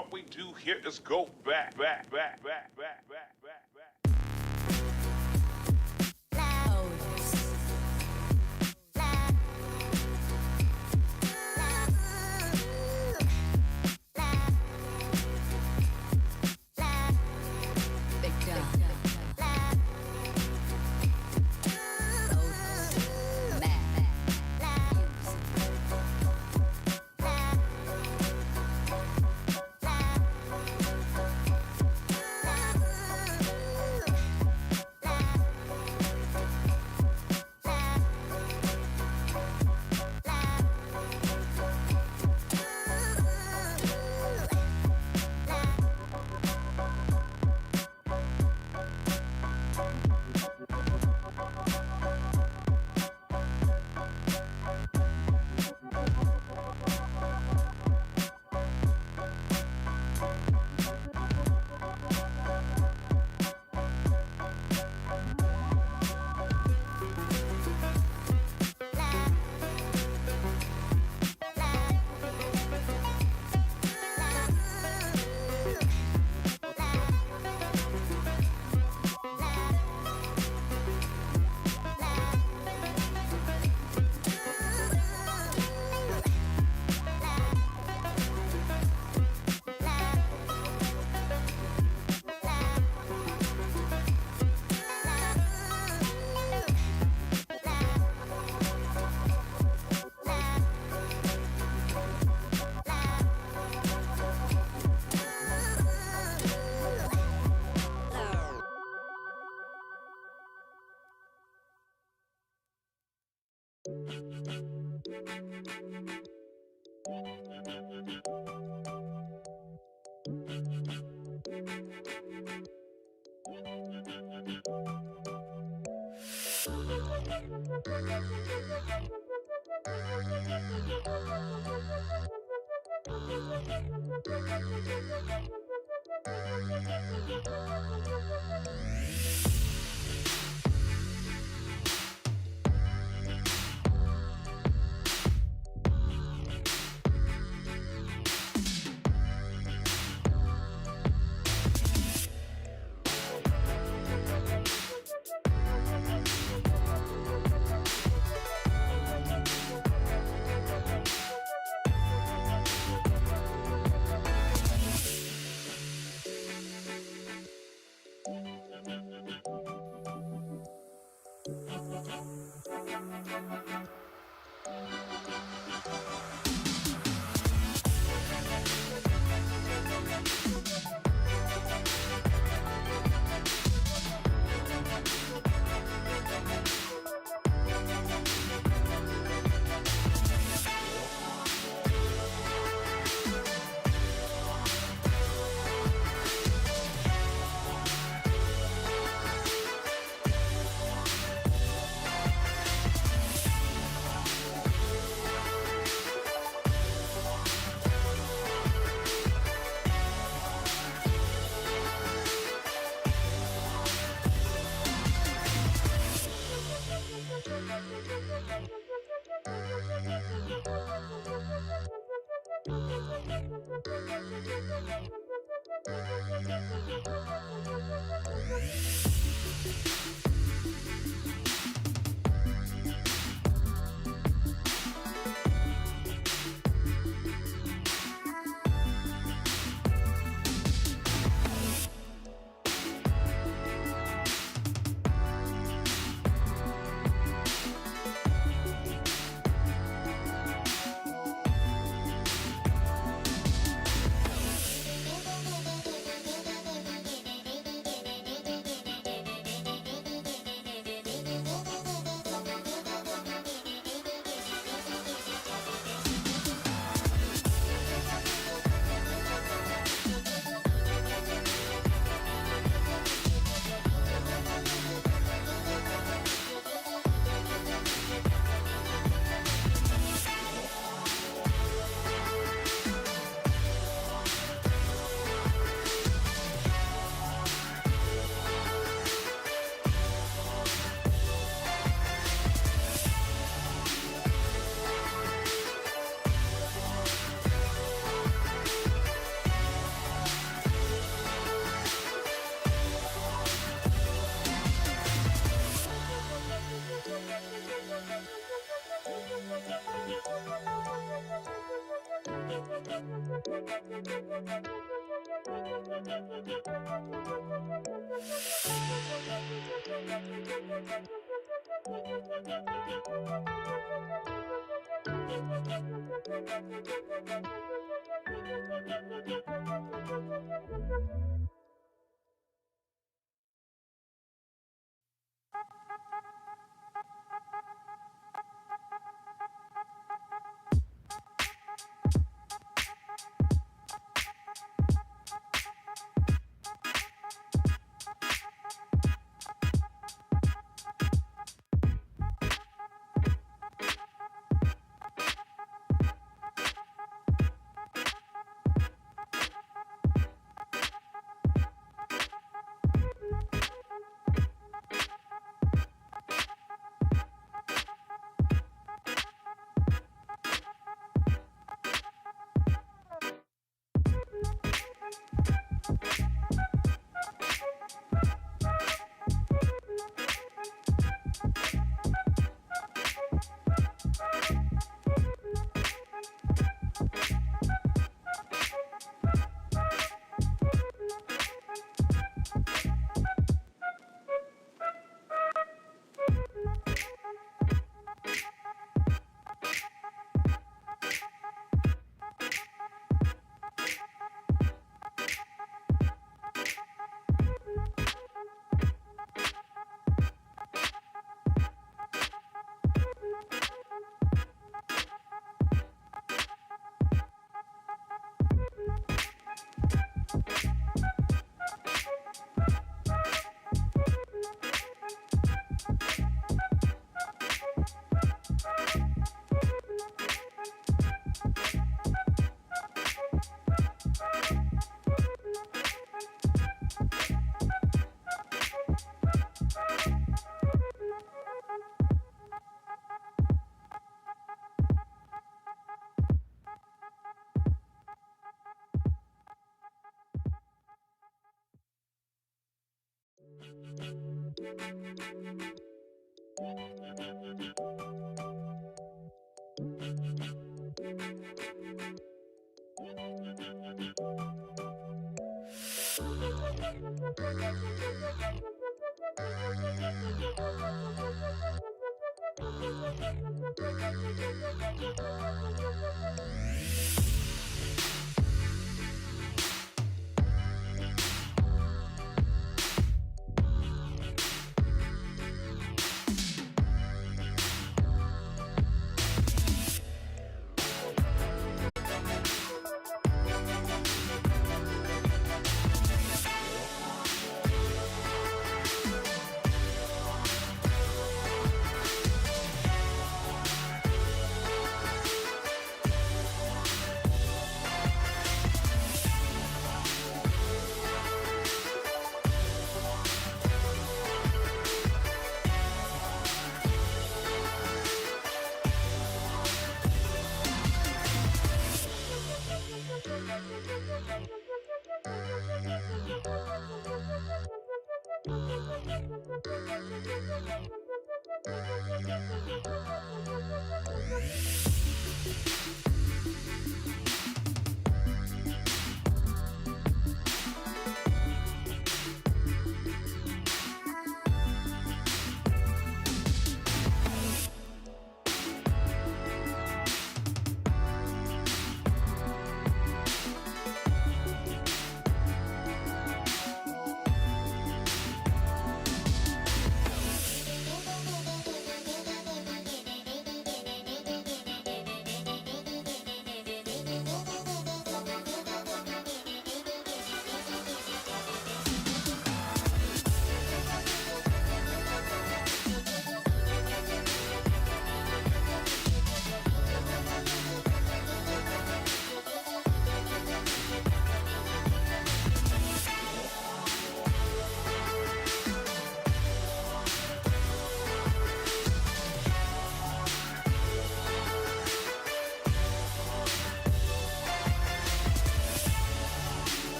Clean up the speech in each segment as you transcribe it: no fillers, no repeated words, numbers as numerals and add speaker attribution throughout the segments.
Speaker 1: what we do here is go back.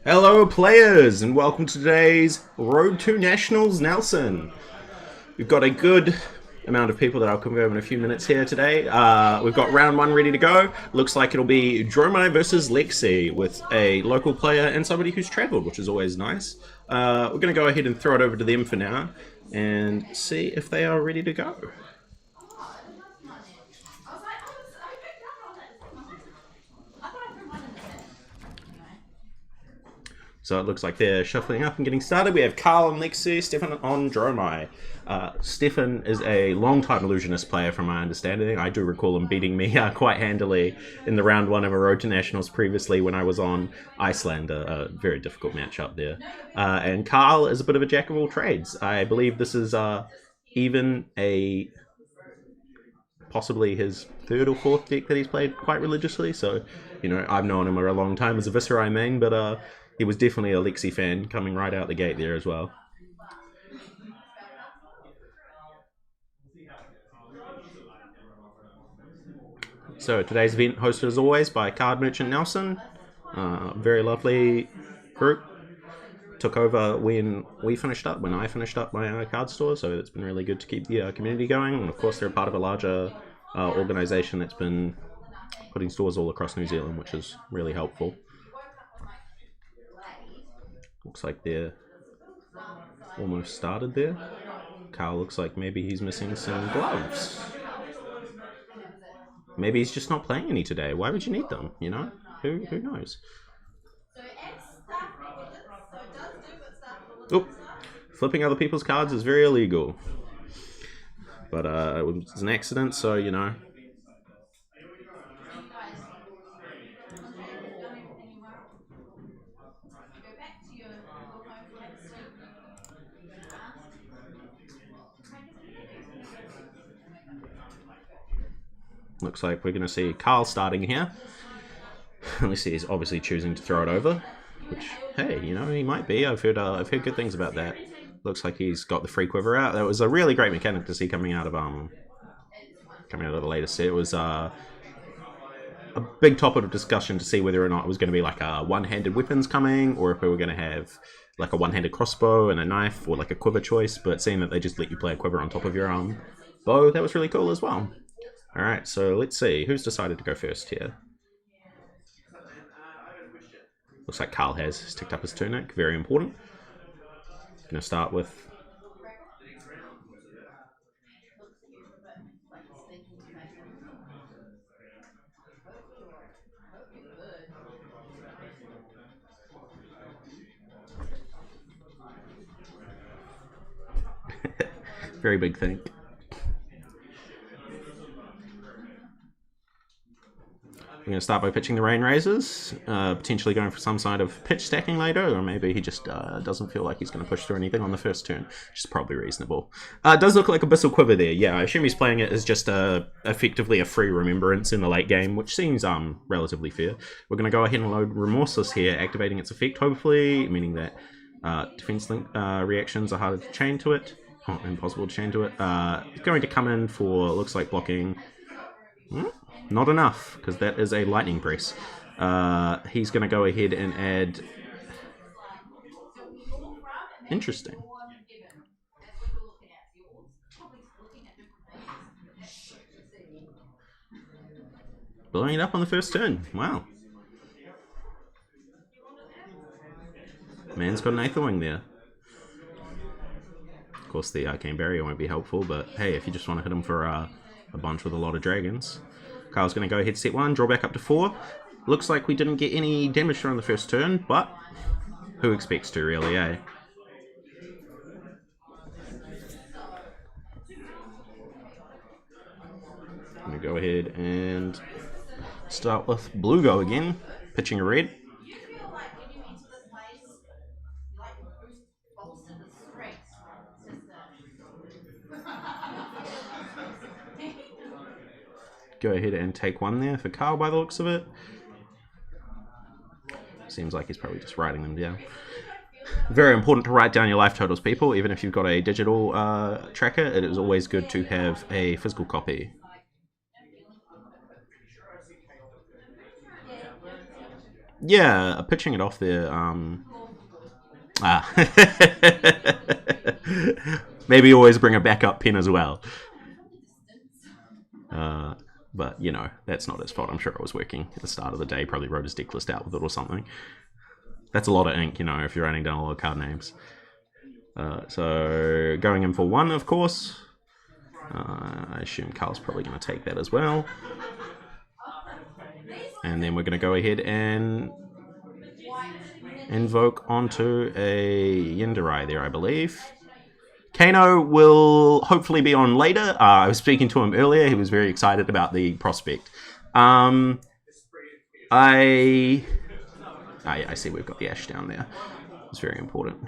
Speaker 2: Hello players and welcome to today's Road to Nationals Nelson. We've got a good amount of people that I'll confirm in a few minutes here today. We've got round one ready to go. Looks like it'll be Dromai versus Lexi with a local player and somebody who's travelled, which is always nice. We're going to go ahead and throw it over to them for now and see if they are ready to go. So it looks like they're shuffling up and getting started. We have Carl and Lexi, Stefan on Dromai. Stefan is a long-time illusionist player from my understanding. I do recall him beating me quite handily in the round one of a Road to Nationals previously when I was on Iyslander. A very difficult matchup there. And Carl is a bit of a jack of all trades. I believe this is even a possibly his third or fourth deck that he's played quite religiously. So, you know, I've known him for a long time as a Viserai main, but he was definitely a Lexi fan coming right out the gate there as well. So today's event hosted as always by Card Merchant Nelson. Very lovely group. Took over when I finished up my card store, so it's been really good to keep the community going. And of course they're a part of a larger organisation that's been putting stores all across New Zealand, which is really helpful. Looks like they're almost started there. Carl looks like maybe he's missing some gloves. Maybe he's just not playing any today. Why would you need them, you know? Who knows? Oop. Flipping other people's cards is very illegal. But it was an accident, so, you know. Looks like we're going to see Carl starting here. Let me see, he's obviously choosing to throw it over. Which, hey, you know, he might be. I've heard good things about that. Looks like he's got the free quiver out. That was a really great mechanic to see coming out of the latest set. It was a big topic of discussion to see whether or not it was going to be like a one-handed weapons coming, or if we were going to have like a one-handed crossbow and a knife, or like a quiver choice. But seeing that they just let you play a quiver on top of your bow, that was really cool as well. All right, so let's see who's decided to go first here. Looks like Carl has ticked up his tunic. Very important. Going to start with... Very big thing. We're going to start by pitching the Rain Razors, potentially going for some side of pitch stacking later, or maybe he just doesn't feel like he's going to push through anything on the first turn, which is probably reasonable. It does look like Abyssal Quiver there. Yeah, I assume he's playing it as just effectively a free Remembrance in the late game, which seems relatively fair. We're going to go ahead and load Remorseless here, activating its effect, hopefully, meaning that defense link reactions are harder to chain to it. Oh, impossible to chain to it. It's going to come in for, looks like blocking... Not enough, because that is a lightning press. He's going to go ahead and add... Interesting. Blowing it up on the first turn. Wow. Man's got an Aetherwing there. Of course, the Arcane Barrier won't be helpful, but hey, if you just want to hit him for a bunch with a lot of dragons. Kyle's going to go ahead, set 1, draw back up to 4. Looks like we didn't get any damage through on the first turn, but who expects to, really, eh? I'm going to go ahead and start with blue go again, pitching a red. Go ahead and take 1 there for Carl by the looks of it. Seems like he's probably just writing them down. Very important to write down your life totals, people. Even if you've got a digital tracker, it is always good to have a physical copy. Yeah, pitching it off there. Maybe always bring a backup pen as well. But, you know, that's not his fault. I'm sure it was working at the start of the day. Probably wrote his deck list out with it or something. That's a lot of ink, you know, if you're writing down a lot of card names. So, going in for 1, of course. I assume Carl's probably going to take that as well. And then we're going to go ahead and invoke onto a Viserai there, I believe. Kano will hopefully be on later. I was speaking to him earlier. He was very excited about the prospect. I see we've got the Ash down there. It's very important.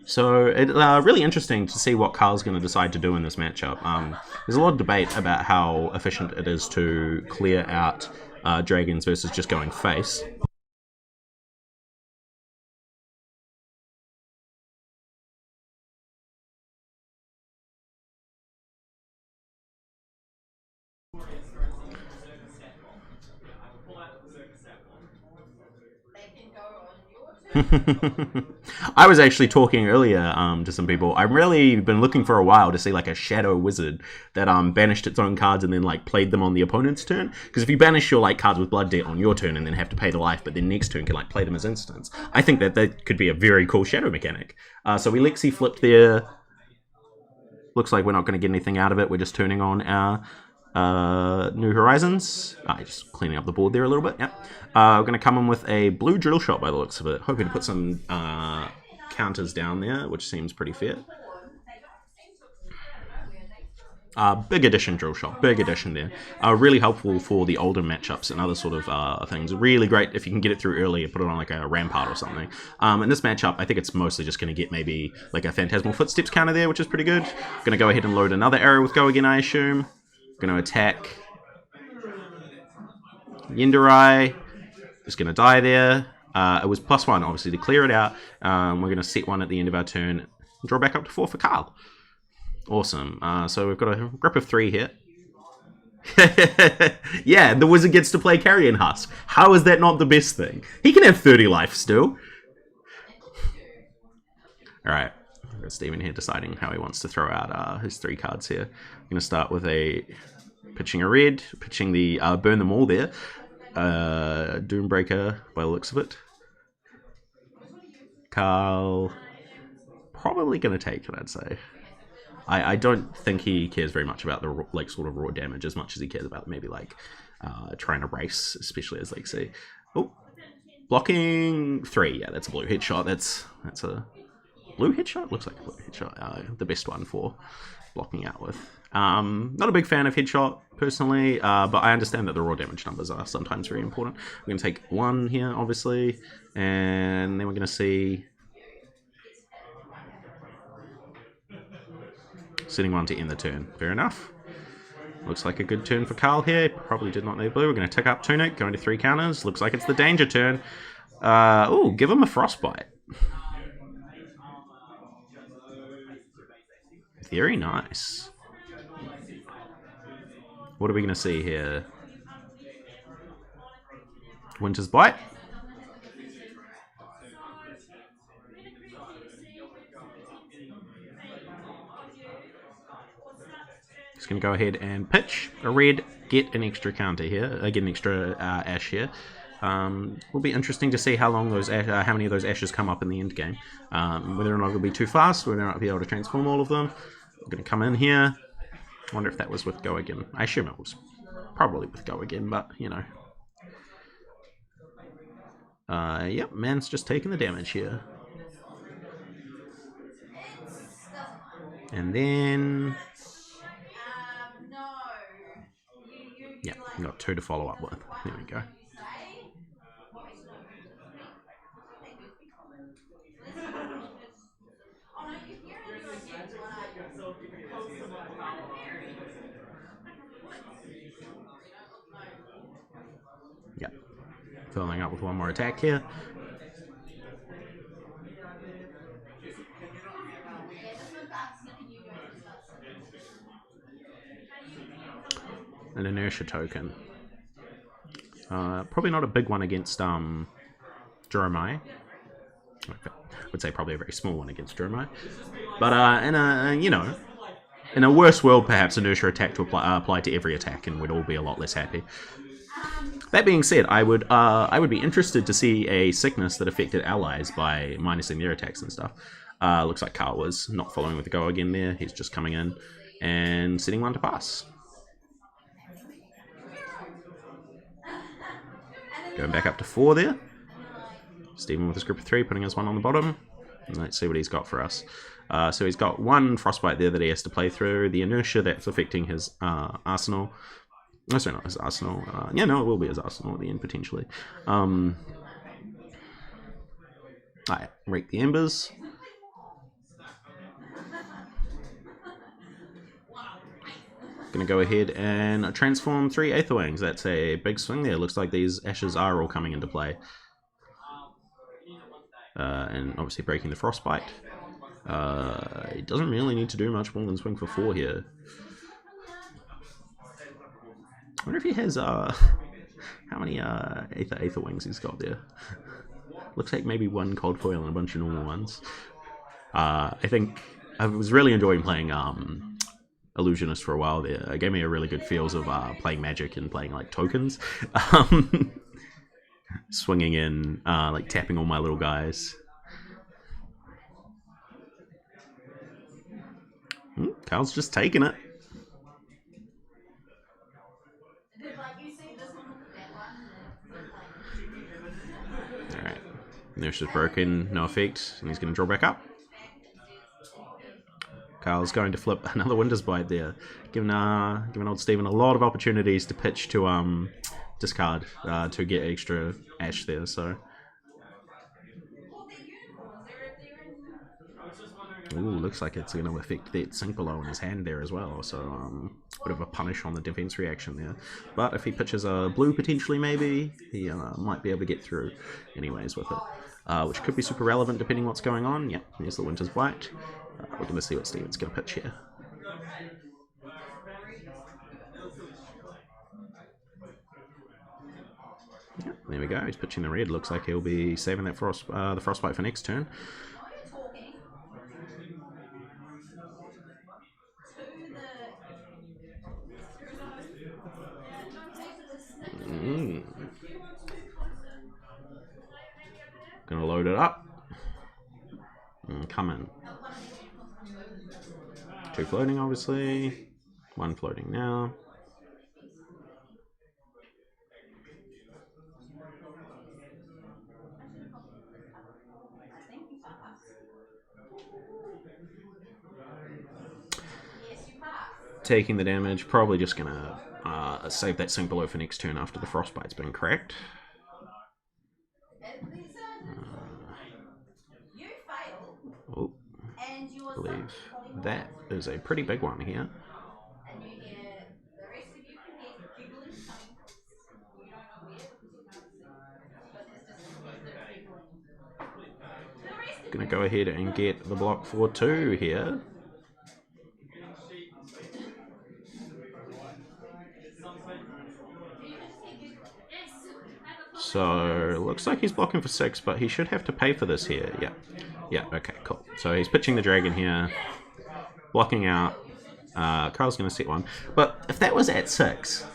Speaker 2: So it's really interesting to see what Carl's going to decide to do in this matchup. There's a lot of debate about how efficient it is to clear out dragons versus just going face. I was actually talking earlier to some people. I've really been looking for a while to see like a shadow wizard that banished its own cards and then like played them on the opponent's turn. Because if you banish your like cards with blood debt on your turn and then have to pay the life, but then next turn can like play them as instants, I think that could be a very cool shadow mechanic. So we Lexi flipped there. Looks like we're not going to get anything out of it. We're just turning on our New Horizons. Just cleaning up the board there a little bit. Yep. We're going to come in with a blue drill shot by the looks of it. Hoping to put some counters down there, which seems pretty fair. Big addition drill shot. Big addition there. Really helpful for the older matchups and other sort of things. Really great if you can get it through early and put it on like a rampart or something. In this matchup, I think it's mostly just going to get maybe like a Phantasmal Footsteps counter there, which is pretty good. Going to go ahead and load another arrow with go again, I assume. Going to attack Viserai. Just going to die there. It was +1, obviously, to clear it out. We're going to set 1 at the end of our turn and draw back up to 4 for Carl. Awesome. So we've got a grip of 3 here. Yeah, the wizard gets to play Carrion Husk. How is that not the best thing? He can have 30 life still. Alright. We've got Steven here deciding how he wants to throw out his 3 cards here. I'm going to start with pitching a red, pitching the Burn Them All there. Doombreaker by the looks of it. Carl probably going to take it, I'd say. I don't think he cares very much about the like sort of raw damage as much as he cares about maybe like trying to race, especially as Lexi. Oh, blocking 3. Yeah, that's a blue headshot. That's a blue headshot. Looks like a blue headshot. The best one for blocking out with. Not a big fan of headshot personally, but I understand that the raw damage numbers are sometimes very important. We're going to take 1 here, obviously, and then we're going to see setting 1 to end the turn. Fair enough. Looks like a good turn for Carl here. Probably did not need blue. We're going to tick up Tunic, going to 3 counters. Looks like it's the danger turn. Oh, give him a Frostbite. Very nice. What are we going to see here? Winter's Bite. Just going to go ahead and pitch a red, get an extra counter here, get an extra ash here. Will be interesting to see how long those how many of those ashes come up in the end game. Whether or not it'll be too fast, whether or not I'll be able to transform all of them. I'm going to come in here. I wonder if that was with go again. I assume it was probably with go again, but you know. Yep, man's just taking the damage here. And then... yeah, got 2 to follow up with. There we go. Yep. Filling up with 1 more attack here. An inertia token. Probably not a big one against Dromai. I would say probably a very small one against Dromai. But in a in a worse world, perhaps inertia attack to apply to every attack, and we'd all be a lot less happy. That being said, I would be interested to see a sickness that affected allies by minusing their attacks and stuff. Looks like Carl was not following with the go again there. He's just coming in and setting 1 to pass. Going back up to 4 there. Steven with his group of 3, putting his 1 on the bottom. And let's see what he's got for us. So he's got 1 frostbite there that he has to play through. The inertia that's affecting his arsenal. No, sorry, not his arsenal. Yeah, no, it will be his arsenal at the end, potentially. I rake the embers. Gonna go ahead and transform 3 Aetherwings. That's a big swing there. Looks like these ashes are all coming into play. And obviously breaking the frostbite. It doesn't really need to do much more than swing for 4 here. I wonder if he has how many Aether Wings he's got there. Looks like maybe 1 cold foil and a bunch of normal ones. I think I was really enjoying playing Illusionist for a while there. It gave me a really good feels of playing Magic and playing like tokens. Swinging in, like tapping all my little guys. Carl's just taking it. Alright. Inertia's broken, no effect, and he's going to draw back up. Carl's going to flip another Winter's Bite there, giving old Steven a lot of opportunities to pitch to discard to get extra ash there. So, ooh, looks like it's going to affect that sink below in his hand there as well. So, bit of a punish on the defense reaction there. But if he pitches a blue potentially, maybe he might be able to get through anyways with it, which could be super relevant depending what's going on. Yep, here's the Winter's Bite. We're going to see what Steven's going to pitch here. Yep, there we go. He's pitching the red. Looks like he'll be saving that the frostbite for next turn. Gonna load it up and come in. 2 floating, obviously. 1 floating now. Taking the damage, probably just gonna save that sink below for next turn after the frostbite's been cracked. Oh, I believe that is a pretty big one here. Gonna go ahead and get the block for 2 here. So, looks like he's blocking for 6, but he should have to pay for this here. Yeah. Yeah, okay, cool. So he's pitching the dragon here, blocking out, Carl's going to set one. But if that was at 6,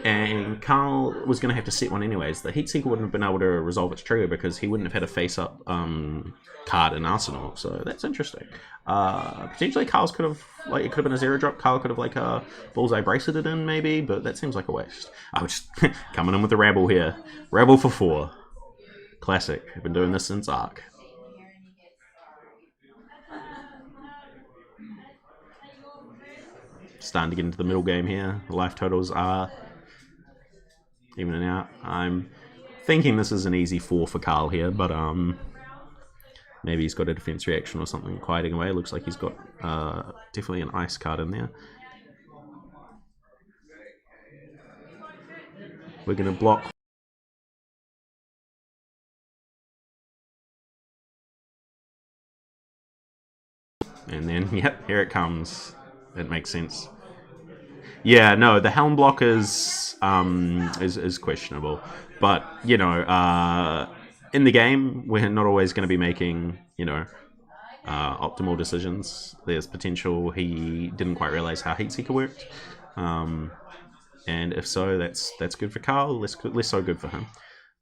Speaker 2: and Carl was going to have to set one anyways, the Heatseeker wouldn't have been able to resolve its trigger because he wouldn't have had a face-up card in Arsenal. So that's interesting. Potentially Carl's could have, like, it could have been a 0-drop. Carl could have, like, bullseye bracelet in maybe, but that seems like a waste. I was just coming in with the Rabble here. Rabble for 4. Classic. I've been doing this since Arc. Starting to get into the middle game here. The life totals are evening out. I'm thinking this is an easy 4 for Carl here, but maybe he's got a defense reaction or something quieting away. Looks like he's got definitely an ice card in there. We're going to block. And then, yep, here it comes. It makes sense. Yeah, no, the helm block is questionable, but you know, in the game we're not always going to be making optimal decisions. There's potential he didn't quite realize how Heatseeker worked, and if so, that's good for Carl. Less so good for him.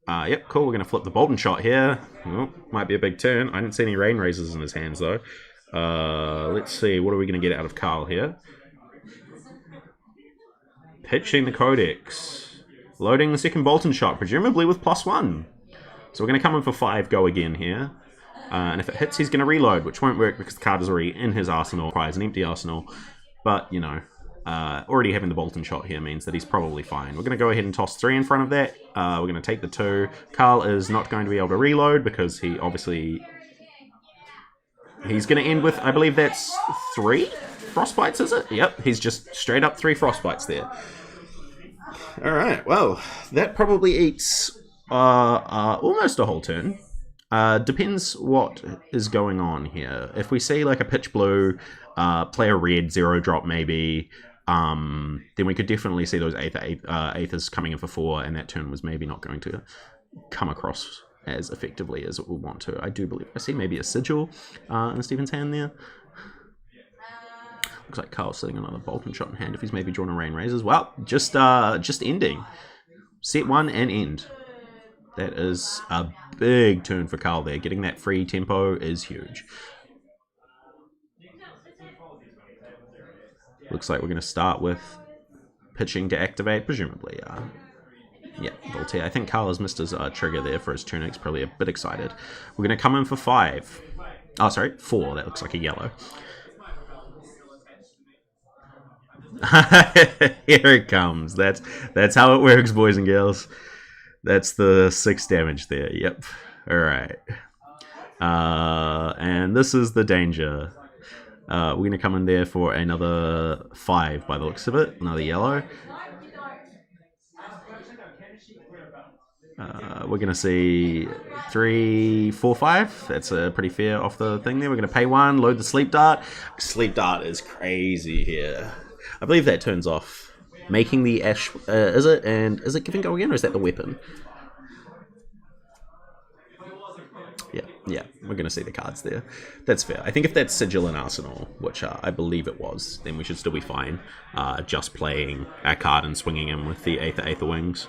Speaker 2: Yep, cool. We're going to flip the Bolton shot here. Oh, might be a big turn. I didn't see any rain razors in his hands though. Let's see. What are we going to get out of Carl here? Pitching the Codex. Loading the second Bolton shot, presumably with +1. So we're going to come in for 5 go again here. And if it hits, he's going to reload, which won't work because the card is already in his arsenal. Requires an empty arsenal. But, you know, already having the Bolton shot here means that he's probably fine. We're going to go ahead and toss 3 in front of that. We're going to take the 2. Carl is not going to be able to reload because he obviously... He's going to end with, I believe that's 3 Frostbites, is it? Yep, he's just straight up 3 Frostbites there. Alright, well, that probably eats almost a whole turn. Depends what is going on here. If we see like a pitch blue, play a red, 0-drop maybe, then we could definitely see those Aethers coming in for 4, and that turn was maybe not going to come across as effectively as it would want to. I do believe I see maybe a Sigil in Stephen's hand there. Looks like Carl's sitting another Bolton shot in hand if he's maybe drawn a Rain Razors. Well, just ending. Set 1 and end. That is a big turn for Carl there. Getting that free tempo is huge. Looks like we're going to start with pitching to activate, presumably. Yeah, Voltaire. I think Carl has missed his trigger there for his turn. He's probably a bit excited. We're going to come in for 5. Oh, sorry, 4. That looks like a yellow. Here it comes. That's how it works, boys and girls. That's the 6 damage there. Yep. All right. And this is the danger. We're going to come in there for another 5 by the looks of it. Another yellow. We're going to see 3, 4, 5. That's a pretty fair off the thing there. We're going to pay 1, load the Sleep Dart. Sleep Dart is crazy here. I believe that turns off making the Ash. Is it? And is it giving go again, or is that the weapon? Yeah, we're going to see the cards there. That's fair. I think if that's Sigil and Arsenal, which I believe it was, then we should still be fine. Just playing our card and swinging him with the Aether Wings.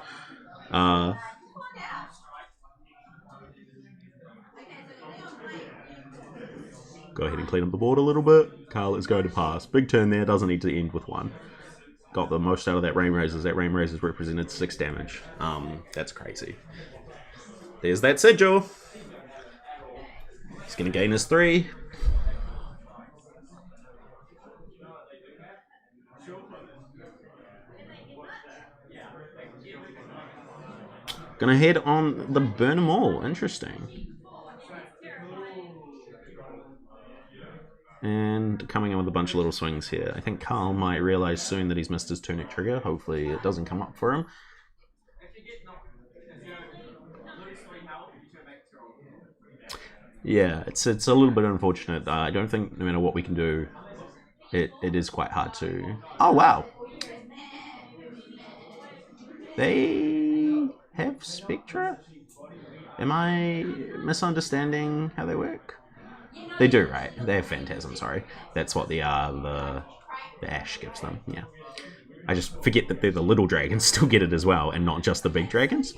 Speaker 2: Go ahead and clean up the board a little bit. Carl is going to pass. Big turn there. Doesn't need to end with 1. Got the most out of that Rain Razors. That Rain Razors represented 6 damage. That's crazy. There's that Sigil. He's going to gain his 3. Going to head on the Burn 'em All. Interesting. And coming in with a bunch of little swings here. I think Carl might realize soon that he's missed his tunic trigger. Hopefully it doesn't come up for him. Yeah, it's a little bit unfortunate. I don't think no matter what we can do, it is quite hard to... Oh, wow. They have Spectra? Am I misunderstanding how they work? They do, right? They have Phantasm, sorry. That's what they are. The ash gives them, yeah. I just forget that they're the little dragons still get it as well, and not just the big dragons.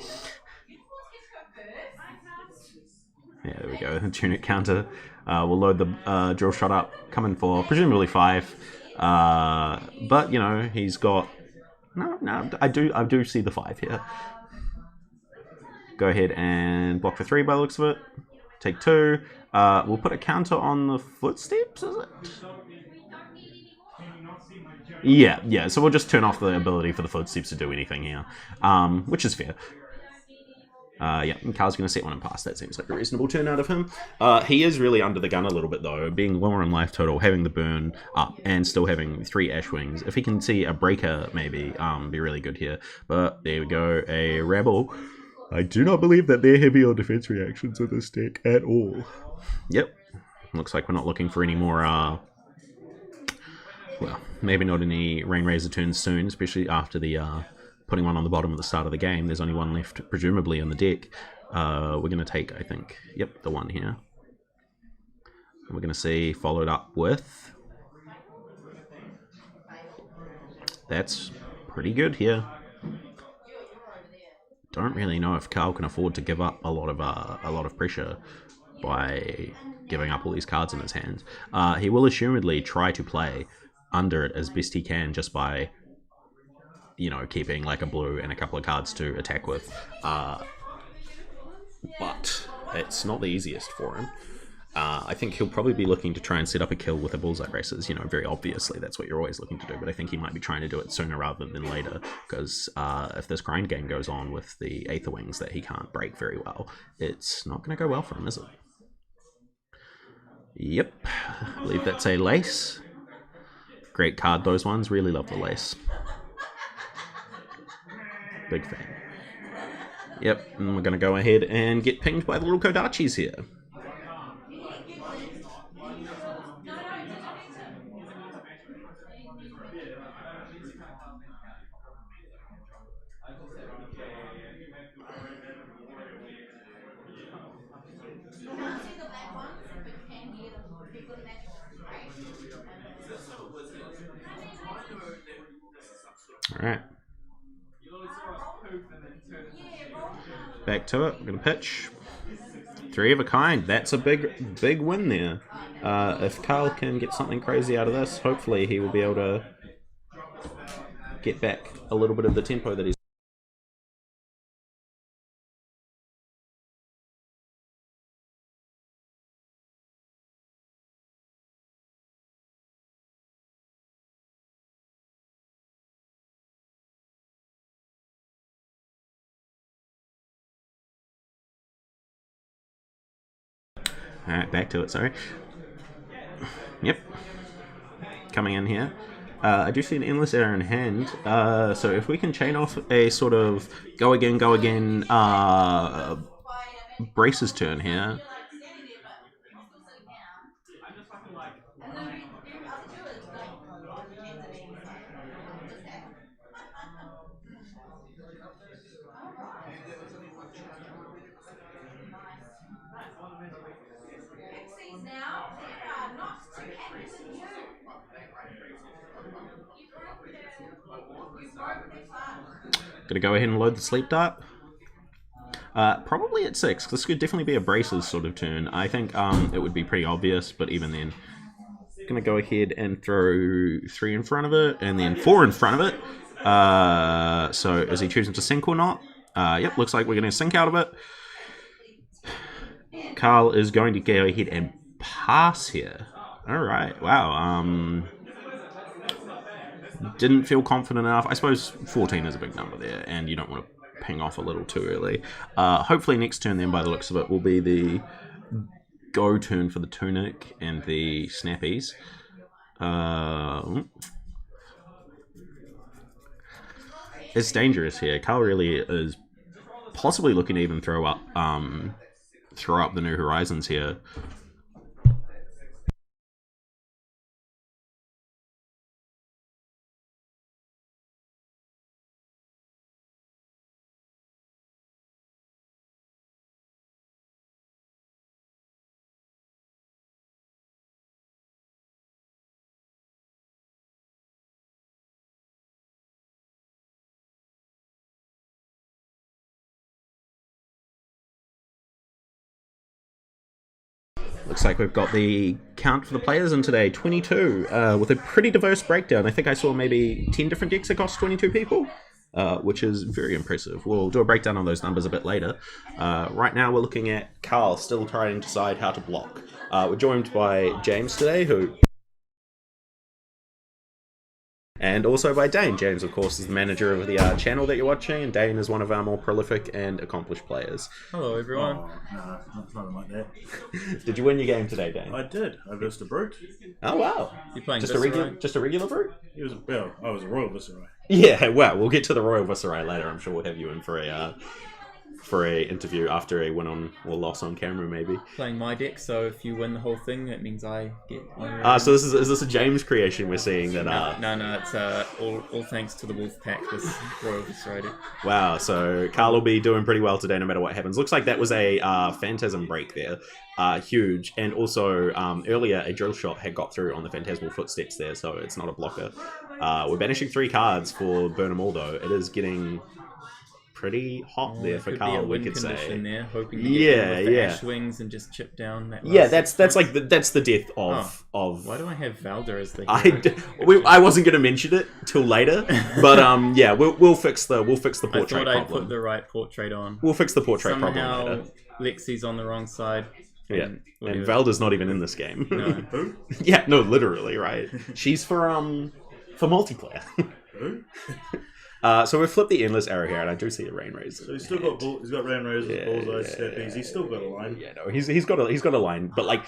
Speaker 2: Yeah, there we go. The tunic counter. We'll load the drill shot up, coming for presumably 5. But you know, he's got no. I do see the 5 here. Go ahead and block for 3 by the looks of it. Take 2. We'll put a counter on the footsteps. Is it? Yeah. So we'll just turn off the ability for the footsteps to do anything here, which is fair. Yeah, and Carl's going to set one and pass. That seems like a reasonable turn out of him. He is really under the gun a little bit, though, being lower in life total, having the burn up, and still having 3 Ash Wings. If he can see a Breaker, maybe, be really good here. But there we go, a Rebel. I do not believe that they're heavy on defense reactions in this deck at all. Yep. Looks like we're not looking for any more, well, maybe not any Rain Razor turns soon, especially after the, putting one on the bottom at the start of the game. There's only one left, presumably, in the deck. We're going to take, I think, yep, the one here. And we're going to see followed up with... That's pretty good here. Don't really know if Carl can afford to give up a lot of pressure by giving up all these cards in his hands. He will assumedly try to play under it as best he can just by, you know, keeping like a blue and a couple of cards to attack with. But it's not the easiest for him. I think he'll probably be looking to try and set up a kill with the Bullseye Races, you know, very obviously, that's what you're always looking to do, but I think he might be trying to do it sooner rather than later, because if this grind game goes on with the Aether Wings that he can't break very well, it's not going to go well for him, is it? Yep, I believe that's a Lace. Great card, those ones, really love the Lace. Big fan. Yep, and we're going to go ahead and get pinged by the little Kodachis here. Alright. Back to it. We're going to pitch. 3 of a kind. That's a big win there. If Carl can get something crazy out of this, hopefully he will be able to get back a little bit of the tempo that he's... Alright, back to it, sorry. Yep. Coming in here. I do see an Endless Error in hand, so if we can chain off a sort of go again, braces turn here. Gonna go ahead and load the Sleep Dart. Probably at 6. This could definitely be a braces sort of turn. I think it would be pretty obvious, but even then. Gonna go ahead and throw 3 in front of it, and then 4 in front of it. So is he choosing to sink or not? Yep, looks like we're gonna sink out of it. Carl is going to go ahead and pass here. Alright, wow. Didn't feel confident enough. I suppose 14 is a big number there, and you don't want to ping off a little too early. Hopefully next turn then, by the looks of it, will be the go turn for the Tunic and the Snappies. It's dangerous here. Carl really is possibly looking to even throw up the New Horizons here. looks like we've got the count for the players in today, 22, with a pretty diverse breakdown. I think I saw maybe 10 different decks across 22 people, which is very impressive. We'll do a breakdown on those numbers a bit later. Right now we're looking at Carl still trying to decide how to block. We're joined by James today, and also by Dane. James, of course, is the manager of the channel that you're watching, and Dane is one of our more prolific and accomplished players.
Speaker 3: Hello, everyone.
Speaker 4: Oh, no, nothing like that.
Speaker 2: Did you win your game today, Dane?
Speaker 4: I did. I versed a brute.
Speaker 2: Oh, wow.
Speaker 3: You're playing
Speaker 2: Just
Speaker 3: Viserai?
Speaker 2: a regular brute?
Speaker 4: I was a royal Viserai.
Speaker 2: Yeah, well, we'll get to the Royal Viserai later. I'm sure we'll have you in for a interview after a win on or loss on camera, maybe.
Speaker 3: Playing my deck, so if you win the whole thing, that means I get...
Speaker 2: So is this a James creation we're seeing that...
Speaker 3: No, it's all thanks to the Wolf Pack, this Royal Viserai deck.
Speaker 2: Wow, so Carl will be doing pretty well today no matter what happens. Looks like that was a Phantasm break there. Huge. And also, earlier, a drill shot had got through on the Phantasmal Footsteps there, so it's not a blocker. We're banishing 3 cards for Burn 'em All, though. It is getting pretty hot there for Carl, we could say.
Speaker 3: There, hoping to get the Ash Wings and just chip down that.
Speaker 2: Yeah, that's the death of.
Speaker 3: Why do I have Valder as the
Speaker 2: hero? I wasn't going to mention it till later, but yeah, we'll fix the portrait
Speaker 3: I thought I'd
Speaker 2: problem.
Speaker 3: put the right portrait on.
Speaker 2: We'll fix the portrait
Speaker 3: Somehow,
Speaker 2: problem later.
Speaker 3: Lexi's on the wrong side.
Speaker 2: Yeah, and Valda's not even in this game.
Speaker 3: No.
Speaker 2: Yeah, no, literally, right. She's for multiplayer.
Speaker 4: Who?
Speaker 2: So we've flipped the Endless Arrow here, and I do see a Rain Razor.
Speaker 4: So he's still got he's got Rain Razors, Bullseye, Steppies. He's still got a line.
Speaker 2: Yeah, no, he's got a line, but like.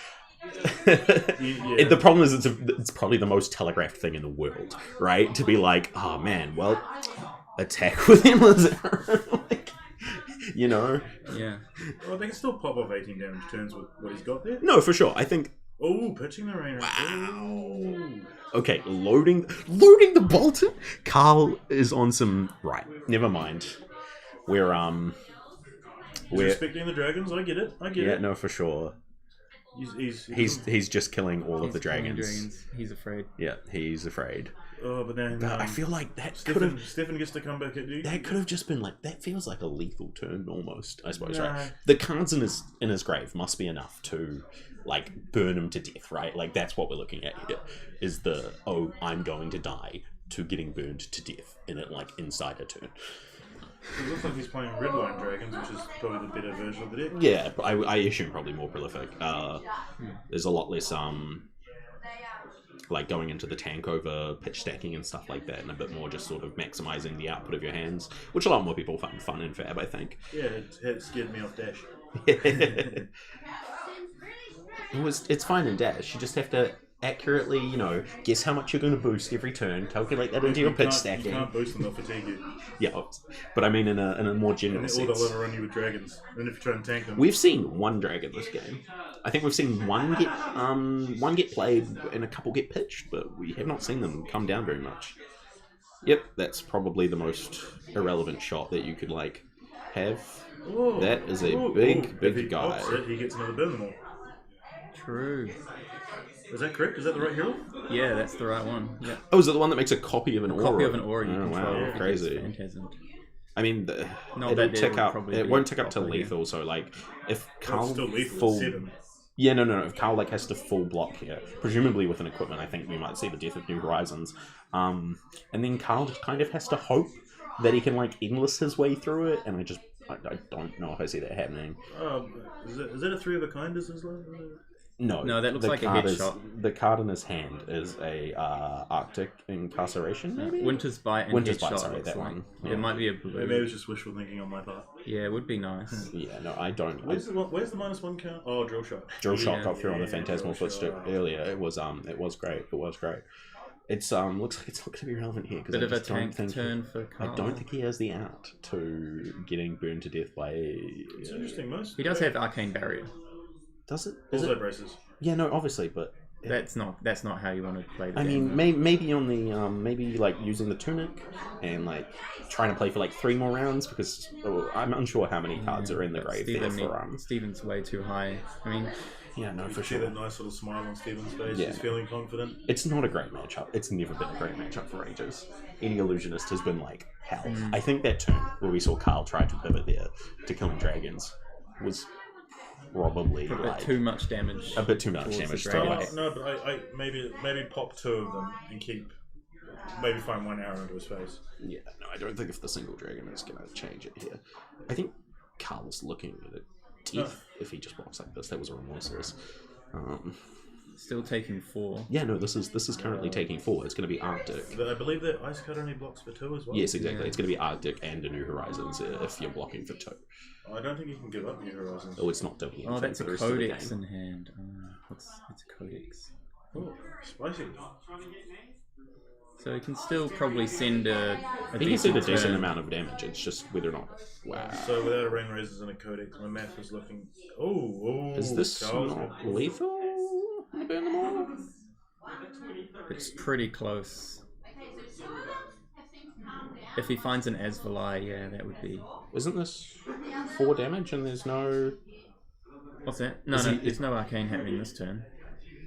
Speaker 4: Yeah.
Speaker 2: The problem is it's probably the most telegraphed thing in the world, right? To be like, oh man, well, attack with Endless Arrow. Like, you know?
Speaker 3: Yeah.
Speaker 4: Well, they can still pop off 18 damage turns with what he's got there.
Speaker 2: No, for sure. I think.
Speaker 4: Oh, pitching the Rain Razor.
Speaker 2: Wow. Okay, loading the Bolton. Carl is on some never mind. We're
Speaker 4: respecting the dragons. I get it.
Speaker 2: Yeah, no, for sure. He's just killing all of the
Speaker 3: dragons. He's afraid.
Speaker 2: Yeah, he's afraid.
Speaker 4: Oh, but then
Speaker 2: I feel like that
Speaker 4: Stefan gets to come back at you.
Speaker 2: That could have just been like that. Feels like a lethal turn almost. I suppose, right? The cards in his grave must be enough to like burn him to death, right? Like that's what we're looking at here. Is the I'm going to die to getting burned to death in it like inside a turn.
Speaker 4: It looks like he's playing Redline Dragons, which is probably the better version of the deck.
Speaker 2: Yeah, I assume probably more prolific. There's a lot less like going into the tank over pitch stacking and stuff like that, and a bit more just sort of maximizing the output of your hands, which a lot more people find fun and fab, I think.
Speaker 4: Yeah, it scared me off Dash.
Speaker 2: It's fine in Dash. You just have to accurately, guess how much you're going to boost every turn, calculate that into your pitch stacking.
Speaker 4: You can't boost them, they'll fatigue you.
Speaker 2: Yeah, but I mean in a more general sense.
Speaker 4: Or they'll overrun you with dragons, and if you try and tank them.
Speaker 2: We've seen one dragon this game. I think we've seen one get played and a couple get pitched, but we have not seen them come down very much. Yep, that's probably the most irrelevant shot that you could have.
Speaker 4: Whoa,
Speaker 2: that is a big
Speaker 4: if he
Speaker 2: guy.
Speaker 4: pops it, he gets another burn them all.
Speaker 3: True.
Speaker 4: Is that correct? Is that the right hero?
Speaker 3: Yeah, that's the right one. Yeah.
Speaker 2: Oh, is it the one that makes a copy of an aura?
Speaker 3: Copy of an aura you control.
Speaker 2: Wow, crazy.
Speaker 3: Phantasm.
Speaker 2: I mean, it'll tick up. It won't tick up to lethal. So, if Carl
Speaker 4: still lethal,
Speaker 2: full,
Speaker 4: 7.
Speaker 2: Yeah, no. If Carl has to full block here, presumably with an equipment, I think we might see the death of New Horizons. And then Carl just kind of has to hope that he can endless his way through it. And I don't know if I see that happening.
Speaker 4: Is that a 3 of a kind? Is Iyslander?
Speaker 3: No, that looks like a headshot.
Speaker 2: The card in his hand is a Arctic Incarceration, maybe?
Speaker 3: Winter's Bite and
Speaker 2: Winter's
Speaker 3: Headshot.
Speaker 2: Bite, sorry, that one.
Speaker 3: Yeah. It might be a blue.
Speaker 4: Maybe it was just wishful thinking on my part.
Speaker 3: Yeah, it would be nice.
Speaker 2: Yeah, no, I don't.
Speaker 4: Where's the -1 count? Oh, drill shot.
Speaker 2: Drill shot got through on the Phantasmal Footstep earlier. It was great. It was great. It's looks like it's not going to be relevant here because
Speaker 3: bit of a tank turn for Carl.
Speaker 2: I don't think he has the out to getting burned to death by.
Speaker 4: It's interesting, most.
Speaker 3: He does have Arcane Barrier.
Speaker 2: Does it?
Speaker 4: Also braces.
Speaker 2: Yeah, no, obviously, but
Speaker 3: that's not how you want to play the
Speaker 2: game.
Speaker 3: I
Speaker 2: mean, maybe on the maybe using the tunic and trying to play for 3 more rounds because I'm unsure how many cards are in the grave there for
Speaker 3: Steven's way too high. I mean.
Speaker 2: Yeah, no, for
Speaker 4: sure.
Speaker 2: sure.
Speaker 4: That nice little smile on Steven's face.
Speaker 2: Yeah.
Speaker 4: He's feeling confident.
Speaker 2: It's not a great matchup. It's never been a great matchup for ages. Any illusionist has been hell. I think that turn where we saw Carl try to pivot there to killing dragons was probably
Speaker 3: A bit
Speaker 2: like
Speaker 3: too much damage.
Speaker 2: a bit too much
Speaker 3: towards the
Speaker 2: damage.
Speaker 3: dragon.
Speaker 2: Straight away.
Speaker 4: No, but I maybe pop 2 of them and keep maybe find 1 arrow into his face.
Speaker 2: Yeah, no, I don't think if the single dragon is going to change it here. I think Carl's looking at it teeth if he just walks like this. That was remorseless.
Speaker 3: Still taking 4.
Speaker 2: Yeah, no, this is currently taking 4. It's going to be Arctic.
Speaker 4: But I believe that Ice Cut only blocks for 2 as well.
Speaker 2: Yes, exactly.
Speaker 3: Yeah.
Speaker 2: It's going to be Arctic and a New Horizons if you're blocking for 2.
Speaker 4: I don't think you can give up New Horizons.
Speaker 2: Oh, it's not doing anything.
Speaker 3: Oh, that's
Speaker 2: for
Speaker 3: a
Speaker 2: the rest of the
Speaker 3: codex
Speaker 2: game.
Speaker 3: in hand. It's a codex.
Speaker 4: Oh, spicy.
Speaker 3: So he can still probably send a
Speaker 2: He can see the
Speaker 3: decent
Speaker 2: decent
Speaker 3: turn.
Speaker 2: amount of damage. It's just whether or not. Wow.
Speaker 4: So without a Rain Razors and a Codex, my math is looking. Oh,
Speaker 2: Is this
Speaker 4: Charles
Speaker 2: not
Speaker 4: got-
Speaker 2: lethal? Can I burn them all?
Speaker 3: It's pretty close. If he finds an Asvalai, yeah, that would be.
Speaker 2: Isn't this 4 damage and there's no...
Speaker 3: What's that? No,
Speaker 2: Is
Speaker 3: no,
Speaker 2: he-
Speaker 3: there's no arcane happening this turn.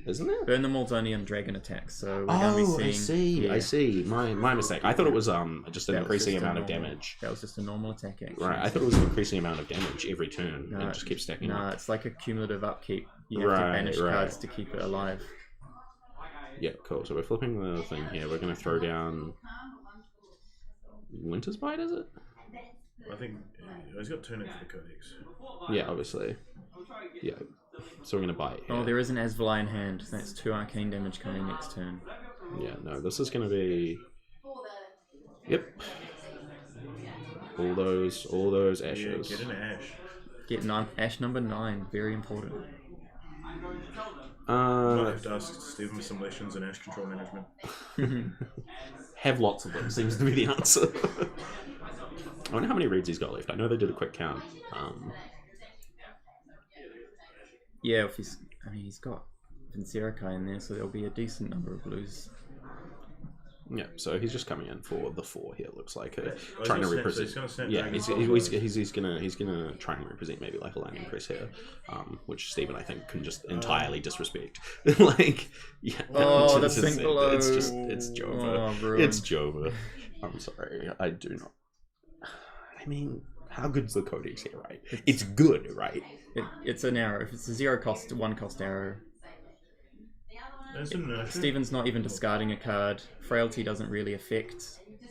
Speaker 2: Isn't it?
Speaker 3: Burn them all's only on dragon attacks, so we're going to be seeing.
Speaker 2: I see. My mistake. I thought it was just an
Speaker 3: That was
Speaker 2: increasing
Speaker 3: just a
Speaker 2: amount of
Speaker 3: normal-
Speaker 2: damage.
Speaker 3: That was just a normal attack action.
Speaker 2: Right, I thought it was an increasing amount of damage every turn,
Speaker 3: No,
Speaker 2: and it just keeps stacking
Speaker 3: No,
Speaker 2: up.
Speaker 3: it's like a cumulative upkeep. You have
Speaker 2: Right,
Speaker 3: to banish
Speaker 2: right.
Speaker 3: cards to keep it alive.
Speaker 2: Yeah, cool. So we're flipping the thing here. We're going to throw down... Winter's Bite, is it?
Speaker 4: I think he's got 2 next to the Codex.
Speaker 2: Yeah, obviously. Yeah. So we're going to bite.
Speaker 3: Oh, there is an Asvalai in hand. That's 2 arcane damage coming next turn.
Speaker 2: Yeah, no, this is going to be... Yep. All those
Speaker 4: Yeah,
Speaker 2: ashes.
Speaker 4: get an Ash.
Speaker 3: Get Ash number 9. Very important.
Speaker 4: Might have to ask Stephen for some lessons in Ash control management.
Speaker 2: Have lots of them seems to be the answer. I wonder how many reads he's got left. I know they did a quick count.
Speaker 3: Yeah, if he's... I mean, he's got Viserai in there, so there'll be a decent number of blues.
Speaker 2: Yeah, so he's just coming in for the 4 here. It looks like
Speaker 4: he's
Speaker 2: trying to
Speaker 4: gonna snap-
Speaker 2: represent.
Speaker 4: he's gonna snap
Speaker 2: Yeah,
Speaker 4: Dragon
Speaker 2: he's gonna try and represent maybe like a landing press here, which Stephen I think can just entirely disrespect. Like, yeah,
Speaker 3: Oh, the
Speaker 2: it's
Speaker 3: sink below.
Speaker 2: It's just it's Jova.
Speaker 3: Oh, ruined.
Speaker 2: It's Jova. I'm sorry, I do not. I mean, how good's the Codex here, right? It's good, right?
Speaker 3: It's an arrow. If it's a 0 cost, 1 cost arrow.
Speaker 4: That's an inertia.
Speaker 3: Steven's not even discarding a card. Frailty doesn't really affect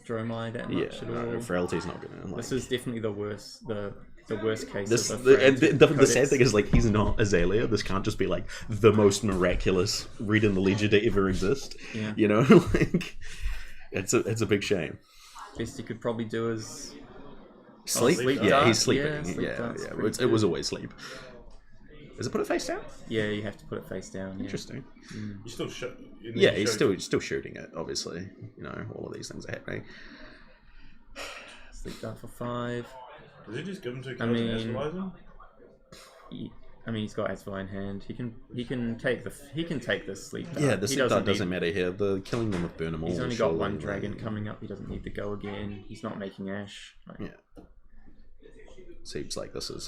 Speaker 3: Dromai that
Speaker 2: Yeah,
Speaker 3: much at
Speaker 2: no,
Speaker 3: all.
Speaker 2: Frailty's not gonna. Like,
Speaker 3: This is definitely the worst case
Speaker 2: This,
Speaker 3: of a
Speaker 2: and
Speaker 3: Frailty
Speaker 2: the
Speaker 3: Codex.
Speaker 2: sad thing is, like, he's not Azalea. This can't just be, like, the most miraculous read in the Ledger to ever exist.
Speaker 3: Yeah.
Speaker 2: You know? Like, it's a big shame.
Speaker 3: Best you could probably do is
Speaker 2: Sleep?
Speaker 3: sleep
Speaker 2: Yeah,
Speaker 3: dart.
Speaker 2: he's sleeping.
Speaker 3: Yeah, sleep dart's
Speaker 2: yeah.
Speaker 3: pretty
Speaker 2: It was always sleep. Is it put it face down?
Speaker 3: Yeah, you have to put it face down. Yeah.
Speaker 2: Interesting.
Speaker 4: You still show.
Speaker 2: Yeah, he's still shooting it, obviously. You know, all of these things are happening.
Speaker 3: Sleep dart for 5.
Speaker 4: Does he just give him 2
Speaker 3: I
Speaker 4: cards
Speaker 3: mean-
Speaker 4: and Asvalai's him?
Speaker 3: He's got Asvalai in hand. He can take the sleep dart.
Speaker 2: Yeah, the
Speaker 3: He
Speaker 2: sleep dart
Speaker 3: need-
Speaker 2: doesn't matter here. The killing them with burn them all.
Speaker 3: He's only got
Speaker 2: surely,
Speaker 3: 1
Speaker 2: like-
Speaker 3: dragon coming up. He doesn't need to go again. He's not making Ash. Like,
Speaker 2: Yeah. Seems like this is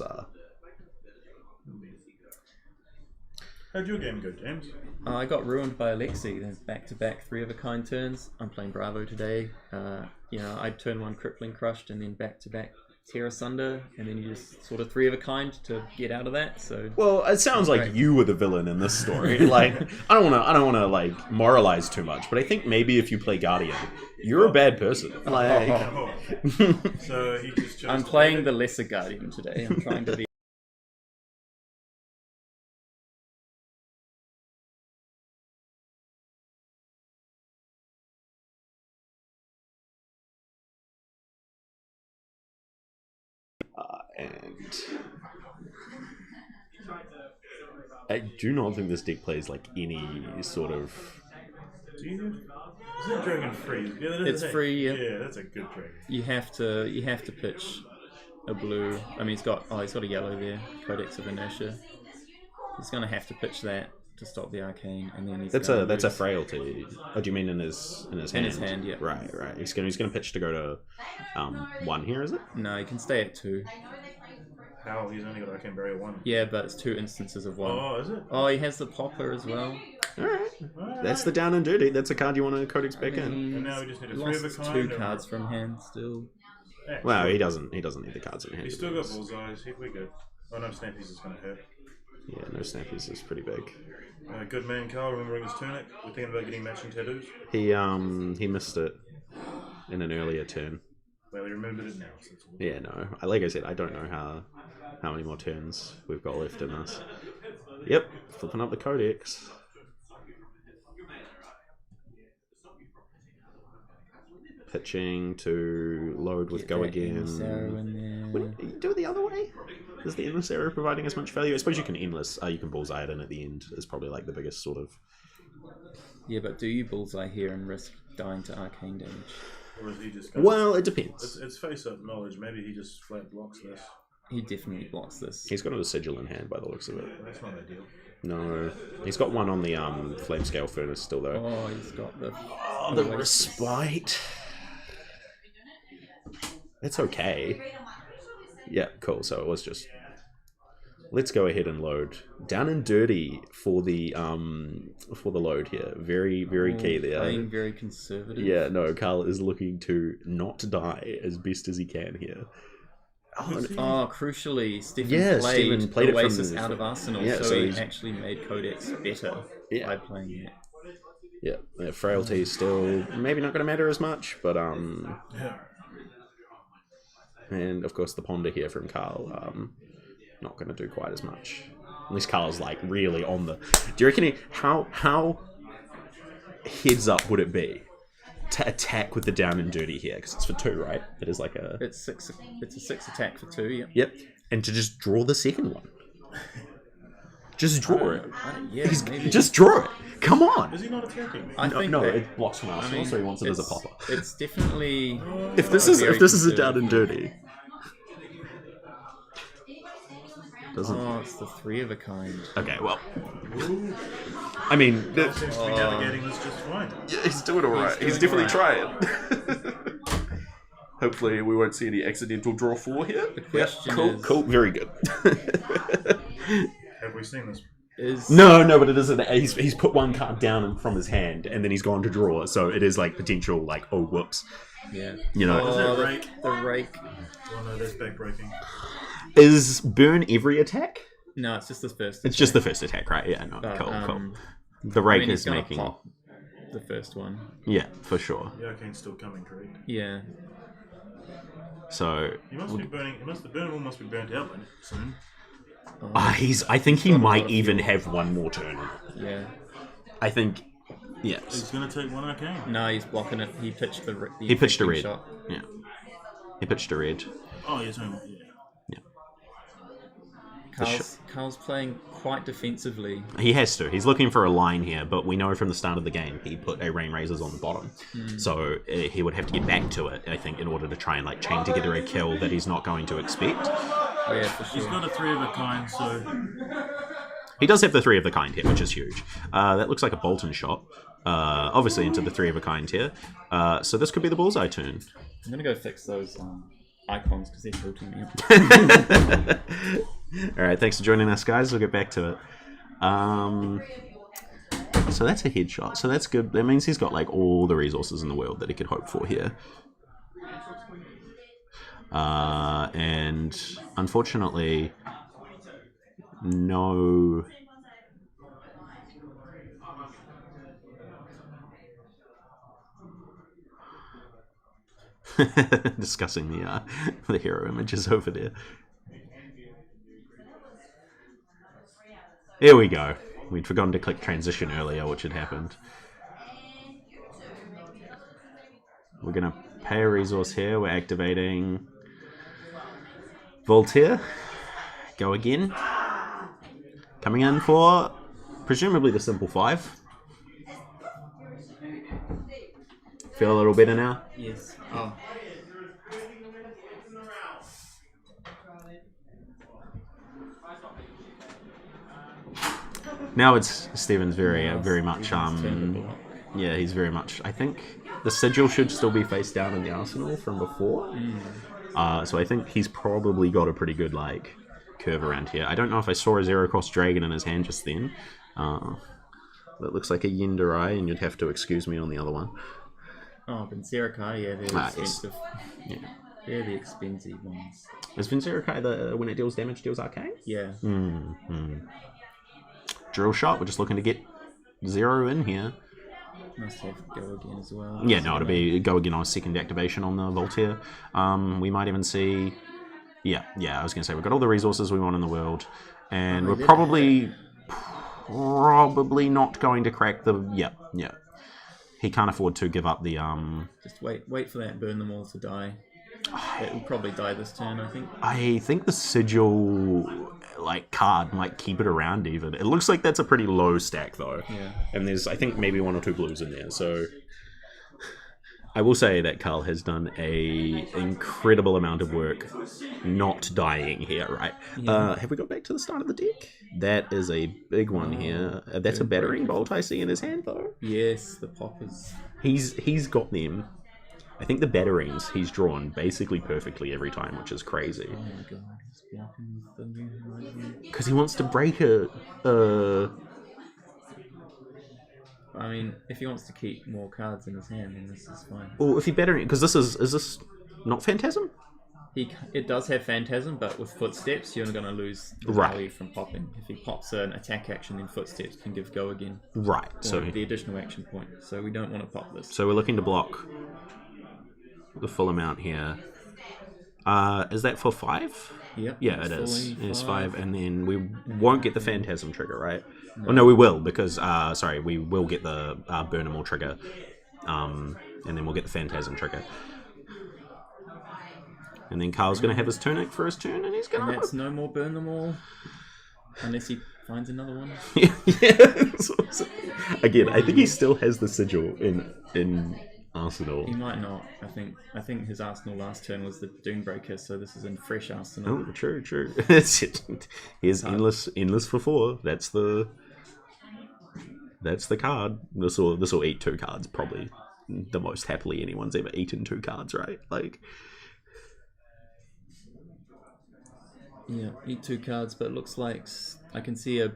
Speaker 4: How'd your game go, James?
Speaker 3: I got ruined by Lexi. There's back-to-back 3 of a kind turns. I'm playing Bravo today. I'd turn 1 Crippling Crushed and then back-to-back Tear Asunder, and then you just sort of 3 of a kind to get out of that. So
Speaker 2: Well, it sounds like
Speaker 3: Right.
Speaker 2: you were the villain in this story. Like, I don't wanna like moralize too much, but I think maybe if you play Guardian, you're a bad person. Like,
Speaker 4: Oh. So he just chose
Speaker 3: I'm
Speaker 4: to
Speaker 3: playing
Speaker 4: play
Speaker 3: the Lesser Guardian today. I'm trying to be.
Speaker 2: and I do not think this deck plays like any sort of.
Speaker 4: Do you? Is that dragon free? Yeah, that is
Speaker 3: It's
Speaker 4: a thing.
Speaker 3: free, yeah.
Speaker 4: Yeah, that's a good dragon.
Speaker 3: You have to pitch a blue. I mean, he's got a yellow there. Codex of Inertia. He's gonna have to pitch that to stop the arcane, and then he's
Speaker 2: That's
Speaker 3: gonna
Speaker 2: a
Speaker 3: lose.
Speaker 2: frailty. Oh, do you mean in his hand?
Speaker 3: In his hand, yeah.
Speaker 2: Right. He's gonna pitch to go to 1 here, is it?
Speaker 3: No, he can stay at 2.
Speaker 4: How? He's only got Arcane Barrier 1.
Speaker 3: Yeah, but it's 2 instances of 1.
Speaker 4: Oh, is it?
Speaker 3: Oh, he has the popper as well.
Speaker 2: All right. That's the down and dirty. That's a card you want to codex back in.
Speaker 4: And now we just need a
Speaker 3: He
Speaker 4: 3 of a
Speaker 3: lost
Speaker 4: kind.
Speaker 3: 2 cards from hand still.
Speaker 4: Yeah.
Speaker 2: Well, he doesn't need the cards in hand.
Speaker 4: He's still got bullseyes. We're good. Oh no, Snappy's is going to hurt.
Speaker 2: Yeah, no snappies is pretty big.
Speaker 4: Good man, Carl, remembering his tunic. We're thinking about getting matching tattoos.
Speaker 2: He missed it in an earlier turn.
Speaker 4: Well, he remembered it now. So it's all good.
Speaker 2: Yeah, no. Like I said, I don't know how many more turns we've got left in this. Yep, flipping up the codex. Pitching to load with
Speaker 3: Get
Speaker 2: go
Speaker 3: that
Speaker 2: again.
Speaker 3: emissary in there.
Speaker 2: Wouldn't you do it the other way? Is the emissary providing as much value? I suppose you can endless. You can bullseye it in at the end. Is probably like the biggest sort of.
Speaker 3: Yeah, but do you bullseye here and risk dying to arcane damage?
Speaker 4: Or is he just
Speaker 2: Well, it depends.
Speaker 4: It's face-up knowledge. Maybe he just flat blocks this.
Speaker 3: He definitely blocks this.
Speaker 2: He's got a sigil in hand by the looks of it.
Speaker 4: That's not ideal.
Speaker 2: No, he's got one on the flame scale furnace still though.
Speaker 3: Oh, he's got the.
Speaker 2: Oh, the respite. It's okay. Yeah, cool. So it was just. Let's go ahead and load. Down and dirty for the load here. Very, very key there.
Speaker 3: Playing very conservative.
Speaker 2: Yeah, no, Carl is looking to not die as best as he can here.
Speaker 3: Oh, crucially, Stephen
Speaker 2: Stephen played it from
Speaker 3: Oasis out of Arsenal,
Speaker 2: yeah,
Speaker 3: so he
Speaker 2: he's-
Speaker 3: actually made Codex better by playing it.
Speaker 2: Yeah, that frailty is still maybe not going to matter as much, but
Speaker 4: Yeah.
Speaker 2: and of course the ponder here from Carl, not going to do quite as much. At least Carl's like really on the. Do you reckon how heads up would it be to attack with the down and dirty here? Because it's for 2, right? It is like a.
Speaker 3: It's a 6 attack for 2. Yeah.
Speaker 2: Yep, and to just draw the second one. Just draw it.
Speaker 3: Yeah, maybe.
Speaker 2: Just draw it. Come on.
Speaker 4: Is he not attacking?
Speaker 3: I think
Speaker 2: No,
Speaker 3: that,
Speaker 2: it blocks from Arsenal, so he wants it as a popper.
Speaker 3: It's definitely.
Speaker 2: If this is a down and dirty. Doesn't.
Speaker 3: Oh, it's the 3 of a kind.
Speaker 2: Okay, well. I mean,
Speaker 4: Seems to be navigating this just fine.
Speaker 2: yeah, he's doing all right. He's definitely trying. Hopefully, we won't see any accidental draw 4 here.
Speaker 3: The question
Speaker 2: Cool,
Speaker 3: is,
Speaker 2: cool, very good.
Speaker 4: Have we seen this?
Speaker 2: No, but it isn't. He's put one card down from his hand, and then he's gone to draw. So it is like potential, like, oh, whoops.
Speaker 3: Yeah.
Speaker 2: You know,
Speaker 4: Is it rake?
Speaker 3: The rake.
Speaker 4: Oh no, that's back breaking.
Speaker 2: is burn every attack?
Speaker 3: No, it's just the first.
Speaker 2: It's just the first attack, right? Yeah, no, cool. The rake
Speaker 3: he's
Speaker 2: is
Speaker 3: gonna
Speaker 2: making.
Speaker 3: pop the first one.
Speaker 2: Yeah, for sure.
Speaker 4: The arcane's still coming, correct?
Speaker 3: Yeah.
Speaker 2: So
Speaker 4: He must be burning. The burn one must be burnt out then soon.
Speaker 2: I think he might even have one more turn.
Speaker 3: Yeah.
Speaker 2: I think, yes.
Speaker 4: He's gonna take one arcane.
Speaker 3: No, he's blocking it. He pitched the
Speaker 2: He pitched a red.
Speaker 3: shot.
Speaker 2: Yeah. He pitched a red.
Speaker 4: Oh, yes, yeah.
Speaker 3: Carl's playing quite defensively.
Speaker 2: He has to. He's looking for a line here, but we know from the start of the game he put a Rain Razors on the bottom. So he would have to get back to it, I think, in order to try and like chain together a kill that he's not going to expect.
Speaker 3: Yeah, for
Speaker 4: He's
Speaker 3: sure.
Speaker 4: got a 3 of a kind, so
Speaker 2: He does have the 3 of the kind here, which is huge. That looks like a Bolton shot. Obviously into the 3 of a kind here. So this could be the bullseye turn.
Speaker 3: I'm gonna go fix those icons because they're tilting me up.
Speaker 2: Alright, thanks for joining us, guys. We'll get back to it. So that's a headshot. So that's good. That means he's got like all the resources in the world that he could hope for here. And unfortunately, no. Discussing the hero images over there. Here we go. We'd forgotten to click transition earlier, which had happened. We're gonna pay a resource here. We're activating Voltaire. Go again. Coming in for presumably the simple 5. Feel a little better now?
Speaker 3: Yes. Oh.
Speaker 2: Now it's Steven's very much
Speaker 3: Steven's turned the block.
Speaker 2: yeah, he's very much. I think the sigil should still be face down in the arsenal from before. So I think he's probably got a pretty good like curve around here. I don't know if I saw a Zero Cross Dragon in his hand just then. That looks like a Viserai, and you'd have to excuse me on the other one.
Speaker 3: Oh, Viserai, yeah, they're
Speaker 2: Yes.
Speaker 3: expensive.
Speaker 2: Yeah.
Speaker 3: They're the expensive ones.
Speaker 2: Is Viserai the when it deals damage deals arcane?
Speaker 3: Yeah.
Speaker 2: drill shot. We're just looking to get 0 in here.
Speaker 3: Must have go again as well.
Speaker 2: Yeah, no, it'll be go again on a second activation on the Voltaire. We might even see... Yeah, I was going to say, we've got all the resources we want in the world, and we're probably not going to crack the... Yeah. He can't afford to give up the...
Speaker 3: Just wait for that burn them all to die. It will probably die this turn, I think.
Speaker 2: I think the sigil card might keep it around even. It looks like that's a pretty low stack though.
Speaker 3: Yeah.
Speaker 2: And there's I think maybe 1 or 2 blues in there. So I will say that Carl has done a incredible amount of work not dying here, right?
Speaker 3: Yeah.
Speaker 2: Have we got back to the start of the deck? That is a big one here. That's a battering bolt I see in his hand though.
Speaker 3: Yes, the poppers.
Speaker 2: He's got them. I think the batterings he's drawn basically perfectly every time, which is crazy.
Speaker 3: Oh my god, he's blocking with the New Horizon.
Speaker 2: Because he wants to break it.
Speaker 3: I mean, if he wants to keep more cards in his hand, then this is fine.
Speaker 2: Or if he battering, because is this not Phantasm?
Speaker 3: It does have Phantasm, but with Footsteps, you're going to lose the
Speaker 2: Right.
Speaker 3: value from popping. If he pops an attack action, then Footsteps can give go again.
Speaker 2: Right.
Speaker 3: Or
Speaker 2: So
Speaker 3: the additional action point. So we don't want to pop this.
Speaker 2: we're looking to block the full amount here. Is that for 5?
Speaker 3: Yep.
Speaker 2: Yeah,
Speaker 3: it's
Speaker 2: it is.
Speaker 3: fully
Speaker 2: It's 5, and then we won't get the Phantasm trigger, right? Oh no, we will because we will get the Burn 'em all trigger, and then we'll get the Phantasm trigger. And then Carl's going to have his Tunic for his turn, and he's going
Speaker 3: And
Speaker 2: to...
Speaker 3: that's no more burn them all. Unless he finds another one.
Speaker 2: Yeah. Again, I think he still has the sigil in Arsenal.
Speaker 3: He might not. I think his Arsenal last turn was the Doomebreaker, so this is in fresh Arsenal.
Speaker 2: Oh, true. That's it. Here's endless for 4. That's the card. This will eat 2 cards, probably the most happily anyone's ever eaten 2 cards, right?
Speaker 3: Yeah, eat 2 cards, but it looks like I can see an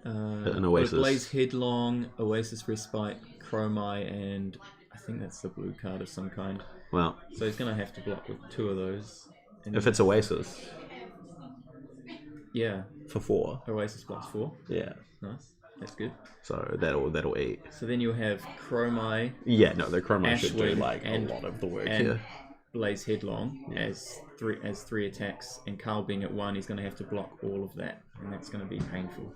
Speaker 2: Oasis.
Speaker 3: Blaze Headlong, Oasis Respite, Dromai, and I think that's the blue card of some kind.
Speaker 2: Well,
Speaker 3: So he's going to have to block with 2 of those. And
Speaker 2: if it's Oasis
Speaker 3: yeah,
Speaker 2: for 4,
Speaker 3: Oasis blocks 4.
Speaker 2: yeah.
Speaker 3: Nice, that's good.
Speaker 2: So that'll eat.
Speaker 3: So then you'll have Dromai,
Speaker 2: Yeah, no, the Chroma should do
Speaker 3: Ashwin, and-
Speaker 2: a lot of the work
Speaker 3: and
Speaker 2: here.
Speaker 3: Blaze Headlong as 3 attacks, and Carl being at 1, he's going to have to block all of that, and that's going to be painful.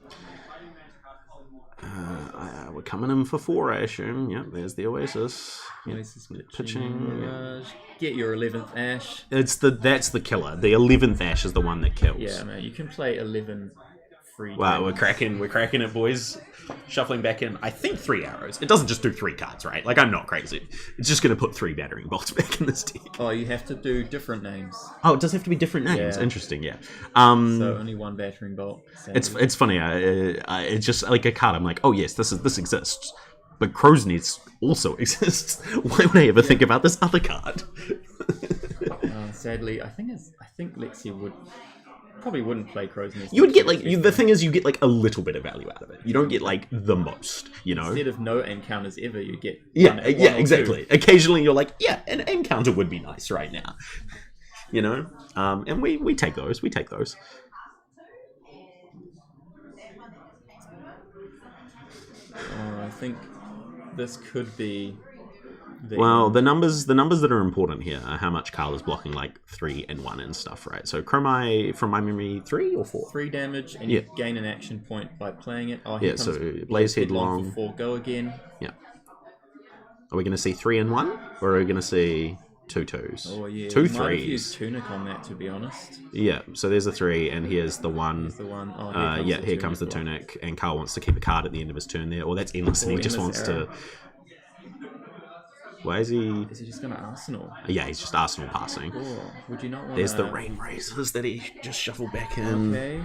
Speaker 2: We're coming in for 4, I assume. Yep, there's the Oasis.
Speaker 3: Oasis
Speaker 2: Pitching.
Speaker 3: Mirage. Get your 11th Ash.
Speaker 2: That's the killer. The 11th Ash is the one that kills.
Speaker 3: Yeah, man, you can play 11 free.
Speaker 2: Wow, we're
Speaker 3: dragons.
Speaker 2: cracking it, boys. Shuffling back in, I think 3 arrows. It doesn't just do 3 cards, right? I'm not crazy. It's just going to put 3 battering bolts back in this deck.
Speaker 3: Oh, you have to do different names.
Speaker 2: Oh, it does have to be different names.
Speaker 3: Yeah.
Speaker 2: Interesting, yeah.
Speaker 3: So only 1 battering bolt. Sadly.
Speaker 2: It's funny. It's just like a card. I'm like, oh yes, this exists, but Crow's Nest also exists. Why would I ever think about this other card?
Speaker 3: Sadly, I think Lexi probably wouldn't play Crow's Nest.
Speaker 2: You would get the thing is you get a little bit of value out of it. You don't get the most,
Speaker 3: Instead of no encounters ever, you get
Speaker 2: Yeah,
Speaker 3: one or
Speaker 2: exactly.
Speaker 3: 2.
Speaker 2: Occasionally you're like, yeah, an encounter would be nice right now. And we take those. We take those.
Speaker 3: I think this could be.
Speaker 2: Well, the numbers that are important here are how much Carl is blocking 3 and 1 and stuff, right? So Dromai, from my memory, 3 or 4?
Speaker 3: 3 damage, and
Speaker 2: Yeah.
Speaker 3: you gain an action point by playing it. Oh,
Speaker 2: Yeah, so Blaze Headlong.
Speaker 3: for 4, go again.
Speaker 2: Yeah. Are we going to see 3 and 1, or are we going to see 2 2s?
Speaker 3: Oh yeah,
Speaker 2: 2
Speaker 3: you might have
Speaker 2: 3s.
Speaker 3: used Tunic on that, to be honest.
Speaker 2: Yeah. So there's a 3, and here's the 1.
Speaker 3: That's the one. Oh,
Speaker 2: Here comes the
Speaker 3: block.
Speaker 2: Tunic, and Carl wants to keep a card at the end of his turn there, or that's endless, and he
Speaker 3: Or
Speaker 2: just
Speaker 3: endless
Speaker 2: wants
Speaker 3: arrow.
Speaker 2: to. Why is he?
Speaker 3: Is he just going to Arsenal?
Speaker 2: Yeah, he's just Arsenal passing.
Speaker 3: Oh, would you not want
Speaker 2: There's the Rain Razors that he just shuffled back in.
Speaker 3: Okay.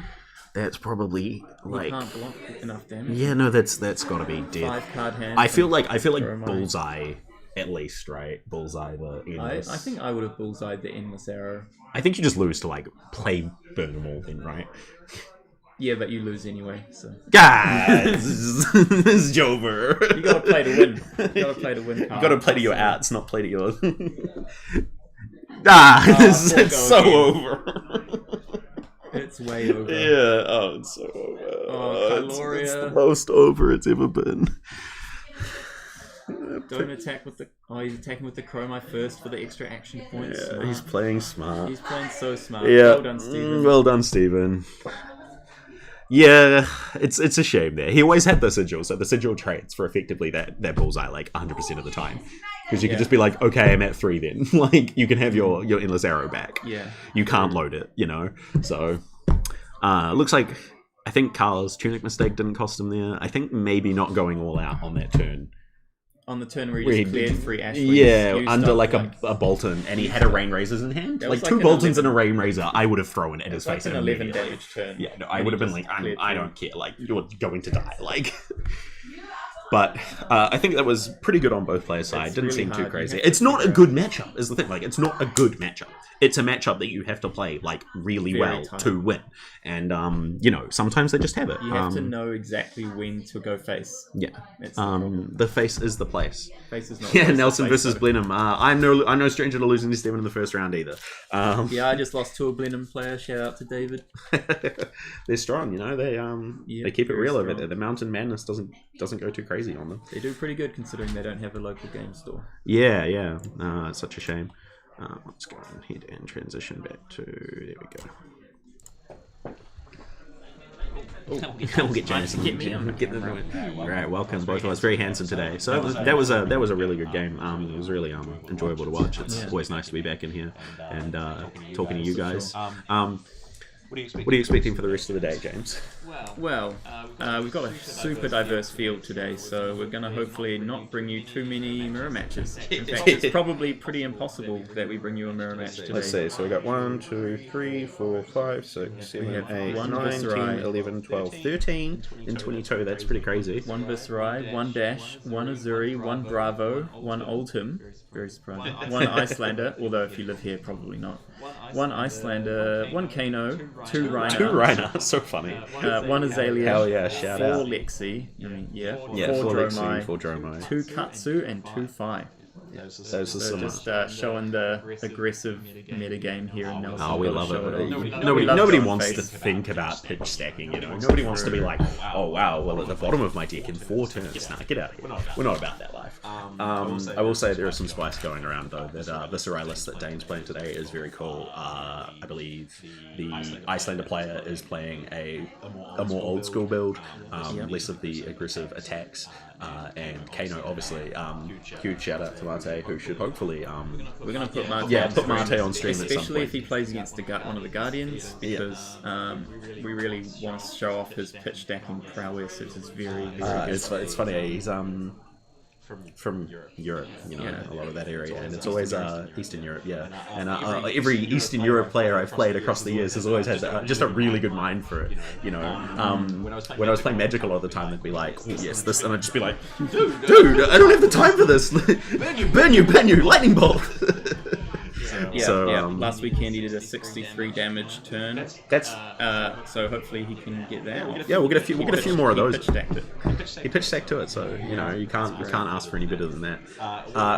Speaker 2: That's probably
Speaker 3: You can't block enough damage.
Speaker 2: yeah, no, that's got to be dead.
Speaker 3: 5 card hand.
Speaker 2: I feel like
Speaker 3: Dromai.
Speaker 2: Bullseye at least, right? Bullseye the endless.
Speaker 3: I think I would have bullseyed the endless arrow.
Speaker 2: I think you just lose to play Burn 'em all then, right?
Speaker 3: Yeah, but you lose anyway, so
Speaker 2: Guys, this is over.
Speaker 3: you gotta play to win. You gotta play to win.
Speaker 2: You gotta play to your outs, not play to your.
Speaker 3: poor
Speaker 2: It's
Speaker 3: go
Speaker 2: so
Speaker 3: again.
Speaker 2: over.
Speaker 3: It's It's way over.
Speaker 2: Yeah, oh, it's so over.
Speaker 3: Kyloria.
Speaker 2: It's the most over it's ever been.
Speaker 3: Don't attack with the... Oh, he's attacking with the Dromai first for the extra action points.
Speaker 2: Yeah,
Speaker 3: Smart.
Speaker 2: he's playing smart.
Speaker 3: He's playing so smart.
Speaker 2: Yeah.
Speaker 3: Well done, Stephen.
Speaker 2: Well done, Stephen. Yeah, it's a shame there. He always had the sigil, so the sigil trades for effectively that bullseye like 100% of the time. Because you could just be like, okay, I'm at 3 then. Like, you can have your endless arrow back.
Speaker 3: Yeah.
Speaker 2: You can't load it, you know? So, looks like, I think Carl's tunic mistake didn't cost him there. I think maybe not going all out on that turn.
Speaker 3: On the turn where he just cleared 3 Ashley.
Speaker 2: Yeah, under like a Bolton, and he had a Rain Razors in hand. Like 2 Boltons and a Rain Razor, I would have thrown at his face.
Speaker 3: Like an 11 damage turn.
Speaker 2: Yeah, no, I would have been like, I don't care, like, you're going to die, like. But I think that was pretty good on both players' side. Didn't
Speaker 3: really
Speaker 2: seem too
Speaker 3: hard.
Speaker 2: crazy. It's not a good matchup, is the thing. Like, it's not a good matchup. It's a matchup that you have to play like really
Speaker 3: Very
Speaker 2: well
Speaker 3: tight.
Speaker 2: to win. And you know, sometimes they just have it.
Speaker 3: You have to know exactly when to go face.
Speaker 2: Yeah.
Speaker 3: It's the problem.
Speaker 2: The face is the place.
Speaker 3: Face is not
Speaker 2: Yeah,
Speaker 3: face,
Speaker 2: Nelson
Speaker 3: face,
Speaker 2: versus
Speaker 3: though.
Speaker 2: Blenheim. I'm no stranger to losing to Steven in the first round either.
Speaker 3: Yeah, I just lost to a Blenheim player. Shout out to David.
Speaker 2: They're strong, you know. They
Speaker 3: Yeah,
Speaker 2: they keep it
Speaker 3: very
Speaker 2: real over
Speaker 3: strong.
Speaker 2: there. The Mountain Madness doesn't go too crazy on them.
Speaker 3: They do pretty good considering they don't have a local game store.
Speaker 2: Yeah. It's such a shame. Let's go ahead and transition back to... There we go. We'll get James.
Speaker 3: Get me on.
Speaker 2: Right, welcome both of us. Very handsome today. So that was a really good game. It was really enjoyable to watch. It's always nice to be back in here and talking to you guys. What are you expecting for the rest of the day, James?
Speaker 3: Well, we've got a super diverse field today, so we're going to hopefully not bring you too many mirror matches. In fact, it's probably pretty impossible that we bring you a mirror match today.
Speaker 2: Let's see. So we got 1, 2, 3, 4, 5, 6, 7,
Speaker 3: have
Speaker 2: 8,
Speaker 3: one
Speaker 2: 9, 10,
Speaker 3: Viserai.
Speaker 2: 11, 12, 13, and 22. That's pretty crazy.
Speaker 3: 1 Viserai, 1 Dash, 1 Azuri, 1 Bravo, 1 Oldhim, very surprising, 1 Icelander, although if you live here, probably not. 1 Icelander, 1 Kano, 2 Rhino,
Speaker 2: 2 Rhino. So funny.
Speaker 3: 1 Azalea,
Speaker 2: Hell yeah, shout
Speaker 3: 4
Speaker 2: out.
Speaker 3: Lexi,
Speaker 2: Yeah,
Speaker 3: 4
Speaker 2: Lexi,
Speaker 3: Dromai,
Speaker 2: 4 Dromai.
Speaker 3: 2 Katsu, and 2 Fi.
Speaker 2: Those are
Speaker 3: So
Speaker 2: some...
Speaker 3: just showing the aggressive metagame here in Nelson.
Speaker 2: Oh, we
Speaker 3: Gotta
Speaker 2: love
Speaker 3: show
Speaker 2: it.
Speaker 3: off.
Speaker 2: Nobody
Speaker 3: Love
Speaker 2: wants
Speaker 3: showing
Speaker 2: to
Speaker 3: face.
Speaker 2: think about pitch stacking, you know. Nobody wants to be like, oh wow, well at the bottom of my deck in 4 turns. Nah, get out of here. We're not about that life. I will say there is some spice going around though. That Viserai list that Dane's playing today is very cool. I believe the Iyslander player is playing a more old school build, less of the aggressive attacks. And Kano, obviously, huge shout out to Mate, who should hopefully
Speaker 3: We're going to put Mate
Speaker 2: put Mate on stream at some
Speaker 3: especially
Speaker 2: point.
Speaker 3: if he plays against one of the Guardians, because we really want to show off his pitch stacking prowess. It's very, very good.
Speaker 2: It's funny. He's from Europe, you know,
Speaker 3: Yeah.
Speaker 2: a lot of that area, and it's always Eastern Europe, yeah. And every Eastern Europe player I've played across the years has always had just a really good mind for it, you know. When I was playing Magic a lot of the time, they'd be like, oh, yes, this, and I'd just be like, dude, I don't have the time for this. burn you, lightning bolt.
Speaker 3: Last weekend he did a 63 damage turn.
Speaker 2: That's
Speaker 3: So hopefully he can get that off.
Speaker 2: yeah. We'll get a few more of those.
Speaker 3: He pitch stacked it.
Speaker 2: He pitch stacked to it, so you know you can't ask for any better than that.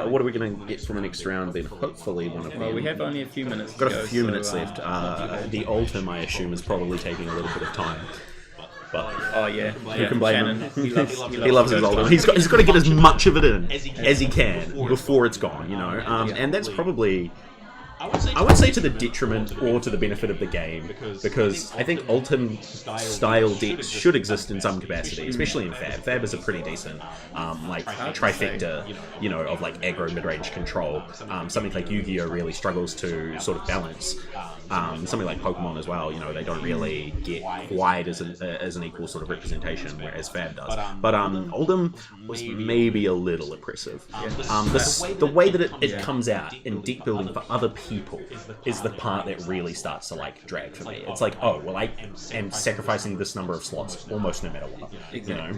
Speaker 2: What are we going to get from the next round? Then hopefully one of them.
Speaker 3: Well, we have only a few minutes to
Speaker 2: Got
Speaker 3: go,
Speaker 2: a few
Speaker 3: so,
Speaker 2: minutes left. The Oldhim, I assume, is probably taking a little bit of time. But
Speaker 3: Oh yeah,
Speaker 2: who can blame him?
Speaker 3: He loves
Speaker 2: he loves his Oldhim. He's got to get as much of it in as he can before it's gone, you know. And that's probably. I would say to the detriment or to the benefit of the game, because I think Oldhim style decks should exist in some capacity, especially in Fab. Fab is a pretty decent trifecta, you know, of like aggro mid-range control. Something like Yu-Gi-Oh really struggles to sort of balance. Something like Pokemon as well, you know, they don't really get quite as an equal sort of representation, whereas Fab does. But Oldhim was maybe a little oppressive. The way that it comes out in deck building for other people is the part that really starts to like drag for me. It's like, oh well, I am sacrificing this number of slots almost no matter what, you know.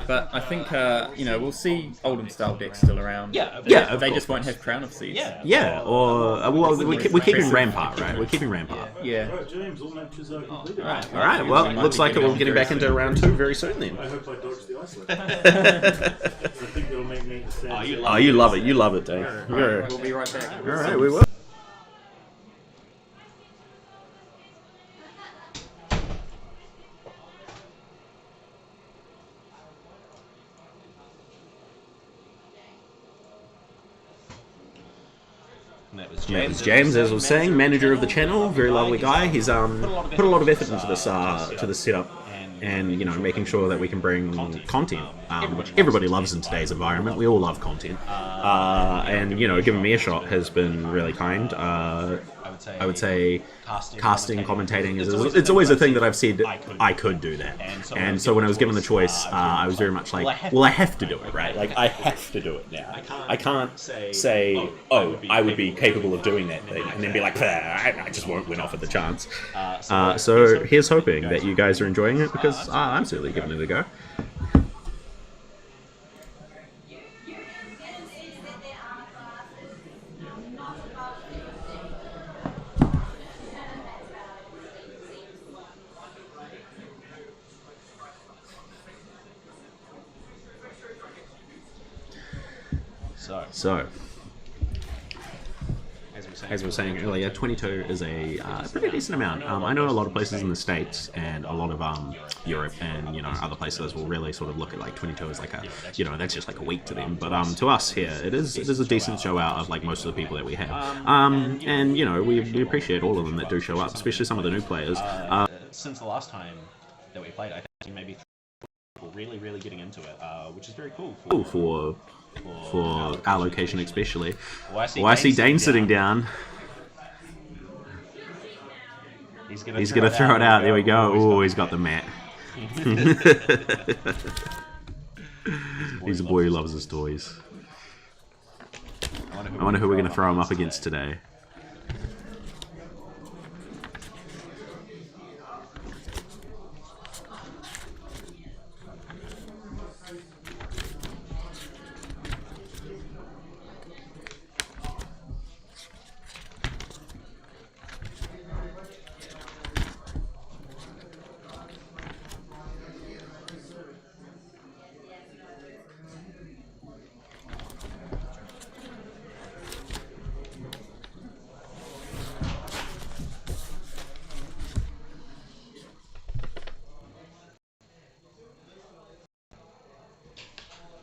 Speaker 3: But I think you know, we'll see Oldhim style decks still around. They just won't have Crown of Seeds.
Speaker 2: Yeah, or well, we're keeping Rampart, right? We're keeping Rampart.
Speaker 3: Yeah.
Speaker 4: Right, James, all matches are completed.
Speaker 2: All right. Well, looks like we're getting back into round 2 very soon then.
Speaker 4: I hope I dodged the ice I think it'll make me sad.
Speaker 2: Oh, you love it, Dave.
Speaker 3: We'll be right back.
Speaker 2: All right, we will. Yeah, it was James, as I was saying, manager of the channel, very lovely guy. He's put a lot of effort into this setup, and making sure that we can bring content, which everybody loves in today's environment. We all love content, and giving me a shot has been really kind. I would say casting, commentating it's always a thing that I've said I could do that. And so when I was given the choice, I was very much like, well, I have to do it, right? Like, I have to do it now. I can't say, oh, I would be capable of doing that thing, and then be like, I just won't win off at the chance. So here's hoping that you guys are enjoying it, because I'm certainly giving it a go. So, as we were saying earlier, 22 is a pretty decent amount. I know a lot of places in the States and a lot of Europe and other places will really sort of look at like 22 as like a that's just like a week to them. But to us here, it is a decent show out of like most of the people that we have. And we appreciate all of them that do show up, especially some of the new players. Since the last time that we played, I think maybe people really getting into it, which is very cool for our location especially. I see Dane sitting down. He's gonna throw it out. There we go. Oh, he's got the mat. He's a boy who loves his toys. I wonder who we're gonna throw him up against today.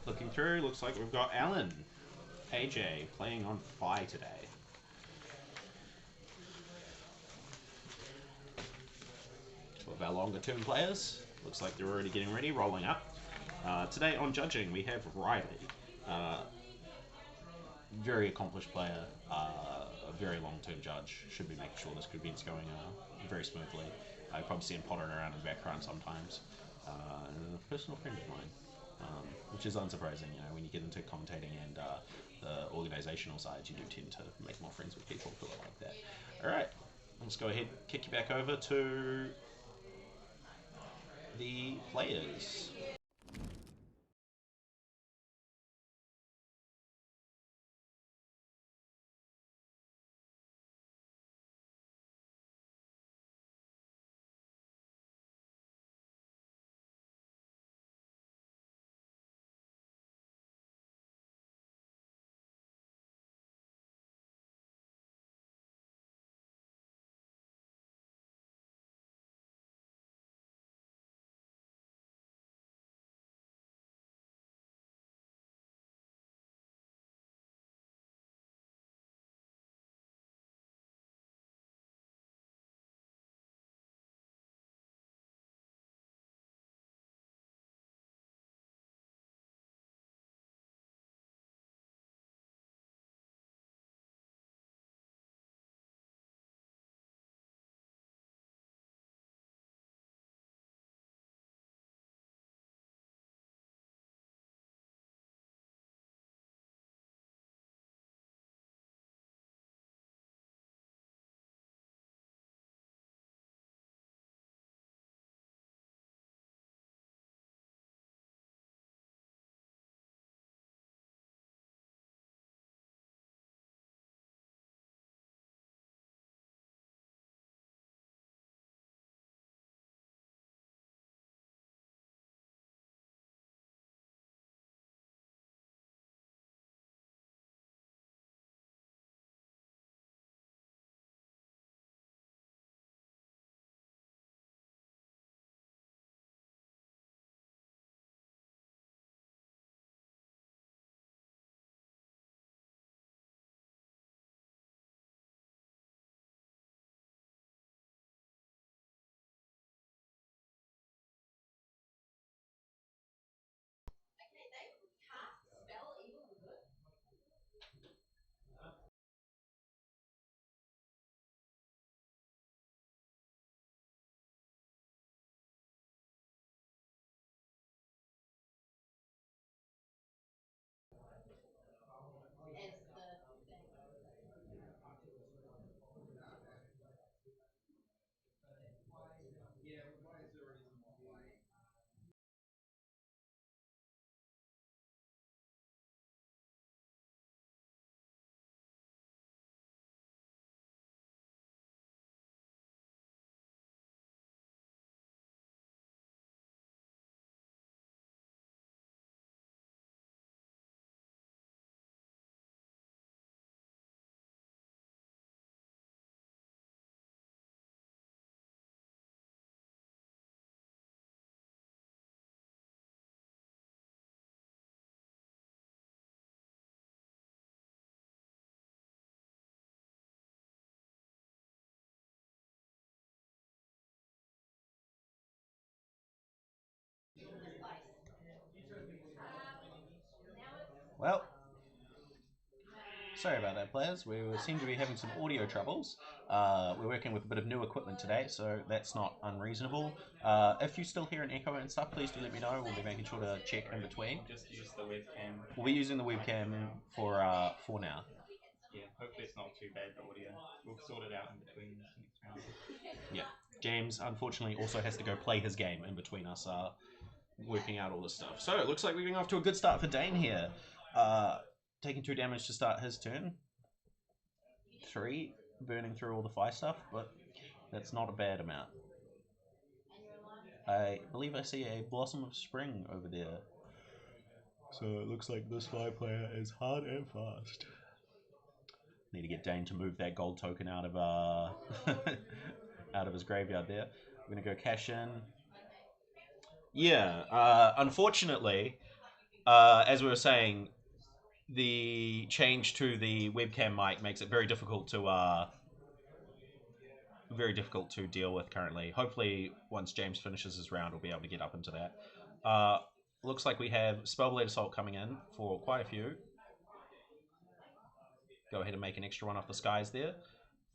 Speaker 2: Looking through, looks like we've got Alan, AJ playing on Fi today. Two of our longer term players. Looks like they're already getting ready, rolling up. Today on judging, we have Riley. Very accomplished player, a very long-term judge. Should be making sure this event's going very smoothly. I've probably seen pottering around in the background sometimes. And a personal friend of mine. Which is unsurprising, when you get into commentating and the organisational side, you do tend to make more friends with people who are like that. Alright, let's go ahead and kick you back over to the players. Well, sorry about that, players. We seem to be having some audio troubles. We're working with a bit of new equipment today, so that's not unreasonable. If you still hear an echo and stuff, please do let me know. We'll be making sure to check in between.
Speaker 5: Just use the webcam.
Speaker 2: We'll be using the webcam for now.
Speaker 5: Yeah, hopefully it's not too bad, the audio. We'll sort it out in between this next round.
Speaker 2: Yeah. James, unfortunately, also has to go play his game in between us working out all this stuff. So, it looks like we're getting off to a good start for Dane here. Taking 2 damage to start his turn. 3, burning through all the fire stuff, but that's not a bad amount. I believe I see a Blossom of Spring over there. So it looks like this fire player is hard and fast. Need to get Dane to move that gold token out of out of his graveyard there. We're gonna go cash in. Yeah, unfortunately, as we were saying, the change to the webcam mic makes it very difficult to deal with currently. Hopefully, once James finishes his round, we'll be able to get up into that. Looks like we have Spellblade Assault coming in for quite a few. Go ahead and make an extra one off the skies there.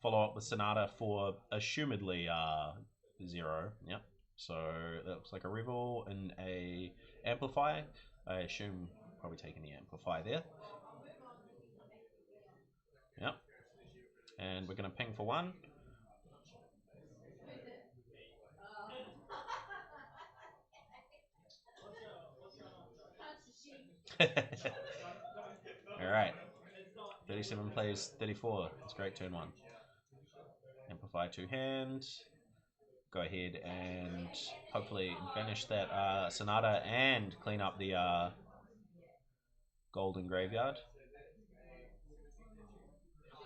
Speaker 2: Follow up with Sonata for assumedly 0. Yep. So that looks like a Revel and a Amplify. I assume probably taking the Amplify there. Yep. And we're going to ping for 1. Alright. 37 plays 34. That's great, turn 1. Amplify 2 hand. Go ahead and hopefully banish that Sonata and clean up the golden graveyard.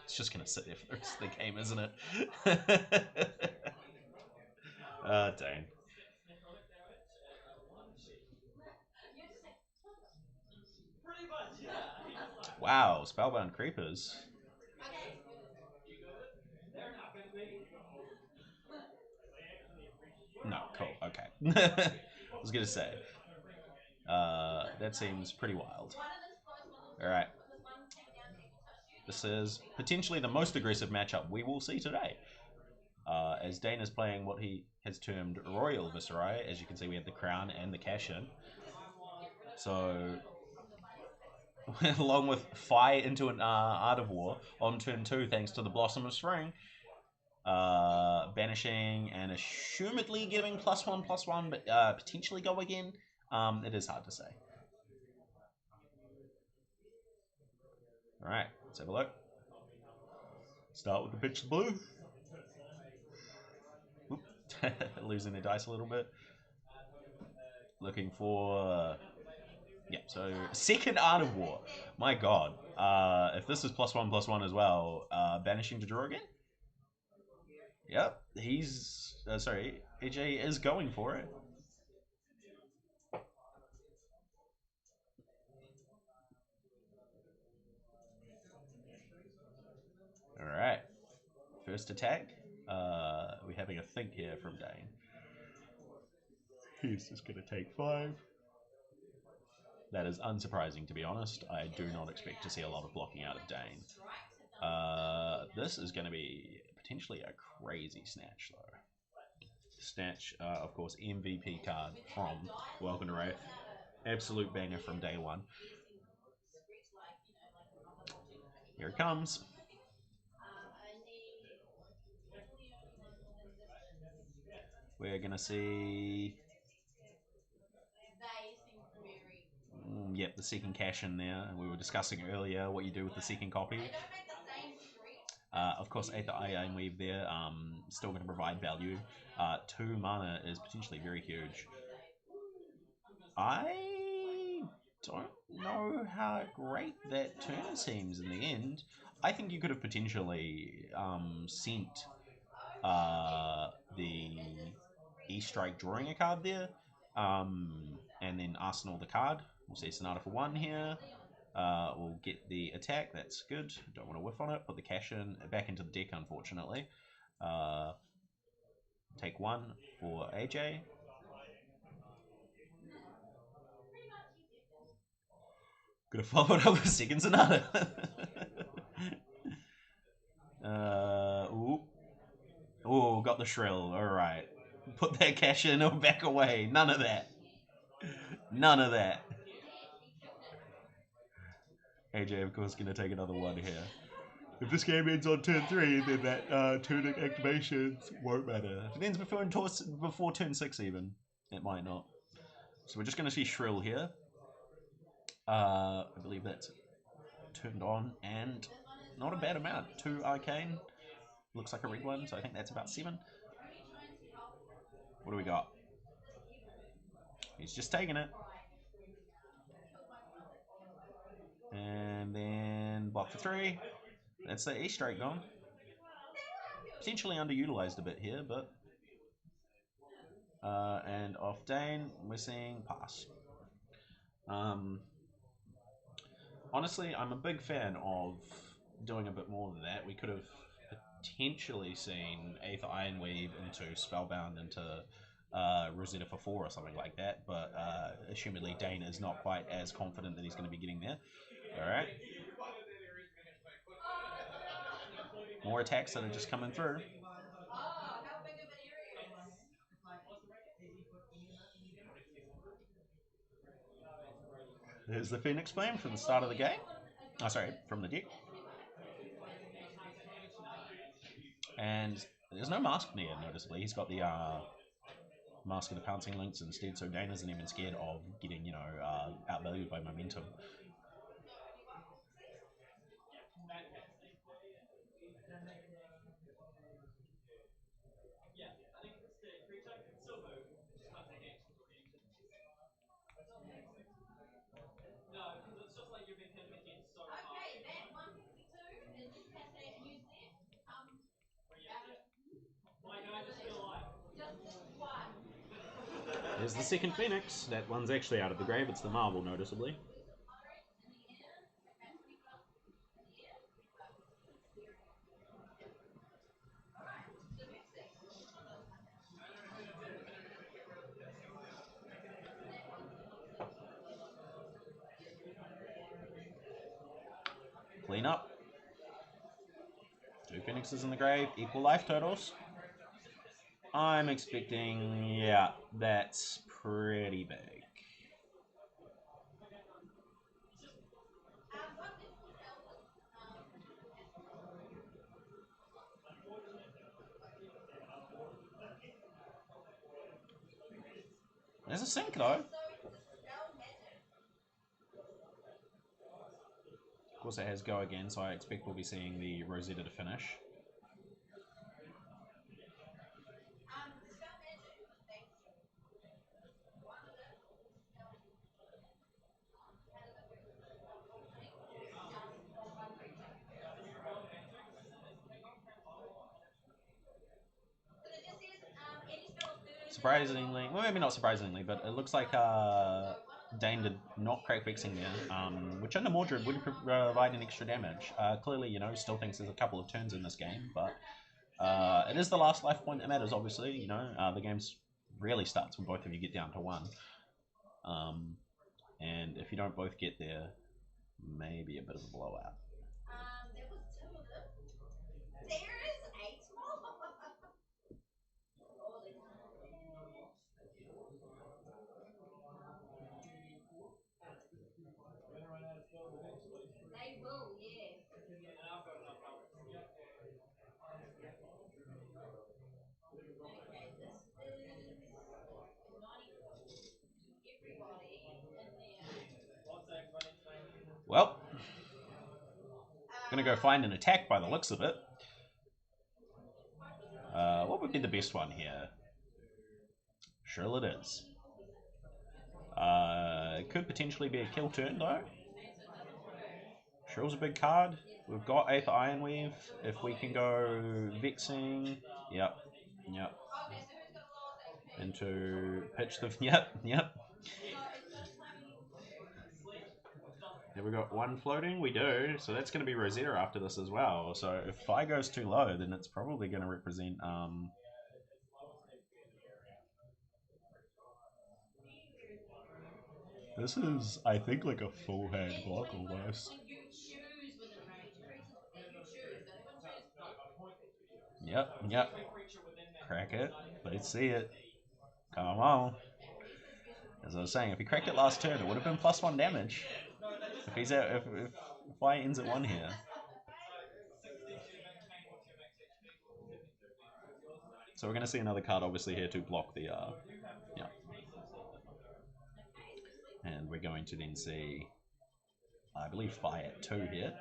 Speaker 2: It's just going to sit there for the rest of the game, isn't it? Dang. Wow, Spellbound Creepers. No, cool, okay. I was going to say. That seems pretty wild. Alright. This is potentially the most aggressive matchup we will see today. As Dane is playing what he has termed Royal Viserai. As you can see, we have the Crown and the Cash-In. So, along with Fire into an Art of War on turn 2, thanks to the Blossom of Spring. Banishing and assumedly giving +1/+1, but potentially go again. It is hard to say. Alright, let's have a look. Start with the pitch blue. Losing their dice a little bit. Looking for... yeah, so second Art of War. My god. If this is +1/+1 as well, banishing to draw again? Yep, he's... sorry, AJ is going for it. Alright. First attack. We're having a think here from Dane. He's just going to take 5. That is unsurprising, to be honest. I do not expect to see a lot of blocking out of Dane. This is going to be potentially a crazy snatch, though. Snatch, of course, MVP card from Welcome to Wraith. Absolute banger from day 1. Here it comes. We're going to see... yep, the second cash in there. We were discussing earlier what you do with the second copy. Of course, Aether Iron Weave there, still going to provide value. 2 mana is potentially very huge. I don't know how great that turn seems in the end. I think you could have potentially sent the E-Strike drawing a card there, and then Arsenal the card. We'll see Sonata for 1 here. We'll get the attack, that's good. Don't want to whiff on it. Put the cash in back into the deck, unfortunately. Take 1 for AJ. Gonna follow it up with Second Sonata. Ooh, got the Shrill. Alright. Put that cash in or back away. None of that. None of that. AJ, of course, gonna take another one here. If this game ends on turn 3, then that turn activations won't matter. If it ends before turn 6 even, it might not. So we're just gonna see Shrill here. I believe that's turned on, and not a bad amount. 2 Arcane. Looks like a red one, so I think that's about 7. What do we got? He's just taking it. And then block for 3. That's the East straight gone. Potentially underutilized a bit here, but... and off Dane, we're seeing pass. Honestly, I'm a big fan of doing a bit more than that. We could have potentially seen Aether Ironweave into Spellbound into Rosetta for 4 or something like that, but assumedly Dane is not quite as confident that he's going to be getting there. Alright. More attacks that are just coming through. There's the Phoenix Flame from the start of the game. Oh, sorry, from the deck. And there's no Mask near, noticeably. He's got the Mask of the Pouncing Lynx instead, so Dane isn't even scared of getting, outvalued by momentum. There's the second Phoenix. That one's actually out of the grave. It's the marble, noticeably. Clean up. 2 Phoenixes in the grave. Equal life totals. I'm expecting, yeah, that's pretty big. There's a sink though. Of course it has go again, so I expect we'll be seeing the Rosetta to finish. Surprisingly, well, maybe not surprisingly, but it looks like Dane did not crack Vexing there, which under Mordred would provide an extra damage. Clearly, still thinks there's a couple of turns in this game, but it is the last life point that matters, obviously. The game really starts when both of you get down to 1. And if you don't both get there, maybe a bit of a blowout.
Speaker 6: There was 2 of them. There is 8 more. They will, yes. Okay, this is 94 everybody in there.
Speaker 2: Well, gonna go find an attack by the looks of it. What would be the best one here? Shrill it is. It could potentially be a kill turn though. Shrill's a big card. We've got Aether Ironweave. If we can go Vexing, yep. Into pitch the, yep. Have we got 1 floating? We do, so that's going to be Rosetta after this as well. So if Phi goes too low, then it's probably going to represent This is, I think, like a full hand block almost. Yep. Crack it. Let's see it. Come on. As I was saying, if he cracked it last turn, it would have been +1 damage. If he's at, if Y ends at 1 here. So we're going to see another card, obviously, here to block the, yeah. And we're going to then see, I believe, Fire at 2 here.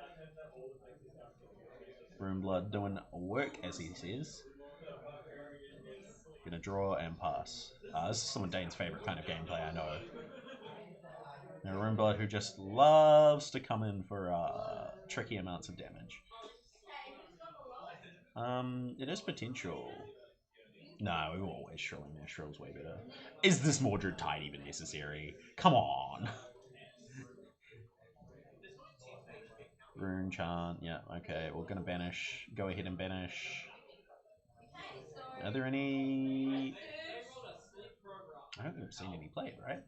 Speaker 2: Runeblood doing work, as he says. Gonna draw and pass. This is some of Dane's favourite kind of gameplay, I know. Now, Runeblood, who just loves to come in for tricky amounts of damage. It is potential. No, we were always shrilling there. Shrill's way better. Is this Mordred Tide even necessary? Come on! Rune Chant, yeah, okay, we're gonna banish. Go ahead and banish. Are there any... I don't think I've seen any played, right?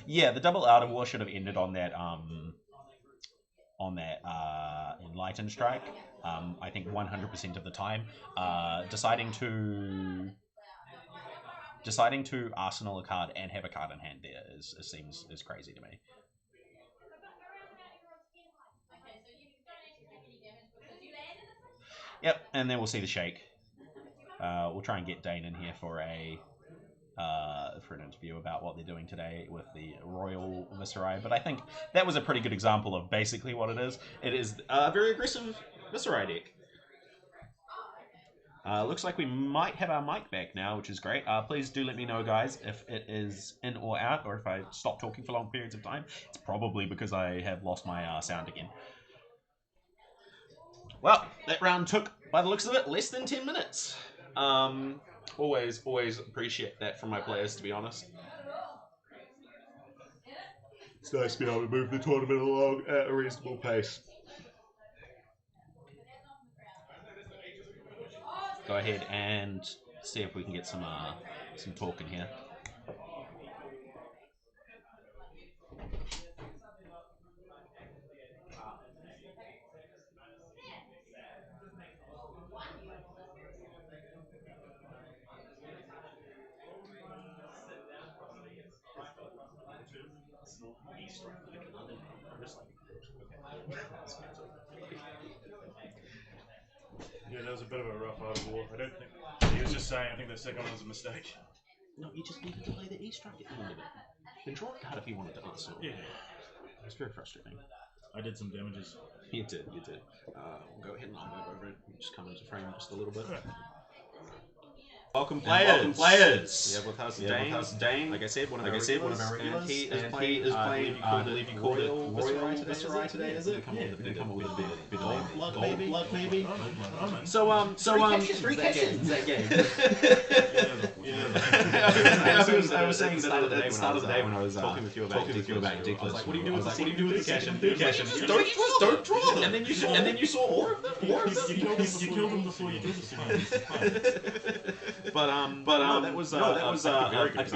Speaker 2: Yeah, the double out of war should have ended on that Enlightened Strike. I think 100% of the time. Deciding to arsenal a card and have a card in hand there seems crazy to me. Yep, and then we'll see the shake. We'll try and get Dane in here for an interview about what they're doing today with the Royal Viserai. But I think that was a pretty good example of basically what it is. It is a very aggressive Viserai deck. Looks like we might have our mic back now, which is great. Please do let me know, guys, if it is in or out, or if I stop talking for long periods of time. It's probably because I have lost my sound again. Well, that round took, by the looks of it, less than 10 minutes. Always appreciate that from my players, to be honest. It's nice to be able to move the tournament along at a reasonable pace. Go ahead and see if we can get some talk in here.
Speaker 4: Yeah, that was a bit of a rough out of war. I don't think he was just saying. I think the second one was a mistake.
Speaker 2: No, you just needed to play the E-Strike at the end of it. Then draw a card if you wanted to answer.
Speaker 4: Yeah.
Speaker 2: It's very frustrating.
Speaker 4: I did some damages.
Speaker 2: You did. We'll go ahead and I'll move over and just come into frame just a little bit. Welcome players! Yeah, with us Dane. Like I said, one of our regulars. And he is playing, I believe you called it Royal Viserai today, is it? Yeah, come up with a bit of Gold maybe? So, three catches that game. I was saying that at the start of the day when I was talking with you about deck lists. What do you do with the cash? Don't draw them! And then you saw more of them?
Speaker 4: You killed them before you did the
Speaker 2: But that was a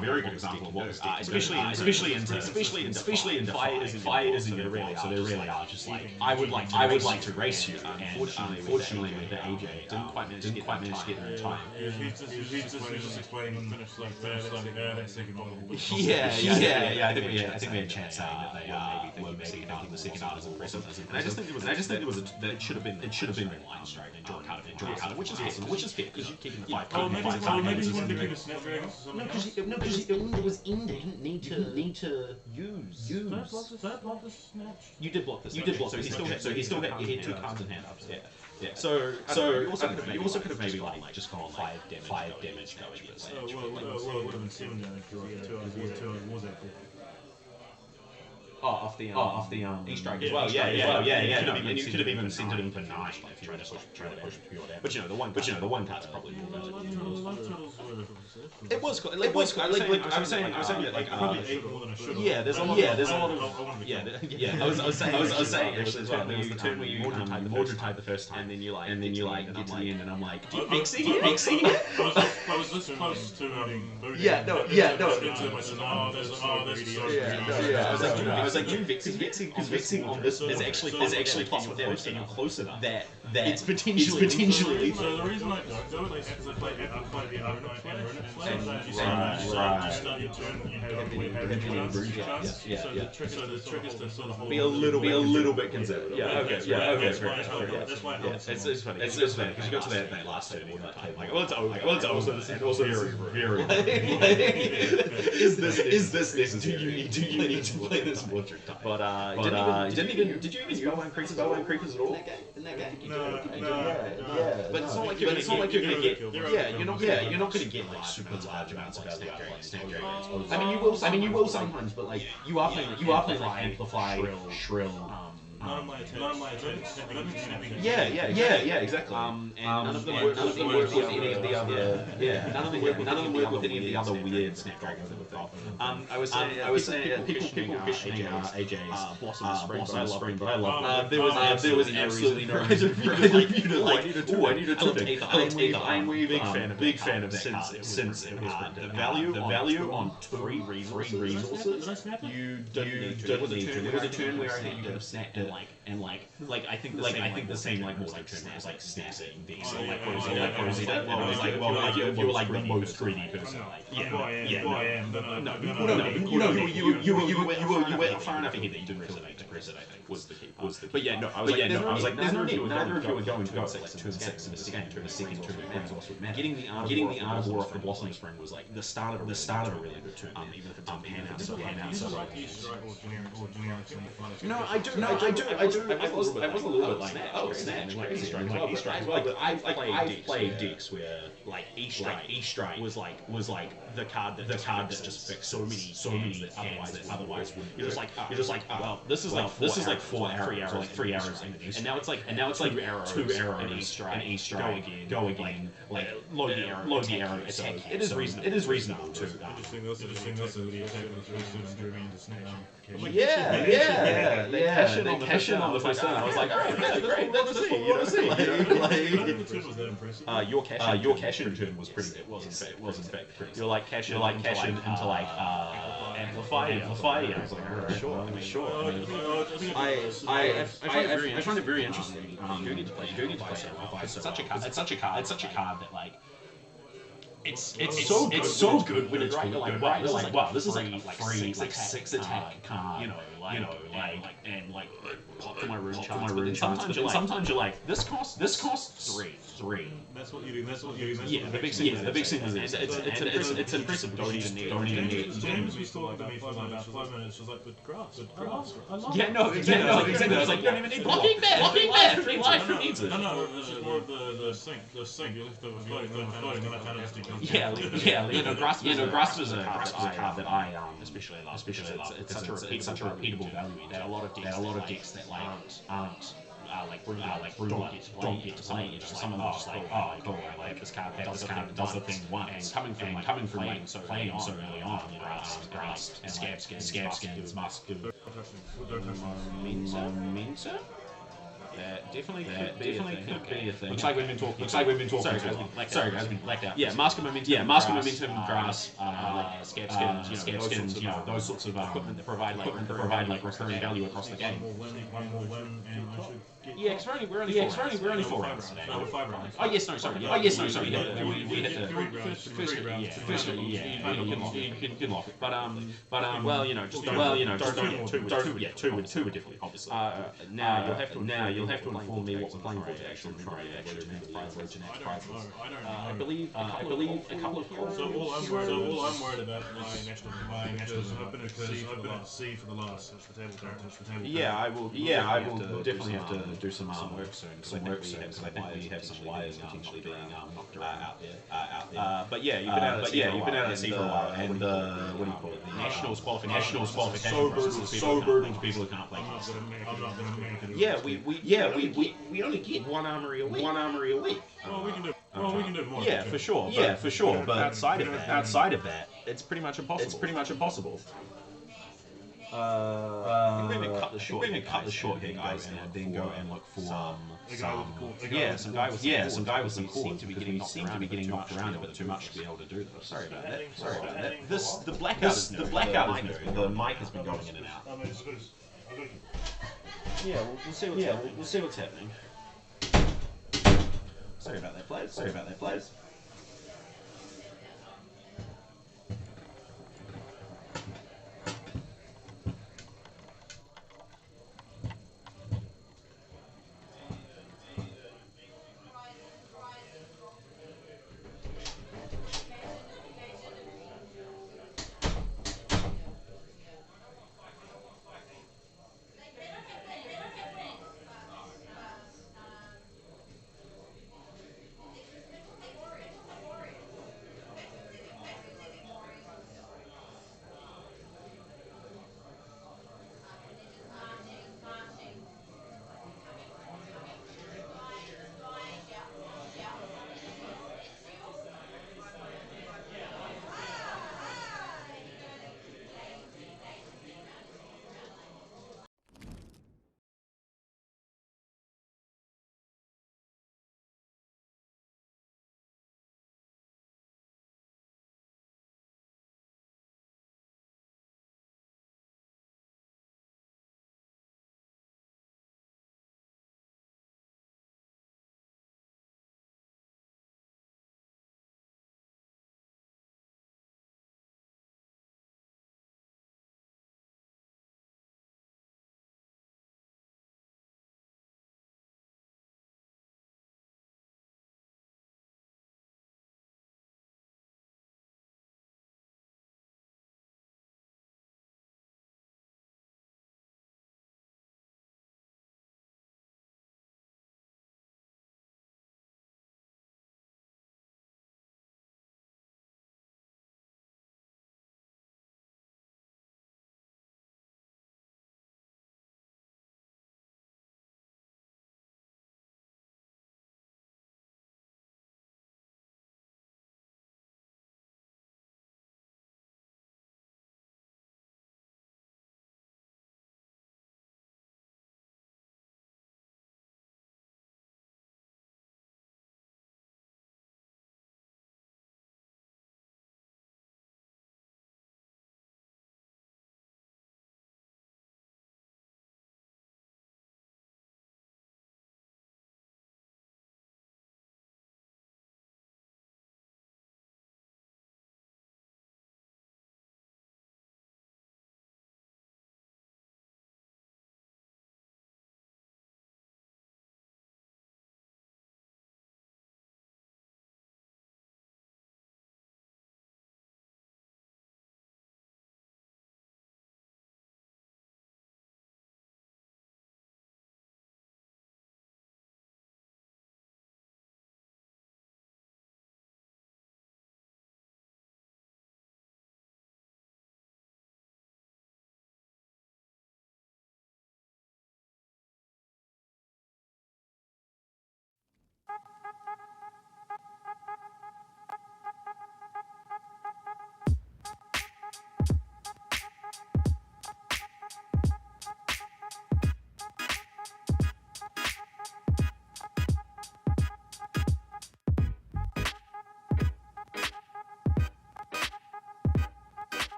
Speaker 2: very good example of what was especially in Fire isn't your real, so they really are just like I would like to race you. Unfortunately, with the AJ didn't quite manage to get there in time. Yeah. I think we had a chat saying that they were maybe thinking the second art is impressive, and I just think it should have been line strike and draw a card, which is fair because you're keeping the five.
Speaker 4: Maybe he wanted to keep a Snapdragon or something.
Speaker 2: No, because it was in there. You didn't need to use.
Speaker 4: Did I block the snatch?
Speaker 2: You did block the snatch. So he still had 2 cards in hand. Yeah. So you also could have maybe like just gone 5 damage going with snatch.
Speaker 4: Well, it would have been 7 damage. 2 wars out there.
Speaker 2: off the E-strike as
Speaker 4: Yeah,
Speaker 2: well.
Speaker 4: yeah.
Speaker 2: And you could have even sent it in for 9 if you were trying to push pure damage. But the one card's probably more better. It was. I was saying that like
Speaker 4: probably 8 more than I should have.
Speaker 2: yeah, there's a lot of I was saying actually as well. There was the turn where you Mordred tied the first time, and then you get to the end, and I'm like, do you mixing it?
Speaker 4: I was this close to booting.
Speaker 2: Yeah, no.
Speaker 4: I
Speaker 2: was like, dude, vexing on this is actually plus with force, and you're close enough that it's potentially lethal.
Speaker 4: So the reason I don't do it is because I play the opponent player, and you start your turn, you have chance. So the trick is to sort of hold.
Speaker 2: Be a little bit conservative. Yeah, okay.
Speaker 4: That's why I
Speaker 2: it's funny. It's funny because you got to that last turn, and you're like, well, it's over. And also very. Is this necessary? Do you need to play this Mordred type? But did you even go and creepers at all?
Speaker 6: In that game?
Speaker 4: No.
Speaker 2: But it's not like you're gonna get. You're not gonna get like super large amounts of snapdragons. I mean, you will sometimes, but like you are playing like amplify, shrill.
Speaker 4: None of my attempts.
Speaker 2: Yeah, exactly. And none of them work with any of the other. Yeah, none of them work with any of the other weird snapdragons that we've got. I was saying people questioning AJ's Blossom Spring, but I love. There was absolutely no reason for either of you to like. Oh, I need a tip. Ironweave. Big fan of that since it was the value on three resources. You didn't need to. There was a turn where I think you could have snapped it. I think the same like Mordred turn was like snapping these you were like the most greedy person. You were far enough ahead that you didn't feel like to press it. I think was the key. But I was like neither of you were going to go like 2 and 6 in the second turn resource would matter. Getting the Art of War off the Blossom Spring was like the start of a really good turn. Even if it didn't pan out so well. No, I do. I was a little bit like, oh, snap, like E-strike as well. But I played decks where like E-strike was like the card that just fixed so many that otherwise wouldn't. You're just like, well, this is like 4 arrows, or like 3 arrows, and now it's like 2 arrows, and E-strike, go again, like load the arrow. Attack. It is reasonable too. Yeah. They cash in on the first turn. I was like, all right, great. That's what we want to see. Your cash in turn was pretty good. It was in fact pretty. You're like cash in into like amplify. Yeah, I was like, all right, sure. I find it very interesting. You do need to play amplify. It's such a card that like. It's so good when it's right. You're like, wow, this is like free 6 attack card. And pop to my rune charts. But then sometimes you're like, this costs 3.
Speaker 4: That's what you do.
Speaker 2: Yeah, the big thing is it's impressive. Don't even need.
Speaker 4: James used to look at me for about 5 minutes. She was like, but grass. I love
Speaker 2: exactly. I was like, you don't even need blocking bad. Free life. Who needs it?
Speaker 4: No, this is more of the sink. You lift the floating, then that kind of just becomes.
Speaker 2: Grass was a card that I especially love. It's such a repeatable value. There are a lot of decks that aren't don't get to play. Some of them are just like, oh, cool, like this card does the thing once. And coming from playing so early on, grass and scab skins, musk do. Momentum. That definitely could be a thing. Looks like we've been talking. Sorry guys, been blacked out. Yeah, mask of momentum, grass, scab skins, those sorts of equipment that provide recurring value across the game.
Speaker 4: One more win, and I should.
Speaker 2: Yeah, because we're only 4 rounds today.
Speaker 4: No, 5 rounds.
Speaker 2: Oh yes, no, sorry. We had to first. You can lock it. But well, just don't. 2 would definitely obviously. Now you'll have to inform me what we're playing for to actually try and actually remember the Legion Act prizes. I believe a couple of calls.
Speaker 4: So all I'm worried about is my national because I've been at C for the last table characters for table.
Speaker 2: Yeah, I will definitely have to do some work soon because I think we have some wires potentially being knocked around out there. But yeah, you've been out at sea for a while, and what do you call it? The Nationals qualification is so burdening to people who can't play.
Speaker 4: I'm not going to make it.
Speaker 2: Yeah, we only get one armory a week.
Speaker 4: Well, we can do more.
Speaker 2: Yeah, for sure. But outside of that, it's pretty much impossible. I think we cut the short here, guys, and then go and look for some guy with some cord. Seem to be getting knocked around a bit too much to be able to do this. Sorry about that. The blackout is new. The mic has been going in and out. Yeah, we'll see what's happening. Sorry about that, players.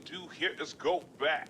Speaker 1: do here is go back.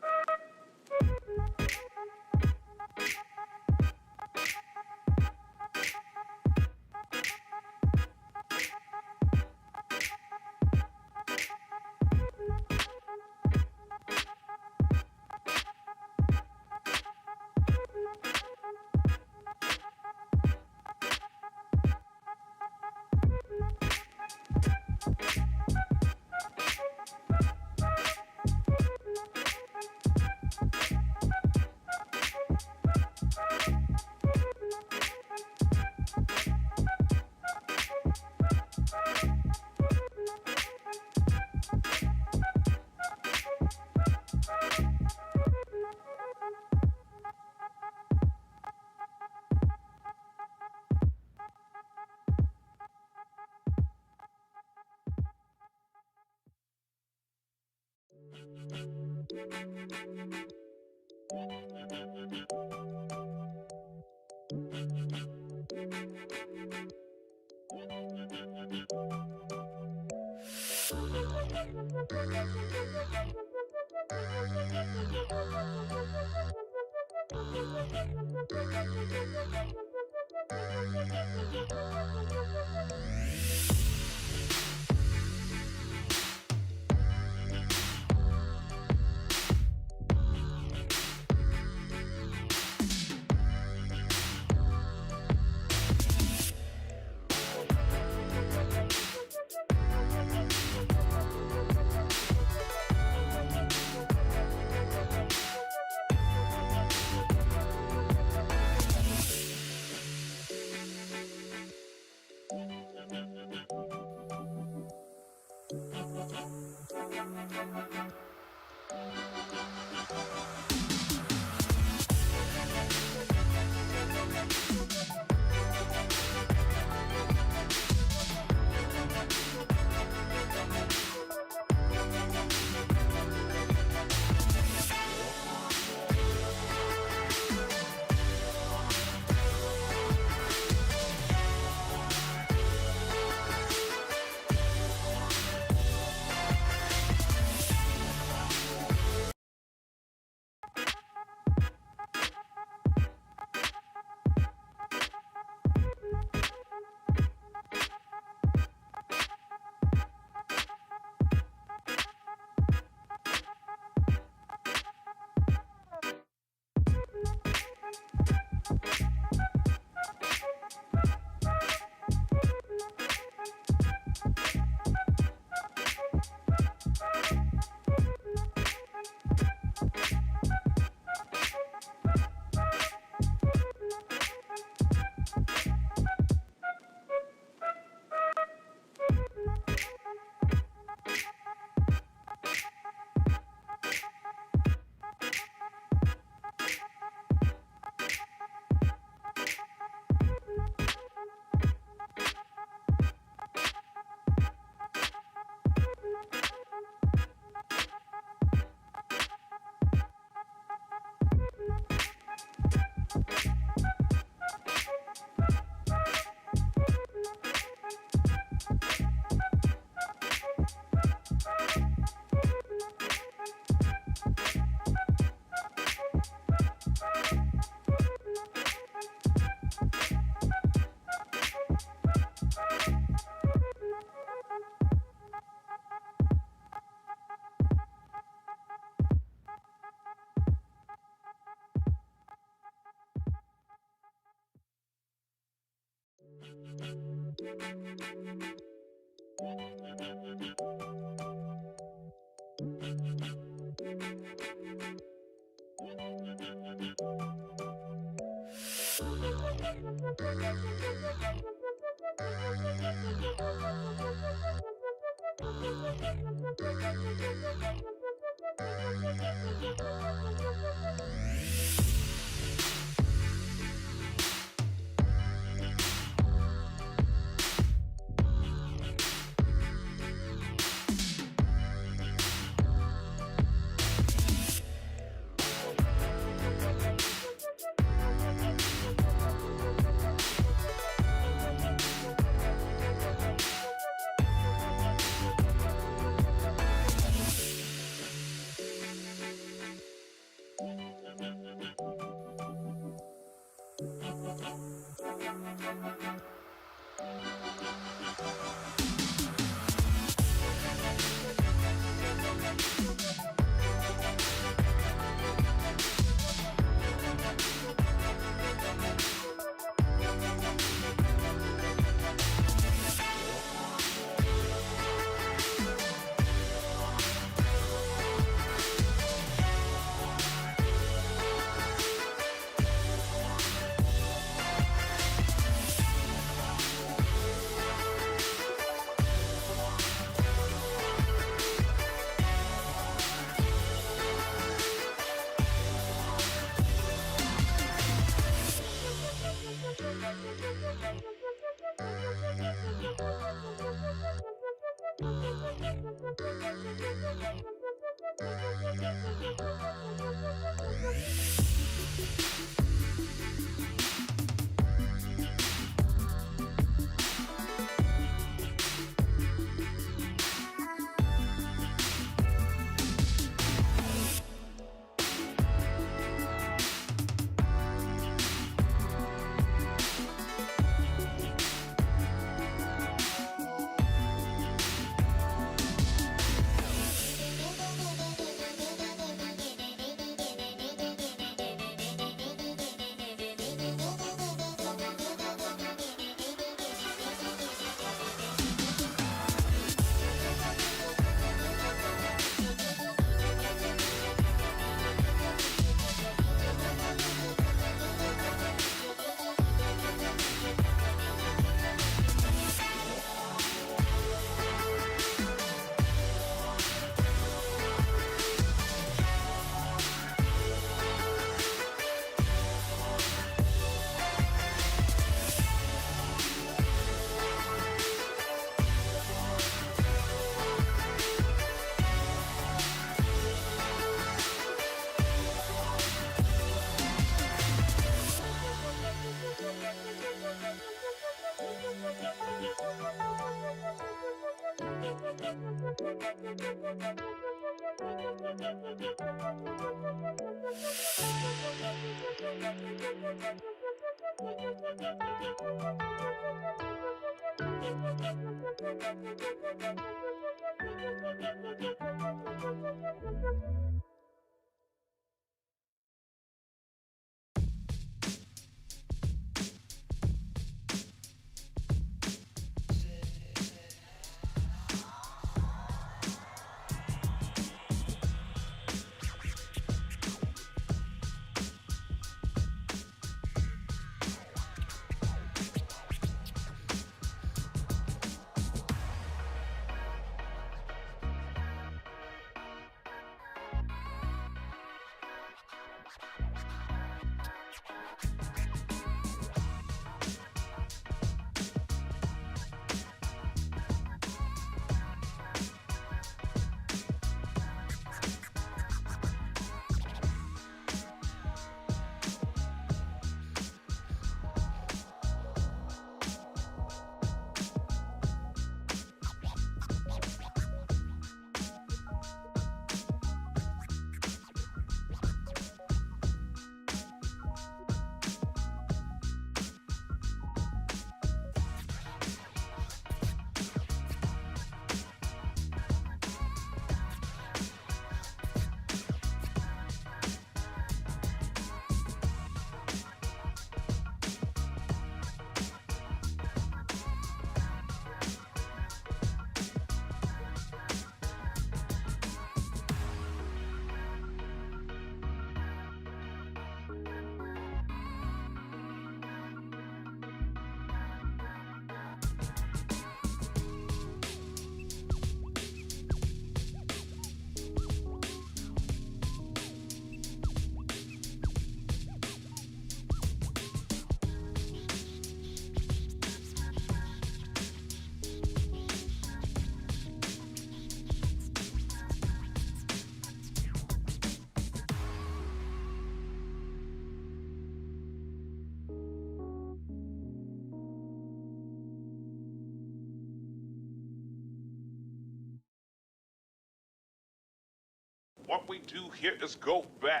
Speaker 1: What we do here is go back.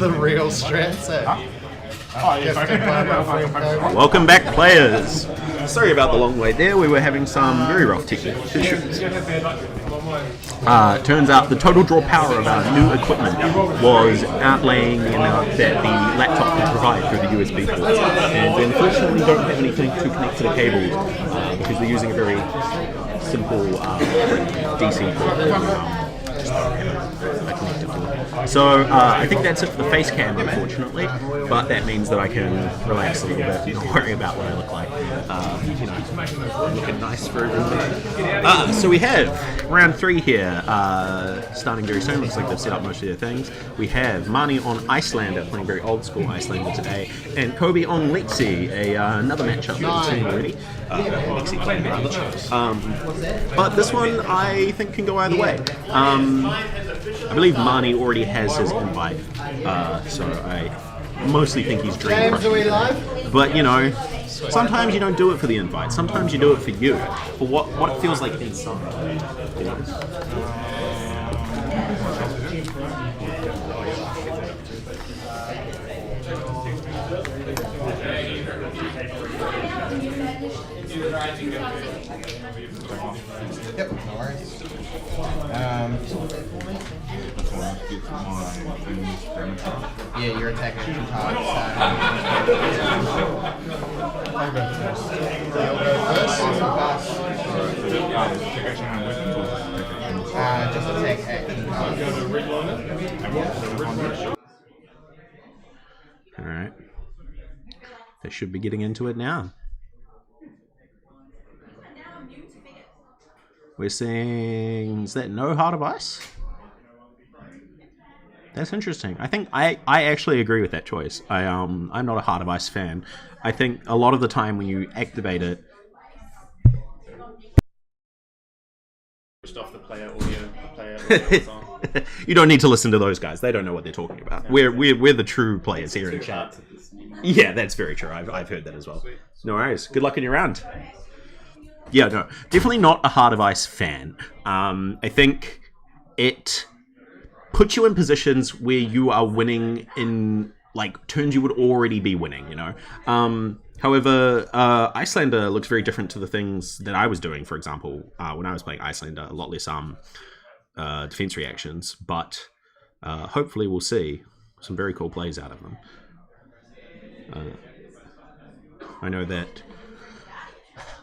Speaker 7: The real strats.
Speaker 2: Welcome back, players. Sorry about the long wait there. We were having some very rough technical issues. Turns out the total draw power of our new equipment was outlaying the amount that the laptop could provide through the USB ports. And we unfortunately don't have anything to connect to the cables because we're using a very simple DC port. So I think that's it for the face cam, unfortunately, but that means that I can relax a little bit and not worry about what I look like. Looking nice for everyone. So we have round 3 here, starting very soon. Looks like they've set up most of their things. We have Mani on Iyslander, playing very old school Iyslander today, and Kobe on Lexi, another matchup that we've seen already. Lexi playing rather. But this one I think can go either way. I believe Mani already has his invite, so I mostly think he's dream crushing. But you know, sometimes you don't do it for the invite. Sometimes you do it for you, for what it feels like inside.
Speaker 7: Yep, no worries. Yeah, you're attacking 2 cards. I'll go first. Just attack at 2 cards.
Speaker 2: Alright. They should be getting into it now. We're seeing... is that no Heart of Ice? That's interesting. I think I actually agree with that choice. I'm not a Heart of Ice fan. I think a lot of the time when you activate it...
Speaker 3: off the player audio song.
Speaker 2: You don't need to listen to those guys. They don't know what they're talking about. We're the true players here in chat. Yeah, that's very true. I've heard that as well. No worries. Good luck in your round. Yeah, no, definitely not a Heart of Ice fan. I think it puts you in positions where you are winning in like turns you would already be winning, you know. However, Iyslander looks very different to the things that I was doing. For example, when I was playing Iyslander, a lot less defense reactions, but hopefully we'll see some very cool plays out of them. I know that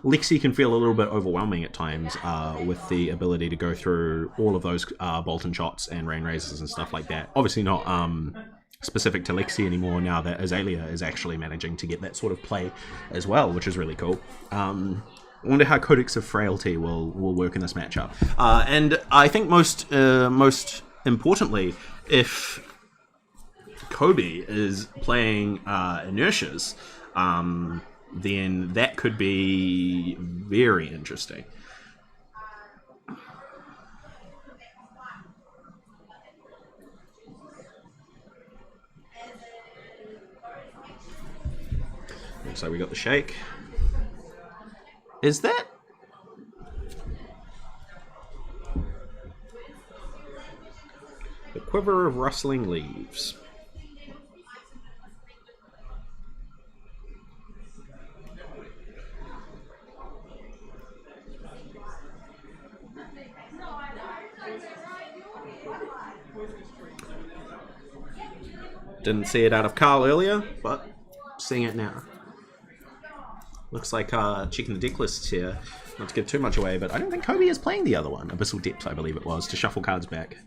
Speaker 2: Lexi can feel a little bit overwhelming at times with the ability to go through all of those Bolton shots and Rain Razors and stuff like that. Obviously not specific to Lexi anymore now that Azalea is actually managing to get that sort of play as well, which is really cool. I wonder how Codex of Frailty will work in this matchup. And I think most importantly, if Kobe is playing Inertias, then that could be very interesting. So we got the shake. Is that... the quiver of rustling leaves? Didn't see it out of Carl earlier, but seeing it now. Looks like checking the deck lists here, not to give too much away, but I don't think Kobe is playing the other one. Abyssal Depths, I believe it was, to shuffle cards back.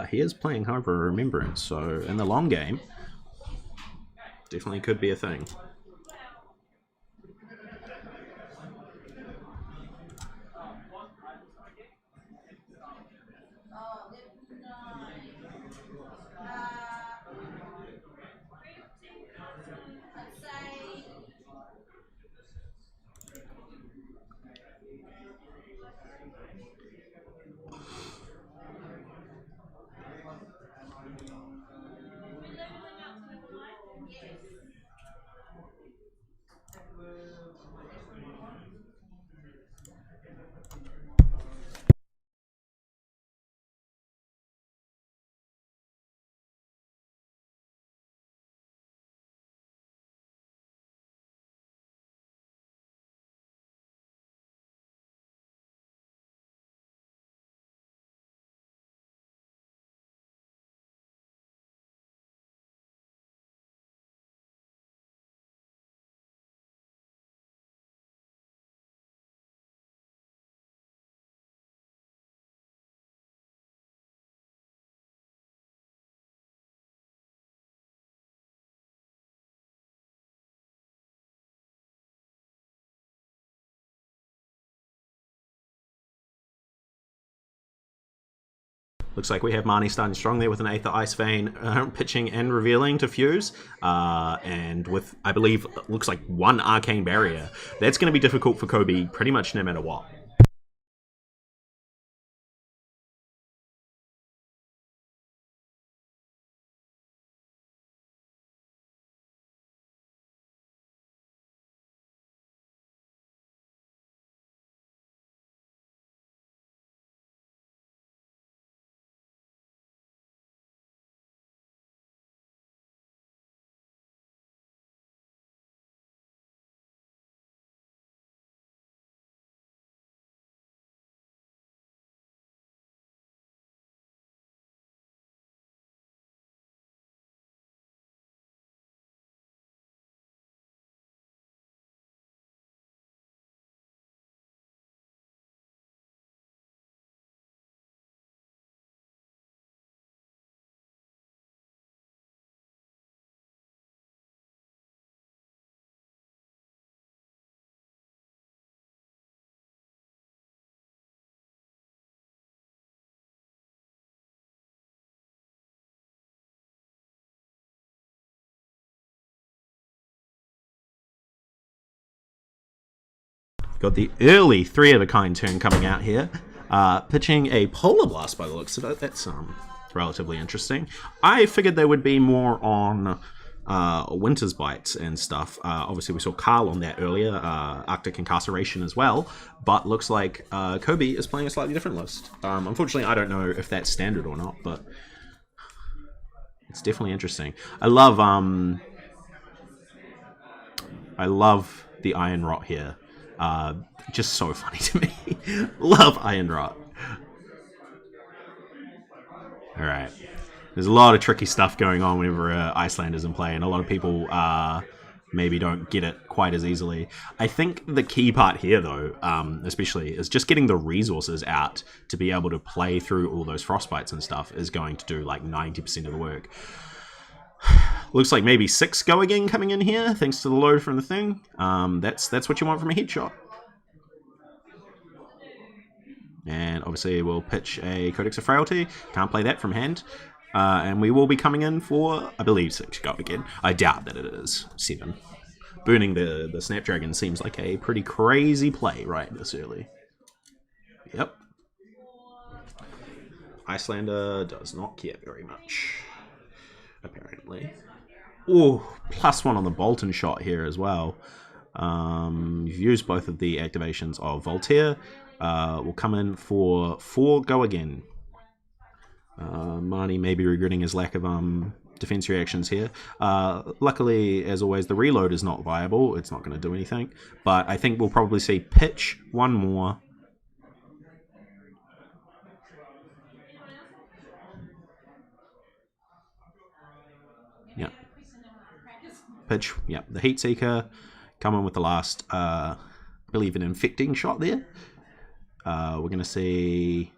Speaker 2: He is playing, however, Remembrance, so in the long game, definitely could be a thing. Looks like we have Marnie starting strong there with an Aether Ice Vein pitching and revealing to Fuse. And with, I believe, looks like one Arcane Barrier. That's going to be difficult for Kobe pretty much no matter what. Got the early 3 of a kind turn coming out here. Pitching a Polar Blast by the looks of it. That's relatively interesting. I figured they would be more on Winter's Bites and stuff. Obviously, we saw Carl on that earlier, Arctic Incarceration as well. But looks like Kobe is playing a slightly different list. Unfortunately, I don't know if that's standard or not, but it's definitely interesting. I love the Iron Rot here. Just so funny to me. Love Iron Rot. Alright. There's a lot of tricky stuff going on whenever Iyslander is in play, and a lot of people maybe don't get it quite as easily. I think the key part here, though, especially, is just getting the resources out to be able to play through all those frostbites and stuff is going to do like 90% of the work. Looks like maybe 6 go again coming in here, thanks to the load from the thing. That's what you want from a headshot. And obviously we'll pitch a Codex of Frailty. Can't play that from hand. And we will be coming in for, I believe, 6 go again. I doubt that it is 7. Burning the Snapdragon seems like a pretty crazy play right this early. Yep. Iyslander does not care very much, apparently. Ooh, +1 on the Bolton shot here as well. You've used both of the activations of Voltaire. We'll come in for 4 go again. Marnie may be regretting his lack of defense reactions here. Luckily, as always, the reload is not viable. It's not going to do anything. But I think we'll probably see pitch 1 more. Yep. Pitch, yep. The Heat Seeker. Come in with the last, I believe, an infecting shot there. We're going to see...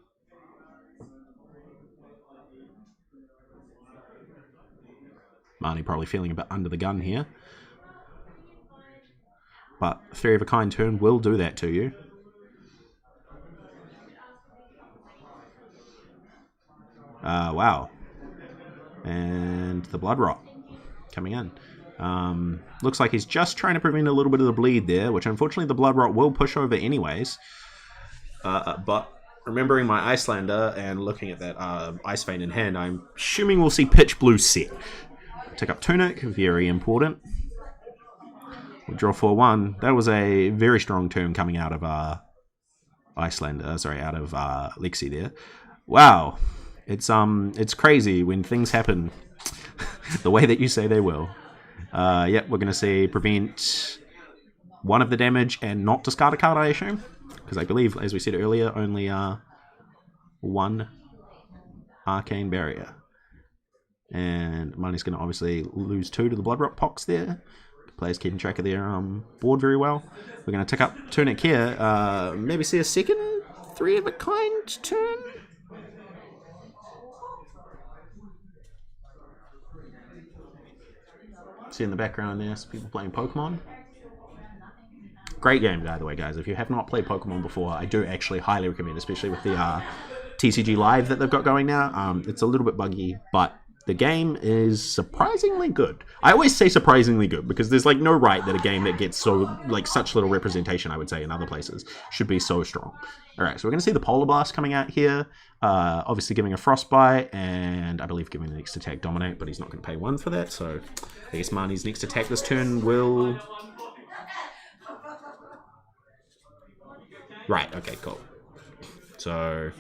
Speaker 2: Marnie probably feeling a bit under the gun here. But 3 of a kind turn will do that to you. Wow. And the Blood Rot coming in. Looks like he's just trying to prevent a little bit of the bleed there, which unfortunately the Blood Rot will push over anyways. But remembering my Iyslander and looking at that Ice Vein in hand, I'm assuming we'll see Pitch Blue set. Take up Tunic, very important. We'll draw 4-1. That was a very strong turn coming out of Iyslander, sorry, out of Lexi there. Wow, it's crazy when things happen the way that you say they will. Yep, we're gonna see prevent 1 of the damage and not discard a card, I assume, because I believe, as we said earlier, only 1 Arcane Barrier. And Marnie's going to obviously lose 2 to the Blood Rot Pox there. Players keeping track of their board very well. We're going to tick up Tunic here. Maybe see a second 3 of a kind turn. See in the background there, some people playing Pokemon. Great game, by the way, guys. If you have not played Pokemon before, I do actually highly recommend, especially with the TCG Live that they've got going now. It's a little bit buggy, but the game is surprisingly good. I always say surprisingly good because there's like no right that a game that gets so like such little representation, I would say, in other places should be so strong. All right, so we're going to see the Polar Blast coming out here. Obviously giving a Frostbite and I believe giving the next attack Dominate, but he's not going to pay 1 for that. So I guess Marnie's next attack this turn will... Right, okay, cool. So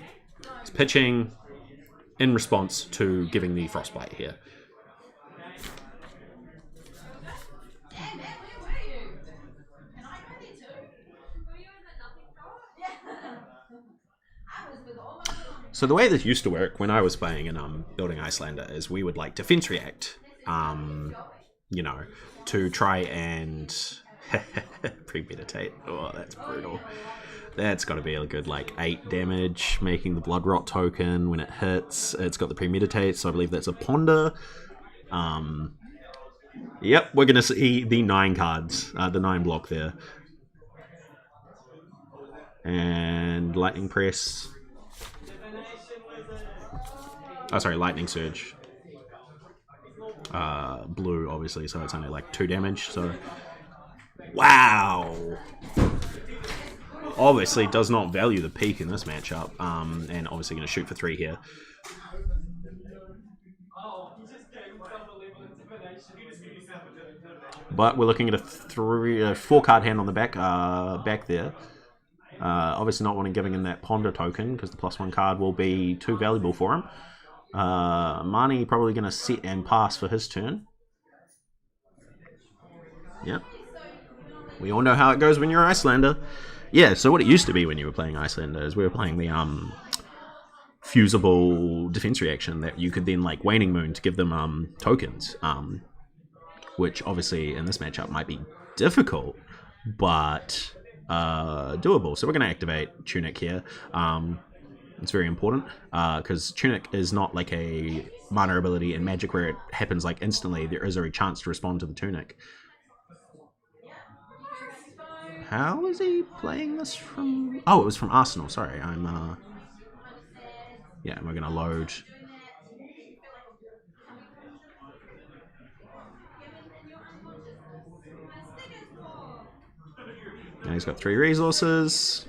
Speaker 2: it's pitching in response to giving the Frostbite here. So the way this used to work when I was playing and building Iyslander is we would like defense react, you know, to try and premeditate. Oh, that's brutal. That's got to be a good like 8 damage, making the Blood Rot token when it hits. It's got the premeditate, so I believe that's a Ponder. Yep, we're gonna see the 9 cards, the 9 block there, and Lightning Press. Oh, sorry, Lightning Surge. Blue, obviously, so it's only like 2 damage. So, wow. Obviously does not value the peak in this matchup, and obviously going to shoot for 3 here. But we're looking at a 4-card hand on the back there. Obviously not wanting giving him that Ponder token because the +1 card will be too valuable for him. Marnie probably going to sit and pass for his turn. Yep. We all know how it goes when you're Iyslander. Yeah, so what it used to be when you were playing Iyslander is we were playing the fusible defense reaction that you could then like Waning Moon to give them tokens. which obviously in this matchup might be difficult, but doable. So we're going to activate Tunic here. It's very important because Tunic is not like a minor ability in Magic where it happens like instantly. There is a chance to respond to the Tunic. How is he playing this from? Oh, it was from Arsenal. Sorry, I'm. Yeah, we're gonna load. Now he's got 3 resources.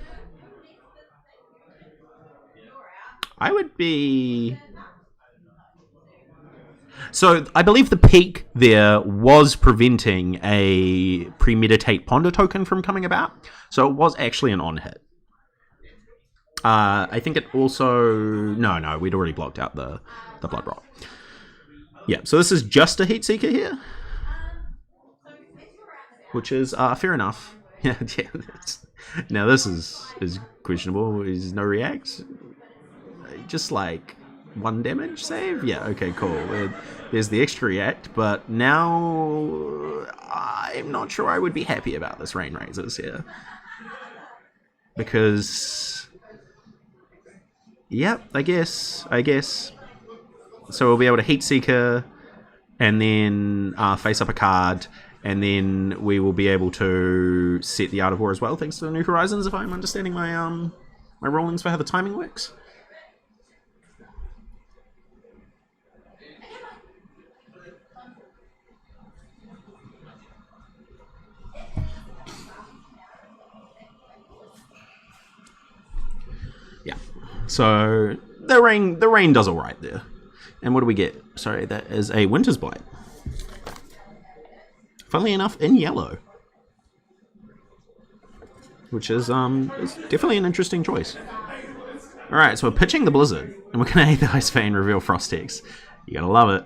Speaker 2: I would be. So I believe the peak there was preventing a premeditate ponder token from coming about. So it was actually an on hit. I think it also... No, we'd already blocked out the Blood Rot. Yeah, so this is just a Heat Seeker here. Which is fair enough. Yeah. Now this is questionable. Is no react? Just like 1 damage save? Yeah, okay, cool. There's the extra react, but now I'm not sure I would be happy about this Rain Razors here. Because... Yep, I guess. So we'll be able to Heat Seeker and then face up a card, and then we will be able to set the Art of War as well, thanks to the New Horizons, if I'm understanding my my rollings for how the timing works. Yeah. So the rain does all right there. And what do we get? Sorry, that is a Winter's Blight. Funnily enough, in yellow, which is definitely an interesting choice. All right, so we're pitching the Blizzard, and we're gonna hate the Ice Vein, reveal Frost Hex. You gotta love it.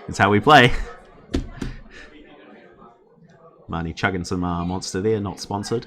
Speaker 2: It's how we play. Marnie chugging some monster there, not sponsored.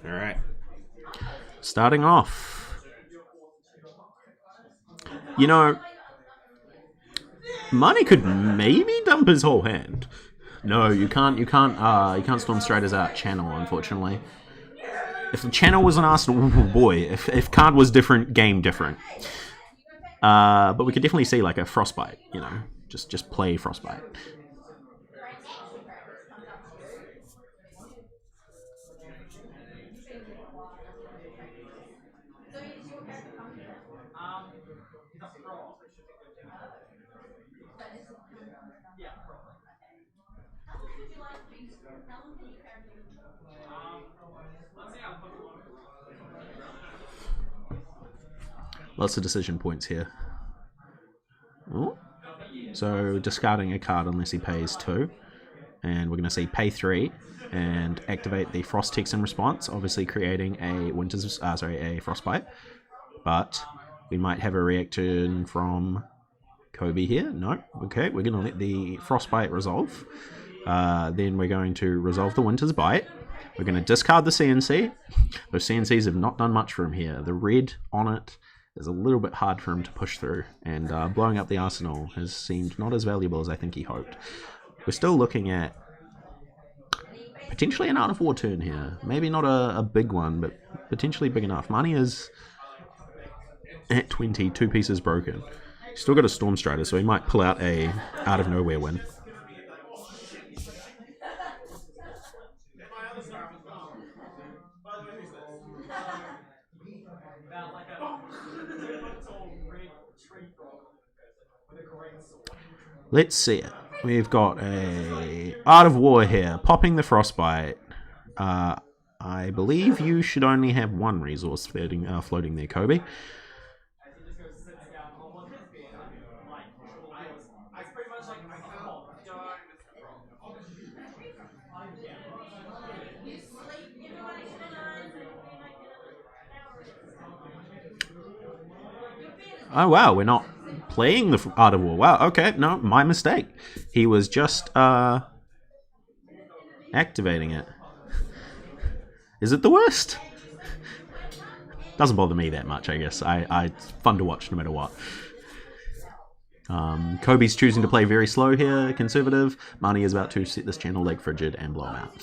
Speaker 2: Alright. Starting off. You know, Marnie could maybe dump his whole hand. No, you can't Storm Striders out channel, unfortunately. If the channel was an Arsenal, oh boy, if card was different, game different. But we could definitely see like a Frostbite, you know, just play Frostbite. Lots of decision points here. Ooh. So discarding a card unless he pays 2. And we're going to see pay 3 and activate the Frost Hex in response, obviously creating a a Frostbite. But we might have a reaction from Kobe here. No, okay, we're going to let the Frostbite resolve. Then we're going to resolve the Winter's Bite. We're going to discard the CNC. Those CNCs have not done much for him here. The red on it is a little bit hard for him to push through, and blowing up the arsenal has seemed not as valuable as I think he hoped. We're still looking at potentially an Art of War turn here. Maybe not a big one, but potentially big enough. Marnie is at 20, 2 pieces broken. He's still got a Storm Strider, so he might pull out a out of nowhere win. Let's see it. We've got a Art of War here, popping the Frostbite. I believe you should only have one resource floating there, Kobe. Oh wow, we're not playing the Art of War. Wow, okay, no, my mistake. He was just activating it. Is it the worst? Doesn't bother me that much, I guess. It's fun to watch no matter what. Kobe's choosing to play very slow here, conservative. Marnie is about to set this channel leg frigid and blow him out.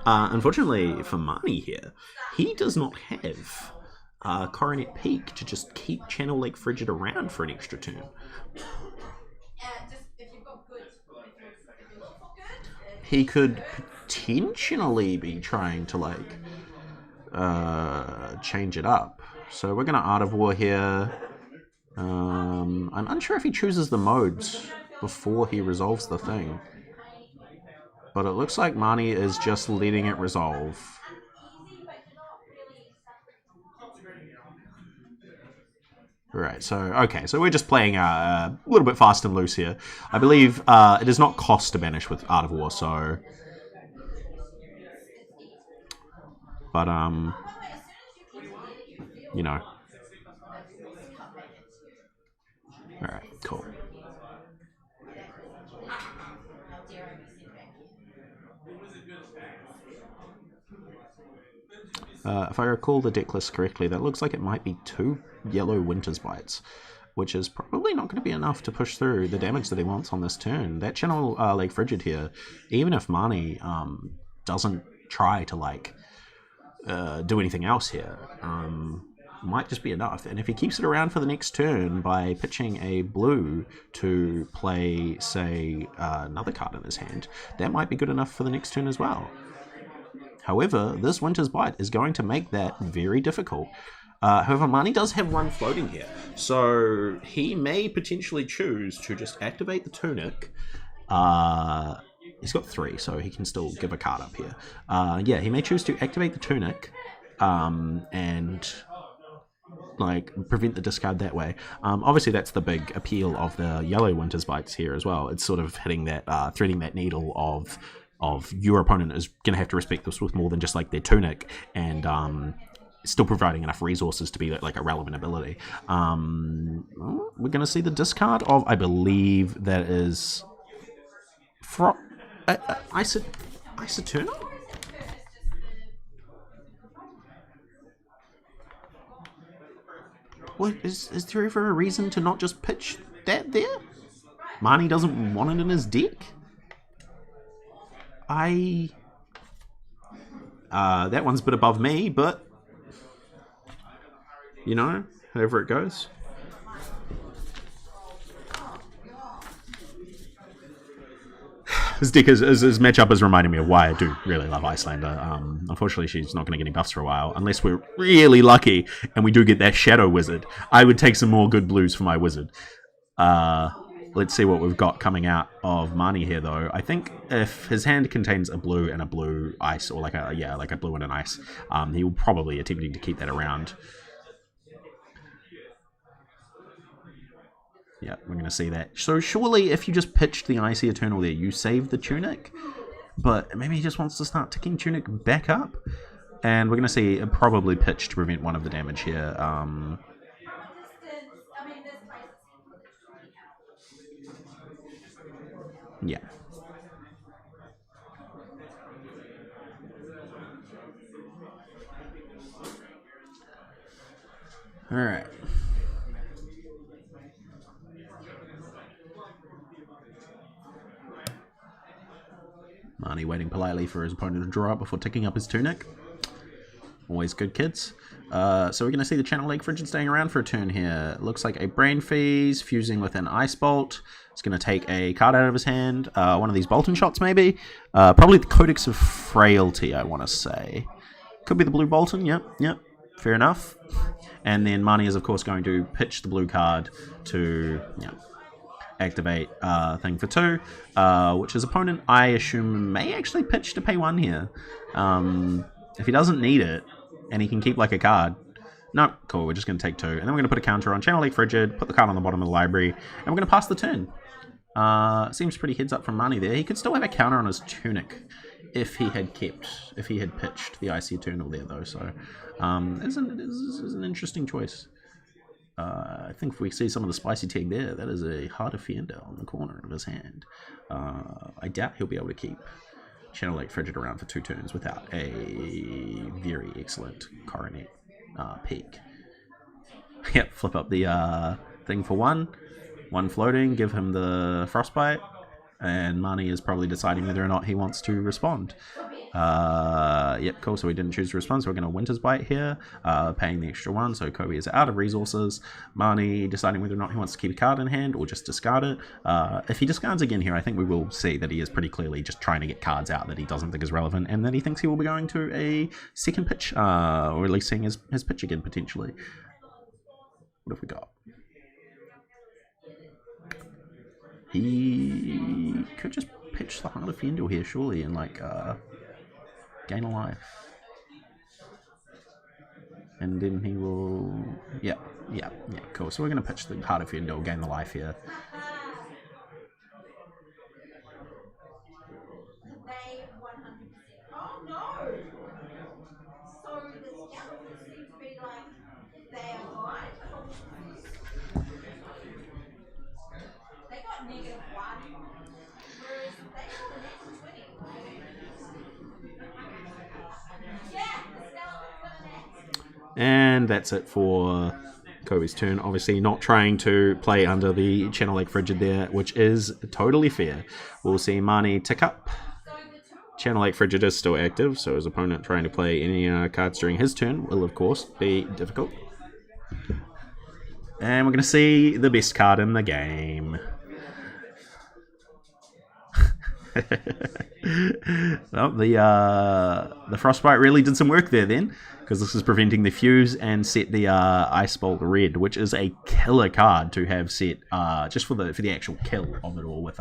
Speaker 2: Unfortunately for Marnie here, he does not have Coronet Peak to just keep channel leg frigid around for an extra turn. He could potentially be trying to like change it up. So we're gonna Art of War here. I'm unsure if he chooses the modes before he resolves the thing, but it looks like Marnie is just letting it resolve. Right, so okay, so we're just playing a little bit fast and loose here. I believe it does not cost to banish with Art of War, so but you know. Alright, cool. If I recall the deck list correctly, that looks like it might be 2 yellow Winter's Bites, which is probably not going to be enough to push through the damage that he wants on this turn. That channel leg frigid here, even if Marnie doesn't try to like do anything else here, might just be enough. And if he keeps it around for the next turn by pitching a blue to play, say, another card in his hand, that might be good enough for the next turn as well. However, this Winter's Bite is going to make that very difficult. However, Marnie does have one floating here, so he may potentially choose to just activate the Tunic. He's got 3, so he can still give a card up here. Yeah, he may choose to activate the Tunic and like prevent the discard that way. Obviously, that's the big appeal of the yellow Winter's Bites here as well. It's sort of hitting that, threading that needle of your opponent is going to have to respect this with more than just like their Tunic, and still providing enough resources to be like a relevant ability. We're going to see the discard of, I believe that is Iyslander? What, is there ever a reason to not just pitch that there? Marnie doesn't want it in his deck? That one's a bit above me, but you know, however it goes. This deck his matchup is reminding me of why I do really love Iyslander. Unfortunately, she's not going to get any buffs for a while, unless we're really lucky and we do get that Shadow Wizard. I would take some more good blues for my Wizard. Let's see what we've got coming out of Marnie here, though. I think if his hand contains a blue and a blue ice, or like a blue and an ice, he will probably attempting to keep that around. Yeah, we're going to see that. So surely if you just pitched the Icy Eternal there, you save the Tunic, but maybe he just wants to start ticking Tunic back up, and we're going to see a probably pitch to prevent one of the damage here. Yeah. All right. Marnie waiting politely for his opponent to draw up before ticking up his Tunic. Always good, kids. So we're going to see the channel leg frigid staying around for a turn here. Looks like a Brain Freeze fusing with an Ice Bolt. It's going to take a card out of his hand. One of these Bolton shots, maybe. Probably the Codex of Frailty, I want to say. Could be the blue Bolton. Yep. Fair enough. And then Marnie is, of course, going to pitch the blue card to activate thing for 2, which his opponent, I assume, may actually pitch to pay 1 here. If he doesn't need it, and he can keep like a card. No, cool, we're just going to take 2. And then we're going to put a counter on Channel Lake Frigid, put the card on the bottom of the library, and we're going to pass the turn. Seems pretty heads up from Marnie there. He could still have a counter on his Tunic if he had pitched the Icy Eternal there, though. So, it's an interesting choice. I think if we see some of the spicy tag there, that is a Heart of Fiender on the corner of his hand. I doubt he'll be able to keep Channel Lake Frigid around for 2 turns without a very excellent Coronet peak. Yep, flip up the thing for 1. 1 floating, give him the Frostbite, and Marnie is probably deciding whether or not he wants to respond. Yep, cool, so he didn't choose to respond, so we're going to Winter's Bite here, paying the extra 1, so Kobe is out of resources. Marnie deciding whether or not he wants to keep a card in hand or just discard it. If he discards again here, I think we will see that he is pretty clearly just trying to get cards out that he doesn't think is relevant, and that he thinks he will be going to a second pitch, or at least seeing his pitch again, potentially. What have we got? He could just pitch the Heart of Fiendel here, surely, and like gain a life. And then he will... Yeah, cool. So we're going to pitch the Heart of Fiendel, gain the life here.
Speaker 6: They 100%. Oh no! So the skeletons seem to be like they are fine. They got -1, whereas they got a -20. Yeah, the skeletons got a net.
Speaker 2: And that's it for Kobe's turn. Obviously not trying to play under the Channel Lake Frigid there, which is totally fair. We'll see Marnie tick up. Channel Lake Frigid is still active, so his opponent trying to play any cards during his turn will, of course, be difficult. And we're going to see the best card in the game. Well, the Frostbite really did some work there then, because this is preventing the fuse and set the Ice Bolt red, which is a killer card to have set just for the actual kill of it all with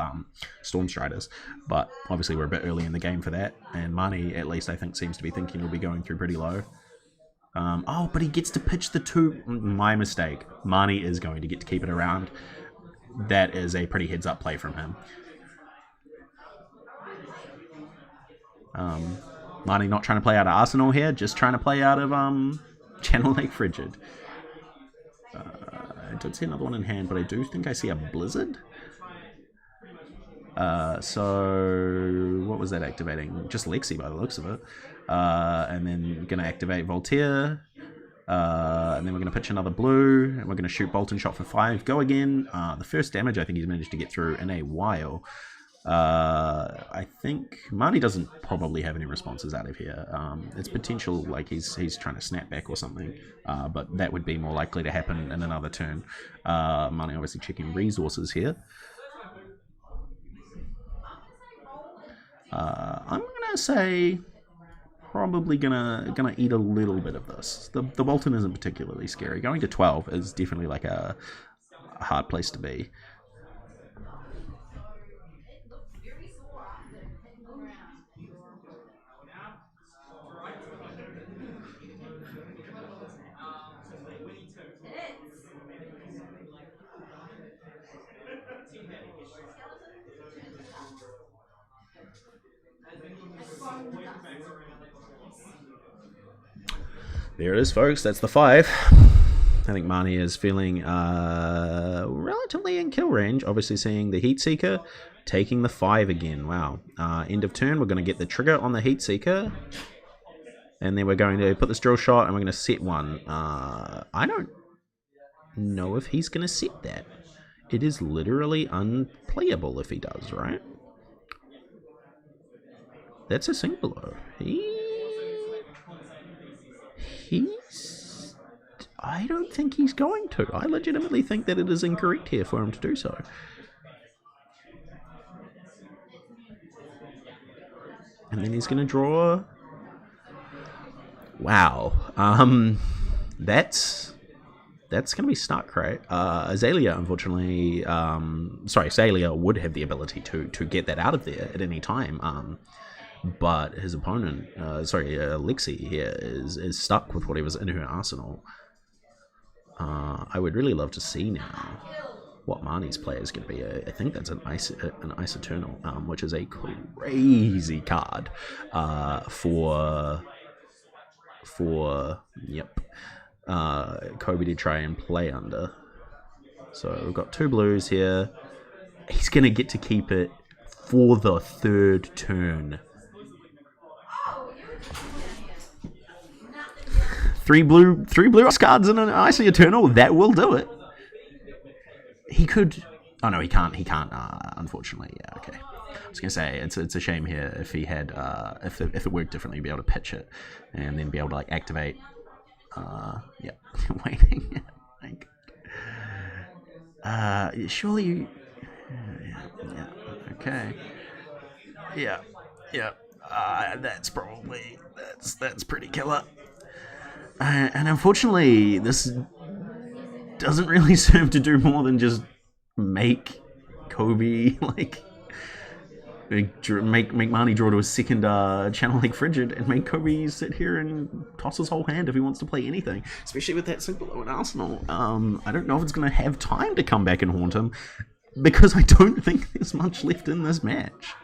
Speaker 2: Storm Striders. But obviously we're a bit early in the game for that, and Marnie, at least I think, seems to be thinking he'll be going through pretty low. Oh, but he gets to pitch the 2. My mistake. Marnie is going to get to keep it around. That is a pretty heads up play from him. Marnie not trying to play out of Arsenal here, just trying to play out of Channel Lake Frigid. I did see another one in hand, but I do think I see a Blizzard. So what was that activating? Just Lexi by the looks of it. And then going to activate Voltaire. And then we're going to pitch another blue, and we're going to shoot Bolt and Shot for 5. Go again. The first damage I think he's managed to get through in a while. I think Marnie doesn't probably have any responses out of here. It's potential like he's trying to snap back or something, but that would be more likely to happen in another turn. Marnie obviously checking resources here. I'm gonna say probably gonna eat a little bit of this. The Bolton isn't particularly scary. Going to 12 is definitely like a hard place to be. There it is, folks. That's the 5. I think Marnie is feeling relatively in kill range. Obviously seeing the Heat Seeker, taking the 5 again. Wow. End of turn, we're going to get the trigger on the Heat Seeker. And then we're going to put this drill shot and we're going to set 1. I don't know if he's going to set that. It is literally unplayable if he does, right? That's a single. I don't think he's going to. I legitimately think that it is incorrect here for him to do so. And then he's going to draw... Wow. That's that's going to be stuck, right? Azalea, unfortunately, Azalea would have the ability to get that out of there at any time. But his opponent, Lexi here, is stuck with whatever's in her arsenal. I would really love to see now what Marnie's play is going to be. I think that's an Ice Eternal, which is a crazy card for Kobe to try and play under. So we've got 2 blues here. He's going to get to keep it for the 3rd turn. 3 blue cards and an Icy Eternal, that will do it. He could... Oh no, he can't, unfortunately. Yeah, okay. I was going to say, it's a shame here if he had... if it worked differently, he'd be able to pitch it and then be able to, like, activate... yeah, waiting. Surely you... Yeah, okay. Yeah. That's probably... That's pretty killer. And unfortunately, this doesn't really serve to do more than just make Kobe, like, make Marnie draw to a second Channel Lake Frigid and make Kobe sit here and toss his whole hand if he wants to play anything, especially with that Syncbalo in Arsenal. I don't know if it's going to have time to come back and haunt him, because I don't think there's much left in this match.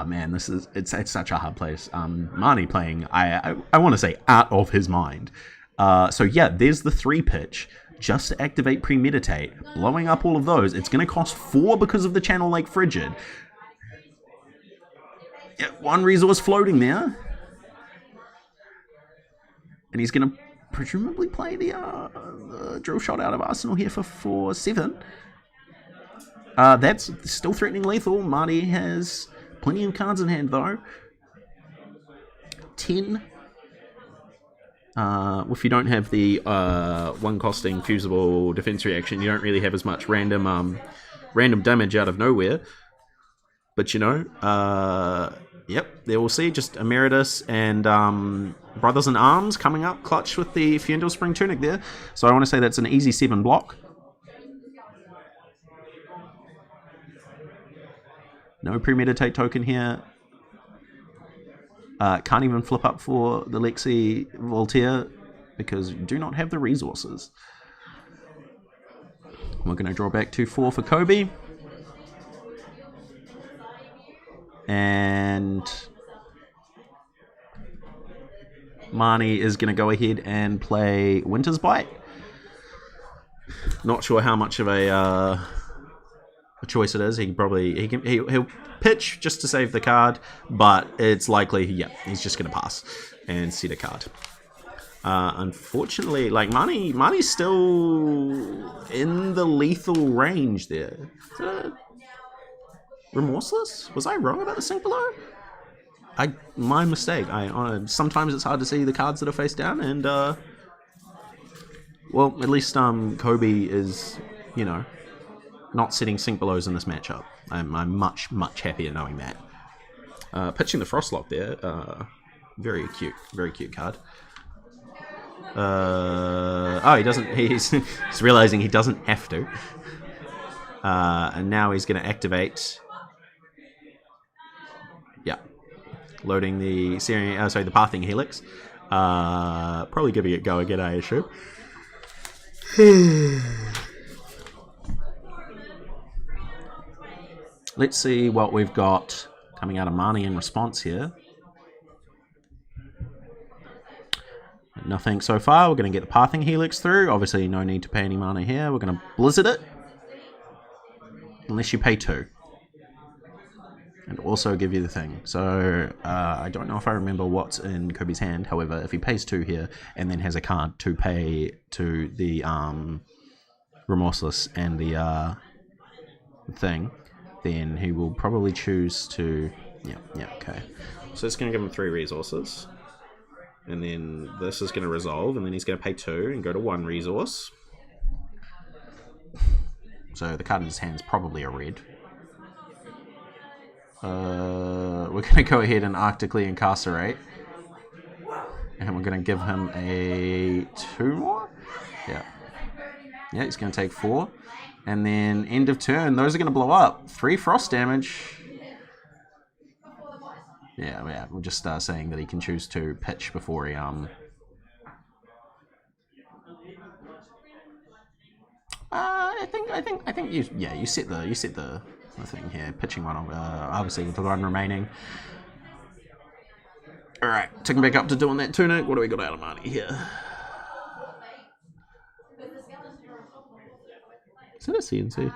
Speaker 2: Man, it's such a hard place. Marnie playing, I want to say, out of his mind. So yeah, there's the 3 pitch. Just to activate Premeditate, blowing up all of those. It's going to cost 4 because of the Channel Lake Frigid. Yeah, 1 resource floating there. And he's going to presumably play the drill shot out of Arsenal here for 7. That's still threatening lethal. Marty has... plenty of cards in hand, though. 10. If you don't have the 1-costing fusible defense reaction, you don't really have as much random damage out of nowhere. But yep, there we'll see. Just Emeritus and Brothers in Arms coming up, clutch with the Fiendal Spring Tunic there. So I want to say that's an easy 7 block. No Premeditate token here. Can't even flip up for the Lexi Voltaire because you do not have the resources. We're going to draw back 2-4 for Kobe. And Marnie is going to go ahead and play Winter's Bite. Not sure how much of a choice it is. He'll pitch just to save the card, but it's likely, yeah, he's just going to pass and set a card. Unfortunately, like Marnie's still in the lethal range there. Remorseless? Was I wrong about the sync below? My mistake. Sometimes it's hard to see the cards that are face down, and well, at least Kobe is, not setting sync belows in this matchup. I'm much happier knowing that. Pitching the Frostlock there, very cute card. He doesn't. He's realizing he doesn't have to, and now he's going to activate. Yeah, loading the the Pathing Helix. Probably giving it go again, I assume. Let's see what we've got coming out of Marnie in response here. Nothing so far. We're going to get the Pathing Helix through. Obviously, no need to pay any mana here. We're going to Blizzard it. Unless you pay 2. And also give you the thing. So, I don't know if I remember what's in Kobe's hand. However, if he pays 2 here and then has a card to pay to the Remorseless and the thing, then he will probably choose to... Yeah, okay. So it's going to give him 3 resources. And then this is going to resolve, and then he's going to pay 2 and go to 1 resource. So the card in his hand is probably a red. We're going to go ahead and Arctically Incarcerate. And we're going to give him a 2 more. Yeah. Yeah, he's going to take 4. And then end of turn, those are going to blow up. 3 frost damage. Yeah, we're just saying that he can choose to pitch before he I think you set the thing here, pitching one on obviously with the one remaining. Alright, taking back up to doing that tunic. What do we got out of money here? Is that a CNC?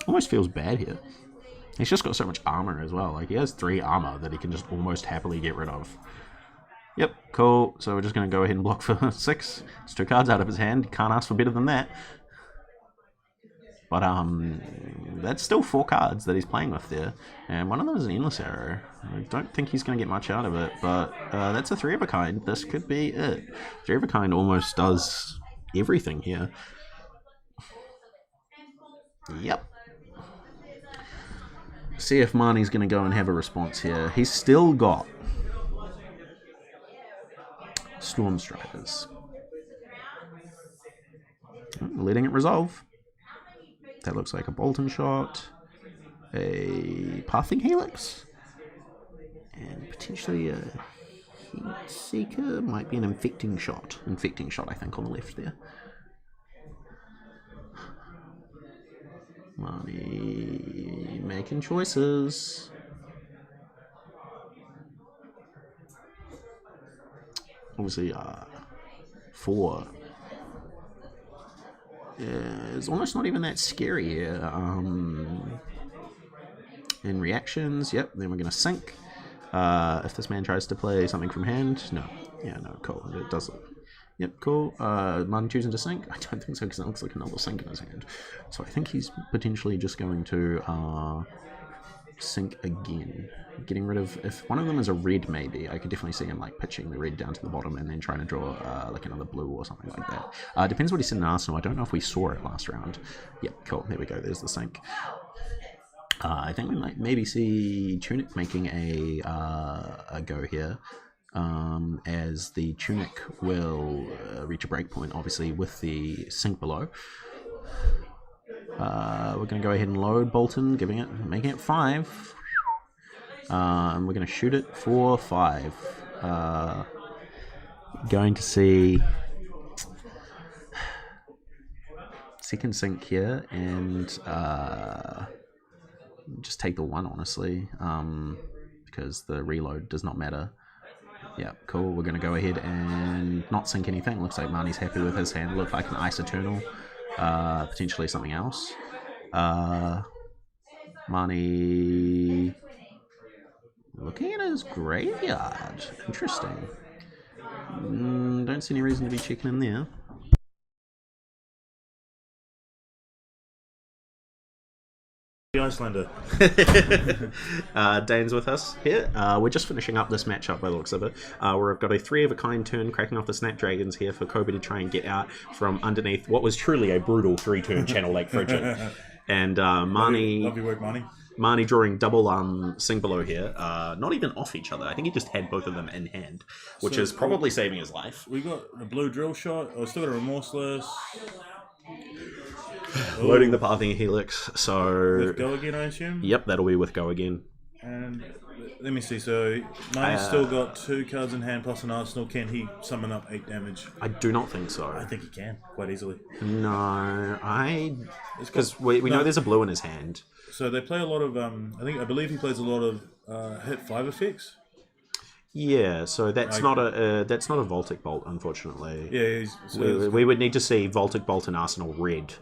Speaker 2: Almost feels bad here. He's just got so much armor as well. Like, he has 3 armor that he can just almost happily get rid of. Yep, cool. So we're just going to go ahead and block for 6. It's 2 cards out of his hand. Can't ask for better than that. But that's still 4 cards that he's playing with there. And one of them is an Endless Arrow. I don't think he's going to get much out of it. But that's a 3 of a kind. This could be it. 3 of a kind almost does everything here. Yep. See if Marnie's going to go and have a response here. He's still got Storm Strikers. Letting it resolve. That looks like a Bolton Shot, a Pathing Helix, and potentially a Heat Seeker. Might be an Infecting Shot. Infecting Shot, I think, on the left there. Marnie making choices. Obviously, 4 is almost not even that scary here. In reactions, yep, then we're going to sink. If this man tries to play something from hand, no. Yeah, no, cool. It does look. Yep, cool. Martin choosing to sink? I don't think so, because it looks like another sink in his hand. So I think he's potentially just going to sink again. Getting rid of, if one of them is a red maybe, I could definitely see him like pitching the red down to the bottom and then trying to draw like another blue or something like that. Depends what he's in Arsenal. I don't know if we saw it last round. Yep, cool. There we go. There's the sink. I think we might maybe see Tunic making a go here. As the Tunic will reach a breakpoint, obviously, with the sink below. We're going to go ahead and load Bolton, making it 5. And we're going to shoot it for 5. Going to see second sink here, and just take the 1, honestly, because the reload does not matter. Yeah, cool. We're going to go ahead and not sink anything. Looks like Marnie's happy with his hand. Look like an Ice Eternal. Potentially something else. Marnie looking at his graveyard. Interesting. Don't see any reason to be checking in there.
Speaker 4: The Iyslander.
Speaker 2: Dane's with us here. We're just finishing up this matchup by the looks of it. Where I've got a 3 of a kind turn cracking off the Snapdragons here for Kobe to try and get out from underneath what was truly a brutal 3-turn Channel Lake Frigid. And Marnie...
Speaker 4: Love your work, Marnie.
Speaker 2: Marnie drawing double sing below here, not even off each other. I think he just had both of them in hand, which
Speaker 4: So
Speaker 2: is probably saving his life.
Speaker 4: We got a blue drill shot. Oh, still got a remorseless.
Speaker 2: Loading the Pathing Helix, so...
Speaker 4: With go again, I assume?
Speaker 2: Yep, that'll be with go again.
Speaker 4: And let me see, so Marnie's still got 2 cards in hand plus an arsenal. Can he summon up 8 damage?
Speaker 2: I do not think so.
Speaker 4: I think he can, quite easily.
Speaker 2: No, because we know there's a blue in his hand.
Speaker 4: So they play a lot of, I believe he plays a lot of hit 5 effects.
Speaker 2: Yeah, so that's not a Voltic Bolt, unfortunately.
Speaker 4: Yeah,
Speaker 2: we would need to see Voltic Bolt and Arsenal red,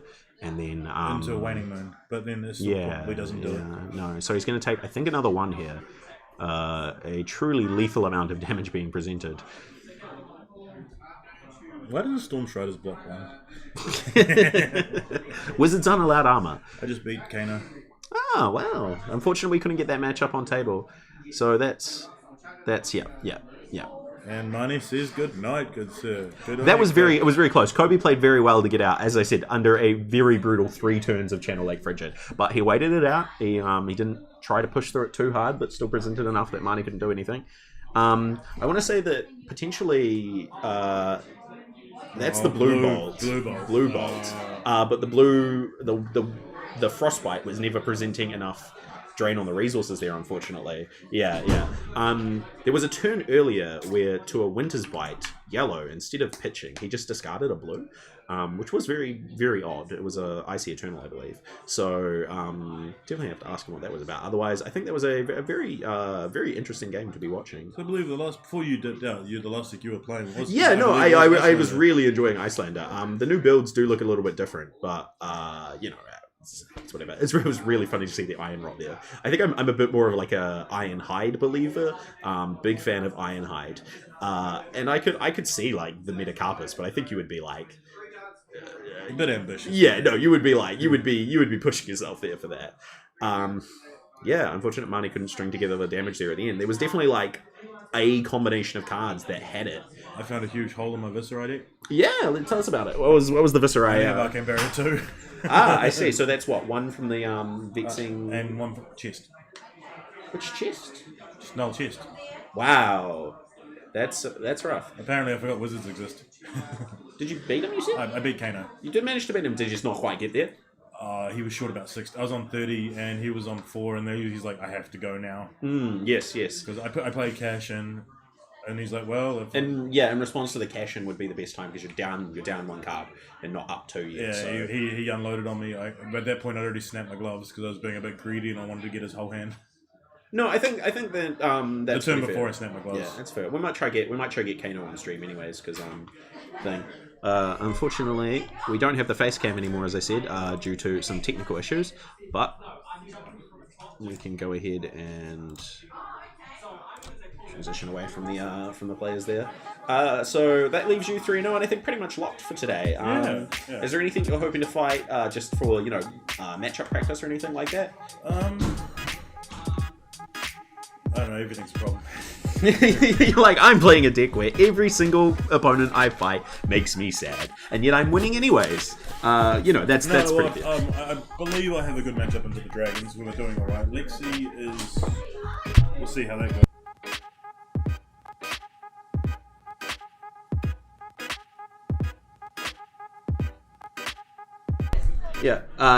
Speaker 2: and then
Speaker 4: into a Waning Moon, but then this probably doesn't do it.
Speaker 2: No, so he's going to take, I think, another 1 here. A truly lethal amount of damage being presented.
Speaker 4: Why does the Storm Striders block 1?
Speaker 2: Wizards unallowed armor.
Speaker 4: I just beat Kano.
Speaker 2: Oh, wow. Unfortunately, we couldn't get that matchup on table. So that's yeah.
Speaker 4: And Marnie says good night, good sir.
Speaker 2: It was very close. Kobe played very well to get out, as I said, under a very brutal 3 turns of Channel Lake Frigid. But he waited it out. He didn't try to push through it too hard, but still presented enough that Marnie couldn't do anything. I want to say that potentially that's the blue bolt. Blue bolt. But the frostbite was never presenting enough drain on the resources there, unfortunately. Yeah. There was a turn earlier where to a Winter's Bite yellow, instead of pitching, he just discarded a blue, which was very, very odd. It was a Icy Eternal, I believe. So definitely have to ask him what that was about. Otherwise, I think that was a very, very interesting game to be watching.
Speaker 4: So I believe before you dipped out, the last deck you were playing was...
Speaker 2: I was really enjoying Iyslander. The new builds do look a little bit different, but, it's whatever. It was really funny to see the Iron Rot there. I think I'm a bit more of like a Ironhide believer. Big fan of Ironhide. And I could see like the Metacarpus, but I think you would be like
Speaker 4: a bit ambitious.
Speaker 2: Yeah, no, you would be pushing yourself there for that. Unfortunate Marnie couldn't string together the damage there at the end. There was definitely like a combination of cards that had it.
Speaker 4: I found a huge hole in my Viserai deck.
Speaker 2: Yeah, tell us about it. What was the Viserai?
Speaker 4: I have Arcane Barrier 2.
Speaker 2: I see. So that's what, one from the Vexing...
Speaker 4: and one from chest.
Speaker 2: Which chest?
Speaker 4: Just null chest.
Speaker 2: Wow. That's rough.
Speaker 4: Apparently I forgot wizards exist.
Speaker 2: Did you beat him, you said?
Speaker 4: I beat Kano.
Speaker 2: You did manage to beat him, did you just not quite get there?
Speaker 4: He was short about 6. I was on 30 and he was on 4, and then he's like, I have to go now.
Speaker 2: Yes.
Speaker 4: Because I played cash in, and he's like, well...
Speaker 2: in response to the cash in would be the best time because you're down one card and not up 2 yet.
Speaker 4: Yeah,
Speaker 2: so.
Speaker 4: he unloaded on me. But at that point, I already snapped my gloves because I was being a bit greedy and I wanted to get his whole hand.
Speaker 2: No, I think that that's
Speaker 4: the turn before
Speaker 2: fair.
Speaker 4: I snapped my gloves.
Speaker 2: Yeah, that's fair. We might try get Kano on stream anyways because unfortunately we don't have the face cam anymore, as I said, due to some technical issues. But we can go ahead and transition away from the players there. So that leaves you 3-0, and I think pretty much locked for today.
Speaker 4: Yeah.
Speaker 2: Is there anything you're hoping to fight just for matchup practice or anything like that?
Speaker 4: I don't know, everything's a problem.
Speaker 2: You're like, I'm playing a deck where every single opponent I fight makes me sad, and yet I'm winning anyways. That's pretty good.
Speaker 4: I believe I have a good matchup into the Dragons. We were doing alright. Lexi is... We'll see how that goes.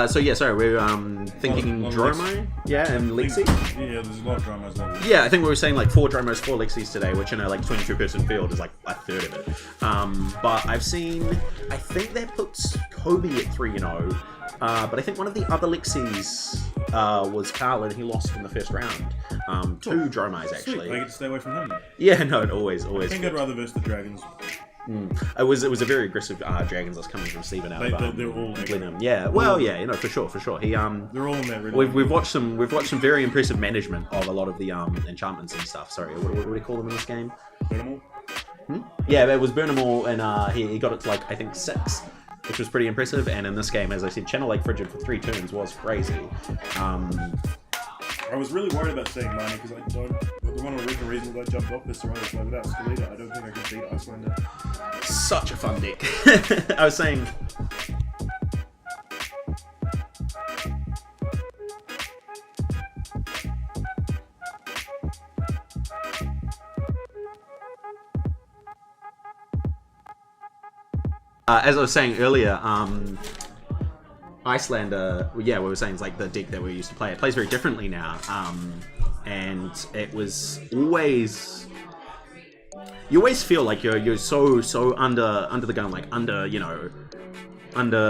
Speaker 2: Sorry, we're thinking Dromai, and Lexi.
Speaker 4: Yeah, there's a lot of Dromais.
Speaker 2: Yeah, I think we were saying like 4 Dromos, 4 Lexis today, which in a like 22-person field is like a third of it. But I think that puts Kobe at 3-0. But I think one of the other Lexis was Carl, and he lost in the first round. 2 Dromais actually.
Speaker 4: Sweet. I get to stay away from him.
Speaker 2: Yeah, no, always.
Speaker 4: I think I'd rather verse the Dragons.
Speaker 2: It was a very aggressive Dragons that's coming from Steven out of
Speaker 4: they're all
Speaker 2: Blenheim. Yeah, well, yeah, for sure. He
Speaker 4: they're all in that.
Speaker 2: We've watched some very impressive management of a lot of the enchantments and stuff. Sorry, what do we call them in this game?
Speaker 4: Burn them all?
Speaker 2: Yeah, it was Burn 'em all, and he got it to like I think 6, which was pretty impressive. And in this game, as I said, Channel Lake Frigid for 3 turns was crazy.
Speaker 4: I was really worried about staying Marnie because one of the reasons I jumped off this ride is like without Skeleta, I don't think I could beat Iyslander.
Speaker 2: Such a fun deck. I was saying. As I was saying earlier, Iyslander, we were saying it's like the deck that we used to play. It plays very differently now, and it was always... You always feel like you're so under the gun, like under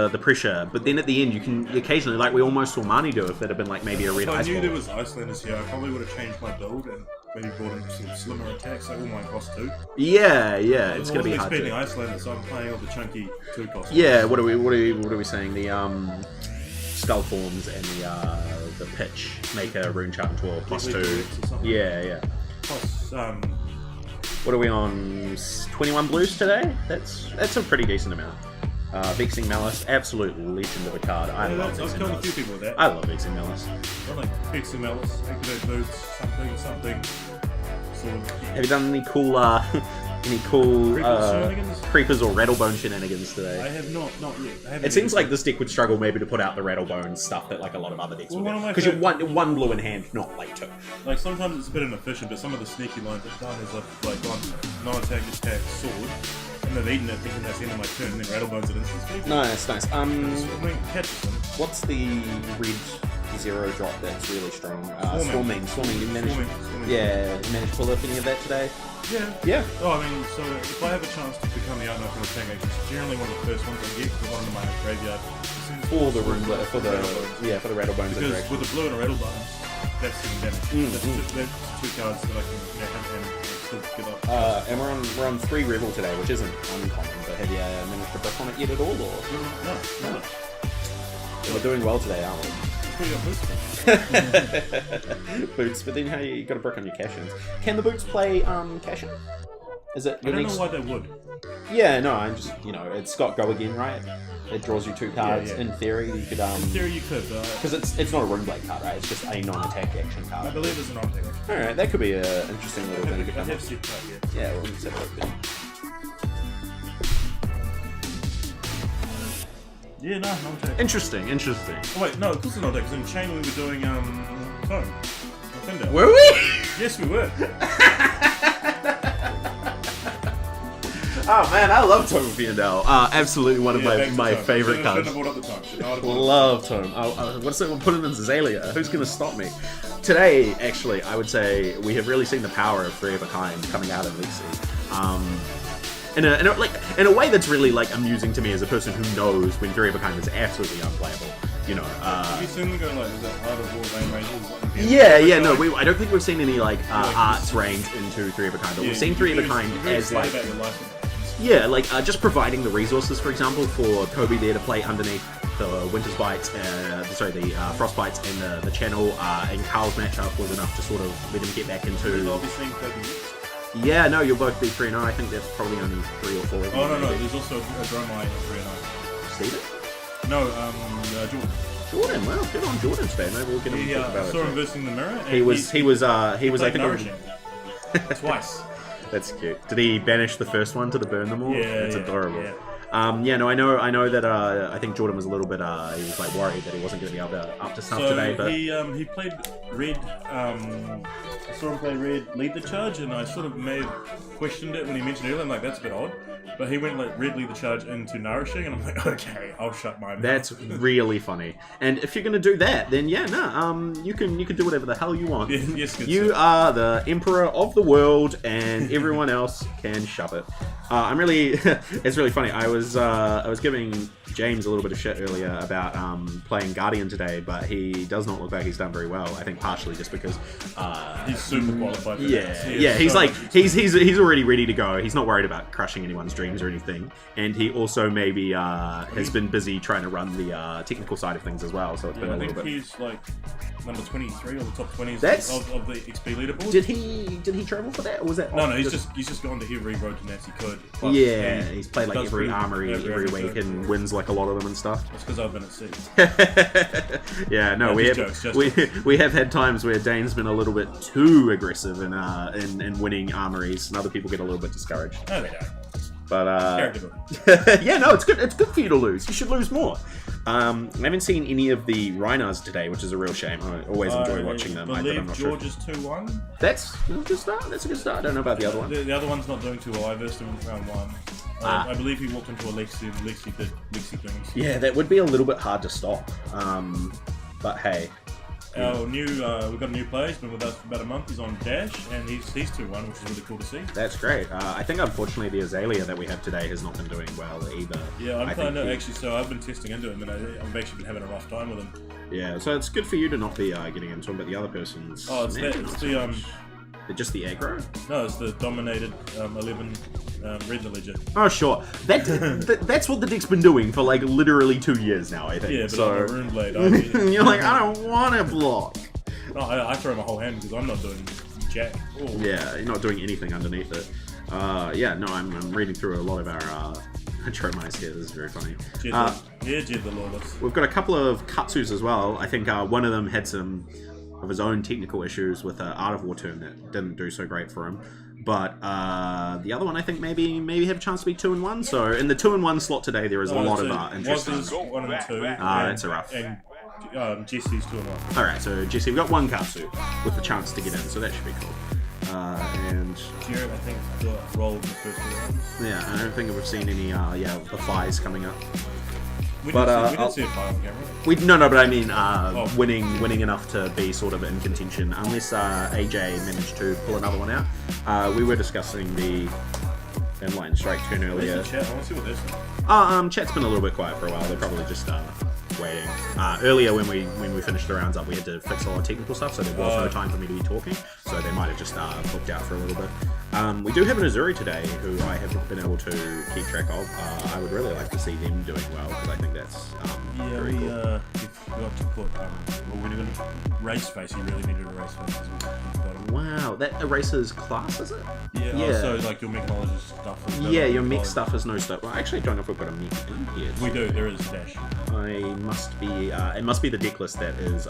Speaker 2: the pressure. But then at the end, you occasionally, like we almost saw Marnie do, if it had been like maybe a red ice
Speaker 4: If I knew
Speaker 2: ball.
Speaker 4: there was Icelanders here, I probably would have changed my build and maybe brought in some slimmer attacks. Like all my cost 2.
Speaker 2: Yeah, it's gonna be hard
Speaker 4: expecting
Speaker 2: to.
Speaker 4: Icelanders, so I'm playing all the chunky 2 costs.
Speaker 2: Yeah, what are we saying? The skull forms and the pitch make a rune chart into a +2. Yeah.
Speaker 4: Plus,
Speaker 2: What are we on? 21 blues today? That's a pretty decent amount. Vexing Malice, absolute legend of a card. I love
Speaker 4: I've
Speaker 2: Vexing
Speaker 4: killed a
Speaker 2: Malice.
Speaker 4: few people with that.
Speaker 2: I love Vexing Malice.
Speaker 4: I like Vexing Malice, Activate Boots, something. Sort of.
Speaker 2: Have you done any cool Any cool
Speaker 4: Creepers shenanigans?
Speaker 2: creepers or rattlebone shenanigans today?
Speaker 4: I have not yet. I haven't
Speaker 2: It seems
Speaker 4: yet.
Speaker 2: like this deck would struggle maybe to put out the rattlebone stuff that like a lot of other decks
Speaker 4: Well,
Speaker 2: would
Speaker 4: one of my
Speaker 2: because you're one blue in hand, not like 2.
Speaker 4: Like sometimes it's a bit inefficient, but some of the sneaky lines I've done is I've like gone non-attack, attack, sword, and they've eaten it thinking that's the end of my turn, and then rattlebones it instant speed.
Speaker 2: Nice.
Speaker 4: I mean, catches them.
Speaker 2: What's the red 0 drop that's really strong?
Speaker 4: Swarming.
Speaker 2: Swarming. You managed,
Speaker 4: Swarming.
Speaker 2: yeah, you managed to pull up any of that today?
Speaker 4: Yeah.
Speaker 2: Yeah.
Speaker 4: Oh, I mean, so if I have a chance to become the outlaw from attack action, it's generally one of the first ones I get because one in my graveyard.
Speaker 2: For the room, for the
Speaker 4: rattlebones.
Speaker 2: for the rattlebones.
Speaker 4: Because with the blue and a rattlebone, that's 7 damage. That's 2 cards that I can and still get up.
Speaker 2: And we're on 3 Rebel today, which isn't uncommon. But have you managed to brick on it yet at all? Or
Speaker 4: No.
Speaker 2: we're doing well today, aren't we?
Speaker 4: Pretty unboostable.
Speaker 2: Boots, but then how you got to brick on your cash-ins? Can the boots play cash-in? Is it?
Speaker 4: I don't know why they would.
Speaker 2: Yeah, no, I'm just it's got go again, right? It draws you 2 cards.
Speaker 4: Yeah.
Speaker 2: In theory, you could
Speaker 4: In theory, you could.
Speaker 2: because it's not a Runeblade card, right? It's just a non-attack action
Speaker 4: I
Speaker 2: card.
Speaker 4: believe it's an non-attack.
Speaker 2: All right, that could be an interesting little thing to
Speaker 4: I
Speaker 2: come
Speaker 4: have
Speaker 2: up.
Speaker 4: set card here.
Speaker 2: Yeah, we'll set it up then.
Speaker 4: Yeah, no, non-attack.
Speaker 2: Interesting.
Speaker 4: Oh wait, no, of course it's not that, because in Chain we were doing, Tome. Defender.
Speaker 2: Were we?
Speaker 4: Yes, we were.
Speaker 2: Oh man, I love Tome Fiendel. Absolutely one of
Speaker 4: back to
Speaker 2: my
Speaker 4: Tome.
Speaker 2: favorite
Speaker 4: Shouldn't
Speaker 2: cards.
Speaker 4: have brought up the Tome. Shouldn't have brought up
Speaker 2: Love Tome. What's it? We'll put it in Azalea. Who's going to stop me? Today, actually, I would say we have really seen the power of 3 of a kind coming out of Lexi. In a way that's really like amusing to me as a person who knows when 3 of a kind is absolutely unplayable.
Speaker 4: Have you seen them go like, is that Art of War Lane Rangers?
Speaker 2: Yeah, no, I don't think we've seen any like arts range into 3 of a kind, but we've seen 3 of a kind as like just providing the resources, for example, for Kobe there to play underneath the Winter's Bites, the Frostbites and the channel, and Carl's matchup was enough to sort of let him get back into.
Speaker 4: I'll be seeing Kobe next.
Speaker 2: Yeah, no, you'll both be 3-0. I think there's probably only 3 or 4 of them.
Speaker 4: Oh, no, there's also a Dromai and 3-0.
Speaker 2: Steven?
Speaker 4: No, Jordan.
Speaker 2: Jordan, well, good on Jordan's day. Maybe we'll get him to talk
Speaker 4: I
Speaker 2: about
Speaker 4: saw him
Speaker 2: it.
Speaker 4: versing the mirror. And
Speaker 2: He was I
Speaker 4: played
Speaker 2: think.
Speaker 4: Nourishing. Twice.
Speaker 2: That's cute. Did he banish the first one to the burn them all?
Speaker 4: Yeah,
Speaker 2: it's
Speaker 4: yeah,
Speaker 2: adorable.
Speaker 4: yeah.
Speaker 2: I know that I think Jordan was a little bit he was like worried that he wasn't going to be able to up to snuff
Speaker 4: So
Speaker 2: today, but
Speaker 4: he played red. I saw him play red, lead the charge, and I sort of may have questioned it when he mentioned it earlier. I'm like, that's a bit odd. But he went like red, lead the charge into nourishing, and I'm like, okay, I'll shut my mouth.
Speaker 2: that's really funny. And if you're going to do that, then you can do whatever the hell you want.
Speaker 4: Yes, good
Speaker 2: You
Speaker 4: sir.
Speaker 2: are the emperor of the world, and everyone else can shove it. It's really funny. I was giving James a little bit of shit earlier about playing Guardian today, but he does not look like he's done very well. I think partially just because
Speaker 4: He's super qualified for that.
Speaker 2: he's like he's already ready to go. He's not worried about crushing anyone's dreams or anything, and he also maybe has been busy trying to run the technical side of things as well. So it's been
Speaker 4: I
Speaker 2: a little
Speaker 4: think
Speaker 2: bit.
Speaker 4: he's like number 23 or the top 20s
Speaker 2: That's-
Speaker 4: of the XP leaderboard.
Speaker 2: Did he travel for that, or was that?
Speaker 4: No, he's just gone to every road to Nancy could. Plus,
Speaker 2: Yeah,
Speaker 4: he
Speaker 2: he's played like
Speaker 4: does
Speaker 2: every
Speaker 4: pretty-
Speaker 2: armory every week
Speaker 4: so-
Speaker 2: and wins like a lot of them and stuff.
Speaker 4: That's because I've been at sea.
Speaker 2: Yeah, no,
Speaker 4: No,
Speaker 2: we
Speaker 4: just
Speaker 2: have
Speaker 4: jokes.
Speaker 2: we have had times where Dane's been a little bit too aggressive in winning armories, and other people get a little bit discouraged.
Speaker 4: No, they don't.
Speaker 2: But
Speaker 4: Character building.
Speaker 2: yeah, no, it's good. It's good for you to lose. You should lose more. I haven't seen any of the Rhinos today, which is a real shame. I always enjoy watching them.
Speaker 4: I
Speaker 2: but
Speaker 4: believe
Speaker 2: I'm not sure.
Speaker 4: George is 2-1.
Speaker 2: That's a good start. That's a good start. I don't know about the other one.
Speaker 4: The other one's not doing too well. I versed him in round 1. I believe he walked into a Lexi and Lexi did Lexi things.
Speaker 2: Yeah, that would be a little bit hard to stop. But hey.
Speaker 4: We've got a new player. He's been with us for about a month. He's on Dash, and he's 2-1, which is really cool to see.
Speaker 2: That's great. I think unfortunately the Azalea that we have today has not been doing well either.
Speaker 4: Yeah, I'm
Speaker 2: I
Speaker 4: kind
Speaker 2: think
Speaker 4: of actually. So I've been testing into him, and I've actually been having a rough time with him.
Speaker 2: Yeah, so it's good for you to not be getting into him, but the other person's.
Speaker 4: Oh, it's
Speaker 2: man,
Speaker 4: that. It's
Speaker 2: not
Speaker 4: the
Speaker 2: so much. Just the aggro.
Speaker 4: No, it's the dominated 11 red ledger.
Speaker 2: Oh sure, that's what the deck's been doing for like literally 2 years now. I think.
Speaker 4: Yeah, but
Speaker 2: so.
Speaker 4: on a rune blade,
Speaker 2: You're like, I don't want to block.
Speaker 4: No, I throw my whole hand because I'm not doing jack. Ooh.
Speaker 2: Yeah, you're not doing anything underneath it. Yeah, no, I'm reading through a lot of our Dromais here. This is very funny.
Speaker 4: Jed the Lawless.
Speaker 2: We've got a couple of Katsus as well. I think one of them had some of his own technical issues with Art of War turn that didn't do so great for him. But the other one, I think maybe have a chance to be 2-1. So in the 2-1 slot today, there is a lot of interesting.
Speaker 4: Waz's 1 and 2.
Speaker 2: That's a rough.
Speaker 4: And Jesse's 2-1.
Speaker 2: All right, so Jesse, we've got one Katsu with the chance to get in, so that should be cool. And
Speaker 4: Jared, I think, got rolled in the first 2 rounds.
Speaker 2: yeah, I don't think we've seen any the flies coming up.
Speaker 4: We
Speaker 2: But,
Speaker 4: didn't see a fly on camera.
Speaker 2: No, but I mean winning enough to be sort of in contention, unless AJ managed to pull another one out. We were discussing the inline strike turn earlier.
Speaker 4: Where's the chat? I want to see what they're saying.
Speaker 2: Chat's been a little bit quiet for a while. They're probably just waiting. Earlier when we finished the rounds up, we had to fix a lot of technical stuff, so there was no time for me to be talking. So they might have just booked out for a little bit. We do have an Azuri today, who I haven't been able to keep track of. I would really like to see them doing well, because I think that's very cool.
Speaker 4: We forgot to put, when you're going to race face, you really needed a race face as well.
Speaker 2: Wow, that erases class, is it?
Speaker 4: Yeah. So like your mechologist stuff. Is no
Speaker 2: Your mech stuff is no stuff. Well, actually, I don't know if we've got a mech in here.
Speaker 4: We do. There is a dash.
Speaker 2: It must be the deck list that is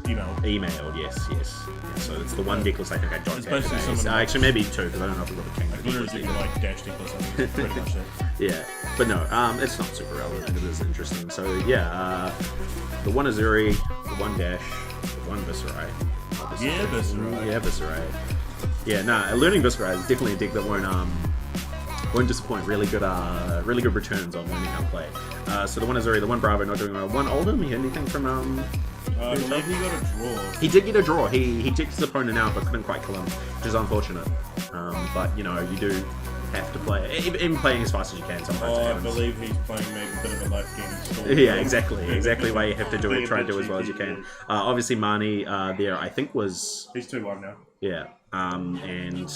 Speaker 2: emailed. Yes. Yeah, so it's the one deck list I think I jotted
Speaker 4: It's
Speaker 2: down
Speaker 4: basically
Speaker 2: today.
Speaker 4: someone-
Speaker 2: Actually, maybe two, because I don't know if we've got the king.
Speaker 4: Like literally thinking like dash deck or something. Pretty much that.
Speaker 2: Yeah, but no, it's not super relevant. It is interesting. So yeah, the one Azuri, the one dash, the one Viserai.
Speaker 4: Yeah, Viserai.
Speaker 2: Yeah, Viserai. Yeah, learning Viserai is definitely a deck that won't disappoint. Really good returns on learning how to play. So the one Azuri, the one Bravo not doing well. One Oldham, you heard anything from
Speaker 4: I believe he got a draw.
Speaker 2: He did get a draw. He checked his opponent out, but couldn't quite kill him, which is unfortunate. But you do have to play. Even playing as fast as you can sometimes.
Speaker 4: I
Speaker 2: happens.
Speaker 4: believe he's playing maybe a bit of a life game story.
Speaker 2: Yeah, exactly why you have to do it. Try and do as well as you can. Obviously, Marnie there, I think was.
Speaker 4: He's 2-1 now.
Speaker 2: Yeah. And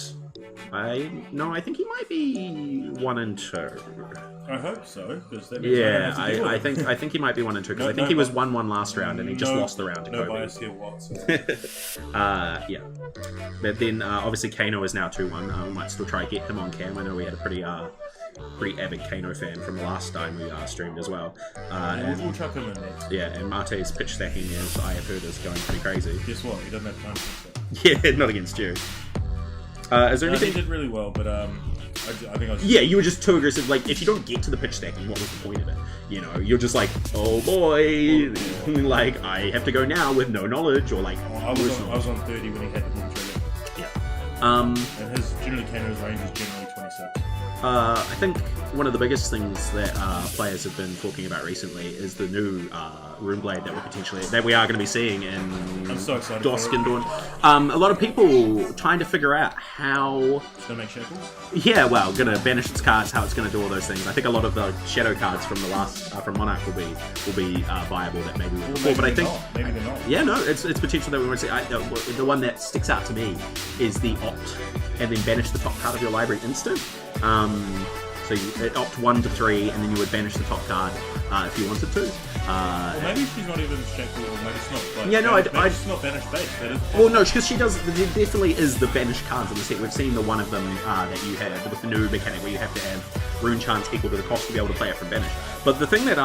Speaker 2: I think he might be 1 and 2.
Speaker 4: I hope so, because that means
Speaker 2: Yeah,
Speaker 4: I don't have to deal with
Speaker 2: I think he might be 1 and 2 because
Speaker 4: No,
Speaker 2: I think
Speaker 4: no,
Speaker 2: he was
Speaker 4: but-
Speaker 2: 1-1 last round and he just lost the round to
Speaker 4: No
Speaker 2: Kobe.
Speaker 4: bias here whatsoever.
Speaker 2: Yeah. But then obviously Kano is now 2-1. We might still try to get him on cam. I know we had a pretty avid Kano fan from the last time we streamed as well.
Speaker 4: We'll chuck him in next.
Speaker 2: Yeah, and Marte's pitch stacking, as I have heard, is going pretty crazy.
Speaker 4: Guess what? He doesn't have time for that.
Speaker 2: Yeah, not against you. Is there
Speaker 4: He
Speaker 2: anything?
Speaker 4: did really well, but I think I was.
Speaker 2: Yeah, you were just too aggressive. Like, if you don't get to the pitch stacking, what was the point of it? You're just like, oh boy, like I have to go now with no knowledge or like.
Speaker 4: I was on 30 when he had the boom trigger.
Speaker 2: Yeah.
Speaker 4: And his Kano's range is generally 26.
Speaker 2: I think one of the biggest things that players have been talking about recently is the new Rune Blade that we are going to be seeing in
Speaker 4: I'm so excited
Speaker 2: Dusk
Speaker 4: for it.
Speaker 2: and Dawn. A lot of people trying to figure out how.
Speaker 4: It's gonna make shackles.
Speaker 2: Yeah, well, gonna banish its cards, how it's gonna do all those things. I think a lot of the shadow cards from the last from Monarch will be viable that maybe weren't before. But I think
Speaker 4: Maybe they're not.
Speaker 2: yeah, no, it's potential that we want to see. The one that sticks out to me is the opt and then banish the top card of your library instant. So it opt 1 to 3, and then you would banish the top card if you wanted to.
Speaker 4: Well, maybe she's not even shackled, or maybe it's not. Like,
Speaker 2: Yeah, no,
Speaker 4: maybe it's not banished base. That is.
Speaker 2: Well, no, because she does. There definitely is the banished cards in the set. We've seen the one of them that you had with the new mechanic where you have to have rune chance equal to the cost to be able to play it from banish. But the thing that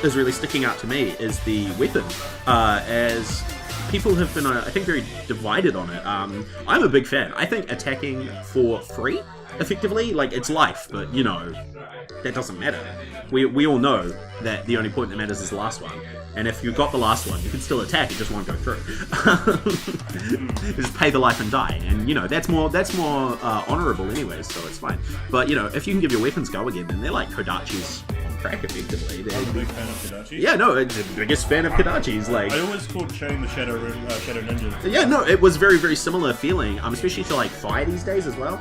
Speaker 2: is really sticking out to me is the weapon, as people have been, I think, very divided on it. I'm a big fan. I think attacking for free, effectively, like it's life, but that doesn't matter. We all know that the only point that matters is the last one. And if you got the last one, you can still attack, it just won't go through. You just pay the life and die. And, that's more honourable anyway, so it's fine. But, if you can give your weapons go again, then they're like Kodachis on crack, effectively.
Speaker 4: I'm a big fan of Kodachi.
Speaker 2: Yeah, no, I'm the biggest fan of Kodachis. Like,
Speaker 4: I always called Chain the Shadow Ninja.
Speaker 2: yeah, no, it was very, very similar feeling, especially to like Fi these days as well.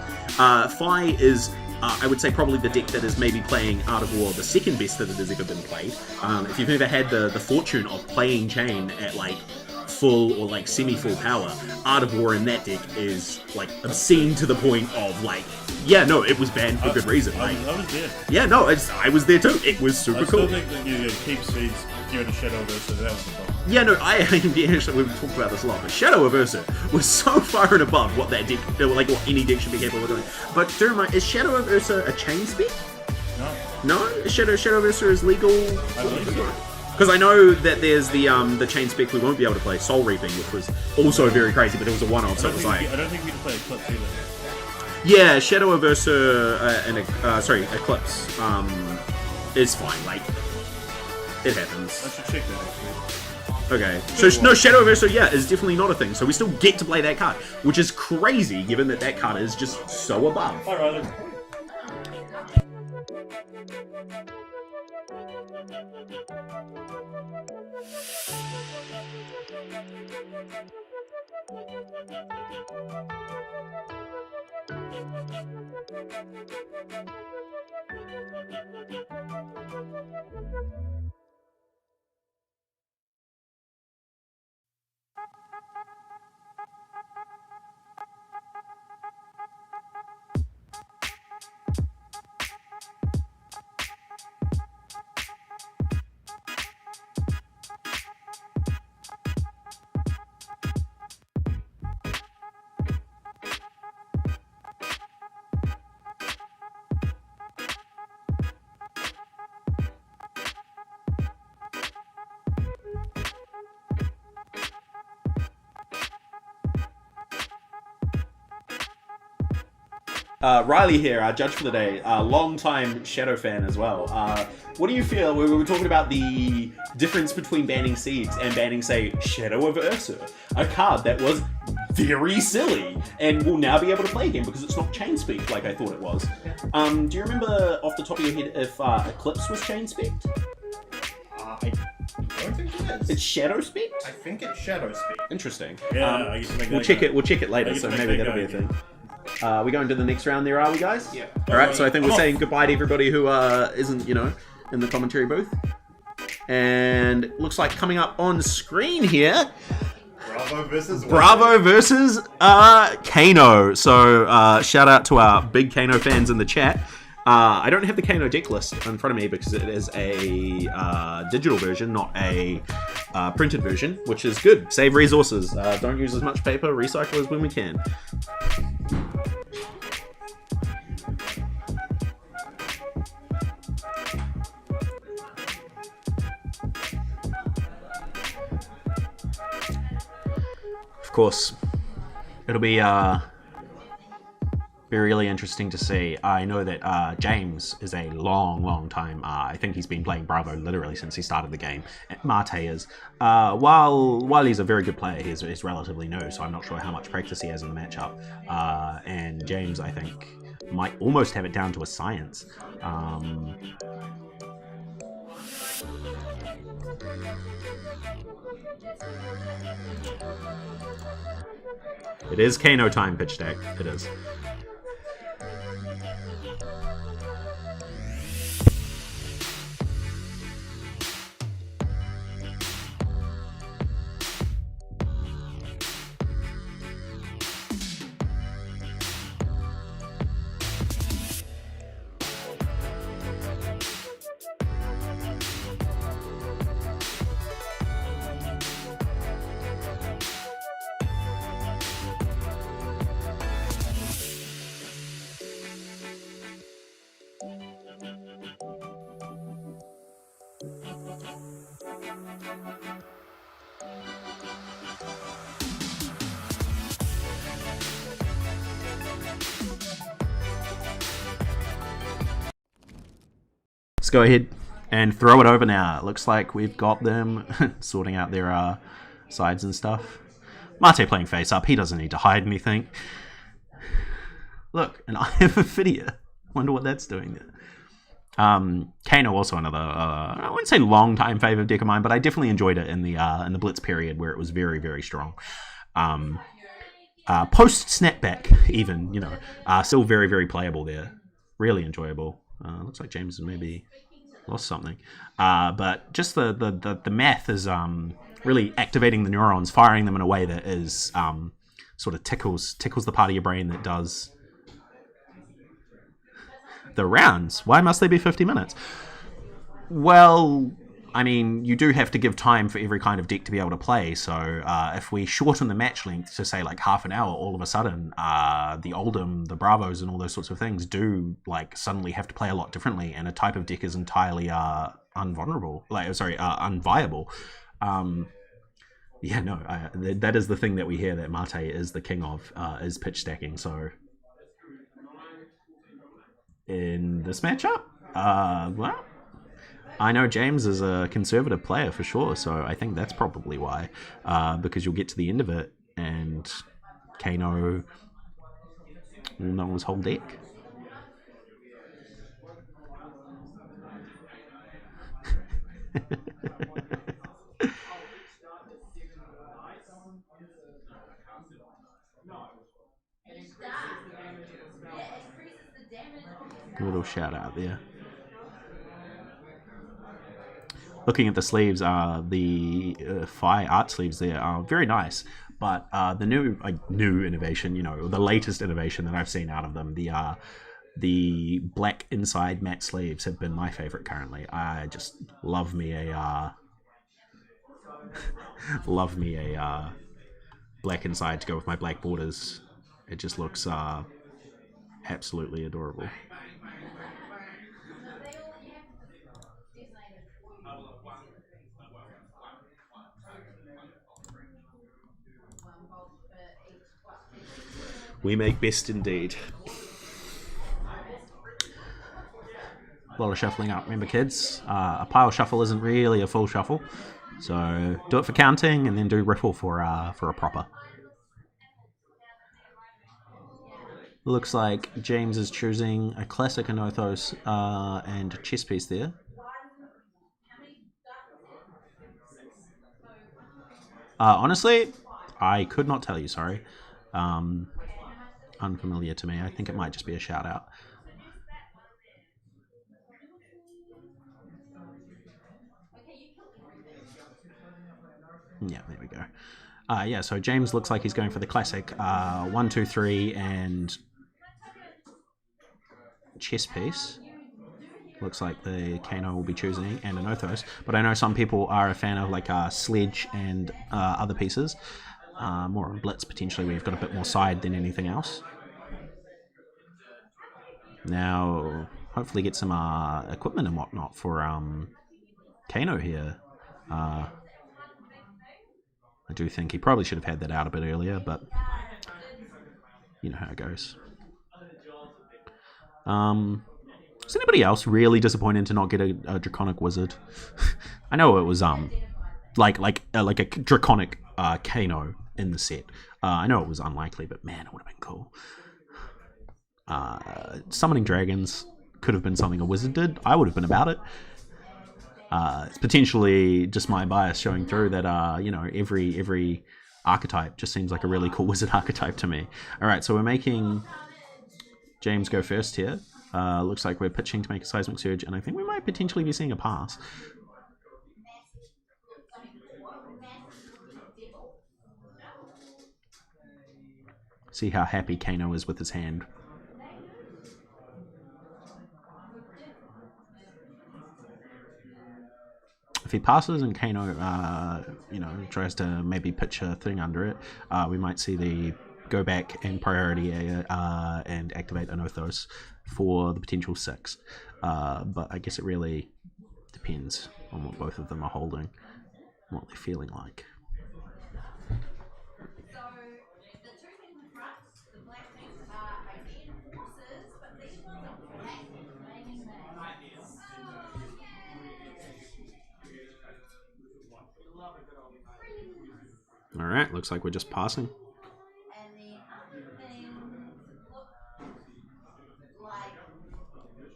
Speaker 2: Fi is, I would say, probably the deck that is maybe playing Art of War the second best that it has ever been played. If you've ever had the fortune of playing Chain at like full or like semi-full power, Art of War in that deck is like obscene to the point of like, yeah, no, it was banned for good reason. Like,
Speaker 4: I was there.
Speaker 2: yeah, no, I was there too. It was super
Speaker 4: I still
Speaker 2: cool.
Speaker 4: think that you keep seeds during the Shadow versus that was the problem.
Speaker 2: Yeah, no, actually, we've talked about this a lot, but Shadow of Ursa was so far and above what that deck, like what any deck should be capable of doing. But Dromai, is Shadow of Ursa a chain spec?
Speaker 4: No.
Speaker 2: No? Shadow of Ursa is legal?
Speaker 4: I believe so.
Speaker 2: Because I know that there's the chain spec we won't be able to play, Soul Reaping, which was also very crazy, but it was a one-off, so it was like...
Speaker 4: I don't think we can play Eclipse either.
Speaker 2: Yeah, Shadow Aversa and Eclipse is fine. Like, it happens.
Speaker 4: I should check that actually.
Speaker 2: Okay, so no, Shadow Aversa, yeah, is definitely not a thing. So we still get to play that card, which is crazy given that that card is just so above.
Speaker 4: All right.
Speaker 2: Riley here, our judge for the day, long-time Shadow fan as well. What do you feel? We were talking about the difference between banning Seeds and banning, say, Shadow Aversa, a card that was very silly and will now be able to play again because it's not chain speak like I thought it was. Do you remember off the top of your head if Eclipse was chain speak?
Speaker 7: I don't think it is.
Speaker 2: It's Shadow speak?
Speaker 7: I think it's Shadow Speak.
Speaker 2: Interesting.
Speaker 4: Yeah, I used to make
Speaker 2: We'll
Speaker 4: that
Speaker 2: check
Speaker 4: go.
Speaker 2: it. We'll check it later.
Speaker 4: I used
Speaker 2: So
Speaker 4: to make
Speaker 2: maybe
Speaker 4: that
Speaker 2: that'll be a
Speaker 4: go,
Speaker 2: thing. We going to the next round there, are we, guys?
Speaker 5: Yeah.
Speaker 2: All right. So I think we're
Speaker 4: I'm
Speaker 2: saying goodbye to everybody who isn't, you know, in the commentary booth. And it looks like coming up on screen here, Bravo versus Kano. So shout out to our big Kano fans in the chat. I don't have the Kano deck list in front of me because it is a digital version, not a printed version, which is good. Save resources. Don't use as much paper. Recycle as when we can. Of course, it'll be really interesting to see. I know that James is a long time. I think he's been playing Bravo literally since he started the game. Mate is. While he's a very good player, he's relatively new, so I'm not sure how much practice he has in the matchup. And James, I think, might almost have it down to a science. It is Kano time, pitch deck. It is. Let's go ahead and throw it over now. It looks like we've got them sorting out their sides and stuff. Mate playing face up. He doesn't need to hide anything. Look, an Eye of Ophidia. Wonder what that's doing there. Kano also another, I wouldn't say long time favourite deck of mine, but I definitely enjoyed it in the Blitz period where it was very strong. Post snapback even, you know, still very playable there. Really enjoyable. Looks like James has maybe lost something. But just the math is really activating the neurons, firing them in a way that is sort of tickles the part of your brain that does the rounds. Why must they be 50 minutes? Well, I mean, you do have to give time for every kind of deck to be able to play, so if we shorten the match length to, say, like half an hour, all of a sudden, the Oldham, the Bravos, and all those sorts of things do, like, suddenly have to play a lot differently, and a type of deck is entirely unviable. Yeah, no, that is the thing that we hear that Mate is the king of, is pitch stacking, so in this matchup? Well, I know James is a conservative player for sure, so I think that's probably why. Because you'll get to the end of it and Kano will know his whole deck. A little shout out there. Looking at the sleeves, the Phi art sleeves there are very nice, but the new innovation, you know, the latest innovation that I've seen out of them, the black inside matte sleeves have been my favorite currently. I just love me a black inside to go with my black borders. It just looks absolutely adorable. We make best indeed. A lot of shuffling up. Remember, kids, a pile shuffle isn't really a full shuffle. So do it for counting and then do riffle for a proper. Looks like James is choosing a classic Anothos and chess piece there. Honestly, I could not tell you, sorry. Unfamiliar to me. I think it might just be a shout out. Yeah, there we go. Yeah, so James looks like he's going for the classic 1, 2, 3 and chess piece. Looks like the Kano will be choosing and an Othos, but I know some people are a fan of like Sledge and other pieces. More on Blitz potentially, where you've got a bit more side than anything else. Now, hopefully get some equipment and whatnot for Kano here. I do think he probably should have had that out a bit earlier, but you know how it goes. Is anybody else really disappointed to not get a Draconic Wizard? I know it was like a Draconic Kano in the set. I know it was unlikely, but man, it would have been cool. Summoning dragons could have been something a wizard did. I would have been about it. It's potentially just my bias showing through that you know, every archetype just seems like a really cool wizard archetype to me. All right, so we're making James go first here. Looks like we're pitching to make a seismic surge, and I think we might potentially be seeing a pass. See how happy Kano is with his hand. If he passes and Kano, you know, tries to maybe pitch a thing under it, we might see the go back and priority and activate an Othos for the potential 6. But I guess it really depends on what both of them are holding, what they're feeling like. Alright, looks like we're just passing.
Speaker 6: And the other things look like devils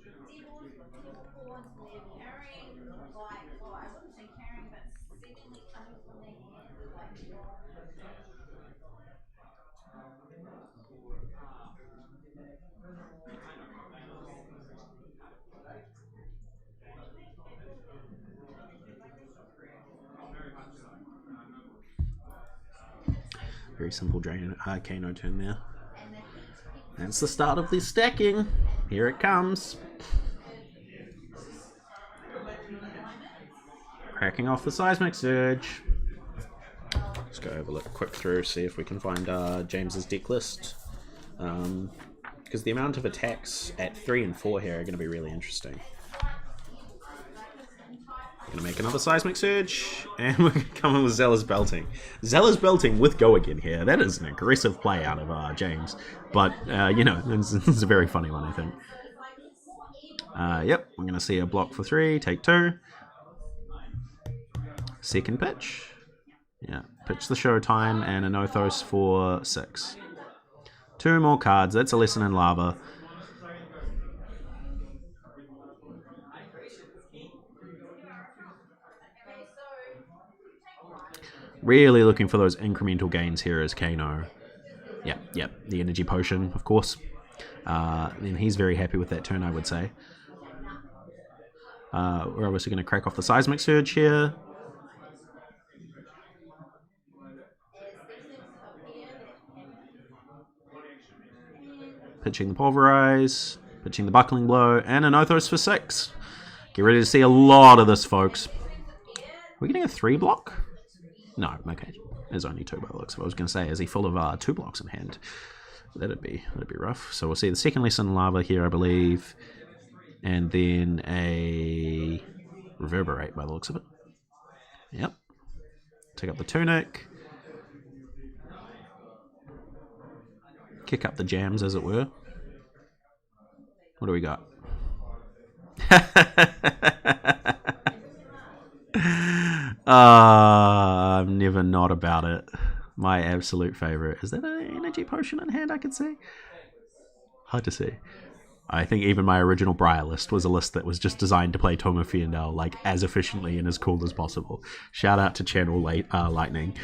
Speaker 6: with temple cords, they're carrying, like, well, I wouldn't say carrying, but seemingly coming from their hand, like,
Speaker 2: very simple Kano turn there. That's the start of the stacking. Here it comes. Cracking off the seismic surge. Let's go have a look quick through, see if we can find James's deck list. Because the amount of attacks at 3 and 4 here are going to be really interesting. Gonna make another seismic surge, and we're coming with Zealous Belting. Zealous Belting with Go Again here. That is an aggressive play out of James, but you know, this is a very funny one, I think. Yep, I'm going to see a block for 3, take 2. Second pitch. Yeah, pitch the Showtime and a Nothos for 6. 2 more cards. That's a Lesson in Lava. Really looking for those incremental gains here as Kano. Yep, the energy potion, of course. Then he's very happy with that turn, I would say. We're obviously going to crack off the Seismic Surge here. Pitching the Pulverize, pitching the Buckling Blow, and an Othos for 6. Get ready to see a lot of this, folks. Are we getting a 3 block? No, okay. There's only 2 by the looks of it. I was going to say, is he full of 2 blocks in hand? That'd be rough. So we'll see the second Lesson in Lava here, I believe. And then a Reverberate by the looks of it. Yep. Take up the Tunic. Kick up the jams, as it were. What do we got? I'm never not about it. My absolute favorite. Is that an energy potion in hand I can see? Hard to see. I think even my original Briar list was a list that was just designed to play Toma Fiendal like as efficiently and as cool as possible. Shout out to Channel Lightning.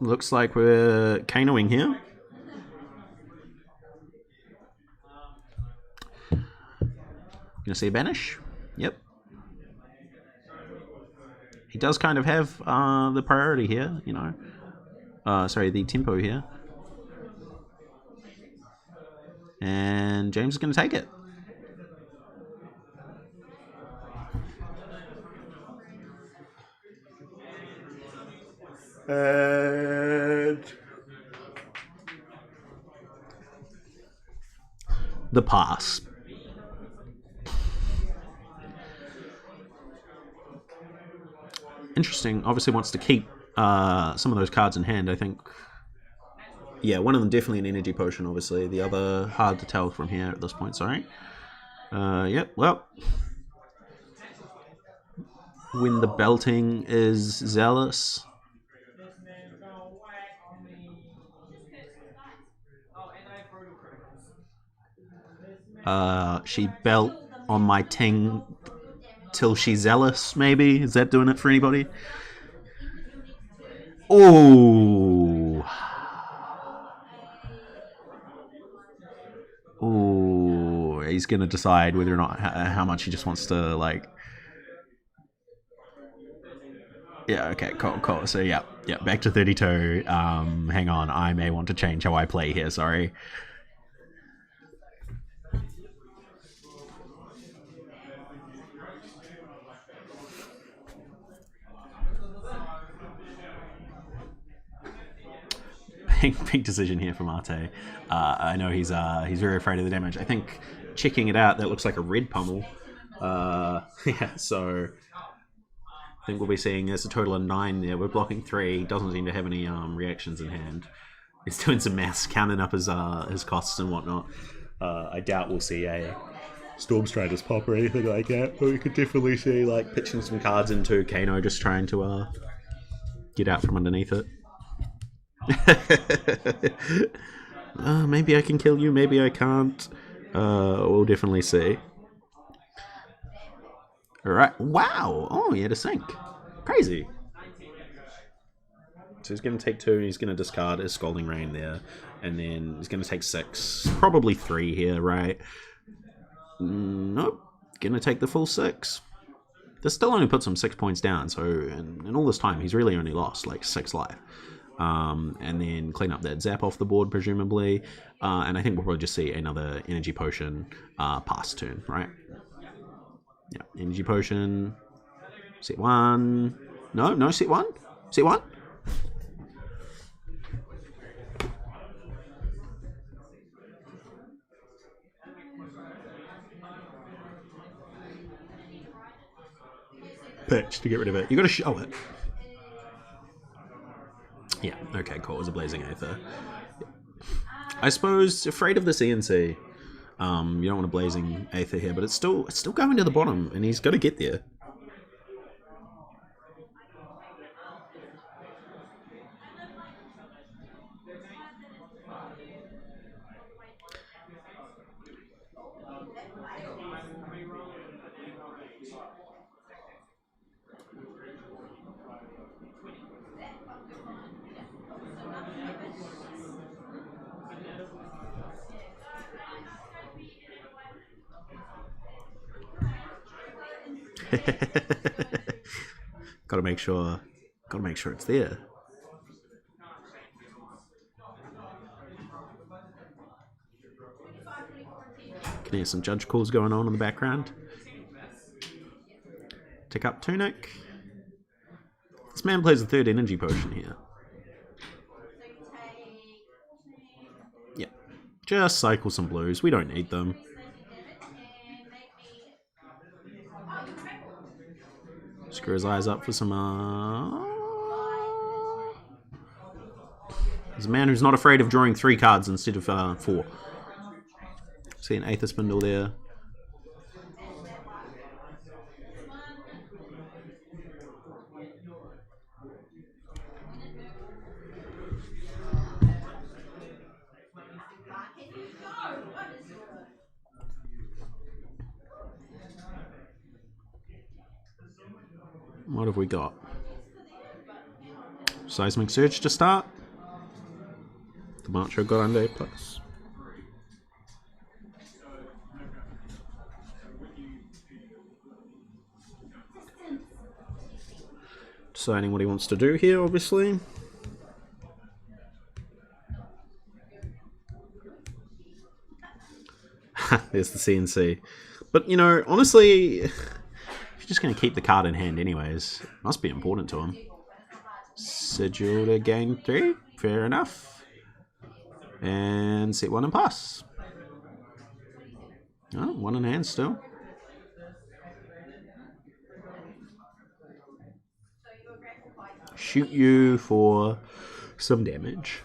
Speaker 2: Looks like we're Kanoing here. Gonna see a Banish. Yep. He does kind of have the priority here, you know. Sorry, the tempo here. And James is gonna take it. And the pass. Interesting. Obviously wants to keep some of those cards in hand, I think. Yeah, one of them definitely an energy potion, obviously. The other, hard to tell from here at this point, sorry. Yep, well. When the belting is zealous. She belt on my ting till she's zealous, maybe? Is that doing it for anybody? Oh. Oh, he's gonna decide whether or not how much he just wants to, like. Yeah, okay, cool. So, yeah, back to 32. Hang on, I may want to change how I play here, sorry. Big decision here from Arte. I know he's very afraid of the damage. I think checking it out, that looks like a red pummel. Yeah, so I think we'll be seeing there's a total of 9 there. We're blocking 3. He doesn't seem to have any reactions in hand. He's doing some maths, counting up his costs and whatnot. I doubt we'll see a Stormstriders pop or anything like that, but we could definitely see like pitching some cards into Kano, just trying to get out from underneath it. Maybe I can kill you, maybe I can't. We'll definitely see. Alright, wow! Oh, he had a sink. Crazy. So he's going to take 2, and he's going to discard his Scalding Rain there. And then he's going to take 6. Probably 3 here, right? Nope. Going to take the full 6. This still only puts him 6 points down, so in all this time, he's really only lost, like, 6 life. And then clean up that zap off the board, presumably. And I think we'll probably just see another Energy Potion pass turn, right? Yeah, Energy Potion. Set 1. No, set 1. Set 1. pitch to get rid of it. You got to show it. Yeah, okay, cool. It was a Blazing Aether. I suppose, afraid of the CNC. You don't want a Blazing Aether here, but it's still going to the bottom, and he's got to get there. Gotta make sure it's there. Can hear some judge calls going on in the background. Tick up Tunic. This man plays a 3rd energy potion here. Yeah. Just cycle some blues. We don't need them. Screw his eyes up for some, There's a man who's not afraid of drawing 3 cards instead of 4. See an Aether Spindle there. What have we got? Seismic Surge to start. The Macho got under A+. Deciding what he wants to do here, obviously. There's the CNC. But, you know, honestly, if you're just going to keep the card in hand anyways, it must be important to him. Sigil to gain 3, fair enough. And set 1 and pass. Oh, 1 in hand still. Shoot you for some damage.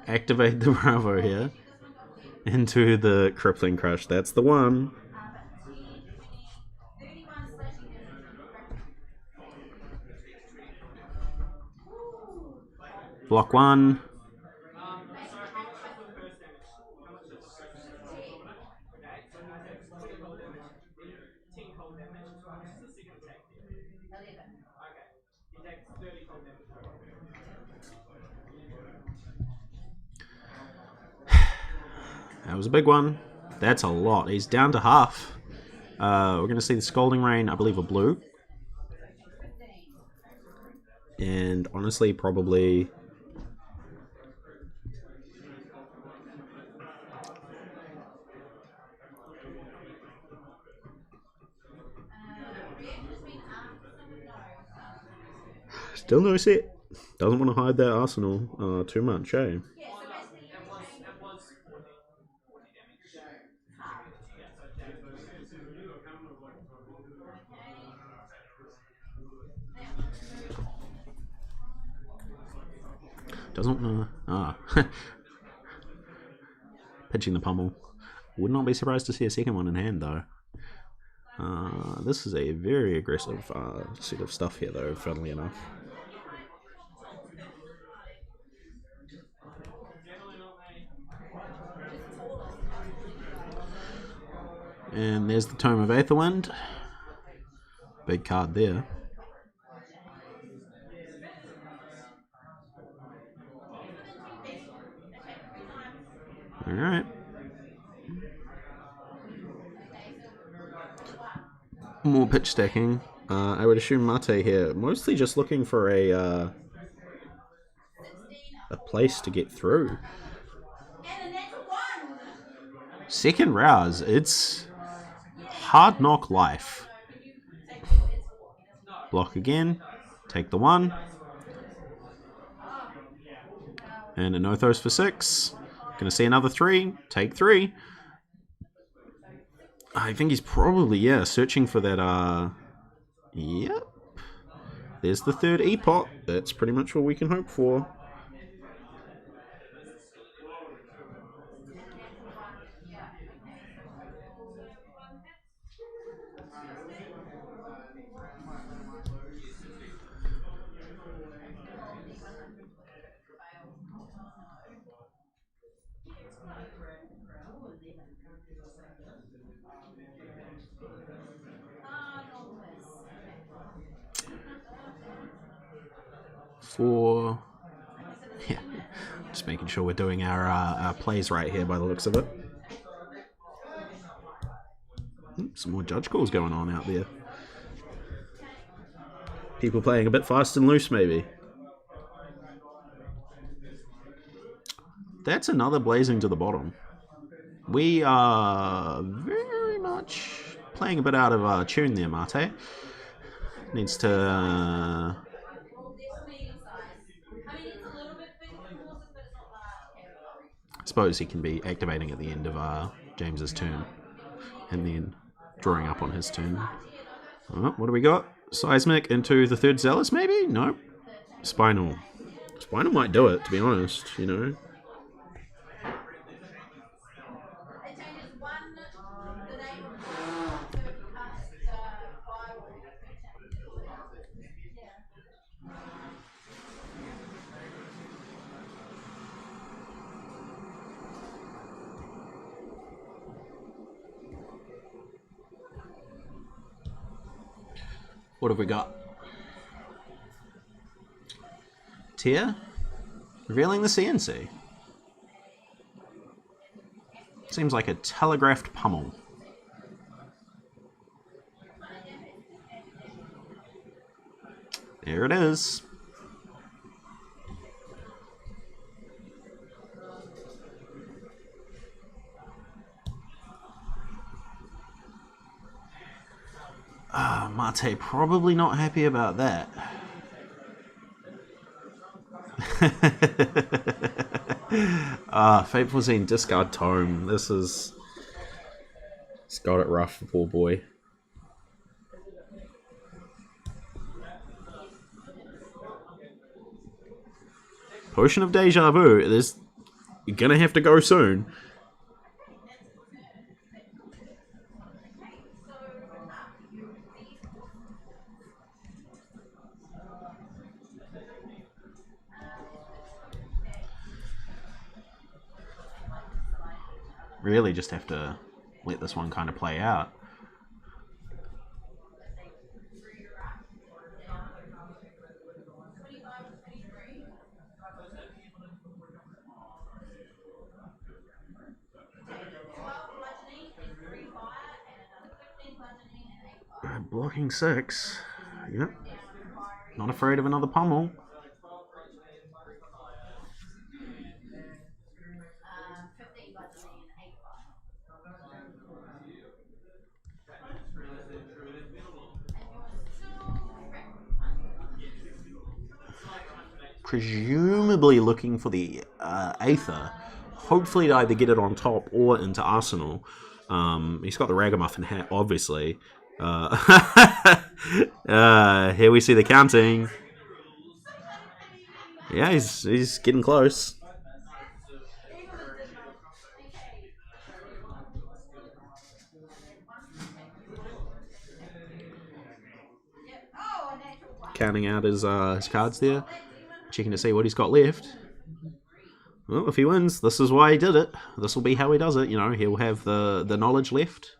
Speaker 2: Activate the Bravo here into the Crippling Crush. That's the one. Block 1. That was a big one. That's a lot. He's down to half. We're going to see the Scalding Rain, I believe, a blue. And honestly, probably... Still no set. Doesn't want to hide that arsenal too much, eh? Doesn't want to... Pitching the pummel. Would not be surprised to see a second one in hand, though. This is a very aggressive set of stuff here, though, funnily enough. And there's the Tome of Aetherwind. Big card there. Alright. More pitch stacking. I would assume Mate here, mostly just looking for a place to get through. Second rouse, it's Hard Knock Life. Block again. Take the 1. And a Nothos for 6. Gonna see another 3. Take 3. I think he's probably, yeah, searching for that, Yep. There's the 3rd Epot. That's pretty much what we can hope for. For... Yeah, just making sure we're doing our plays right here by the looks of it. Some more judge calls going on out there. People playing a bit fast and loose, maybe. That's another blazing to the bottom. We are very much playing a bit out of tune there, Mate. Needs to... I suppose he can be activating at the end of James's turn. And then drawing up on his turn. Oh, what do we got? Seismic into the 3rd Zealous, maybe? Nope. Spinal. Spinal might do it, to be honest, you know. What have we got? Tier? Revealing the CNC. Seems like a telegraphed pummel. There it is. Mate probably not happy about that. Fateful Scene, discard Tome. This is... It's got it rough for poor boy. Potion of Deja Vu. You're gonna have to go soon. Really just have to let this one kind of play out. Blocking 6. Yep. Not afraid of another pummel. Presumably looking for the Aether. Hopefully to either get it on top or into Arsenal. He's got the Ragamuffin hat, obviously. Here we see the counting. Yeah, he's getting close. Counting out his cards there. Checking to see what he's got left. Well, if he wins, this is why he did it. This will be how he does it. You know, he'll have the knowledge left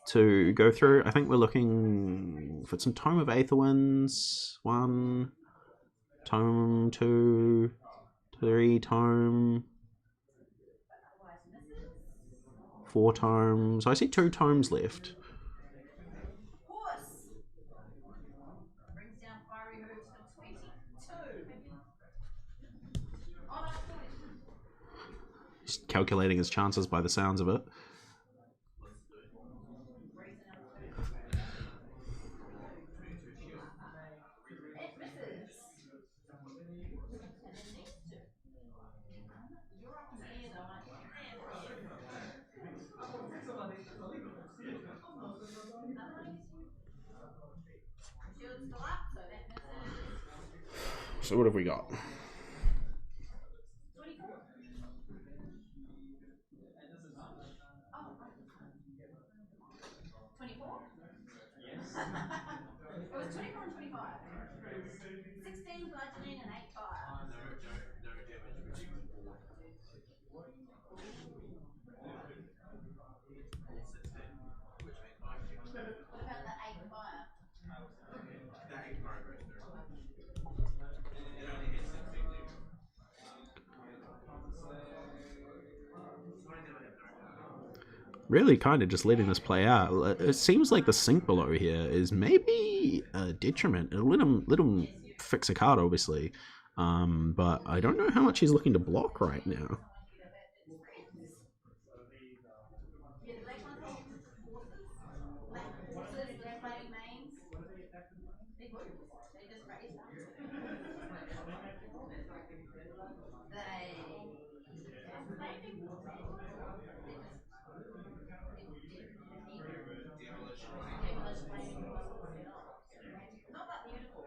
Speaker 2: to go through. I think we're looking for some Tome of Aether wins. 1, Tome 2, 3 Tome, 4 tomes. I see 2 tomes left. He's calculating his chances by the sounds of it. So what have we got?
Speaker 6: 24. Oh, 24? Yes. It was 24 and 25. 16 bludgeoning and 8 fire. What about the 8 fire?
Speaker 2: Really kind of just letting this play out. It seems like the sink below here is maybe a detriment. It'll let him fix a card, obviously. But I don't know how much he's looking to block right now.
Speaker 6: Yeah, the black ones hold horses. Black horses, they're playing mains. They would. They just raised up. Not that beautiful.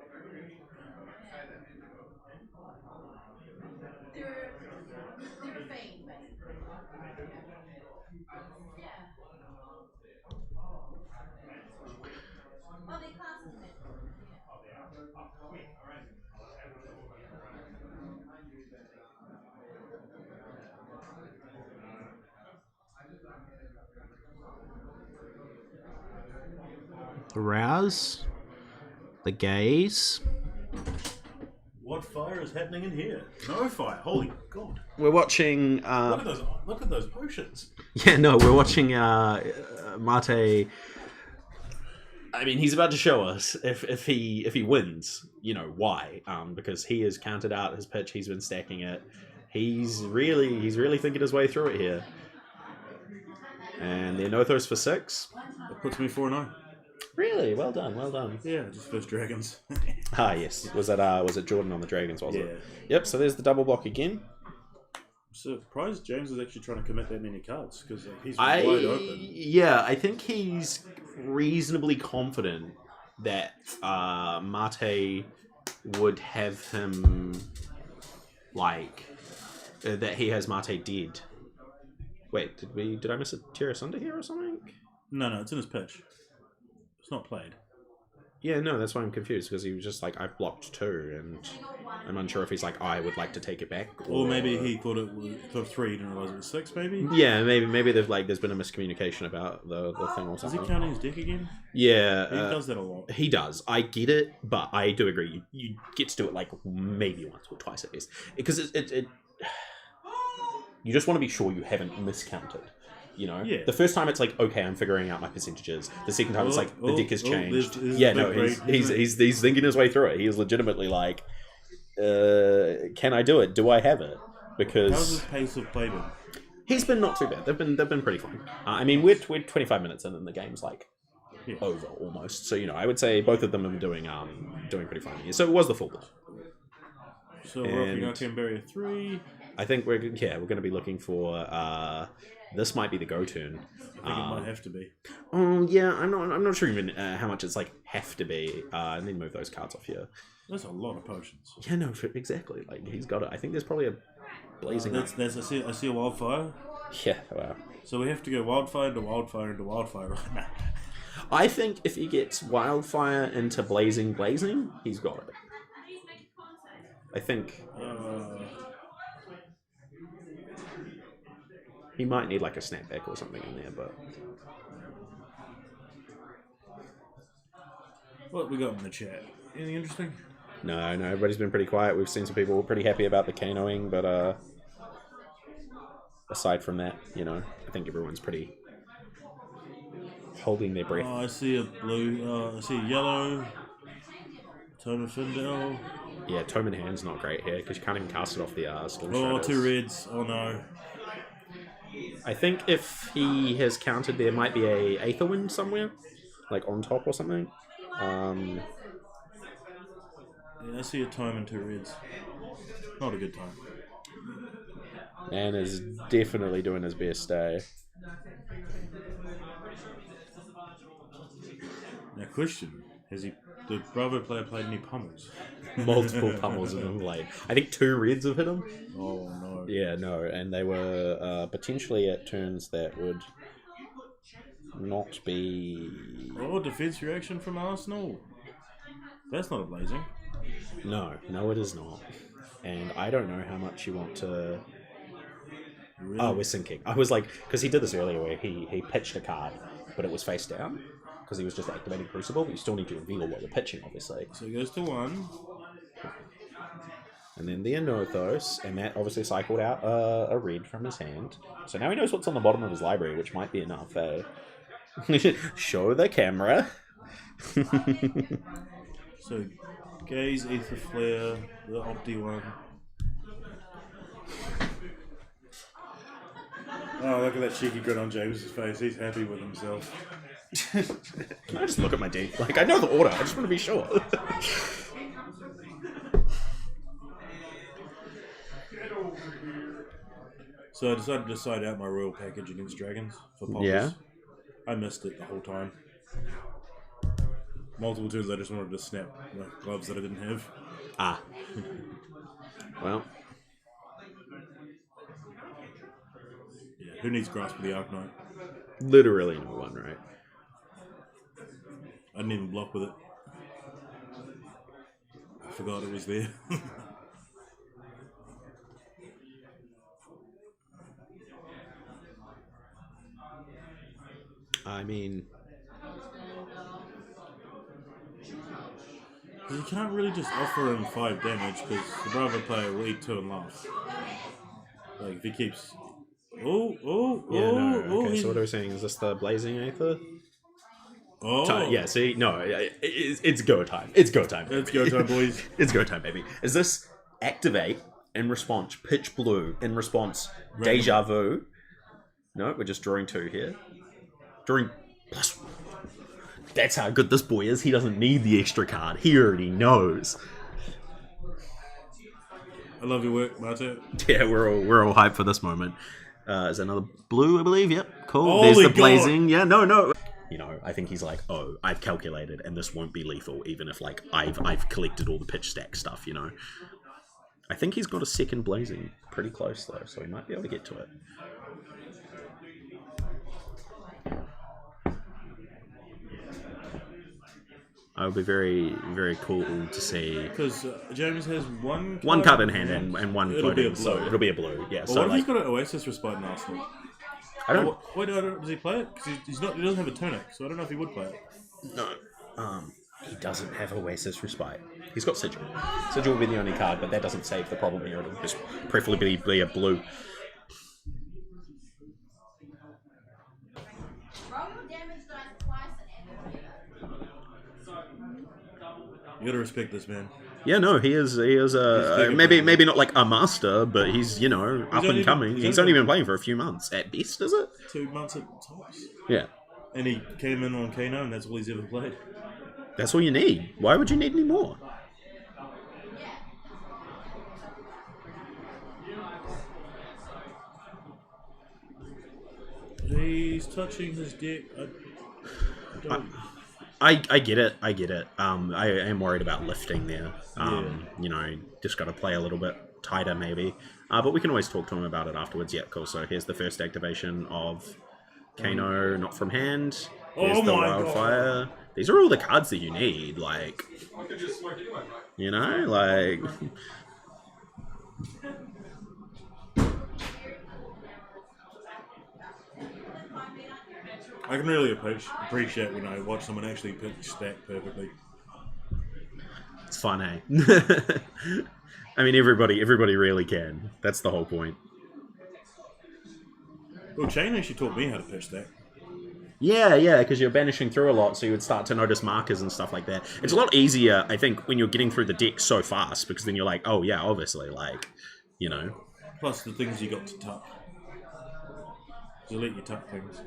Speaker 6: They're a fiend, basically. Yeah. Oh, their classes are magical.
Speaker 2: The Rouse, the Gaze.
Speaker 4: What fire is happening in here? No fire. Holy God.
Speaker 2: We're watching.
Speaker 4: Look at those potions.
Speaker 2: Yeah, no, we're watching Mate. I mean, he's about to show us if he wins, you know why? Because he has counted out his pitch. He's been stacking it. He's really thinking his way through it here. And the Anothos for 6.
Speaker 4: It puts me 4-0.
Speaker 2: Really, well done, well done.
Speaker 4: Yeah, just first dragons.
Speaker 2: Ah, yes. Was it Jordan on the Dragons? Was it?
Speaker 4: Yeah.
Speaker 2: Yep. So there's the double block again.
Speaker 4: Surprised James was actually trying to commit that many cards because he's wide open.
Speaker 2: Yeah, I think he's reasonably confident that Mate would have him that he has Mate dead. Wait, did I miss a Terra Sunder here or something?
Speaker 4: No, it's in his pitch. It's not played.
Speaker 2: Yeah, no, that's why I'm confused, because he was just like, I've blocked 2, and I'm unsure if he's like, I would like to take it back.
Speaker 4: Or maybe he thought it was 3, didn't realize it was 6, maybe?
Speaker 2: Yeah, maybe there's been a miscommunication about the thing or
Speaker 4: Is
Speaker 2: something.
Speaker 4: he counting his deck again?
Speaker 2: Yeah.
Speaker 4: He does that a lot.
Speaker 2: He does. I get it, but I do agree. You get to do it like maybe once or twice at least. Because it you just want to be sure you haven't miscounted. You know,
Speaker 4: Yeah.
Speaker 2: The first time it's like, okay, I'm figuring out my percentages. The second time it's like the deck has changed.
Speaker 4: there's
Speaker 2: Yeah,
Speaker 4: a
Speaker 2: no,
Speaker 4: big
Speaker 2: he's thinking his way through it. He is legitimately like, can I do it? Do I have it? Because
Speaker 4: how's his pace of play been?
Speaker 2: he's been not too bad. They've been pretty fine. I mean, we're 25 minutes in and the game's like over almost. So I would say both of them are doing pretty fine here. So it was the full block.
Speaker 4: So we're up against Barrier 3.
Speaker 2: I think we're going to be looking for this might be the go turn.
Speaker 4: I think it might have to be.
Speaker 2: Oh yeah, I'm not sure even how much it's like have to be. And then move those cards off here.
Speaker 4: That's a lot of potions.
Speaker 2: Yeah, no, exactly. Like he's got it. I think there's probably a blazing.
Speaker 4: I see a wildfire.
Speaker 2: Yeah, wow.
Speaker 4: So we have to go wildfire into wildfire into wildfire right now.
Speaker 2: I think if he gets wildfire into blazing, he's got it. I think. He might need like a snapback or something in there, but...
Speaker 4: What we got in the chat? Anything interesting?
Speaker 2: No, everybody's been pretty quiet. We've seen some people pretty happy about the Kanoing, but aside from that, I think everyone's pretty holding their breath.
Speaker 4: Oh, I see a blue, I see a yellow. Tome of Findale.
Speaker 2: Yeah, Tome in hand's not great here, because you can't even cast it off the Storm
Speaker 4: Oh,
Speaker 2: Shadows.
Speaker 4: 2 reds. Oh no.
Speaker 2: I think if he has countered, there might be a Aetherwind somewhere, like on top or something.
Speaker 4: Yeah, I see a Tome and 2 reds. Not a good time.
Speaker 2: Man is definitely doing his best day.
Speaker 4: Now, question: the Bravo player played any pummels?
Speaker 2: multiple pummels of him. Like, I think 2 reds have hit him.
Speaker 4: Oh no.
Speaker 2: Yeah, no, and they were potentially at turns that would not be...
Speaker 4: Oh, defense reaction from Arsenal. That's not a blazing.
Speaker 2: No, it is not. And I don't know how much you want to...
Speaker 4: Really?
Speaker 2: Oh, we're sinking. I was like, because he did this earlier where he pitched a card, but it was face down, because he was just activating Crucible, but you still need to reveal what you're pitching, obviously.
Speaker 4: So it goes to 1.
Speaker 2: And then the Anothos, and that obviously cycled out a red from his hand. So now he knows what's on the bottom of his library, which might be enough, eh? Show the camera.
Speaker 4: So, Gaze, Ether Flare, the Opti one. Oh, look at that cheeky grin on James's face. He's happy with himself.
Speaker 2: Can I just look at my deck? Like, I know the order. I just want to be sure.
Speaker 4: So I decided to side out my royal package against dragons for poppers.
Speaker 2: Yeah.
Speaker 4: I missed it the whole time. Multiple turns I just wanted to snap my gloves that I didn't have.
Speaker 2: Ah. Well.
Speaker 4: Yeah, who needs Grasp of the Arknight?
Speaker 2: Literally no one, right?
Speaker 4: I didn't even block with it. I forgot it was there.
Speaker 2: I mean...
Speaker 4: You can't really just offer him 5 damage because the Bravo player will eat 2 and laugh. Like if he keeps... Oh,
Speaker 2: Okay, so what are we saying? Is this the Blazing Aether?
Speaker 4: Oh.
Speaker 2: Yeah, see? No, it's go time. It's go time.
Speaker 4: It's go time, boys.
Speaker 2: It's go time, baby. Is this Activate in response, Pitch Blue in response, Deja Vu? No, we're just drawing 2 here. Drawing plus... That's how good this boy is. He doesn't need the extra card. He already knows.
Speaker 4: I love your work, Mate.
Speaker 2: Yeah, we're all hyped for this moment. Is another blue, I believe? Yep, cool.
Speaker 4: Holy
Speaker 2: There's the
Speaker 4: God.
Speaker 2: blazing. Yeah, no. You know, I think he's like, oh, I've calculated, and this won't be lethal, even if like I've collected all the pitch stack stuff. You know, I think he's got a second blazing pretty close though, so he might be able to get to it. I would be very, very cool to see.
Speaker 4: Because James has one
Speaker 2: card in hand and one
Speaker 4: it'll be a
Speaker 2: floating,
Speaker 4: blue.
Speaker 2: so it'll be a blue. Yeah,
Speaker 4: Well,
Speaker 2: so
Speaker 4: what if
Speaker 2: like,
Speaker 4: he's got an Oasis Respite in Arsenal?
Speaker 2: I don't.
Speaker 4: Wait, does he play it? Because he doesn't have a tunic, so I don't know if he would play it.
Speaker 2: No. He doesn't have Oasis Respite. He's got Sigil. Sigil will be the only card, but that doesn't save the problem here. It'll just preferably be a blue.
Speaker 6: Roll your damage dice twice and
Speaker 4: You gotta respect this man.
Speaker 2: Yeah, no, he is maybe not like a master, but he's, you know, up and coming. He's only been playing for a few months at best, is it?
Speaker 4: 2 months at tops.
Speaker 2: Yeah.
Speaker 4: And he came in on Kano, and that's all he's ever played.
Speaker 2: That's all you need. Why would you need any more?
Speaker 4: He's touching his deck.
Speaker 2: I get it. I am worried about lifting there. You know, just got to play a little bit tighter maybe. But we can always talk to him about it afterwards. Yeah, cool. So here's the first activation of Kano, not from hand. Here's the Wildfire. These are all the cards that you need. Like, you know, like...
Speaker 4: I can really appreciate when I watch someone actually pitch stack perfectly.
Speaker 2: It's fun, eh? I mean, everybody really can. That's the whole point.
Speaker 4: Well, Chain actually taught me how to pitch stack.
Speaker 2: Yeah, because you're banishing through a lot, so you would start to notice markers and stuff like that. It's a lot easier, I think, when you're getting through the deck so fast, because then you're like, oh yeah, obviously, like, you know.
Speaker 4: Plus the things you got to tuck. You let you tuck things.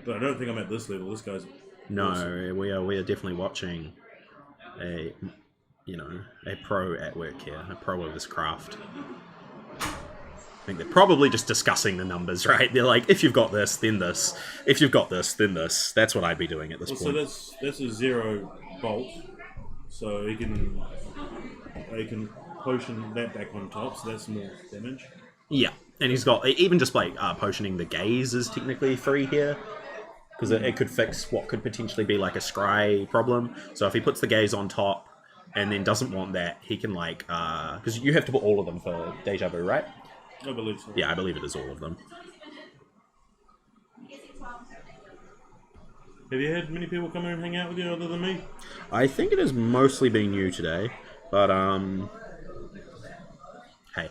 Speaker 4: But I don't think I'm at this level. This guy's...
Speaker 2: No,
Speaker 4: awesome.
Speaker 2: we are definitely watching a pro at work here, a pro of this craft. think they're probably just discussing the numbers, right? They're like, if you've got this, then this. If you've got this, then this. That's what I'd be doing at this point.
Speaker 4: So that's a 0 bolt. So he can potion that back on top. So that's more damage.
Speaker 2: Yeah, and he's got even just like potioning the gaze is technically free here because it could fix what could potentially be like a scry problem. So if he puts the gaze on top and then doesn't want that, he can like because you have to put all of them for deja vu, right?
Speaker 4: I believe so.
Speaker 2: Yeah, I believe it is all of them.
Speaker 4: Have you had many people come in and hang out with you other than me?
Speaker 2: I think it has mostly been you today, but hey,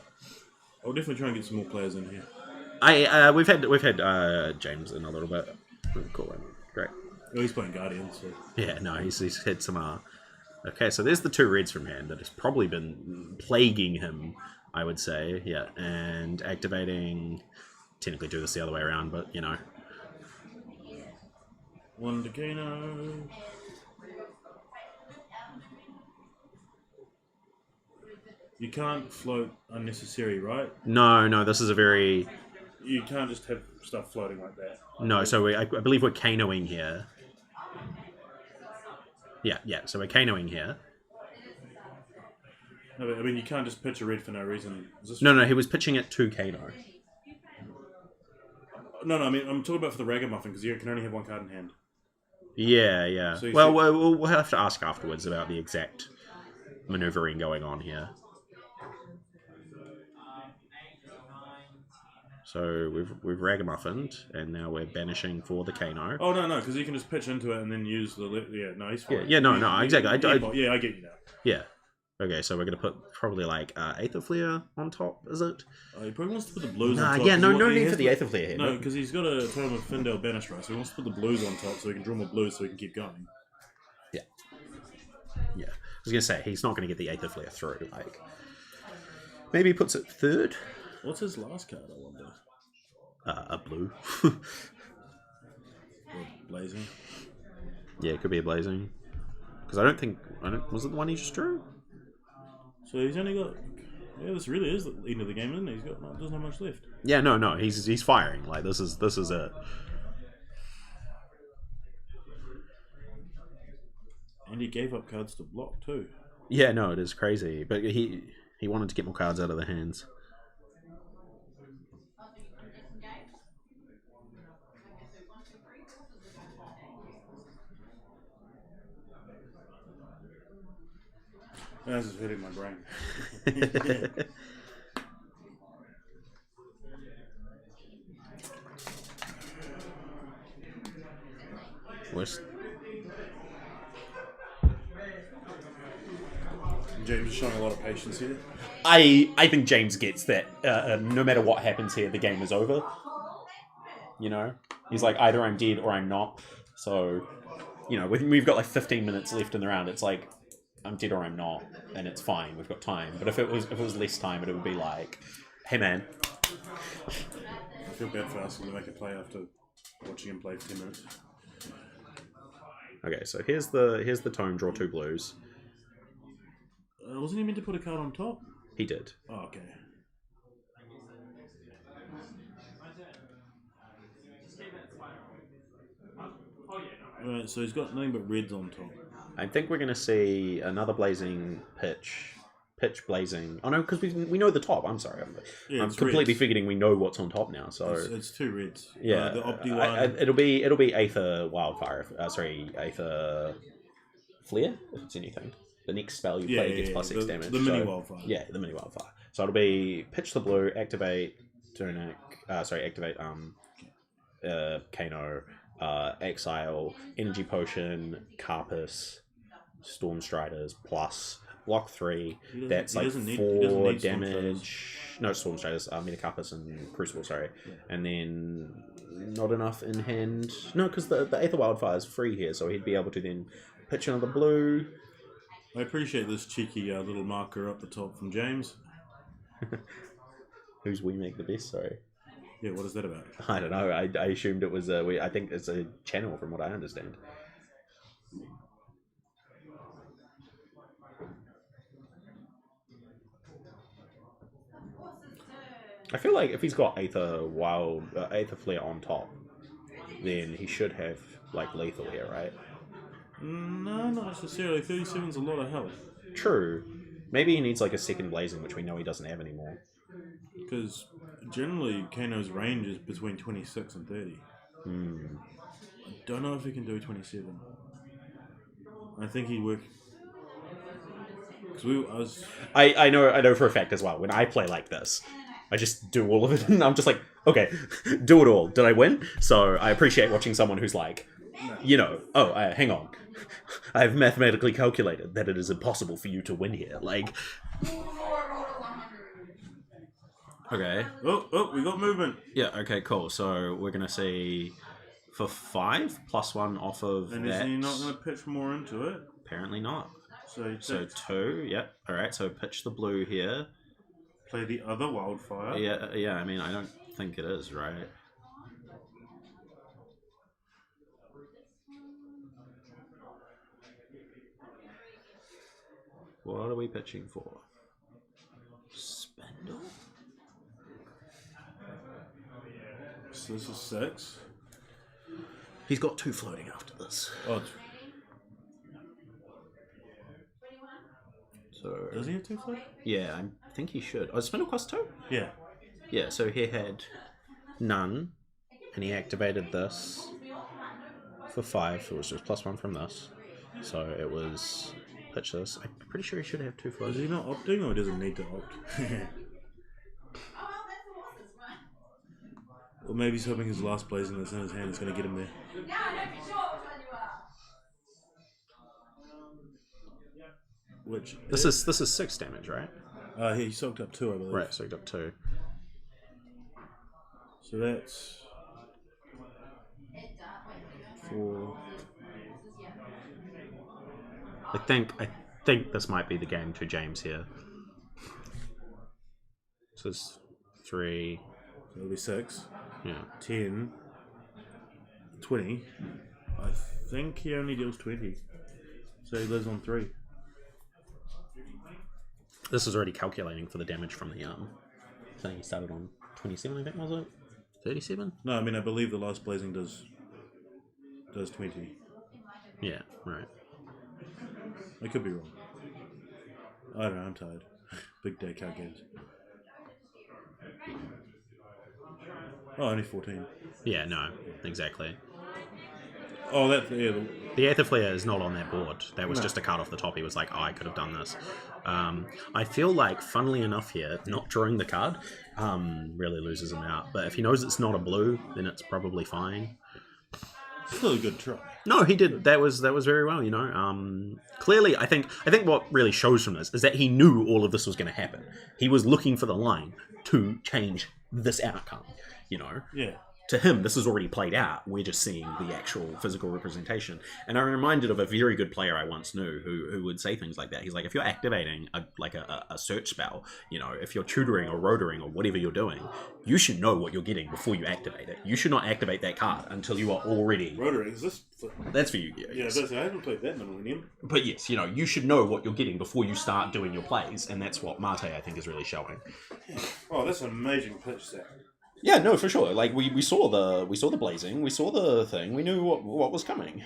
Speaker 4: I'll definitely try and get some more players in here.
Speaker 2: we've had James in a little bit. Cool, great.
Speaker 4: Oh, he's playing Guardian, so
Speaker 2: Yeah, no, he's had some. Okay, so there's the 2 reds from hand that has probably been plaguing him, I would say. Yeah, and activating. Technically, do this the other way around, but you know.
Speaker 4: 1 to Kano. You can't float unnecessary, right?
Speaker 2: No, this is a very.
Speaker 4: You can't just have stuff floating like that.
Speaker 2: No, so I believe we're Kanoing here. Yeah, so we're Kanoing here.
Speaker 4: No, I mean, you can't just pitch a red for no reason.
Speaker 2: No, he was pitching it to Kano.
Speaker 4: No, I mean, I'm talking about for the Ragamuffin, because you can only have 1 card in hand.
Speaker 2: Yeah.
Speaker 4: So
Speaker 2: Well, we'll have to ask afterwards about the exact maneuvering going on here. So we've ragamuffined, and now we're banishing for the Kano.
Speaker 4: Oh, no, because you can just pitch into it and then use the... Yeah, no, he's fine.
Speaker 2: Yeah, no, exactly.
Speaker 4: Yeah, I get you now.
Speaker 2: Yeah. Okay, so we're going to put probably like Aether Flare on top, is it?
Speaker 4: He probably wants to put the blues on top.
Speaker 2: Yeah, no need for the Aether Flare here.
Speaker 4: No, because he's got a Tome of Findale banished, right? So he wants to put the blues on top so he can draw more blues so he can keep going.
Speaker 2: Yeah. I was going to say, he's not going to get the Aether Flare through. Like, maybe he puts it 3rd?
Speaker 4: What's his last card, I wonder?
Speaker 2: A blue.
Speaker 4: Or blazing?
Speaker 2: Yeah, it could be a blazing. Because I don't think... Was it the one he just drew?
Speaker 4: So he's only got... Yeah, this really is the end of the game, isn't it? Doesn't have much left.
Speaker 2: Yeah, no, he's firing. Like, this is it.
Speaker 4: And he gave up cards to block, too.
Speaker 2: Yeah, no, it is crazy. But he wanted to get more cards out of the hands.
Speaker 4: This is hurting my brain.
Speaker 2: West.
Speaker 4: James is showing a lot of patience here.
Speaker 2: I think James gets that. No matter what happens here, the game is over. You know, he's like, either I'm dead or I'm not. So, you know, we've got like 15 minutes left in the round. It's like, I'm dead or I'm not, and it's fine. We've got time. But if it was less time, it would be like, hey man.
Speaker 4: I feel bad for asking to make a play after watching him play for 10 minutes.
Speaker 2: Okay, so here's the tome. Draw 2 blues.
Speaker 4: Wasn't he meant to put a card on top?
Speaker 2: He did.
Speaker 4: Oh, okay. Alright, so he's got nothing but reds on top.
Speaker 2: I think we're going to see another blazing pitch blazing. Oh no, because we know the top. I'm sorry, I'm completely
Speaker 4: reds.
Speaker 2: forgetting we know what's on top now. So
Speaker 4: it's 2 reds.
Speaker 2: yeah,
Speaker 4: the Opti one.
Speaker 2: it'll be Aether Wildfire. Aether Flare if it's anything. The next spell you play gets +6 damage.
Speaker 4: The mini wildfire.
Speaker 2: Yeah, the mini wildfire. So it'll be pitch the blue, activate Tunic. Activate Kano, exile, energy potion, Carpus, Storm Striders plus block 3. That's like 4 damage. No, Storm Striders, Metacarpus and Crucible, sorry. Yeah. And then not enough in hand. No, because the Aether Wildfire is free here, so he'd be able to then pitch another blue.
Speaker 4: I appreciate this cheeky little marker up the top from James.
Speaker 2: Who's We Make the Best, sorry.
Speaker 4: Yeah, what is that about?
Speaker 2: I don't know. I assumed it was I think it's a channel from what I understand. I feel like if he's got Aether Flare on top, then he should have like lethal here, right?
Speaker 4: No, not necessarily. 37's a lot of health.
Speaker 2: True. Maybe he needs like a second blazing, which we know he doesn't have anymore.
Speaker 4: Because generally Kano's range is between 26 and 30. I don't know if he can do 27. I think he work. Because
Speaker 2: I know for a fact as well. When I play like this, I just do all of it, and I'm just like, okay, do it all. Did I win? So I appreciate watching someone who's like, hang on, I have mathematically calculated that it is impossible for you to win here. Like, okay.
Speaker 4: Oh, we got movement.
Speaker 2: Yeah. Okay. Cool. So we're gonna see for 5 +1 off of
Speaker 4: and
Speaker 2: that.
Speaker 4: is he not gonna pitch more into it?
Speaker 2: Apparently not.
Speaker 4: So
Speaker 2: 2. Yep. All right. So pitch the blue here.
Speaker 4: Play the other wildfire.
Speaker 2: Yeah. I mean, I don't think it is right. What are we pitching for? Spindle.
Speaker 4: So this is 6.
Speaker 2: He's got 2 floating after this.
Speaker 4: Oh,
Speaker 2: so
Speaker 4: does he have 2 float?
Speaker 2: Yeah, I think he should. Oh, Spindle cost 2?
Speaker 4: Yeah.
Speaker 2: Yeah, so he had none, and he activated this for 5. So it was just +1 from this. So it was pitch this. I'm pretty sure he should have 2 floats.
Speaker 4: Is he not opting or does he need to opt? Or maybe he's hoping his last blazing that's in his hand is going to get him there. Which
Speaker 2: This is 6 damage, right?
Speaker 4: He soaked up 2, I believe.
Speaker 2: Right, soaked up 2.
Speaker 4: So that's 4.
Speaker 2: I think this might be the game to James here. So it's 3.
Speaker 4: So it'll be 6.
Speaker 2: Yeah.
Speaker 4: 10. 20. I think he only deals 20. So he lives on 3.
Speaker 2: This is already calculating for the damage from the I think he started on 27, I think, was it? 37?
Speaker 4: No, I mean I believe the last blazing does 20.
Speaker 2: Yeah, right.
Speaker 4: I could be wrong. I don't know, I'm tired. Big day count games. Oh, only 14.
Speaker 2: Yeah, no, exactly.
Speaker 4: Oh, that
Speaker 2: The Aether Flare is not on that board. That was just a card off the top. He was like, oh, I could have done this. I feel like, funnily enough here, not drawing the card really loses him out. But if he knows it's not a blue, then it's probably fine.
Speaker 4: still a good try.
Speaker 2: No, he did. That was very well, you know. Clearly, I think what really shows from this is that he knew all of this was going to happen. He was looking for the line to change this outcome, you know.
Speaker 4: Yeah.
Speaker 2: To him, this is already played out. We're just seeing the actual physical representation. And I'm reminded of a very good player I once knew who would say things like that. He's like, if you're activating a search spell, you know, if you're tutoring or rotoring or whatever you're doing, you should know what you're getting before you activate it. You should not activate that card until you are already...
Speaker 4: Rotary, is this...
Speaker 2: That's for you.
Speaker 4: Yeah, I haven't played that in a millennium.
Speaker 2: But yes, you know, you should know what you're getting before you start doing your plays. And that's what Mate, I think, is really showing.
Speaker 4: Oh, that's an amazing pitch set.
Speaker 2: Yeah, no, for sure. Like we saw the blazing, we saw the thing, we knew what was coming.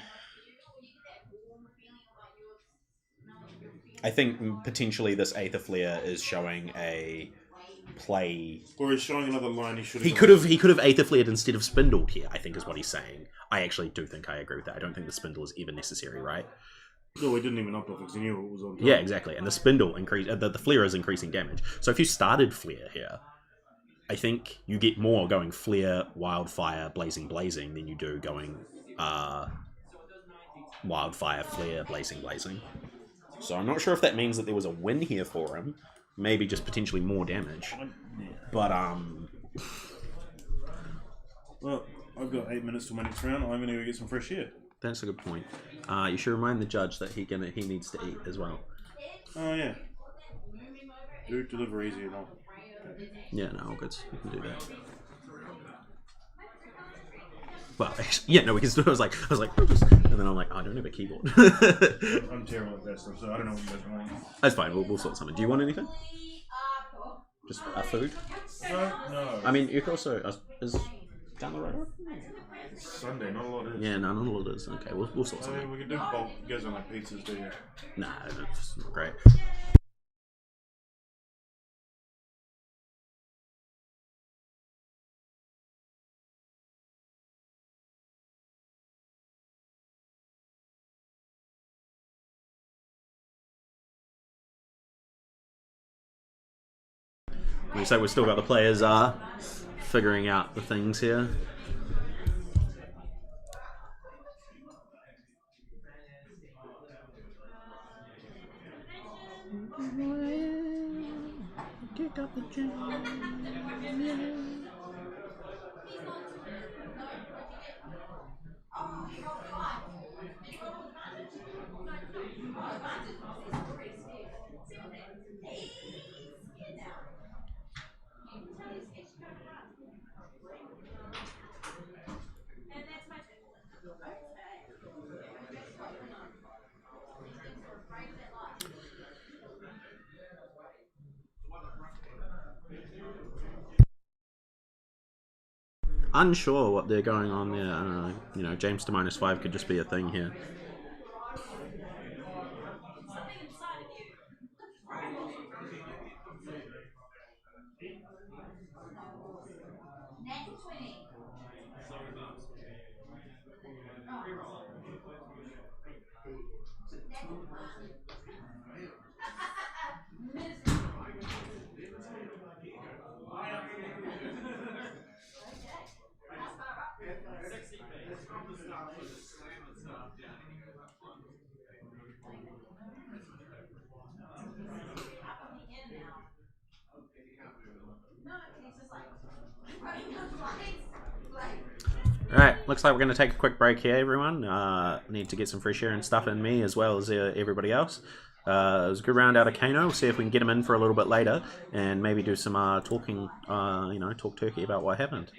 Speaker 2: I think potentially this Aether Flare is showing a play.
Speaker 4: Or he's showing another line he should have.
Speaker 2: He could have Aether Flared instead of spindled here, I think is what he's saying. I actually do think I agree with that. I don't think the spindle is even necessary, right?
Speaker 4: No, he didn't even up it because he knew what was on top.
Speaker 2: Yeah, exactly. And the spindle the flare is increasing damage. So if you started flare here, I think you get more going flare, wildfire, blazing than you do going wildfire, flare, blazing. So I'm not sure if that means that there was a win here for him. Maybe just potentially more damage. But
Speaker 4: well, I've got 8 minutes till my next round. I'm gonna go get some fresh air.
Speaker 2: That's a good point. You should remind the judge that he needs to eat as well.
Speaker 4: Oh yeah. Do deliver easy enough.
Speaker 2: Yeah, no, all good. We can do that. Well, actually, yeah, no, we can still. I was like, and then I'm like, oh, I don't have a keyboard.
Speaker 4: I'm terrible at that stuff, so I don't know what you guys want.
Speaker 2: That's fine. We'll sort something. Do you want anything? Just a food.
Speaker 4: No.
Speaker 2: I mean, you could also is down the road.
Speaker 4: Sunday, not a lot is.
Speaker 2: Yeah, no, not a lot is. Okay, we'll sort
Speaker 4: I
Speaker 2: something.
Speaker 4: mean, we can do bulk. You guys don't like pizzas, do you?
Speaker 2: Nah, it's not great. So we've still got the players figuring out the things here. Kick up the jam,
Speaker 6: And that's my tip. Things are afraid of that life.
Speaker 2: Unsure what they're going on there. You know, James to -5 could just be a thing here.
Speaker 6: Something inside of you. Natural 20. Natural 1. Misery. Okay. That's far up. 60 feet. Up on the air now. No, he's just like running those lights. Like.
Speaker 2: Alright, looks like we're going to take a quick break here, everyone. Need to get some fresh air and stuff in me as well as everybody else. It was a good round out of Kano. We'll see if we can get him in for a little bit later and maybe do some talking, you know, talk turkey about what happened.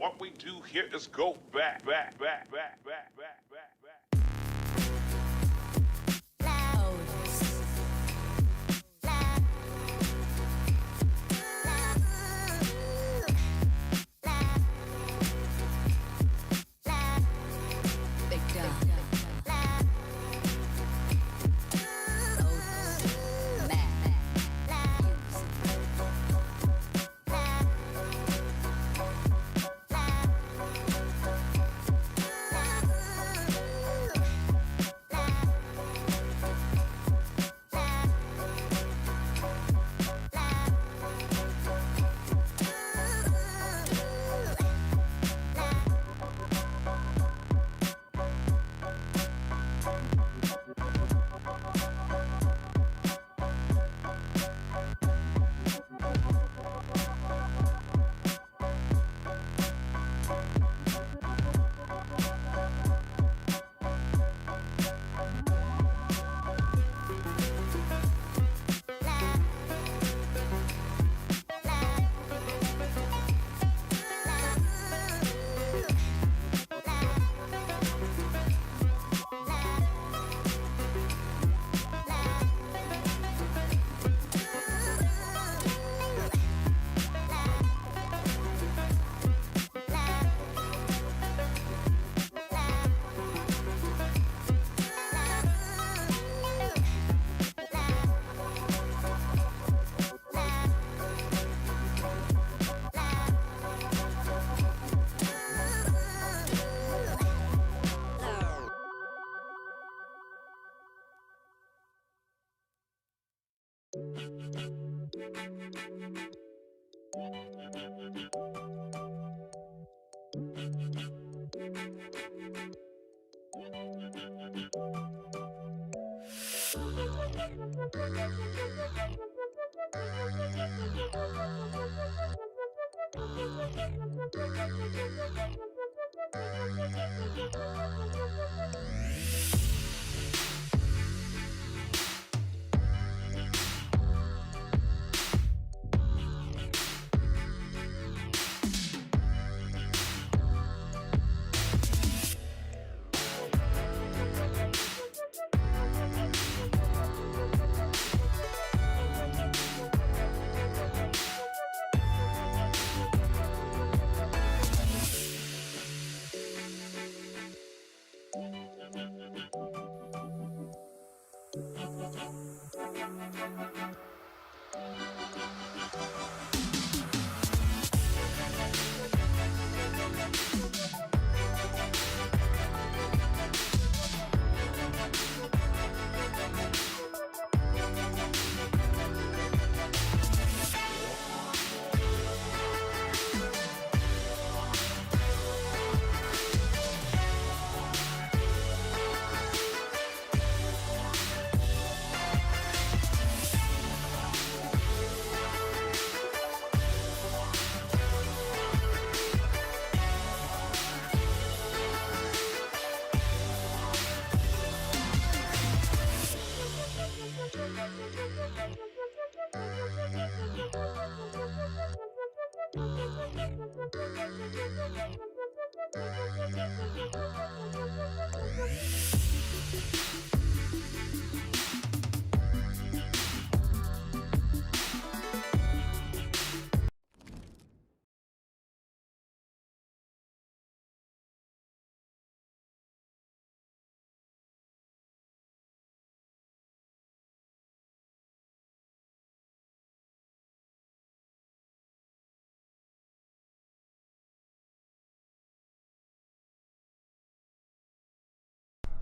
Speaker 1: What we do here is go back.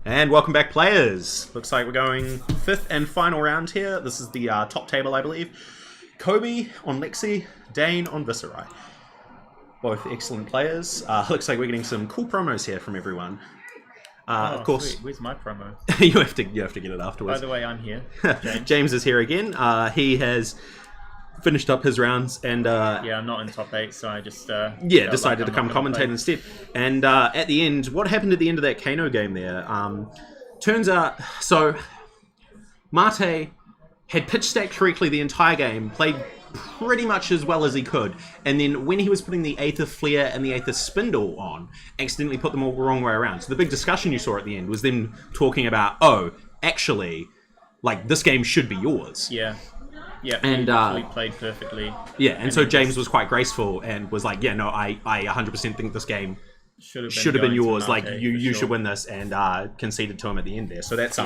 Speaker 2: And welcome back, players. Looks like we're going 5th and final round here. This is the top table, I believe. Kobe on Lexi, Dane on Viserai. Both excellent players. Looks like we're getting some cool promos here from everyone. Of course,
Speaker 3: sweet. Where's my promo?
Speaker 2: you have to get it afterwards.
Speaker 3: By the way, I'm here. James.
Speaker 2: James is here again. He has finished up his rounds and
Speaker 3: Yeah, I'm not in top 8, so I just
Speaker 2: decided to come commentate instead. And at the end, what happened at the end of that Kano game there? Turns out, so Mate had pitch stacked correctly the entire game, played pretty much as well as he could, and then when he was putting the Aether Flare and the Aether Spindle on, accidentally put them all the wrong way around. So the big discussion you saw at the end was them talking about, oh, actually, like, this game should be yours.
Speaker 3: Yeah. Yeah,
Speaker 2: and
Speaker 3: he actually played perfectly.
Speaker 2: Yeah, and so James was quite graceful and was like, yeah, no, I 100% think this game should have been yours. Like, you should win this, and conceded to him at the end there. So that's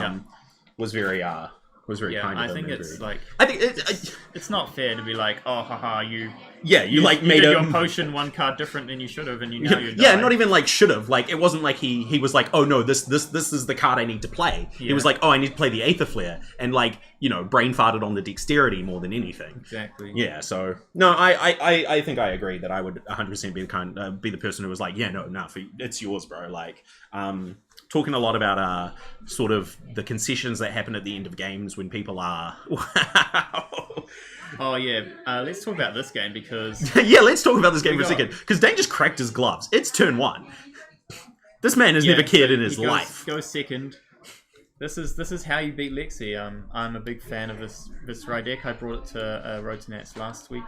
Speaker 2: was very kind of him.
Speaker 3: I think it's like,
Speaker 2: I think
Speaker 3: it's not fair to be like, oh, haha, you
Speaker 2: like
Speaker 3: you
Speaker 2: made
Speaker 3: did
Speaker 2: a
Speaker 3: your potion one card different than you should have, and you know you
Speaker 2: yeah,
Speaker 3: died.
Speaker 2: not even like should have. Like, it wasn't like he was like, oh no, this is the card I need to play.
Speaker 3: Yeah.
Speaker 2: He was like, oh, I need to play the Aether Flare, and like, you know, brain farted on the dexterity more than anything.
Speaker 3: Exactly.
Speaker 2: Yeah. So no, I think I agree that I would 100% be the person who was like, yeah, no, it's yours, bro. Like, talking a lot about sort of the concessions that happen at the end of games when people are wow.
Speaker 3: Oh yeah, let's talk about this game because
Speaker 2: yeah, let's talk about this game for a second, because Dane just cracked his gloves. It's turn 1. This man has never cared in his life.
Speaker 3: Goes second. This is how you beat Lexi. I'm a big fan of this Viserai deck. I brought it to Road to Nats last week.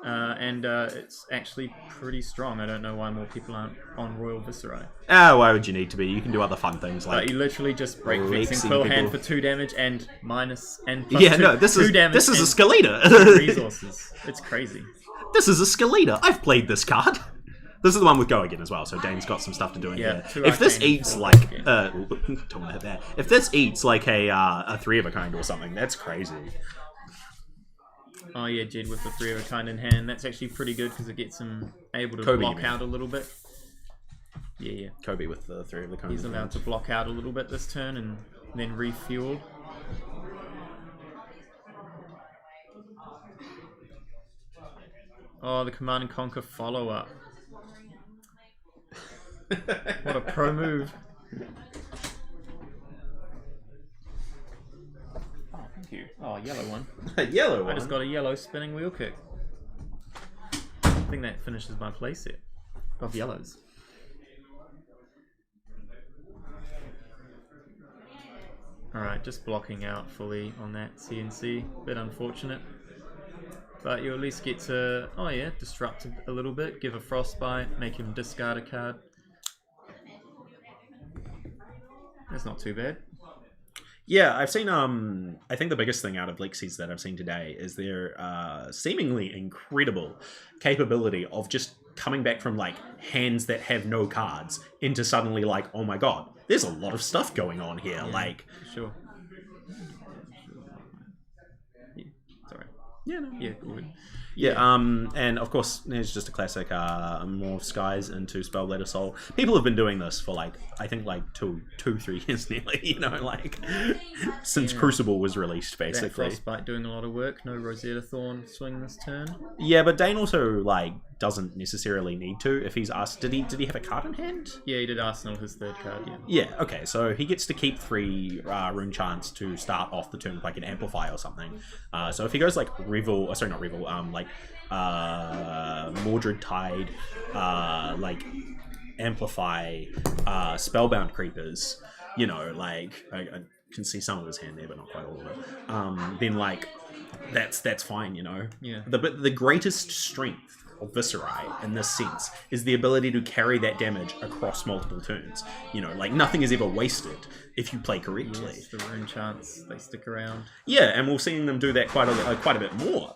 Speaker 3: And it's actually pretty strong. I don't know why more people aren't on Royal Viserai.
Speaker 2: Why would you need to be? You can do other fun things like
Speaker 3: you literally just break fixing
Speaker 2: Lexi
Speaker 3: quill
Speaker 2: people.
Speaker 3: hand for 2 damage and minus and plus
Speaker 2: yeah,
Speaker 3: 2,
Speaker 2: no, this
Speaker 3: 2
Speaker 2: is
Speaker 3: damage
Speaker 2: this is a
Speaker 3: and
Speaker 2: Skeleta.
Speaker 3: resources. It's crazy.
Speaker 2: This is a Skeleta. I've played this card. This is the one with Go Again as well, so Dane's got some stuff to do in
Speaker 3: Yeah,
Speaker 2: here.
Speaker 3: 2
Speaker 2: If this
Speaker 3: arcane,
Speaker 2: eats
Speaker 3: 4
Speaker 2: like
Speaker 3: arcane.
Speaker 2: don't want to hit that. If this eats like a 3 of a kind or something, that's crazy.
Speaker 3: Oh yeah, Jed with the 3 of a kind in hand. That's actually pretty good because it gets him able to
Speaker 2: Kobe,
Speaker 3: block
Speaker 2: you mean?
Speaker 3: out a little bit. Yeah.
Speaker 2: Kobe with the 3 of the kind.
Speaker 3: He's allowed to block out a little bit this turn and then refuel. Oh, the Command and Conquer follow-up. What a pro move. Oh, thank you. Oh, yellow one.
Speaker 2: Yellow
Speaker 3: I
Speaker 2: one.
Speaker 3: just got a yellow spinning wheel kick. I think that finishes my playset of yellows. Alright, just blocking out fully on that CNC. Bit unfortunate. But you at least get to, oh yeah, disrupt a little bit, give a frostbite, make him discard a card. That's not too bad.
Speaker 2: Yeah, I've seen. I think the biggest thing out of Lexi's that I've seen today is their seemingly incredible capability of just coming back from like hands that have no cards into suddenly like, oh my god, there's a lot of stuff going on here.
Speaker 3: Yeah,
Speaker 2: like,
Speaker 3: sure. Yeah, sorry.
Speaker 2: yeah, no.
Speaker 3: Yeah, good.
Speaker 2: Yeah, and of course, there's just a classic morph skies into Spellblade Assault. People have been doing this for like, I think like 3 years nearly, you know, like since Crucible was released,
Speaker 3: That
Speaker 2: basically.
Speaker 3: frostbite doing a lot of work. No Rosetta Thorn swing this turn.
Speaker 2: Yeah, but Dane also like doesn't necessarily need to if he's asked. Did he have a card in hand?
Speaker 3: Yeah, he did Arsenal his third card, yeah.
Speaker 2: Yeah, okay, so he gets to keep 3 rune chants to start off the turn with like an amplify or something. So if he goes like Revel, sorry, not Revel, like Mordred Tide, like amplify, Spellbound Creepers, you know, like I can see some of his hand there, but not quite all of it. Then like that's fine, you know.
Speaker 3: Yeah.
Speaker 2: The greatest strength of Viserai in this sense is the ability to carry that damage across multiple turns. You know, like nothing is ever wasted if you play correctly.
Speaker 3: Yes, the rune chants, they stick around.
Speaker 2: Yeah, and we're seeing them do that quite a bit more.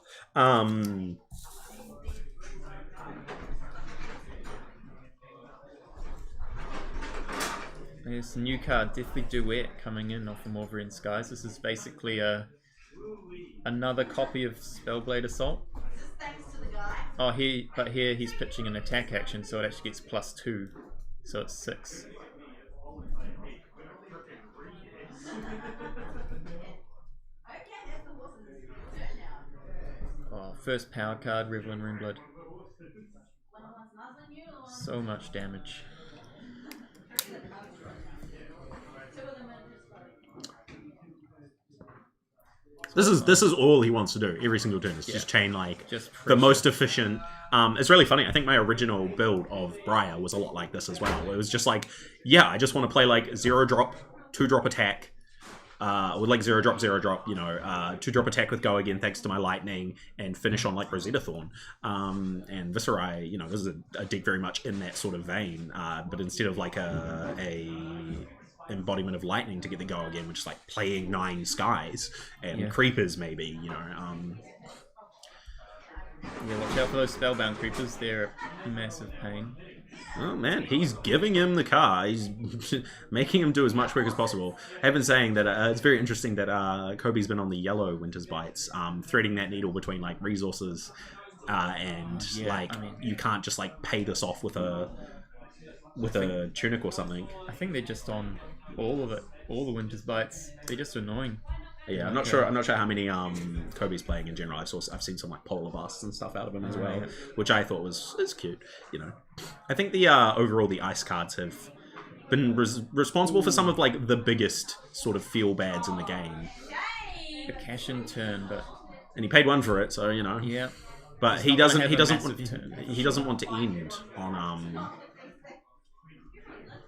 Speaker 3: There's a new card, Deathly Duet, coming in off the Morvarin Skies. This is basically another copy of Spellblade Assault.
Speaker 6: Thanks to the guy.
Speaker 3: Oh, but here he's pitching an attack action, so it actually gets +2, so it's 6. Oh, first power card, Revelin Ringblood. So much damage.
Speaker 2: This is all he wants to do every single turn. Is just chain like
Speaker 3: Just
Speaker 2: the
Speaker 3: pressure.
Speaker 2: most efficient. It's really funny. I think my original build of Briar was a lot like this as well. It was just like, yeah, I just want to play like 0-drop, 2-drop attack, with like 0-drop, you know, 2-drop attack with go again thanks to my lightning, and finish on like Rosetta Thorn. And Viserai, you know, this is a deck very much in that sort of vein, but instead of like a embodiment of lightning to get the go again, which is like playing 9 skies and creepers maybe, you know.
Speaker 3: Yeah, watch out for those spellbound creepers. They're a massive pain.
Speaker 2: Oh man, he's giving him the car. He's making him do as much work as possible. I've been saying that it's very interesting that Kobe's been on the yellow Winter's Bites, threading that needle between like resources and you can't just like pay this off with a tunic or something.
Speaker 3: I think they're just on all of it. All the Winter's Bites. They're just annoying.
Speaker 2: Yeah, I'm not sure how many Kobe's playing in general. I've seen some like polar busts and stuff out of him as well, which I thought was cute. You know, I think the overall the ice cards have been responsible for some of like the biggest sort of feel bads in the game.
Speaker 3: A cash in turn,
Speaker 2: And he paid 1 for it, so you know.
Speaker 3: yeah.
Speaker 2: But he
Speaker 3: not gonna
Speaker 2: doesn't
Speaker 3: have
Speaker 2: he
Speaker 3: a
Speaker 2: doesn't
Speaker 3: massive
Speaker 2: want,
Speaker 3: turn.
Speaker 2: he doesn't want to end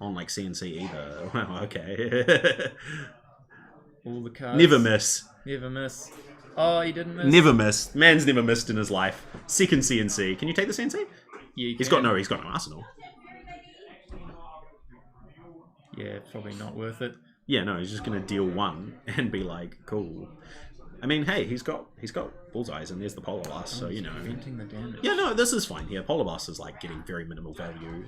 Speaker 2: on like CNC either. Well, okay.
Speaker 3: All the cards.
Speaker 2: Never miss.
Speaker 3: Never miss. Oh, he didn't miss.
Speaker 2: Never missed. Man's never missed in his life. Second CNC. Can you take the CNC?
Speaker 3: Yeah,
Speaker 2: He's got no arsenal.
Speaker 3: Yeah, probably not worth it.
Speaker 2: Yeah, no, he's just gonna deal 1 and be like, cool. I mean, hey, he's got bullseyes and there's the polar blast, so you know.
Speaker 3: Preventing the damage.
Speaker 2: Yeah, no, this is fine. Yeah, polar blast is like getting very minimal value.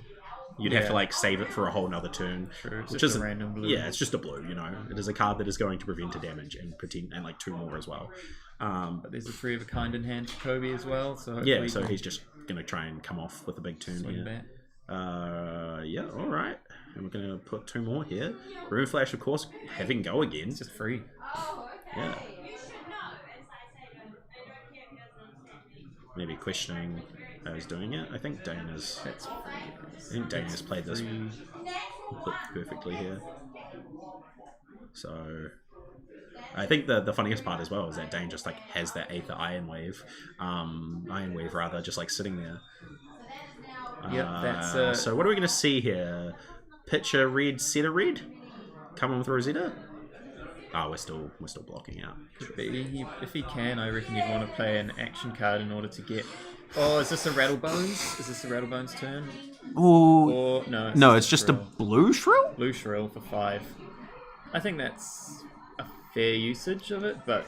Speaker 2: You'd have to like save it for a whole nother turn.
Speaker 3: True, it's
Speaker 2: which
Speaker 3: just
Speaker 2: is
Speaker 3: a random blue.
Speaker 2: Yeah, it's just a blue, you know. It is a card that is going to prevent a damage and like 2 more as well.
Speaker 3: But there's a 3 of a kind in hand for Kobe as well, so hopefully
Speaker 2: Yeah,
Speaker 3: he
Speaker 2: so
Speaker 3: can
Speaker 2: he's just gonna try and come off with a big turn
Speaker 3: swing
Speaker 2: here.
Speaker 3: back.
Speaker 2: Yeah, alright. And we're gonna put 2 more here. Rune Flash, of course, having go again.
Speaker 3: It's just free.
Speaker 6: Oh, okay.
Speaker 2: Yeah.
Speaker 6: You should know. As I say, they don't care if he doesn't understand me.
Speaker 2: Maybe questioning. as doing it. I think Dane has played this perfectly here. So I think the funniest part as well is that Dane just like has that Aether Iron Wave rather, just like sitting there.
Speaker 3: Yep, that's
Speaker 2: So what are we going to see here? Pitch a red, set a red? Come on with Rosetta? Oh, we're still blocking out.
Speaker 3: could be. If he can, I reckon you'd want to play an action card in order to get. Oh, is this a Rattlebones? Is this a Rattlebones turn?
Speaker 2: Ooh.
Speaker 3: Or no?
Speaker 2: No, it's just a blue shrill?
Speaker 3: Blue Shrill for 5. I think that's a fair usage of it, but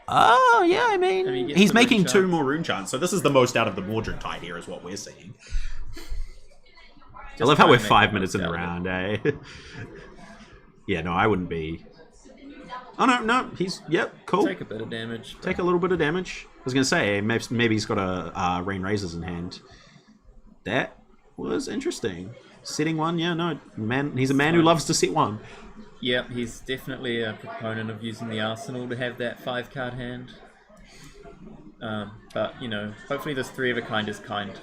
Speaker 2: Oh, yeah, I mean
Speaker 3: he gets
Speaker 2: he's
Speaker 3: the rune
Speaker 2: making 2
Speaker 3: chance.
Speaker 2: more rune chants, so this is the most out of the Mordred tide here, is what we're seeing. I
Speaker 3: just
Speaker 2: love how
Speaker 3: try
Speaker 2: we're
Speaker 3: and make
Speaker 2: 5
Speaker 3: the
Speaker 2: minutes in
Speaker 3: most
Speaker 2: the
Speaker 3: out of it.
Speaker 2: round, eh? Yeah, no, I wouldn't be. Oh, no, he's, yep, cool.
Speaker 3: Take a bit of damage.
Speaker 2: Take a little bit of damage. I was going to say, maybe he's got a Rain Razors in hand. That was interesting. Setting one, yeah, no, man. He's a man who loves to set one.
Speaker 3: Yep, he's definitely a proponent of using the Arsenal to have that 5-card hand. But, you know, hopefully this 3 of a kind is kind.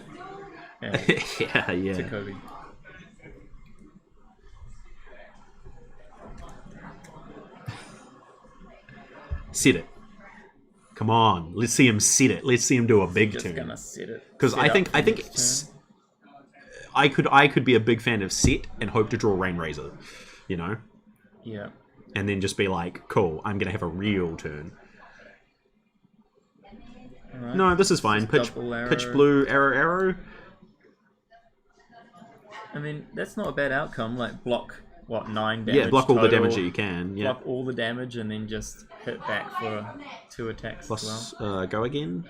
Speaker 2: Yeah.
Speaker 3: To Kobe.
Speaker 2: Set it. Come on, let's see him set it. Let's see him do a big
Speaker 3: Just
Speaker 2: turn.
Speaker 3: gonna set it.
Speaker 2: Because
Speaker 3: Set
Speaker 2: I
Speaker 3: up
Speaker 2: think
Speaker 3: for
Speaker 2: it's.
Speaker 3: next turn.
Speaker 2: I could be a big fan of set and hope to draw Rain Razor, you know,
Speaker 3: Yeah.
Speaker 2: and then just be like, cool, I'm gonna have a real turn.
Speaker 3: Alright.
Speaker 2: No, this is fine. Pitch
Speaker 3: double arrow.
Speaker 2: blue, arrow.
Speaker 3: I mean, that's not a bad outcome. Like, block, 9 damage?
Speaker 2: Yeah, block all the
Speaker 3: total,
Speaker 2: damage that you can. Yeah.
Speaker 3: Block all the damage and then just hit back for 2 attacks as well.
Speaker 2: Plus, go again.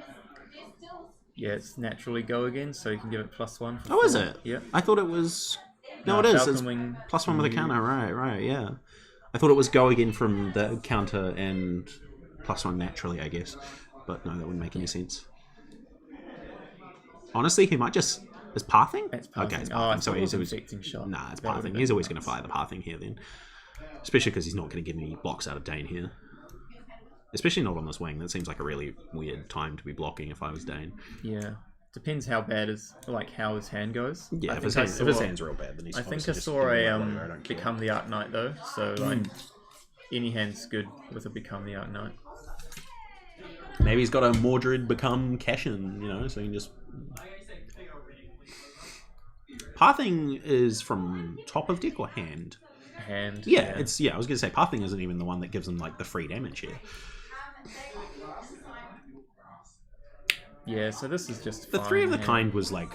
Speaker 3: Yeah, it's naturally go again, so you can give it +1 for
Speaker 2: Oh, is
Speaker 3: 4.
Speaker 2: it?
Speaker 3: Yeah.
Speaker 2: I thought it was. No,
Speaker 3: No,
Speaker 2: it is.
Speaker 3: Falcon
Speaker 2: It's
Speaker 3: Wing
Speaker 2: +1 with a counter. Right. Yeah. I thought it was go again from the counter and +1 naturally, I guess. But no, that wouldn't make any sense. Honestly, he might just. Is pathing?
Speaker 3: It's pathing.
Speaker 2: Okay, it's
Speaker 3: Oh, I
Speaker 2: pathing. So
Speaker 3: thought it
Speaker 2: he's
Speaker 3: was
Speaker 2: always.
Speaker 3: infecting shot.
Speaker 2: Nah, it's
Speaker 3: That would've
Speaker 2: pathing.
Speaker 3: been
Speaker 2: He's always
Speaker 3: nuts.
Speaker 2: going to fire the pathing here then. Especially because he's not going to get any blocks out of Dane here. Especially not on this wing. That seems like a really weird time to be blocking if I was Dane.
Speaker 3: Yeah. Depends how bad how his hand goes.
Speaker 2: Yeah,
Speaker 3: I
Speaker 2: if
Speaker 3: think
Speaker 2: his hand's real bad, then he's
Speaker 3: I think
Speaker 2: obviously
Speaker 3: I
Speaker 2: just
Speaker 3: saw
Speaker 2: gonna
Speaker 3: a
Speaker 2: be like, whatever, I don't care.
Speaker 3: Become the Arc Knight though, so like any hand's good with a Become the Arc Knight.
Speaker 2: Maybe he's got a Mordred become Cashin, you know, so he can just. Pathing is from top of deck or hand?
Speaker 3: Hand.
Speaker 2: Yeah, it's I was gonna say Pathing isn't even the one that gives him like the free damage here.
Speaker 3: Yeah, so this is just
Speaker 2: The
Speaker 3: fine,
Speaker 2: 3 of the
Speaker 3: yeah.
Speaker 2: kind was like,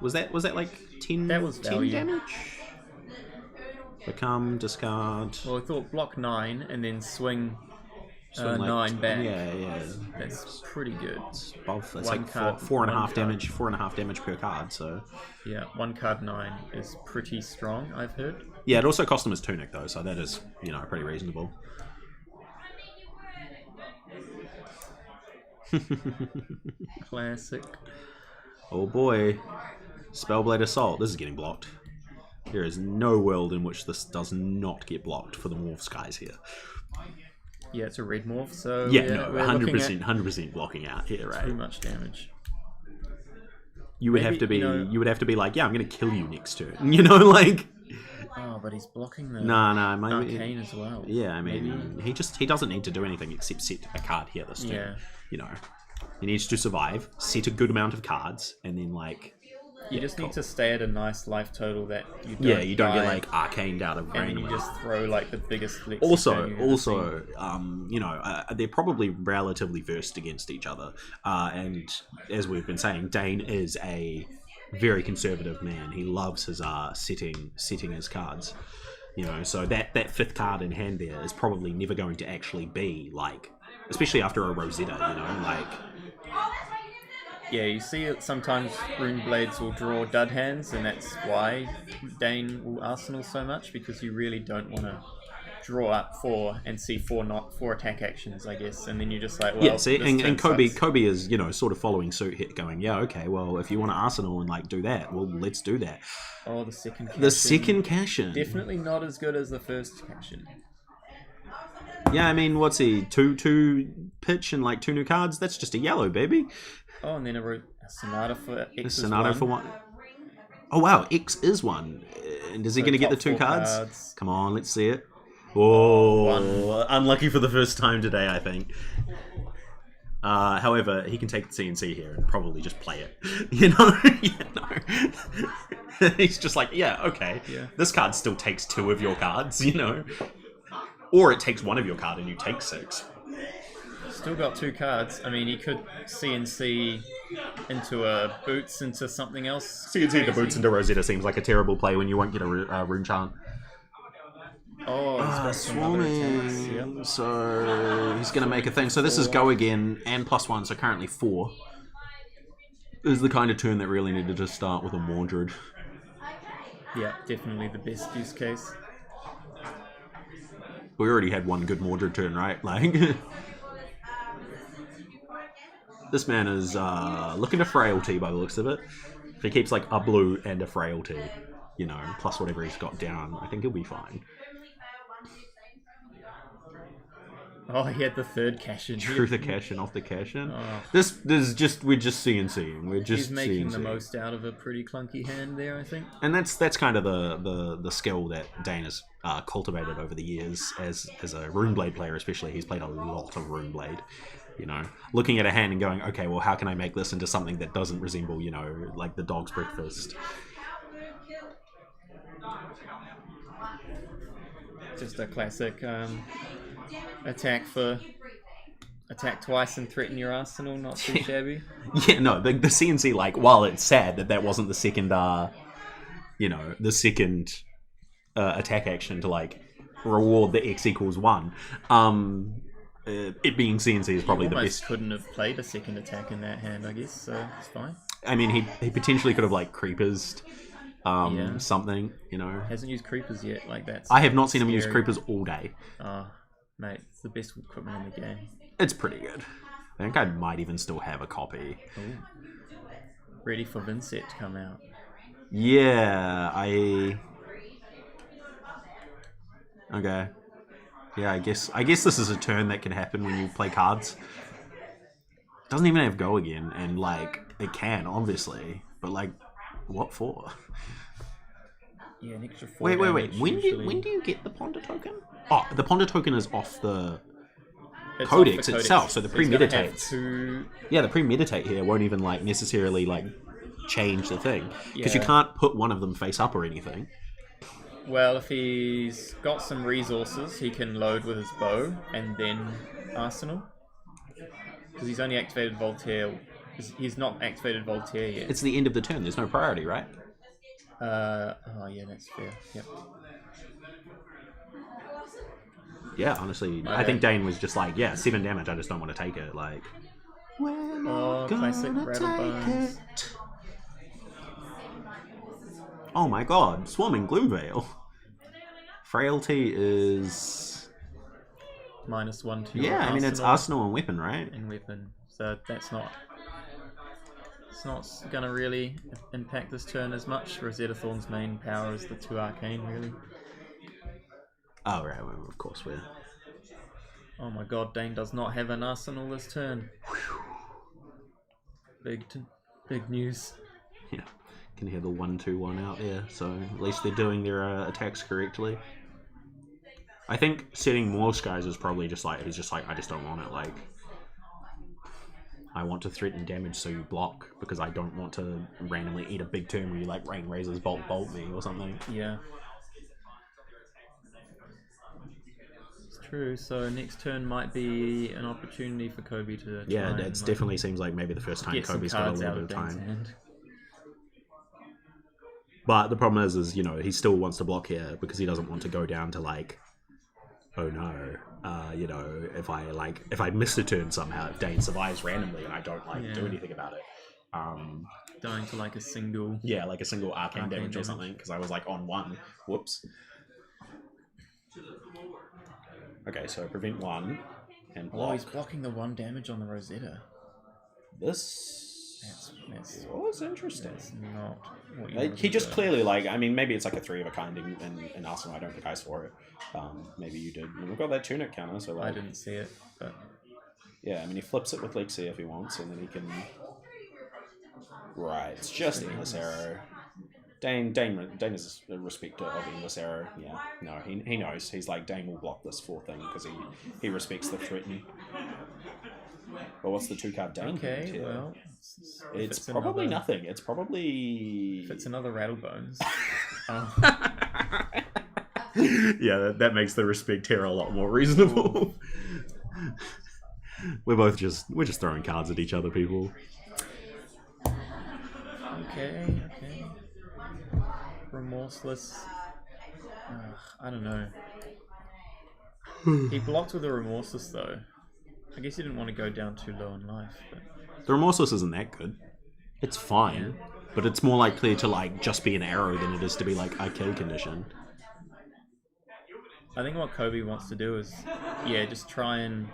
Speaker 2: was that like 10?
Speaker 3: That was
Speaker 2: 10
Speaker 3: value.
Speaker 2: damage. Become, discard.
Speaker 3: Well, I thought block 9 and then swing,
Speaker 2: Swing like-
Speaker 3: 9 back.
Speaker 2: Yeah.
Speaker 3: That's pretty good.
Speaker 2: Above, it's
Speaker 3: One
Speaker 2: like
Speaker 3: card,
Speaker 2: 4.5
Speaker 3: one
Speaker 2: damage, 4.5 damage per card. So
Speaker 3: Yeah, 1 card 9 is pretty strong, I've heard.
Speaker 2: yeah, it also cost him his tunic though, so that is pretty reasonable.
Speaker 3: Classic.
Speaker 2: Oh boy, Spellblade Assault. This is getting blocked. There is no world in which this does not get blocked for the Morphs guys here.
Speaker 3: Yeah, it's a red morph, so
Speaker 2: Yeah,
Speaker 3: we're
Speaker 2: no,
Speaker 3: looking
Speaker 2: 100%,
Speaker 3: at
Speaker 2: 100% blocking out here,
Speaker 3: pretty
Speaker 2: right?
Speaker 3: much damage.
Speaker 2: You would
Speaker 3: maybe,
Speaker 2: have to be,
Speaker 3: you know-
Speaker 2: you would have to be like, yeah, I'm gonna kill you next turn. You know, like.
Speaker 3: Oh, but he's blocking the
Speaker 2: Nah, maybe.
Speaker 3: Arcane as well.
Speaker 2: Yeah, I mean, he doesn't need to do anything except set a card here this turn.
Speaker 3: Yeah.
Speaker 2: You know, he needs to survive, set a good amount of cards, and then like.
Speaker 3: You just need to stay at a nice life total that you don't
Speaker 2: Yeah, you don't get
Speaker 3: die,
Speaker 2: like arcaned out of
Speaker 3: and then you
Speaker 2: range.
Speaker 3: just throw like the biggest Lexi
Speaker 2: Also,
Speaker 3: turn you've ever seen.
Speaker 2: they're probably relatively versed against each other, and as we've been saying, Dane is a very conservative man. He loves his setting his cards. You know, so that 5th card in hand there is probably never going to actually be like, especially after a Rosetta. You know, like.
Speaker 3: Yeah, you see it sometimes Rune Blades will draw dud hands, and that's why Dane will Arsenal so much, because you really don't want to draw up 4 and see 4 attack actions, I guess, and then you're just like, well,
Speaker 2: Yeah, see,
Speaker 3: this
Speaker 2: and
Speaker 3: turn
Speaker 2: Kobe
Speaker 3: sucks.
Speaker 2: is, sort of following suit here, going, yeah, okay, well, if you want to Arsenal and like do that, well, let's do that.
Speaker 3: Oh, the second cash.
Speaker 2: The second cash-in.
Speaker 3: Definitely not as good as the first cash-in.
Speaker 2: Yeah, I mean, what's he? 2 pitch and like 2 new cards? That's just a yellow, baby.
Speaker 3: Oh, and then a Sonata for X.
Speaker 2: Sonata for one. Oh wow, X is one. And is he
Speaker 3: So
Speaker 2: going to get the
Speaker 3: top
Speaker 2: 2
Speaker 3: 4
Speaker 2: cards?
Speaker 3: cards.
Speaker 2: Come on, let's see it. Oh,
Speaker 3: One.
Speaker 2: unlucky for the first time today, I think. However, he can take the CNC here and probably just play it. You know? He's just like, yeah, okay.
Speaker 3: Yeah.
Speaker 2: This card still takes 2 of your cards, you know? Or it takes 1 of your card and you take 6.
Speaker 3: Still got 2 cards. I mean, he could CNC into a boots into something else.
Speaker 2: CNC the boots into Rosetta seems like a terrible play when you won't get a rune chant.
Speaker 3: Oh, he's got some other attacks.
Speaker 2: Swarming.
Speaker 3: Yep.
Speaker 2: So he's going to make a thing. So this is go again and +1, so currently 4. This is the kind of turn that really needed to start with a Mordred.
Speaker 3: Yeah, definitely the best use case.
Speaker 2: We already had one good Mordred turn, right? Like, this man is looking to frailty by the looks of it. If he keeps like a blue and a frailty, you know, plus whatever he's got down, I think he'll be fine.
Speaker 3: Oh, he had the 3rd cash in.
Speaker 2: Through the cash in, off the cash in.
Speaker 3: Oh.
Speaker 2: This is just, we're just CNCing. We're just
Speaker 3: He's making
Speaker 2: CNCing.
Speaker 3: the most out of a pretty clunky hand there, I think.
Speaker 2: And that's kind of the skill that Dane has cultivated over the years as a Runeblade player, especially. He's played a lot of Runeblade. You know, looking at a hand and going, okay, well, how can I make this into something that doesn't resemble, you know, like the dog's breakfast?
Speaker 3: Just a classic attack twice and threaten your arsenal, not too shabby.
Speaker 2: Yeah, no, the CNC, like, while it's sad that wasn't the second, you know, the second attack action to, like, reward the X equals 1, it being CNC is probably the best.
Speaker 3: Couldn't have played a second attack in that hand, I guess, so it's fine.
Speaker 2: I mean, he potentially could have, like, creepers something, you know.
Speaker 3: Hasn't used creepers yet, like that's.
Speaker 2: I have not seen him use
Speaker 3: scary.
Speaker 2: creepers all day.
Speaker 3: Oh, mate, it's the best equipment in the game.
Speaker 2: It's pretty good. I think I might even still have a copy.
Speaker 3: Ooh. Ready for Vincent to come out.
Speaker 2: Yeah, okay. Yeah, I guess this is a turn that can happen when you play cards. It doesn't even have go again, and like it can obviously, but like, what for?
Speaker 3: Yeah, an extra 4
Speaker 2: Wait.
Speaker 3: damage
Speaker 2: When
Speaker 3: usually.
Speaker 2: do you get the Ponder token? Oh, the Ponder token is off the
Speaker 3: It's
Speaker 2: Codex
Speaker 3: off the
Speaker 2: itself, so the
Speaker 3: he's gonna have
Speaker 2: premeditate. Yeah, the premeditate here won't even like necessarily like change the thing because you
Speaker 3: Yeah.
Speaker 2: can't put one of them face up or anything.
Speaker 3: Well, if he's got some resources, he can load with his bow and then arsenal. Because he's only activated Voltaire. He's not activated Voltaire yet.
Speaker 2: It's the end of the turn. There's no priority, right?
Speaker 3: Oh yeah, that's fair. Yep.
Speaker 2: Yeah, honestly, I
Speaker 3: Okay.
Speaker 2: think Dane was just like, yeah, 7 damage. I just don't want to take it. Like,
Speaker 3: Oh, classic Rattlebones.
Speaker 2: oh my god, Swarming Gloomveil. Frailty is
Speaker 3: -1 to
Speaker 2: yeah. I mean, it's arsenal and weapon, right?
Speaker 3: and weapon, so that's not. It's not gonna really impact this turn as much. Rosetta Thorn's main power is the 2 arcane, really.
Speaker 2: Oh right, well, of course we're.
Speaker 3: Oh my god, Dane does not have an arsenal this turn. Big news.
Speaker 2: Yeah, can hear the 1-2-1 out there. So at least they're doing their attacks correctly. I think setting more skies is probably just like he's just like I just don't want it. Like I want to threaten damage so you block because I don't want to randomly eat a big turn where you like rain razors bolt me or something.
Speaker 3: Yeah. It's true, so next turn might be an opportunity for Kobe to
Speaker 2: Yeah,
Speaker 3: try
Speaker 2: it
Speaker 3: and,
Speaker 2: definitely seems like maybe the first time
Speaker 3: get some
Speaker 2: Kobe's got a
Speaker 3: cards
Speaker 2: little
Speaker 3: out
Speaker 2: bit
Speaker 3: of
Speaker 2: of
Speaker 3: Dane's
Speaker 2: time.
Speaker 3: hand.
Speaker 2: But the problem is you know he still wants to block here because he doesn't want to go down to like, oh no, you know if I miss a turn somehow, if Dane survives randomly and I don't do
Speaker 3: Yeah.
Speaker 2: anything about it.
Speaker 3: Dying to like a single.
Speaker 2: Yeah, like a single arcane damage or
Speaker 3: damage.
Speaker 2: something because I was like on 1. Whoops. Okay, so prevent 1 and
Speaker 3: Oh,
Speaker 2: block.
Speaker 3: he's blocking the 1 damage on the Rosetta.
Speaker 2: This
Speaker 3: That's
Speaker 2: was interesting.
Speaker 3: not what you
Speaker 2: Like,
Speaker 3: wanted
Speaker 2: he
Speaker 3: to
Speaker 2: just
Speaker 3: do.
Speaker 2: clearly like I mean maybe it's like a 3 of a kind in Arsenal. I don't think I saw it. Maybe you did. We've got that tunic counter, so
Speaker 3: I
Speaker 2: like
Speaker 3: didn't see it, but
Speaker 2: yeah. I mean he flips it with Lexi if he wants, and then he can Right, it's just Endless Arrow. Dane is a respecter of Endless Arrow. Yeah, no, he knows. He's like, Dane will block this 4 thing because he respects the threaten. But what's the 2-card Dane?
Speaker 3: Okay, well,
Speaker 2: it's probably nothing. It's probably...
Speaker 3: If it's another Rattlebones.
Speaker 2: Yeah, that makes the respect here a lot more reasonable. we're just throwing cards at each other, people.
Speaker 3: Okay. Remorseless. I don't know. He blocked with a Remorseless though. I guess he didn't want to go down too low in life. But...
Speaker 2: The Remorseless isn't that good. It's fine, but it's more likely to like just be an arrow than it is to be like a kill condition.
Speaker 3: I think what Kobe wants to do is, just try and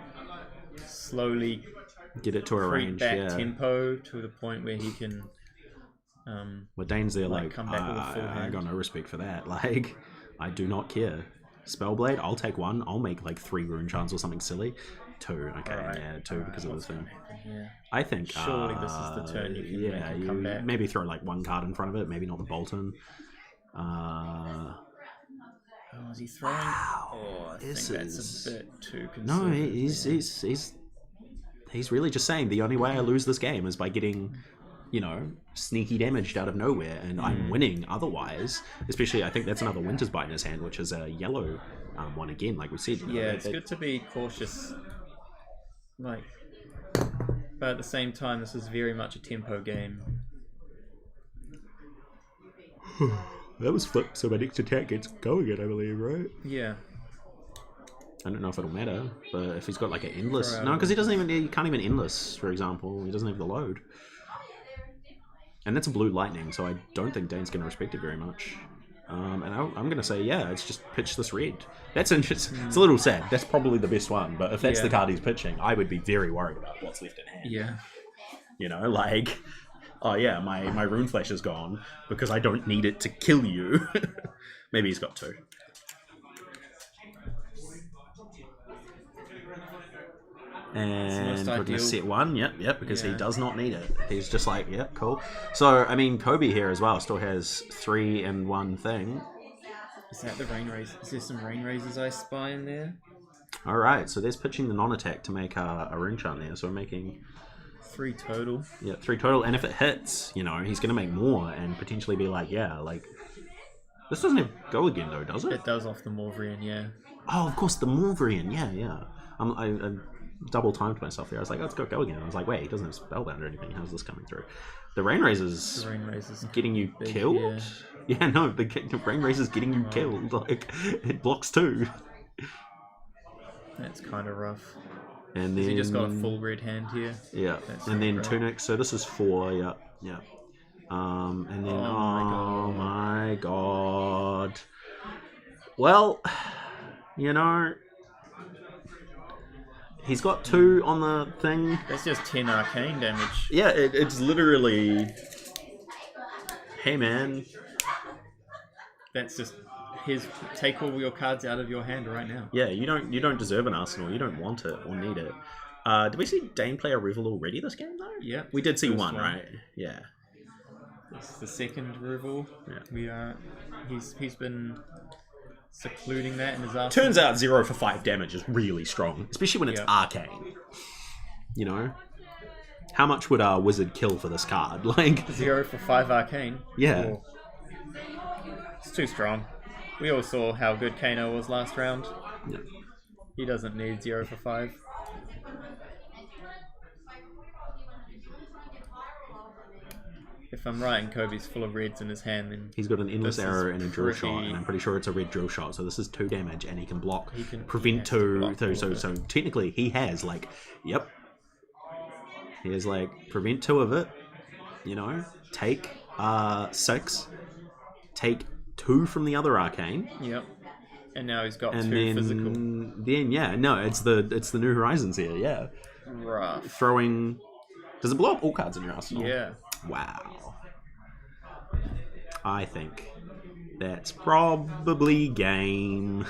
Speaker 3: slowly
Speaker 2: get it to a range,
Speaker 3: back tempo to the point where he can.
Speaker 2: Well, Dane's there like,
Speaker 3: come back with a full hand.
Speaker 2: I got no respect for that. Like, I do not care. Spellblade, I'll take 1. I'll make like 3 rune charms or something silly. 2, okay,
Speaker 3: Right.
Speaker 2: 2 because of the thing.
Speaker 3: Yeah.
Speaker 2: I think
Speaker 3: Surely this is the turn you can make him come back.
Speaker 2: Maybe throw like 1 card in front of it, maybe not the Bolton.
Speaker 3: Is he throwing? I think that's a bit too conservative.
Speaker 2: No, he's really just saying the only way I lose this game is by getting, sneaky damaged out of nowhere, and I'm winning otherwise. Especially, I think that's another Winter's Bite in his hand, which is a yellow one again, like we said.
Speaker 3: Yeah, it's good to be cautious. But at the same time, this is very much a tempo game.
Speaker 2: That was flipped, so my next attack gets going again, I believe, right?
Speaker 3: Yeah.
Speaker 2: I don't know if it'll matter, but if he's got like an endless... No, because he can't even endless, for example. He doesn't have the load. And that's a blue lightning, so I don't think Dane's going to respect it very much. And I'm going to say, it's just pitch this red. That's interesting. It's a little sad. That's probably the best one, but if that's the card he's pitching, I would be very worried about what's left in hand.
Speaker 3: Yeah.
Speaker 2: Like... Oh yeah, my rune flash is gone because I don't need it to kill you. Maybe he's got 2. And we're gonna set 1, yep, because he does not need it. He's just like, cool. So I mean, Kobe here as well still has 3 and 1 thing.
Speaker 3: Is that the rain raise? Is there some rain raises I spy in there?
Speaker 2: All right, so there's pitching the non-attack to make a rune charm there. So we're making
Speaker 3: 3 total.
Speaker 2: Yeah, 3 total. And if it hits, he's going to make more and potentially be like, this doesn't have go again though, does it?
Speaker 3: It does off the Morvrian, yeah.
Speaker 2: Oh, of course, the Morvrian, yeah. I double timed myself there. I was like, let's go again. I was like, wait, he doesn't have Spellbound or anything. How's this coming through? The Rain Razor's getting you killed? Yeah, no, the Rain Razor's getting you killed. Like, it blocks 2.
Speaker 3: That's kind of rough.
Speaker 2: And then
Speaker 3: he just got a full red hand here.
Speaker 2: Yeah, and then Tunic. So this is 4. Yeah. And then oh my god. Well, he's got 2 on the thing.
Speaker 3: That's just 10 arcane damage.
Speaker 2: Yeah, it's literally. Hey man.
Speaker 3: That's just take all your cards out of your hand right now.
Speaker 2: Yeah, you don't deserve an arsenal. You don't want it or need it. Did we see Dane play a Revel already this game though?
Speaker 3: Yeah,
Speaker 2: we did see one, right? Yeah.
Speaker 3: It's the second Revel.
Speaker 2: Yeah.
Speaker 3: He's been secluding that in his arsenal.
Speaker 2: Turns out 0 for 5 damage is really strong, especially when it's arcane. How much would our wizard kill for this card? Like
Speaker 3: 0 for 5 arcane.
Speaker 2: Yeah.
Speaker 3: Or... It's too strong. We all saw how good Kano was last round.
Speaker 2: Yeah.
Speaker 3: He doesn't need 0 for 5. If I'm right and Kobe's full of reds in his hand, then
Speaker 2: he's got an endless arrow and a drill shot, and I'm pretty sure it's a red drill shot. So this is 2 damage, and he can block, prevent 2. So technically, he has he has prevent 2 of it. Take 6, take 2 from the other arcane.
Speaker 3: Yep. And now he's got
Speaker 2: and
Speaker 3: 2 physical.
Speaker 2: Then it's the New Horizons here. Yeah.
Speaker 3: Rough.
Speaker 2: Throwing. Does it blow up all cards in your arsenal?
Speaker 3: Yeah.
Speaker 2: Wow. I think that's probably game,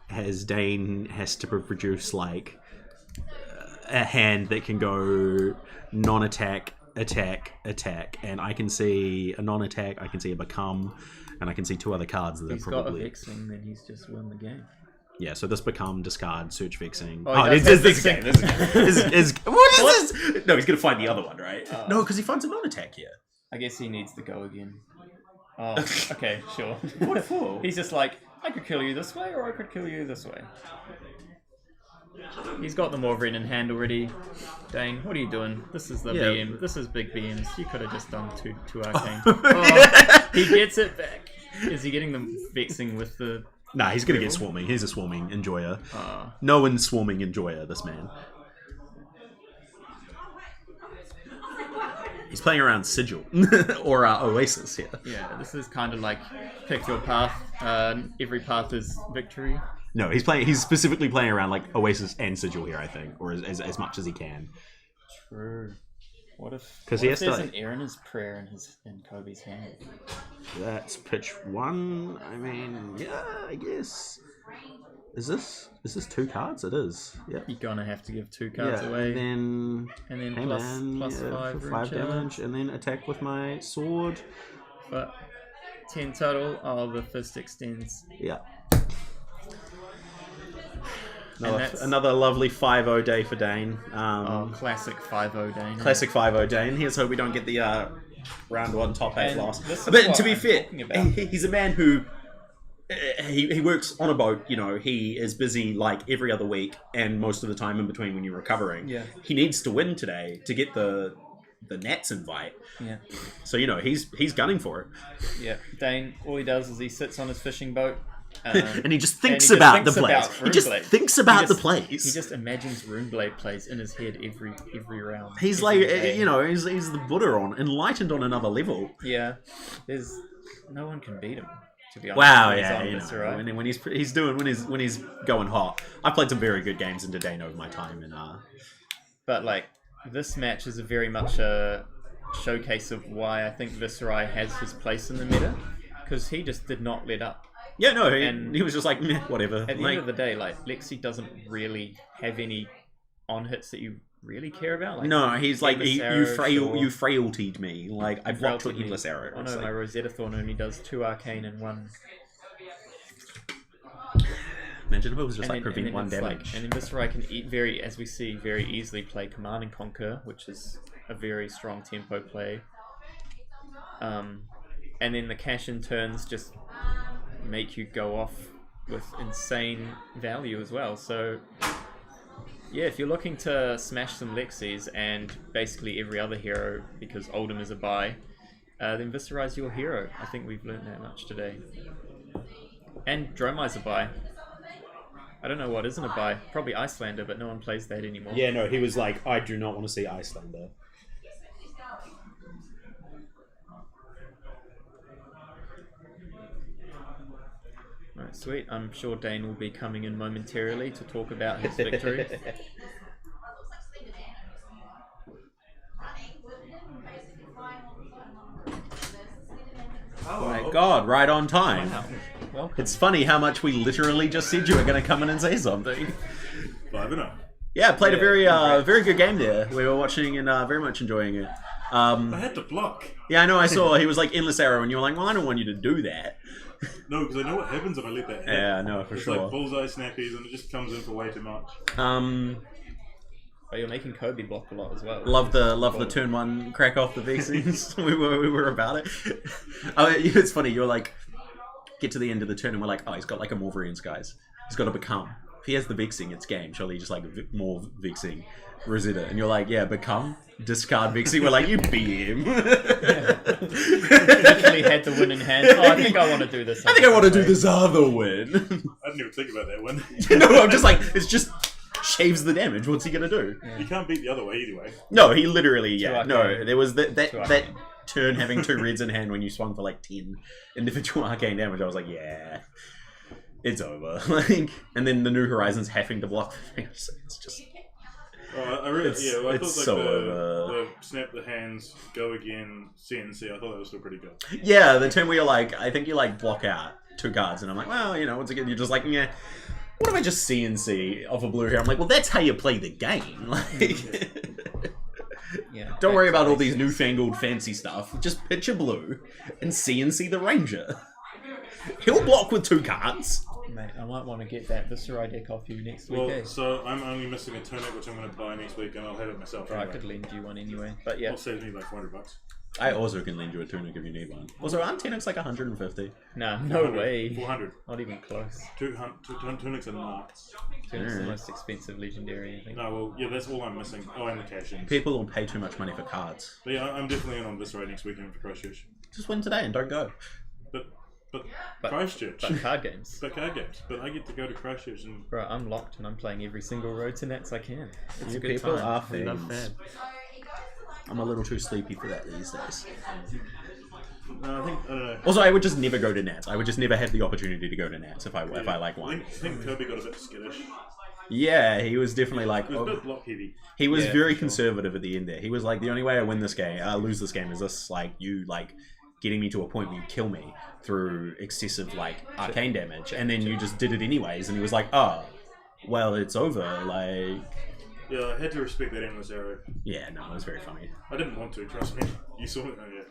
Speaker 2: as Dane has to produce a hand that can go non-attack attack, attack, and I can see a non-attack, I can see a become, and I can see 2 other cards that
Speaker 3: He's
Speaker 2: are
Speaker 3: got a
Speaker 2: probably...
Speaker 3: vexing, then he's just won the game.
Speaker 2: Yeah, so this become, discard, search vexing.
Speaker 3: Oh,
Speaker 2: This
Speaker 3: has
Speaker 2: is
Speaker 3: vexing.
Speaker 2: game. This is game. What is this? No, he's gonna find the other one, right? No, because he finds a non-attack here.
Speaker 3: I guess he needs to go again. Oh, okay, sure.
Speaker 2: What for?
Speaker 3: He's just like, I could kill you this way, or I could kill you this way. He's got the Morvrin in hand already. Dane, what are you doing? This is the
Speaker 2: Yeah.
Speaker 3: BM. This is big BMs. You could have just done two arcane. Oh, he gets it back. Is he getting the vexing with the...
Speaker 2: Nah, he's gonna get swarming. He's a swarming enjoyer.
Speaker 3: Oh.
Speaker 2: No one's swarming enjoyer, this man. He's playing around Sigil. or Oasis here.
Speaker 3: Yeah, this is kind of like pick your path. Every path is victory.
Speaker 2: No, he's specifically playing around like Oasis and Sigil here, I think. Or as much as he can.
Speaker 3: True. What if,
Speaker 2: 'Cause
Speaker 3: what
Speaker 2: he
Speaker 3: if
Speaker 2: has to,
Speaker 3: there's
Speaker 2: like-
Speaker 3: an Erin's prayer in Kobe's hand?
Speaker 2: That's pitch 1. I mean, yeah, I guess. Is this 2 cards? It is. Yep.
Speaker 3: You're gonna have to give 2 cards
Speaker 2: Yeah,
Speaker 3: away.
Speaker 2: and
Speaker 3: And then
Speaker 2: hey
Speaker 3: plus
Speaker 2: man, yeah,
Speaker 3: 5
Speaker 2: for
Speaker 3: rune
Speaker 2: 5
Speaker 3: challenge.
Speaker 2: damage, and then attack with my sword.
Speaker 3: But 10 total. Oh, the fist extends.
Speaker 2: Yeah.
Speaker 3: And that's-
Speaker 2: Another lovely 5-0 day for Dane.
Speaker 3: Oh, classic 5-0 Dane.
Speaker 2: Classic 5-0 Dane. Here's hope we don't get the round 1 top 8
Speaker 3: And
Speaker 2: loss.
Speaker 3: this is
Speaker 2: But
Speaker 3: what
Speaker 2: to be
Speaker 3: I'm
Speaker 2: fair,
Speaker 3: talking about.
Speaker 2: he's a man who he works on a boat. You know, he is busy like every other week, and most of the time in between when you're recovering.
Speaker 3: Yeah.
Speaker 2: He needs to win today to get the Nats invite.
Speaker 3: Yeah.
Speaker 2: So you know he's gunning for it.
Speaker 3: Yeah. Dane, all he does is he sits on his fishing boat.
Speaker 2: And he just thinks
Speaker 3: and he
Speaker 2: about
Speaker 3: just
Speaker 2: the
Speaker 3: thinks
Speaker 2: plays.
Speaker 3: about
Speaker 2: He just
Speaker 3: Runeblade.
Speaker 2: thinks about
Speaker 3: He
Speaker 2: the
Speaker 3: just-
Speaker 2: plays.
Speaker 3: He just imagines Runeblade plays in his head every round.
Speaker 2: He's
Speaker 3: every
Speaker 2: like,
Speaker 3: day.
Speaker 2: you know, he's the Buddha enlightened on another level.
Speaker 3: Yeah. There's no one can beat him. To be honest,
Speaker 2: Wow,
Speaker 3: when he's
Speaker 2: yeah,
Speaker 3: on
Speaker 2: you know,
Speaker 3: Viserai.
Speaker 2: when he's going hot. I've played some very good games into Dane over my time, and
Speaker 3: But like this match is very much a showcase of why I think Viserai has his place in the meta, because he just did not let up.
Speaker 2: yeah, no,
Speaker 3: And
Speaker 2: he was just like, meh, whatever.
Speaker 3: At the
Speaker 2: Like,
Speaker 3: end of the day, like Lexi doesn't really have any on hits that you really care about. Like,
Speaker 2: no, he's like,
Speaker 3: Endless
Speaker 2: you
Speaker 3: Arrow,
Speaker 2: you
Speaker 3: sure.
Speaker 2: frailtied me. Like I blocked your
Speaker 3: Relatively-
Speaker 2: endless arrow.
Speaker 3: Oh
Speaker 2: It's
Speaker 3: no,
Speaker 2: like-
Speaker 3: my Rosetta Thorn only does 2 arcane and 1.
Speaker 2: Imagine if it was just
Speaker 3: And
Speaker 2: like
Speaker 3: then-
Speaker 2: prevent
Speaker 3: and then
Speaker 2: 1
Speaker 3: it's like-
Speaker 2: damage.
Speaker 3: and then Viserai can as we see, very easily play Command and Conquer, which is a very strong tempo play. And then the cash-in turns just make you go off with insane value as well. So yeah, if you're looking to smash some Lexis and basically every other hero, because Oldham is a buy, then Viserai's your hero. I think we've learned that much today. And Dromai's a buy. I don't know what isn't a buy. Probably Iyslander, but no one plays that anymore.
Speaker 2: Yeah, no, he was like, I do not want to see Iyslander.
Speaker 3: Right, sweet. I'm sure Dane will be coming in momentarily to talk about his victory.
Speaker 2: Oh my god, right on time.
Speaker 3: Welcome.
Speaker 2: It's funny how much we literally just said you were going to come in and say something.
Speaker 4: 5-0.
Speaker 2: Yeah, played a very good game there. We were watching and very much enjoying it.
Speaker 4: I had to block.
Speaker 2: Yeah, I know. I saw he was like endless arrow, and you were like, "Well, I don't want you to do that."
Speaker 4: No, because I know what happens if I let that hit.
Speaker 2: Yeah, no, for
Speaker 4: It's
Speaker 2: sure.
Speaker 4: like bullseye snappies, and it just comes in for way too much.
Speaker 3: Oh, you're making Kobe block a lot as well.
Speaker 2: Love the turn 1 crack off the VCs. we were about it. Oh, it's funny. You're like, get to the end of the turn, and we're like, oh, he's got like a Morvrian's guys. He's got to become. If he has the vexing, it's game. Surely just like more vexing Rosetta, and you're like, yeah, become. Discard vexing. We're like, you beat him.
Speaker 3: Literally had the win in hand. Oh, I think I want to do this.
Speaker 2: I think I want to do this other win.
Speaker 4: I didn't even think about that one.
Speaker 2: No, I'm just like, it's just shaves the damage. What's he gonna do?
Speaker 4: You can't beat the other way anyway.
Speaker 2: No, he literally, yeah.
Speaker 3: Two
Speaker 2: No,
Speaker 3: arcane.
Speaker 2: there was that
Speaker 3: Two
Speaker 2: that
Speaker 3: arcane.
Speaker 2: turn having 2 reds in hand when you swung for like 10 individual arcane damage. I was like, yeah, it's over. Like, and then the New Horizons having to block. It's just.
Speaker 4: I really,
Speaker 2: It's-
Speaker 4: I
Speaker 2: it's
Speaker 4: thought like
Speaker 2: so
Speaker 4: the snap the hands, go again, CNC. I thought that was still pretty good.
Speaker 2: Yeah, the turn where you're like, I think you like block out 2 cards, and I'm like, well, you know, once again, you're just like, yeah. What if I just CNC off a blue here? I'm like, well, that's how you play the game. Like,
Speaker 3: Yeah.
Speaker 2: Don't
Speaker 3: back
Speaker 2: worry
Speaker 3: to
Speaker 2: about all
Speaker 3: basics.
Speaker 2: these newfangled fancy stuff. Just pitch a blue and CNC the Ranger. He'll block with 2 cards.
Speaker 3: Mate, I might want to get that Viserai deck off you next week,
Speaker 4: Well,
Speaker 3: eh?
Speaker 4: so I'm only missing a tunic, which I'm going to buy next week, and I'll have it myself.
Speaker 3: Or I
Speaker 4: Anyway.
Speaker 3: could lend you one anyway. But yeah.
Speaker 4: It'll save me like $400.
Speaker 2: I also can lend you a tunic if you need one. Also, aren't tunics like 150?
Speaker 3: Nah, no
Speaker 4: 400.
Speaker 3: way.
Speaker 4: 400.
Speaker 3: Not even close.
Speaker 4: Two tunics are nuts.
Speaker 3: It's the most expensive legendary, I think.
Speaker 4: No, well, yeah, that's all I'm missing. Oh, and the cash in.
Speaker 2: People will pay too much money for cards.
Speaker 4: But yeah, I'm definitely in on this right next weekend for Christchurch.
Speaker 2: Just win today and don't go.
Speaker 4: But
Speaker 3: But-
Speaker 4: Christchurch.
Speaker 3: But card games.
Speaker 4: But card games. But I get to go to Christchurch and...
Speaker 3: Bro, I'm locked and I'm playing every single road to Nats I can. It's
Speaker 2: You
Speaker 3: a good
Speaker 2: people
Speaker 3: time.
Speaker 2: are
Speaker 3: I love
Speaker 2: fiends.
Speaker 3: that.
Speaker 6: So it goes to like
Speaker 2: I'm a little too sleepy for that these days.
Speaker 4: No, I don't know.
Speaker 2: Also, I would just never go to Nats. I would just never have the opportunity to go to Nats if I like
Speaker 4: I
Speaker 2: one.
Speaker 4: think Kirby got a bit skittish.
Speaker 2: Yeah, he was definitely like...
Speaker 4: It was a bit block heavy.
Speaker 2: He was
Speaker 3: Yeah,
Speaker 2: very
Speaker 3: for sure.
Speaker 2: conservative at the end there. He was like, the only way I win this game, lose this game is this, like, you, like, getting me to a point where you kill me through excessive, like, arcane damage. And then you just did it anyways. And he was like, oh, well, it's over. Like,
Speaker 4: Yeah, I had to respect that endless arrow.
Speaker 2: yeah, no, it was very funny.
Speaker 4: I didn't want to, trust me. You saw it, oh yeah.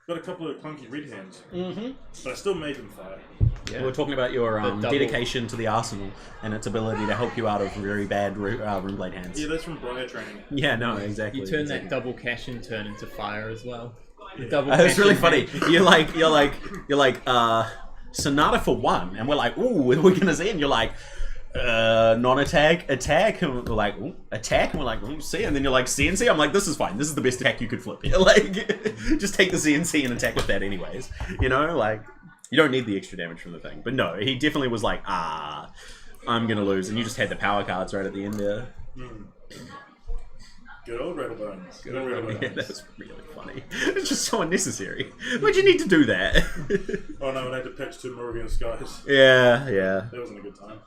Speaker 4: Got a couple of clunky red hands. Mm-hmm. But I still made them fire.
Speaker 3: Yeah.
Speaker 2: We were talking about your
Speaker 3: The double-
Speaker 2: dedication to the arsenal and its ability to help you out of very bad Runeblade hands.
Speaker 4: Yeah, that's from Briar training.
Speaker 2: Yeah, no, exactly.
Speaker 3: You turn
Speaker 2: exactly.
Speaker 3: that double cash in turn into fire as well. Double
Speaker 2: It's
Speaker 3: cash
Speaker 2: really
Speaker 3: in
Speaker 2: funny.
Speaker 3: hand.
Speaker 2: You're like, Sonata for 1, and we're like, ooh, we're gonna see, and you're like, non-attack, attack, and we're like, ooh, attack, and we're like, ooh, see, and then you're like, CNC. I'm like, this is fine. This is the best attack you could flip here. Like, just take the CNC and attack with that, anyways. You know, like, you don't need the extra damage from the thing. But no, he definitely was like, I'm gonna lose, and you just had the power cards right at the end there.
Speaker 4: Good old Rattlebones. Good old
Speaker 2: Yeah,
Speaker 4: Rattlebones.
Speaker 2: that was really funny. It's just so unnecessary. Why'd you need to do that?
Speaker 4: Oh no, I had to pitch to Meridian Skies.
Speaker 2: yeah.
Speaker 4: That wasn't a good time.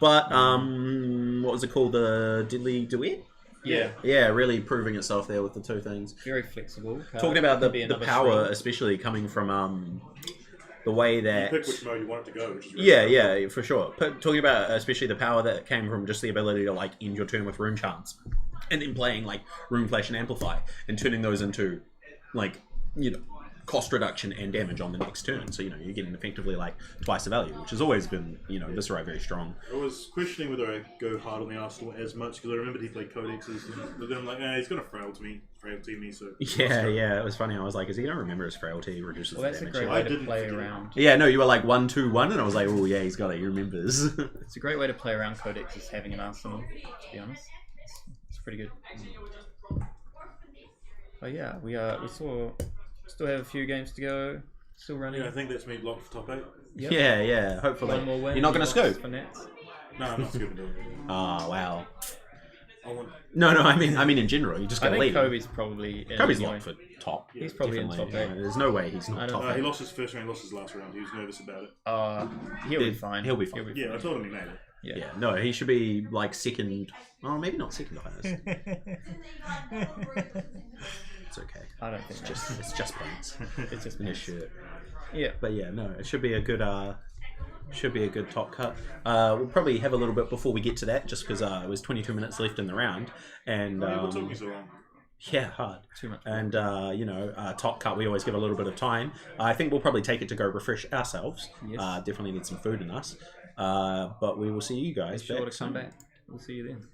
Speaker 2: But what was it called? The Diddly Duet?
Speaker 3: Yeah,
Speaker 2: Yeah, really proving itself there with the 2 things.
Speaker 3: very flexible.
Speaker 2: Talking about
Speaker 3: Could be
Speaker 2: the
Speaker 3: another
Speaker 2: power,
Speaker 3: shrine.
Speaker 2: especially coming from the way that.
Speaker 4: Pick which mode you want it to go, which is really
Speaker 2: Yeah, for sure. But talking about especially the power that came from just the ability to like end your turn with rune chants, and then playing like rune flash and amplify, and turning those into like cost reduction and damage on the next turn. So you're getting effectively like twice the value, which has always been Viserai very strong.
Speaker 4: I was questioning whether I go hard on the Arsenal as much because I remembered he played Codexes, but then I'm like, he's gonna frailty me, so
Speaker 2: Yeah, it was funny. I was like, is he gonna remember his frailty? He reduces
Speaker 3: Well,
Speaker 2: the
Speaker 3: that's a
Speaker 2: damage.
Speaker 3: great
Speaker 4: I
Speaker 3: way to
Speaker 4: didn't
Speaker 3: play
Speaker 4: forget.
Speaker 3: around.
Speaker 2: Yeah, no, you were like 1-2-1, and I was like, oh yeah, he's got it. He remembers.
Speaker 3: It's a great way to play around Codex is having an arsenal, to be honest. It's pretty good. But yeah, we still have a few games to go. Still running.
Speaker 4: yeah, I think that's me locked for top 8.
Speaker 3: Yep.
Speaker 2: Yeah, hopefully.
Speaker 3: One more win.
Speaker 2: You're not gonna
Speaker 3: Lots
Speaker 2: scoop.
Speaker 3: for Nats.
Speaker 4: No, I'm not scooping it.
Speaker 2: Oh wow.
Speaker 4: I want.
Speaker 2: No, I mean in general, you just
Speaker 3: I
Speaker 2: gotta
Speaker 3: think
Speaker 2: lead.
Speaker 3: Kobe's probably in
Speaker 2: Kobe's
Speaker 3: anyway.
Speaker 2: locked for top.
Speaker 3: He's probably in
Speaker 2: Definitely.
Speaker 3: top 8.
Speaker 2: There's no way he's
Speaker 3: I
Speaker 2: not
Speaker 3: don't
Speaker 2: top
Speaker 4: He
Speaker 2: 8.
Speaker 4: lost his first round, lost his last round. He was nervous about it.
Speaker 3: He'll be fine.
Speaker 2: He'll be fine.
Speaker 4: Yeah, I told him he made it.
Speaker 2: Yeah, no, he should be like second. Oh, maybe not second highest. It's okay.
Speaker 3: I don't think
Speaker 2: It's just points.
Speaker 3: it's just
Speaker 2: In his shirt.
Speaker 3: yeah.
Speaker 2: But yeah, no, it should be a good top cut. We'll probably have a little bit before we get to that, just because it was 22 minutes left in the round, and
Speaker 4: What took me so long?
Speaker 2: yeah, hard.
Speaker 3: Too much.
Speaker 2: And top cut, we always give a little bit of time. I think we'll probably take it to go refresh ourselves.
Speaker 3: Yes.
Speaker 2: Definitely need some food in us. But we will see you guys
Speaker 3: Be sure to come
Speaker 2: soon.
Speaker 3: back. We'll see you then.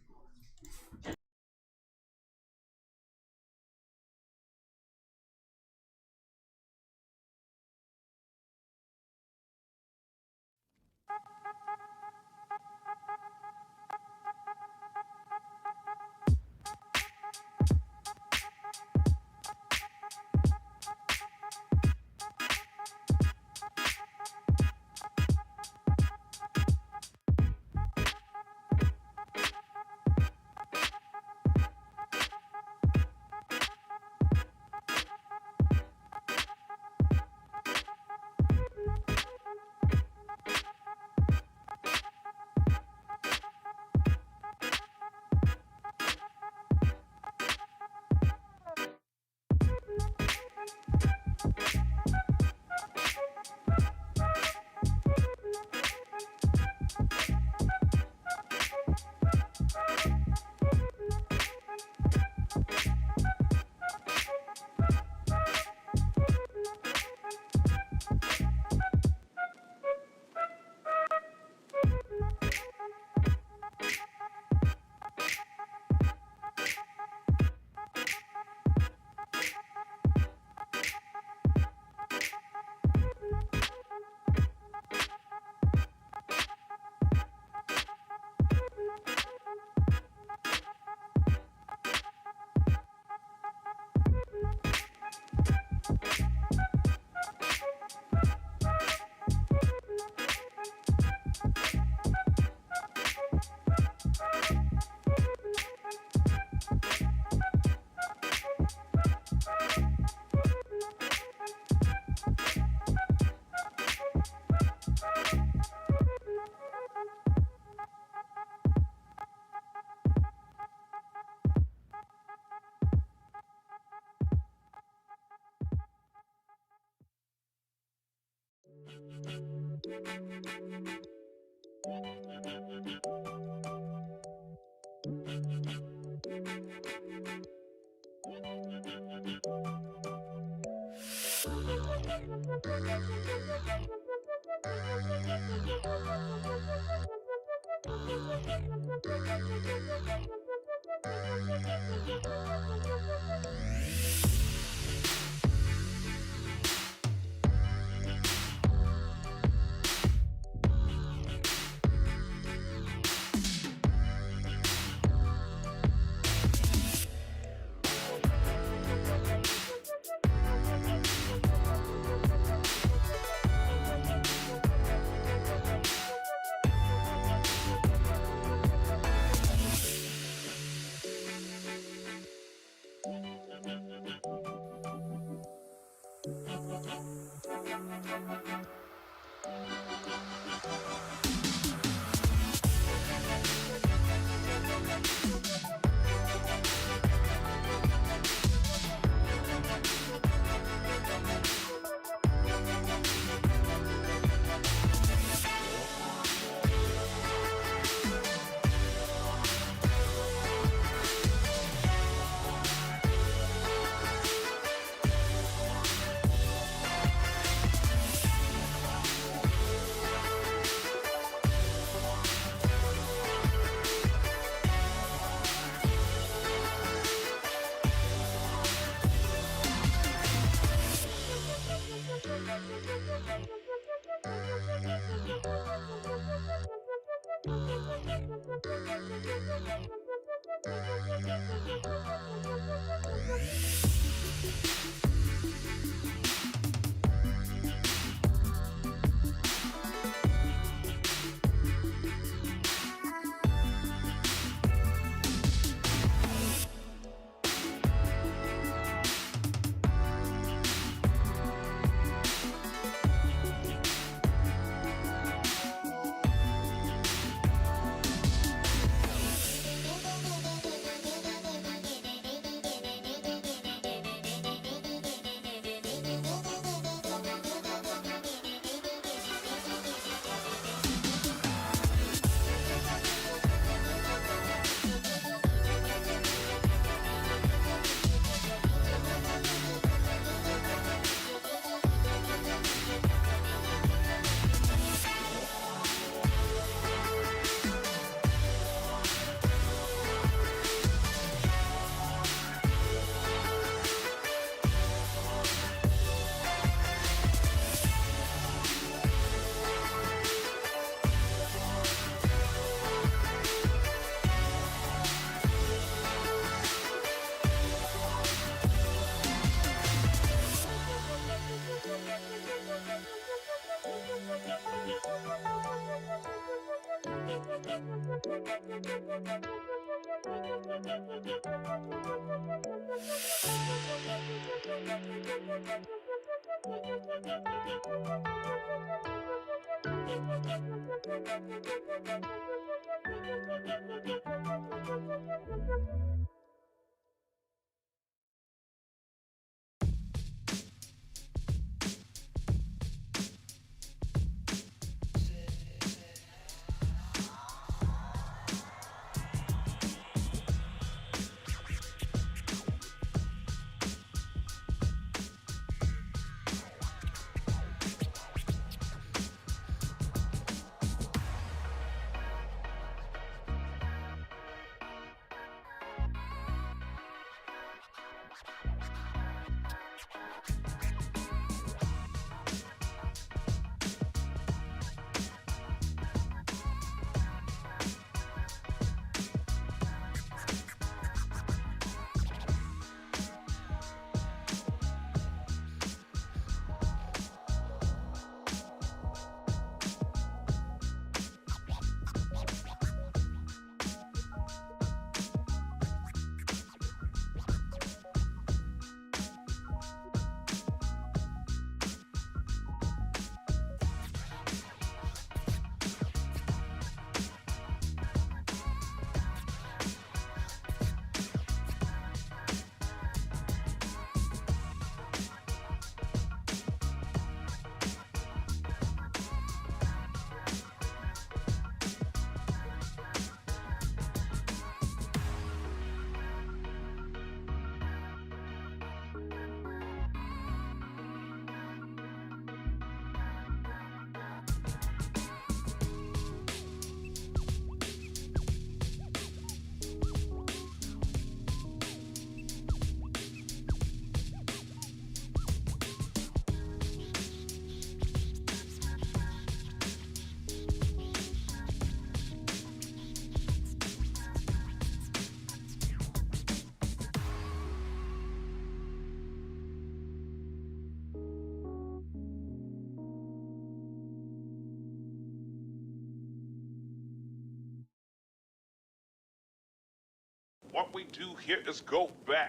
Speaker 1: What we do here is go back.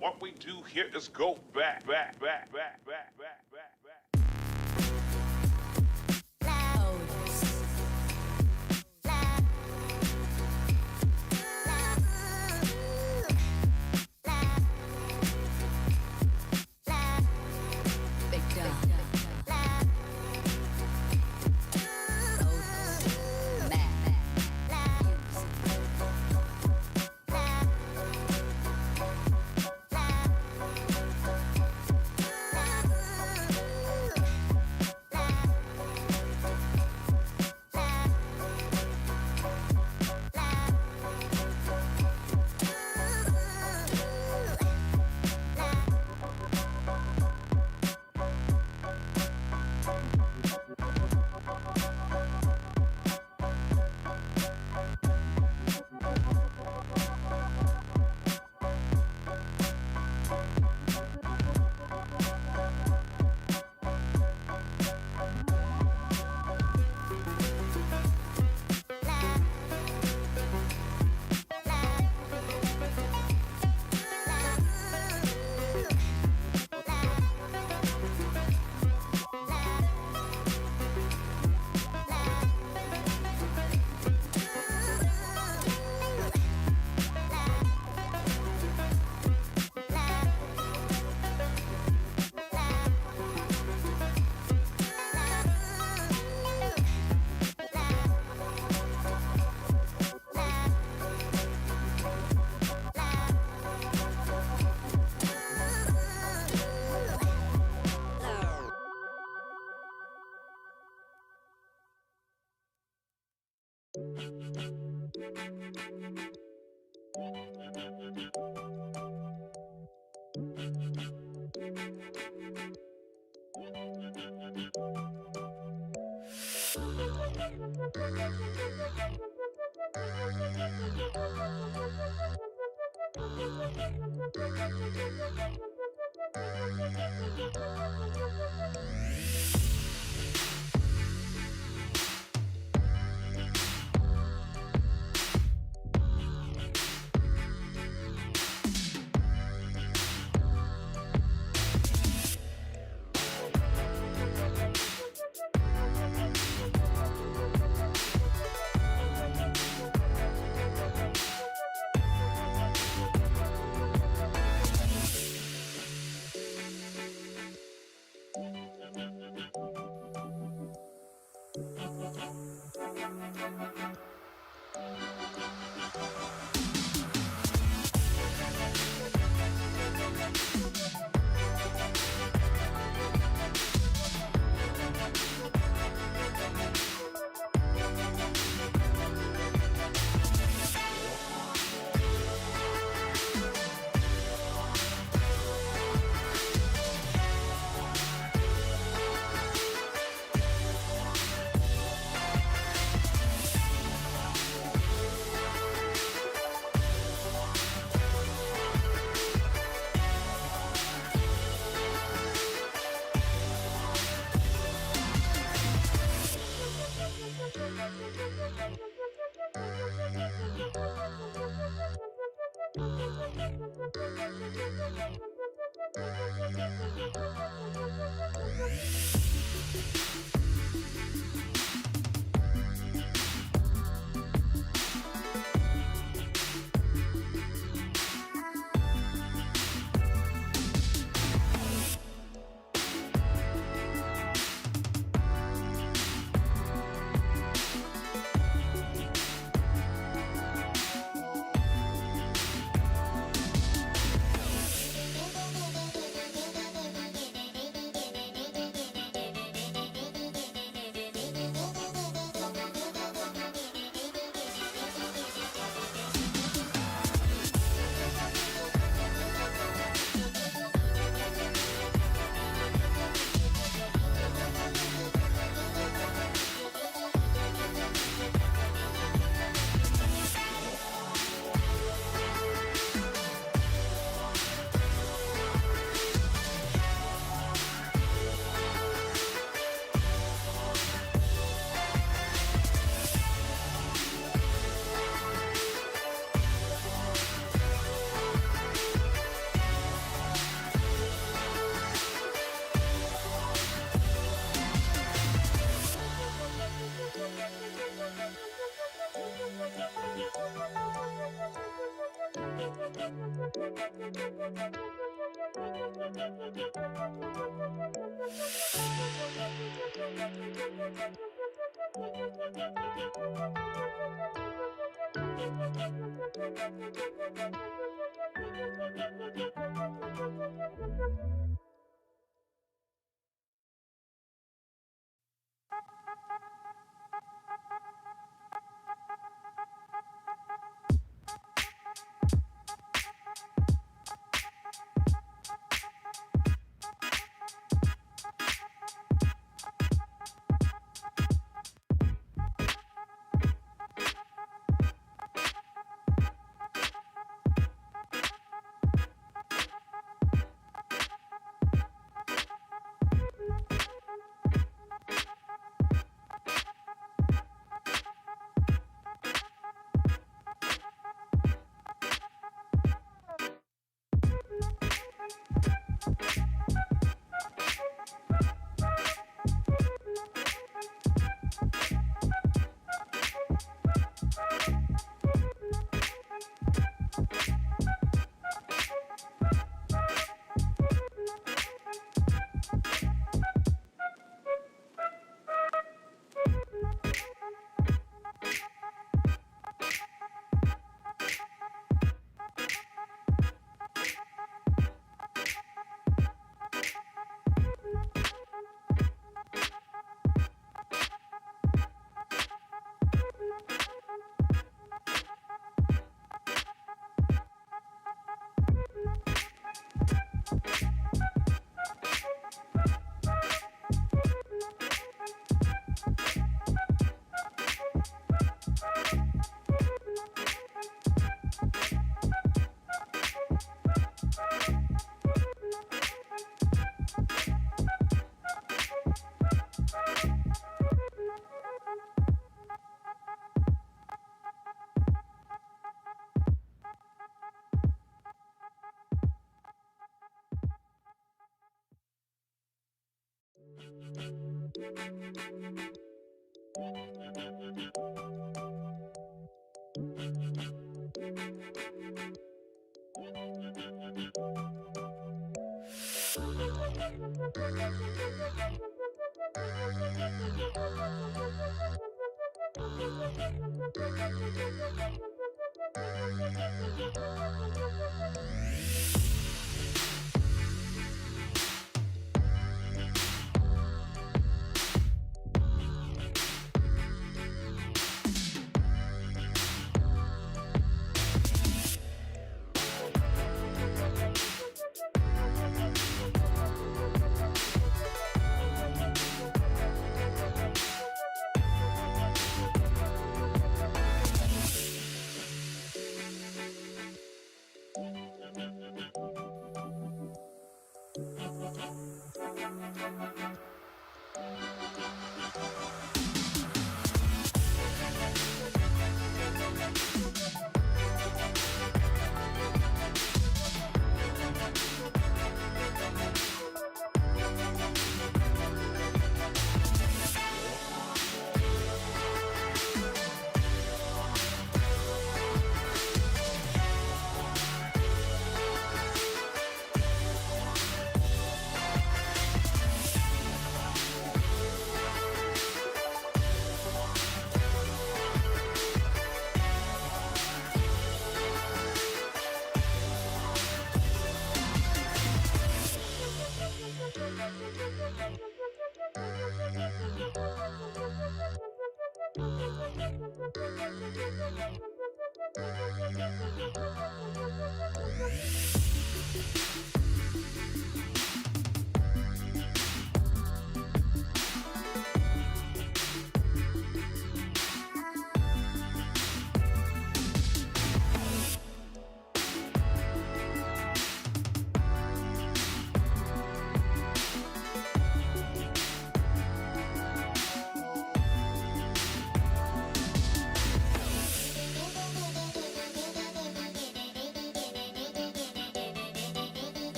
Speaker 1: What we do here is go back.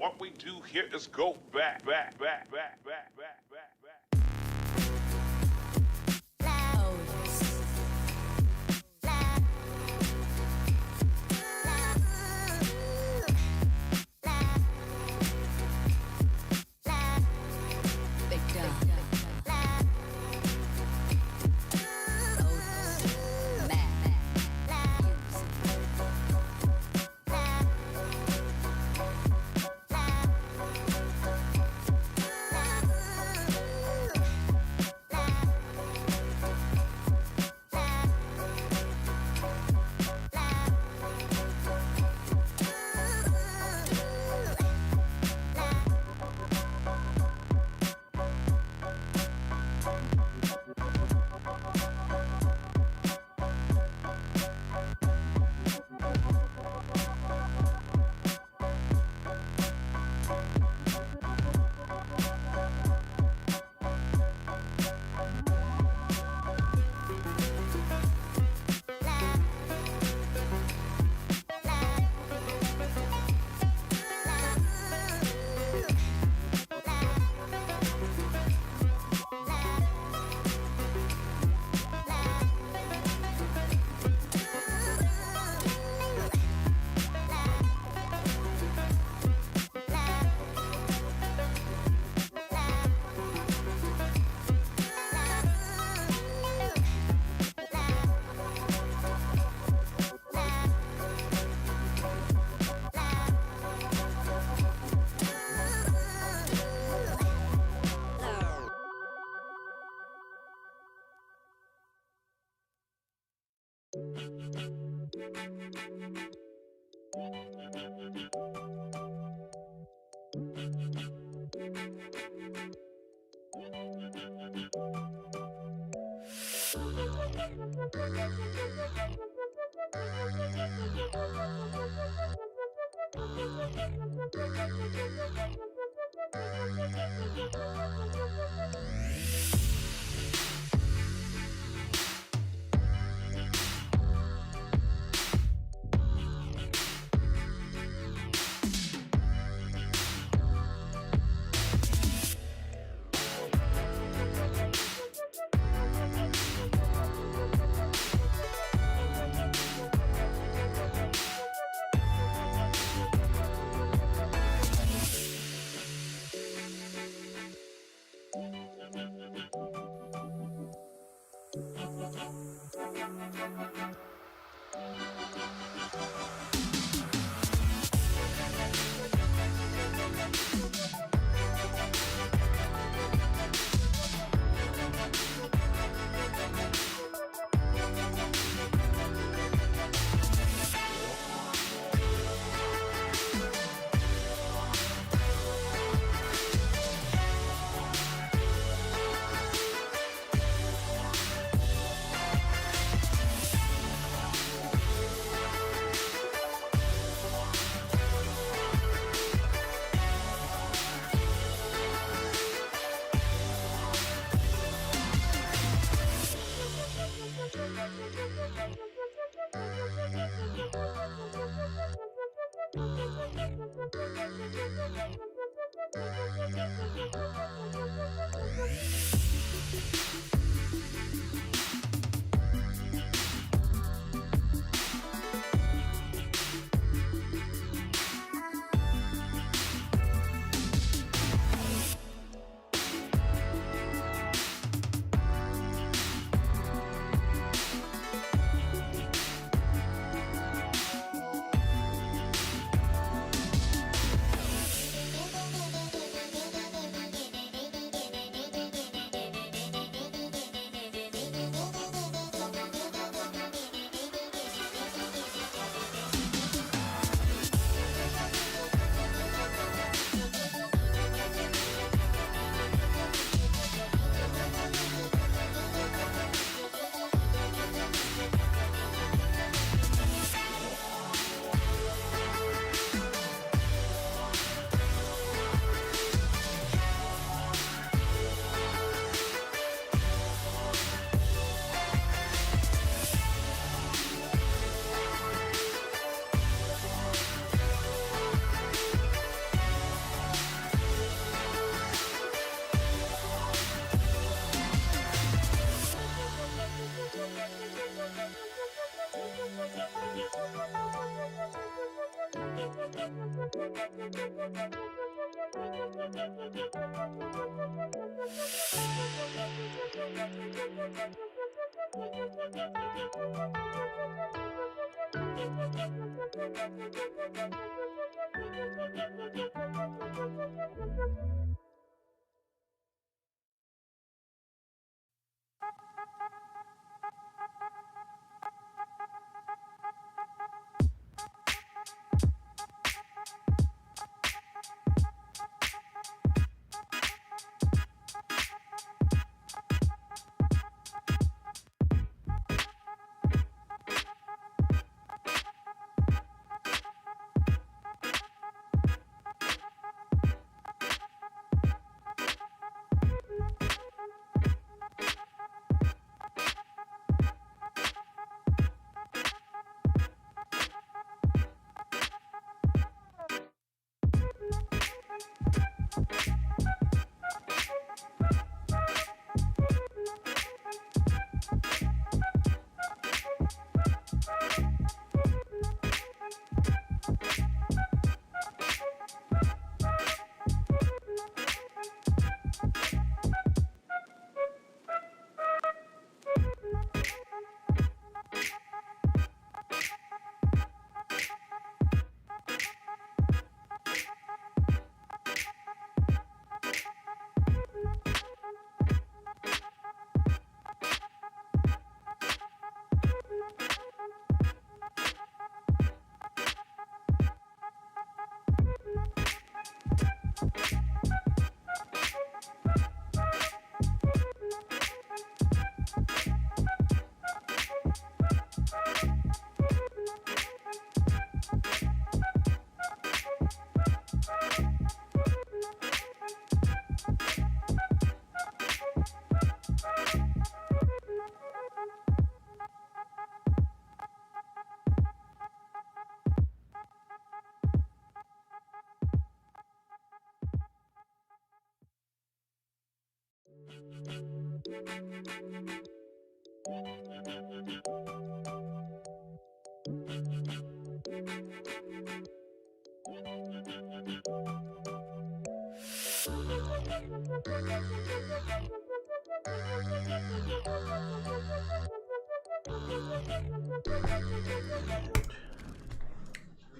Speaker 1: What we do here is go back, back, back, back, back, back, back, back.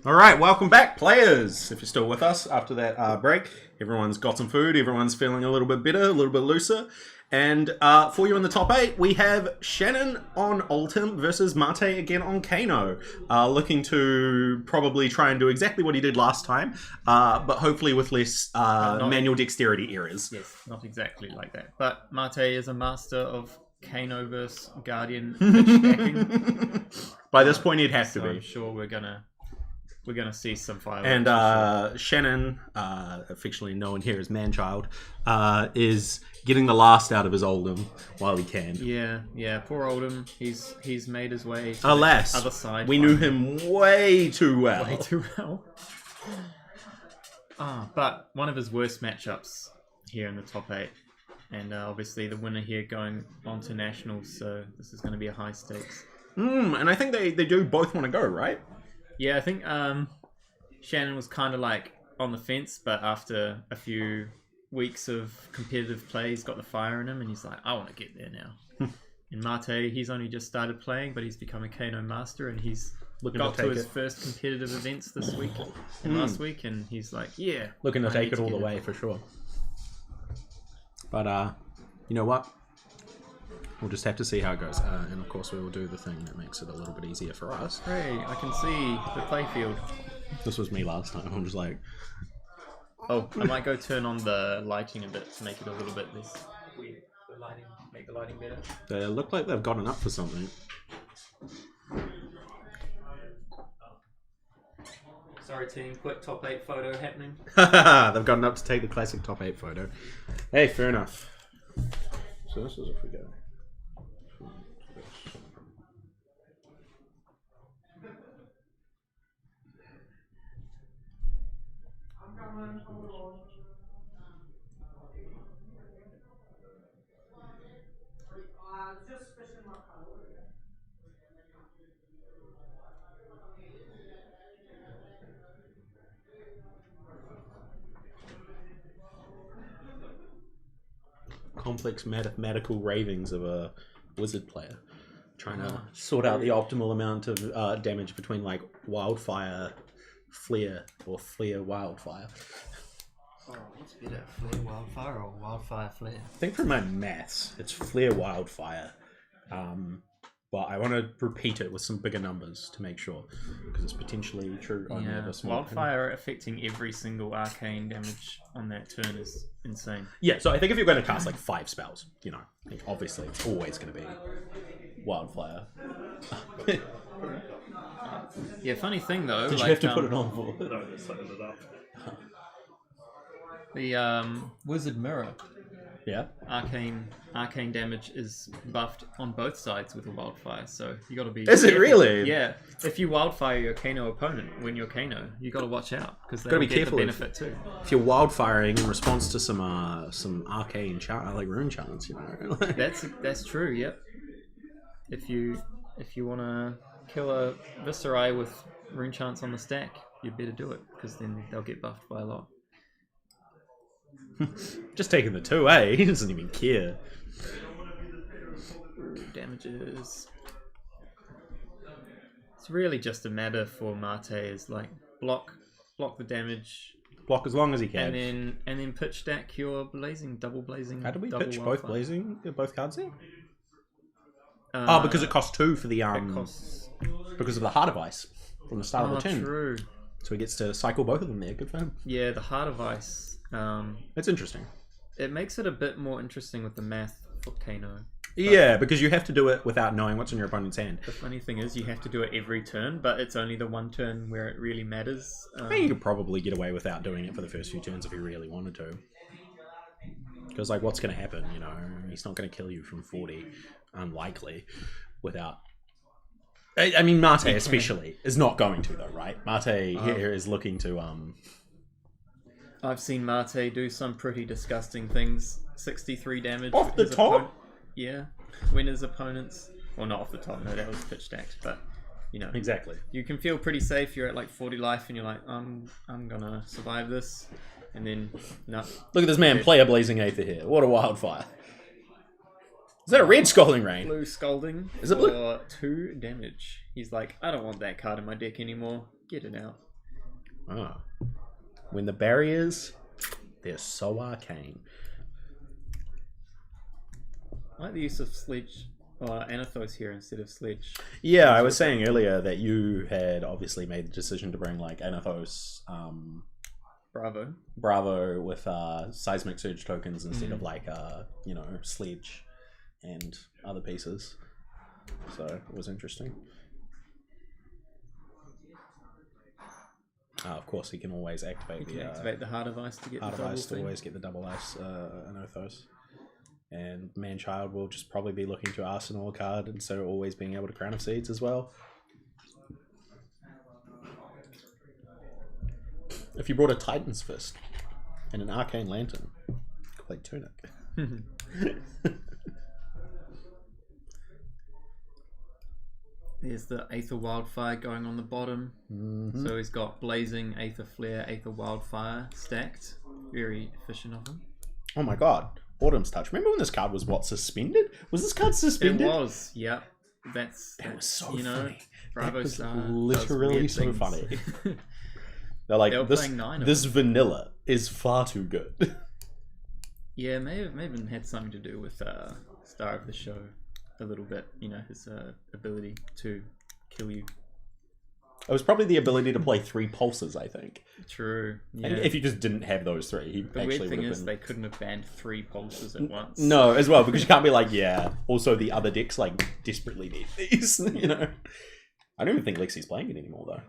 Speaker 2: All right, welcome back, players. If you're still with us after that break, everyone's got some food. Everyone's feeling a little bit better, a little bit looser. And for you in the top 8, we have Shannon on Oldham versus Mate again on Kano. Looking to probably try and do exactly what he did last time, but hopefully with less manual dexterity errors.
Speaker 3: Yes, not exactly like that. But Mate is a master of Kano versus Guardian pitch stacking.
Speaker 2: By this point, he'd have to
Speaker 3: So I'm
Speaker 2: be.
Speaker 3: sure we're gonna see some fireworks.
Speaker 2: And Shannon, affectionately known here as Manchild, is getting the last out of his Oldham while he can.
Speaker 3: Yeah. Poor Oldham. He's made his way to
Speaker 2: Alas,
Speaker 3: the other side.
Speaker 2: we knew him way too well.
Speaker 3: way too well. But one of his worst matchups here in the top 8, and obviously the winner here going on to nationals. So this is going to be a high stakes.
Speaker 2: And I think they do both want to go, right?
Speaker 3: Yeah, I think Shannon was kind of like on the fence, but after a few weeks of competitive play, he's got the fire in him, and he's like, I want to get there now. And Mate, he's only just started playing, but he's become a Kano master, and he's got to his first competitive events this week and last week, and he's like, yeah.
Speaker 2: Looking to
Speaker 3: I
Speaker 2: take
Speaker 3: need
Speaker 2: it all the
Speaker 3: get
Speaker 2: way for sure. But you know what? We'll just have to see how it goes. And of course, we will do the thing that makes it a little bit easier for us.
Speaker 3: Hey, I can see the playfield.
Speaker 2: This was me last time. I'm just like,
Speaker 3: Oh, I might go turn on the lighting a bit to make it a little bit less weird. Make the lighting better.
Speaker 2: they look like they've gotten up for something.
Speaker 3: Sorry team, quick top 8 photo happening.
Speaker 2: They've gotten up to take the classic top 8 photo. Hey, fair enough. So this is if we go. Complex mathematical ravings of a wizard player trying to sort out the optimal amount of damage between like wildfire flare or flare wildfire.
Speaker 3: Oh, what's better, flare wildfire or wildfire flare?
Speaker 2: I think for my maths it's flare wildfire, but I want to repeat it with some bigger numbers to make sure because it's potentially true.
Speaker 3: Yeah, wildfire affecting every single arcane damage on that turn is insane.
Speaker 2: Yeah, so I think if you're going to cast like 5 spells, you know, like obviously it's always going to be wildfire.
Speaker 3: Yeah, funny thing though.
Speaker 2: Did
Speaker 3: like,
Speaker 2: you have to put it on for?
Speaker 4: No, just set it up.
Speaker 3: The wizard mirror
Speaker 2: Yeah.
Speaker 3: arcane damage is buffed on both sides with a wildfire, so you got to be.
Speaker 2: Is it
Speaker 3: careful.
Speaker 2: really?
Speaker 3: Yeah. If you wildfire your Kano opponent when you're Kano, you got to watch out because
Speaker 2: Gotta
Speaker 3: they
Speaker 2: be
Speaker 3: get
Speaker 2: careful
Speaker 3: the
Speaker 2: if-
Speaker 3: benefit too.
Speaker 2: If you're wildfiring in response to some arcane chant like rune chants, you know.
Speaker 3: That's true. Yep. If you want to kill a Viserai with rune chants on the stack, you better do it because then they'll get buffed by a lot.
Speaker 2: Just taking the 2, eh? He doesn't even care.
Speaker 3: Damages. It's really just a matter for Mate is like block the damage,
Speaker 2: Block as long as he can.
Speaker 3: and then pitch stack your double blazing.
Speaker 2: How do we
Speaker 3: double
Speaker 2: pitch
Speaker 3: wildfire.
Speaker 2: both cards there?
Speaker 3: Uh,
Speaker 2: Because it costs 2 for the
Speaker 3: it costs.
Speaker 2: because of the Heart of Ice from the start of the turn.
Speaker 3: True.
Speaker 2: So he gets to cycle both of them there. Good for him.
Speaker 3: Yeah, the Heart of Ice.
Speaker 2: It's interesting.
Speaker 3: It makes it a bit more interesting with the math for Kano.
Speaker 2: Yeah, because you have to do it without knowing what's in your opponent's hand.
Speaker 3: The funny thing is you have to do it every turn, but it's only the one turn where it really matters.
Speaker 2: I think you could probably get away without doing it for the first few turns if you really wanted to. Because, like, what's going to happen, you know? He's not going to kill you from 40. Unlikely. Without... I mean, Mate especially is not going to, though, right? Mate here is looking to...
Speaker 3: I've seen Mate do some pretty disgusting things. 63 damage.
Speaker 2: Off
Speaker 3: with
Speaker 2: the
Speaker 3: his
Speaker 2: top?
Speaker 3: Yeah. When his opponents... Well, not off the top. No, that was pitch stacked. But, you know.
Speaker 2: Exactly.
Speaker 3: You can feel pretty safe. You're at like 40 life and you're like, I'm gonna survive this. and then no.
Speaker 2: Look at this man play a Blazing Aether here. What a wildfire. Is that a red Scalding Rain?
Speaker 3: Blue Scalding.
Speaker 2: Is it blue?
Speaker 3: For 2 damage. He's like, I don't want that card in my deck anymore. Get it out.
Speaker 2: Ah. When the barriers, they're so arcane.
Speaker 3: I like the use of Sledge, Anathos here instead of Sledge.
Speaker 2: Yeah, I was saying earlier that you had obviously made the decision to bring like Anathos, Bravo with Seismic Surge tokens instead of like you know, Sledge and other pieces. So it was interesting. Of course, he can always activate
Speaker 3: the Heart of Ice to get
Speaker 2: Heart
Speaker 3: the
Speaker 2: of
Speaker 3: double
Speaker 2: Ice to
Speaker 3: thing.
Speaker 2: always get the double ice Anathos. And Manchild will just probably be looking to Arsenal a card, and so always being able to Crown of Seeds as well. If you brought a Titan's Fist and an Arcane Lantern, play Tunic.
Speaker 3: There's the Aether Wildfire going on the bottom. So he's got Blazing, Aether Flare, Aether Wildfire stacked. Very efficient of him.
Speaker 2: Oh my god. Autumn's Touch. Remember when this card was suspended? Was this card suspended?
Speaker 3: It was, yeah. That
Speaker 2: was so
Speaker 3: you know,
Speaker 2: funny.
Speaker 3: Bravo
Speaker 2: That was
Speaker 3: Star
Speaker 2: literally
Speaker 3: does weird
Speaker 2: so
Speaker 3: things.
Speaker 2: funny. They're like,
Speaker 3: They were
Speaker 2: this,
Speaker 3: playing 9 of
Speaker 2: this
Speaker 3: them.
Speaker 2: vanilla is far too good.
Speaker 3: Yeah, may have had something to do with Star of the Show a little bit. You know, his ability to kill you.
Speaker 2: It was probably the ability to play 3 pulses, I think.
Speaker 3: True. Yeah.
Speaker 2: And if you just didn't have those 3, he
Speaker 3: The
Speaker 2: actually
Speaker 3: weird thing
Speaker 2: would have
Speaker 3: is
Speaker 2: been...
Speaker 3: they couldn't have banned 3 pulses at once.
Speaker 2: No, as well, because you can't be like, yeah, also the other decks like desperately need these, you know? I don't even think Lexi's playing it anymore, though.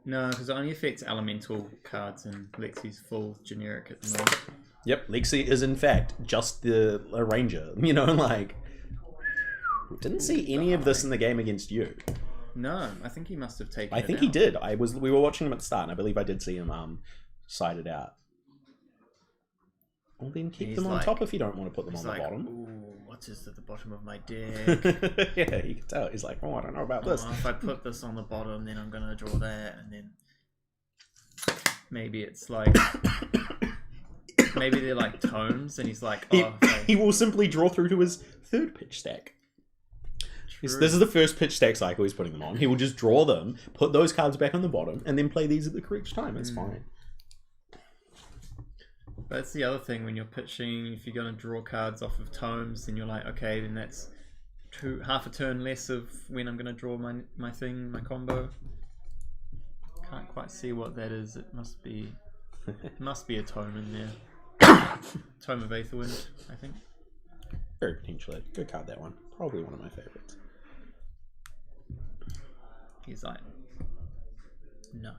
Speaker 3: No, because it only affects elemental cards, and Lexi's full generic at the moment.
Speaker 2: Yep, Lexi is in fact just the Ranger, you know, like... Didn't see any of this in the game against you.
Speaker 3: No, I think he must have taken
Speaker 2: I
Speaker 3: it
Speaker 2: think
Speaker 3: out.
Speaker 2: he did. We were watching him at the start, and I believe I did see him side it out. Well, then keep
Speaker 3: He's
Speaker 2: them on
Speaker 3: like-
Speaker 2: top if you don't want to put them
Speaker 3: He's
Speaker 2: on the
Speaker 3: like,
Speaker 2: bottom.
Speaker 3: ooh, what's this at the bottom of my deck?
Speaker 2: Yeah, you can tell. He's like, oh, I don't know about this.
Speaker 3: Oh, if I put this on the bottom, then I'm gonna draw that, and then maybe it's like maybe they're like tomes, and he's like, oh,
Speaker 2: He will simply draw through to his 3rd pitch stack. This is the first pitch stack cycle he's putting them on. He will just draw them, put those cards back on the bottom, and then play these at the correct time. It's fine.
Speaker 3: That's the other thing when you're pitching. If you're gonna draw cards off of tomes, then you're like, okay, then that's half a turn less of when I'm gonna draw my thing, my combo. Can't quite see what that is. It must be a tome in there. Tome of Aetherwind, I think.
Speaker 2: Very potentially. Good card, that one. Probably one of my favorites.
Speaker 3: He's like, no.